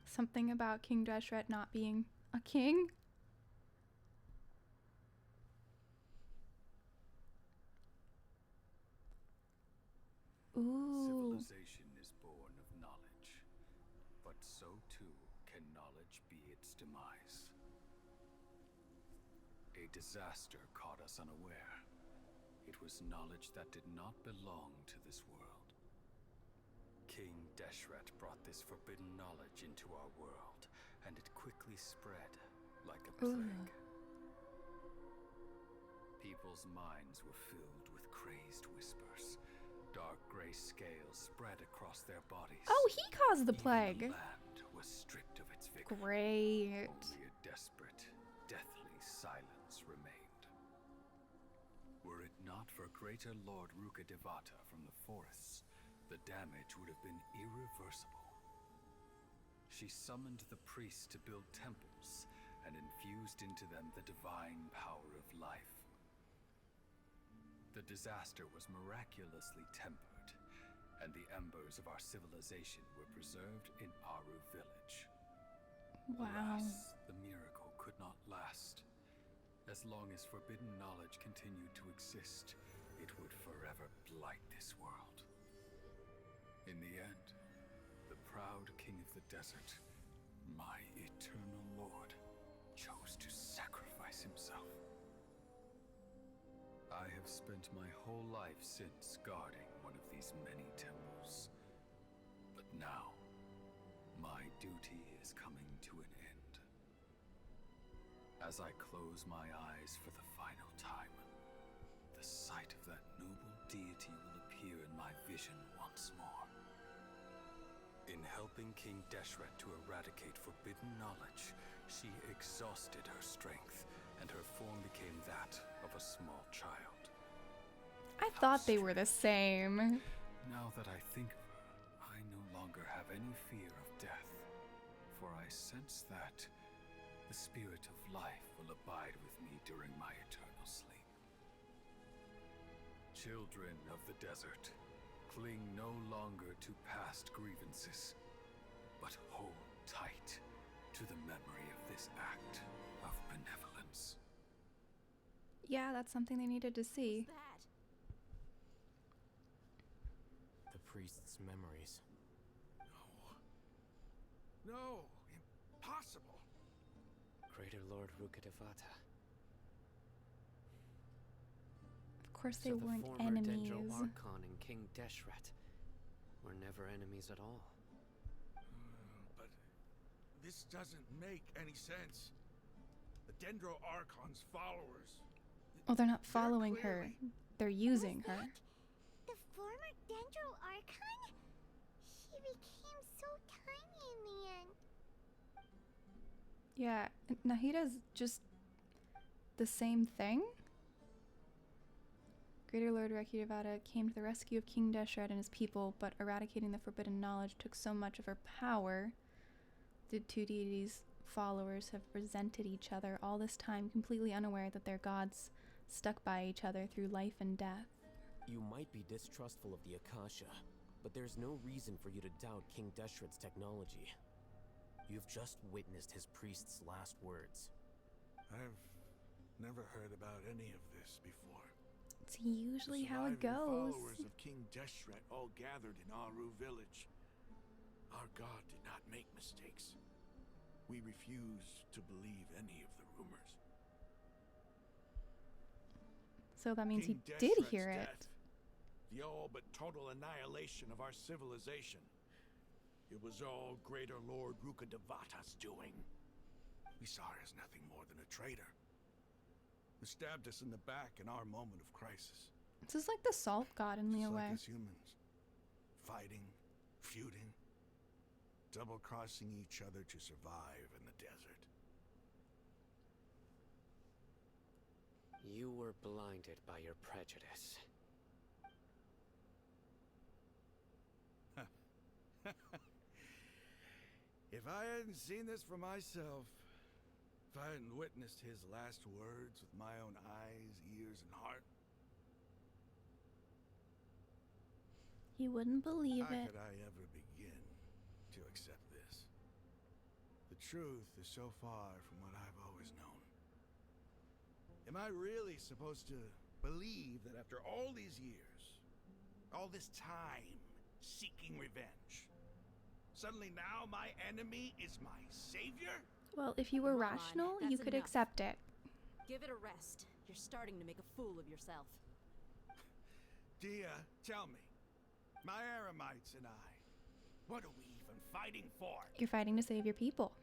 Something about King Deshret not being a king? Ooh. Civilization is born of knowledge, but so too can knowledge be its demise. A disaster caught us unaware. It was knowledge that did not belong to this world. King Deshret brought this forbidden knowledge into our world, and it quickly spread like a plague. People's minds were filled with crazed whispers. Dark gray scales spread across their bodies. Oh, he caused the Even plague. The land was stripped of its vigor. Great. Only a desperate, deathly silence remained. Were it not for greater Lord Ruka Devata from the forests, the damage would have been irreversible. She summoned the priests to build temples and infused into them the divine power of life. The disaster was miraculously tempered, and the embers of our civilization were preserved in Aru village. Wow. Alas, the miracle could not last. As long as forbidden knowledge continued to exist, it would forever blight this world. In the end, the proud king of the desert, my eternal lord, chose to sacrifice himself. I have spent my whole life since guarding one of these many temples. But now, my duty is coming to an end. As I close my eyes for the final time, the sight of that noble deity will appear in my vision once more. In helping King Deshret to eradicate forbidden knowledge, she exhausted her strength, and her form became that of a small child. I thought they were the same. Now that I think of her, I no longer have any fear of death, for I sense that the spirit of life will abide with me during my eternal sleep. Children of the desert, cling no longer to past grievances, but hold tight to the memory of this act of benevolence. Yeah, that's something they needed to see. The priest's memories. No, impossible. Greater Lord Ruka Devata. Of course they So weren't the former enemies. Dendro Archon and King Deshret were never enemies at all. But this doesn't make any sense. The Dendro Archon's followers. Oh, they're not following her. They're using her. The former Dendro Archon? She became so tiny in the end. Yeah, Nahida's just the same thing? Greater Lord Rekudavada came to the rescue of King Deshret and his people, but eradicating the forbidden knowledge took so much of her power. The two deities' followers have resented each other all this time, completely unaware that their gods stuck by each other through life and death. You might be distrustful of the Akasha, but there's no reason for you to doubt King Deshret's technology. You've just witnessed his priest's last words. I've never heard about any of this before. It's usually how it The goes. followers of King Deshret all gathered in Aru village. Our god did not make mistakes. We refuse to believe any of the rumors. So that means King he did Deshret's hear it. death, the all but total annihilation of our civilization. It was all Greater Lord Rukkhadevata's doing. We saw her as nothing more than a traitor, who stabbed us in the back in our moment of crisis. This is like the salt god in Leo Just Way. like us humans, fighting, feuding, double-crossing each other to survive in the desert. You were blinded by your prejudice. If I hadn't seen this for myself, if I hadn't witnessed his last words with my own eyes, ears, and heart, You wouldn't believe how it. could I ever begin to accept this? The truth is so far from what I've always known. Am I really supposed to believe that after all these years, all this time seeking revenge, suddenly now my enemy is my savior? Well, if you were Come on, rational, you that's could enough. accept it. Give it a rest. You're starting to make a fool of yourself. Dia, tell me, my Eremites and I, what are we even fighting for? You're fighting to save your people.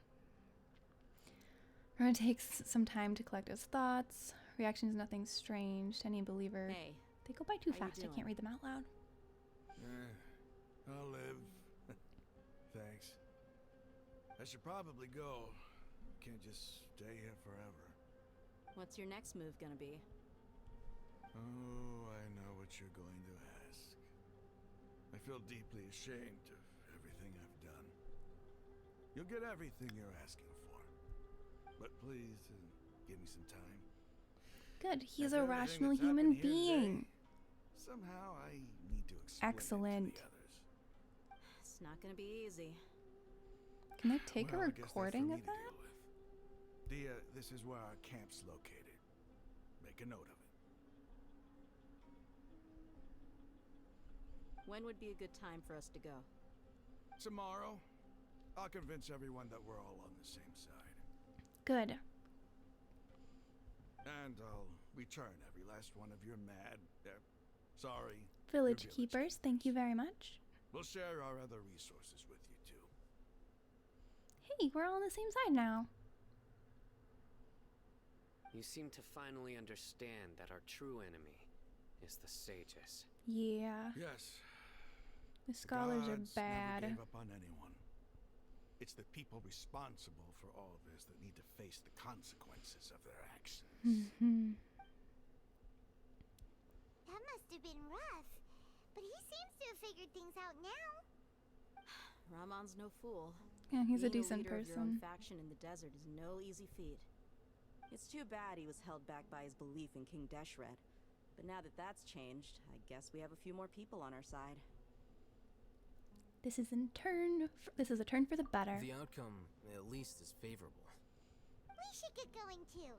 We're gonna take some time to collect his thoughts. Reactions, nothing strange to any believer. Hey, they go by too how you fast. I can't doing? read them out loud. I'll live. Thanks. I should probably go. Can't just stay here forever. What's your next move gonna be? Oh, I know what you're going to ask. I feel deeply ashamed of everything I've done. You'll get everything you're asking for. But please, give me some time. Good. He's After a everything rational that's human happened here being. today, somehow I need to explain Excellent. it to the others. It's not gonna be easy. Can I take Well, a I guess that's for recording me of to that? deal with. Dia, this is where our camp's located. Make a note of it. When would be a good time for us to go? Tomorrow, I'll convince everyone that we're all on the same side. Good. And I'll return every last one of your sorry, Village your keepers, thank you very much. We'll share our other resources with you too. Hey, we're all on the same side now. You seem to finally understand that our true enemy is the sages. Yeah. Yes. The scholars are gods bad. Never gave up on anyone. It's the people responsible for all this that need to face the consequences of their actions. Mm-hmm. That must have been rough. But he seems to have figured things out now. Ramon's no fool. Yeah, he's a Being decent leader of your own person. faction in the desert is no easy feat. It's too bad he was held back by his belief in King Deshret. But now that that's changed, I guess we have a few more people on our side. This is a turn for the better. The outcome, at least, is favorable. We should get going too.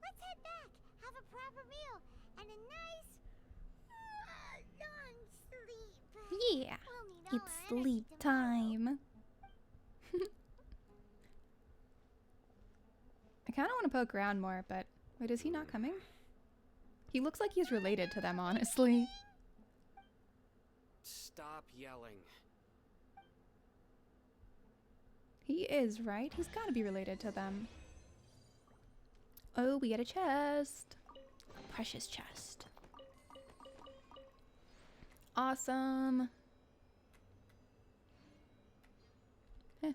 Let's head back, have a proper meal, and a nice long sleep. Yeah, We'll need all it's our energy sleep tomorrow. time. I kind of want to poke around more, but wait, is he not coming? He looks like he's related to them, honestly. Stop yelling. He is, right? He's got to be related to them. Oh, we get a chest. A precious chest. Awesome. I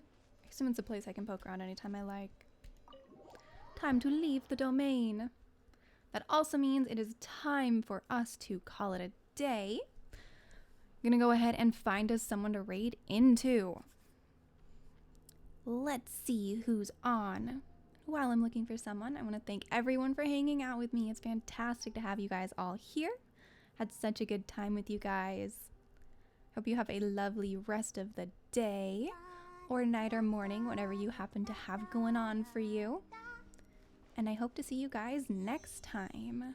assume it's a place I can poke around anytime I like. Time to leave the domain. That also means it is time for us to call it a day. I'm gonna go ahead and find us someone to raid into. Let's see who's on. While I'm looking for someone, I want to thank everyone for hanging out with me. It's fantastic to have you guys all here. Had such a good time with you guys. Hope you have a lovely rest of the day or night or morning, whatever you happen to have going on for you. And I hope to see you guys next time.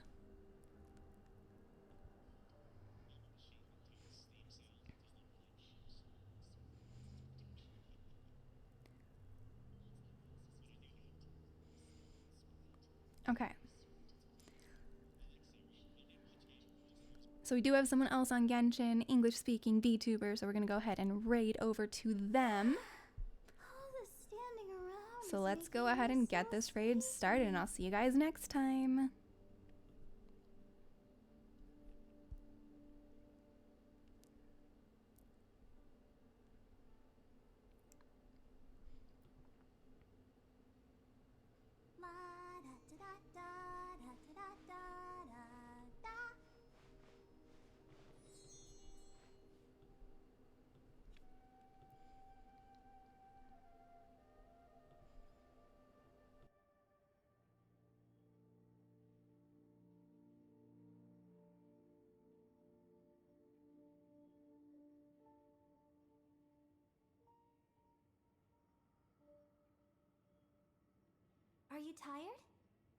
Okay. So we do have someone else on Genshin, English-speaking VTuber, so we're going to go ahead and raid over to them. So let's go ahead and get this raid started, and I'll see you guys next time. Are you tired?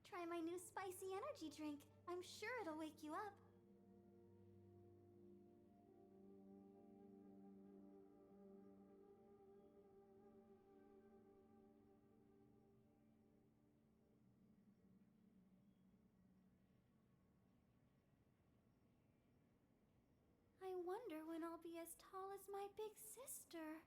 Try my new spicy energy drink. I'm sure it'll wake you up. I wonder when I'll be as tall as my big sister.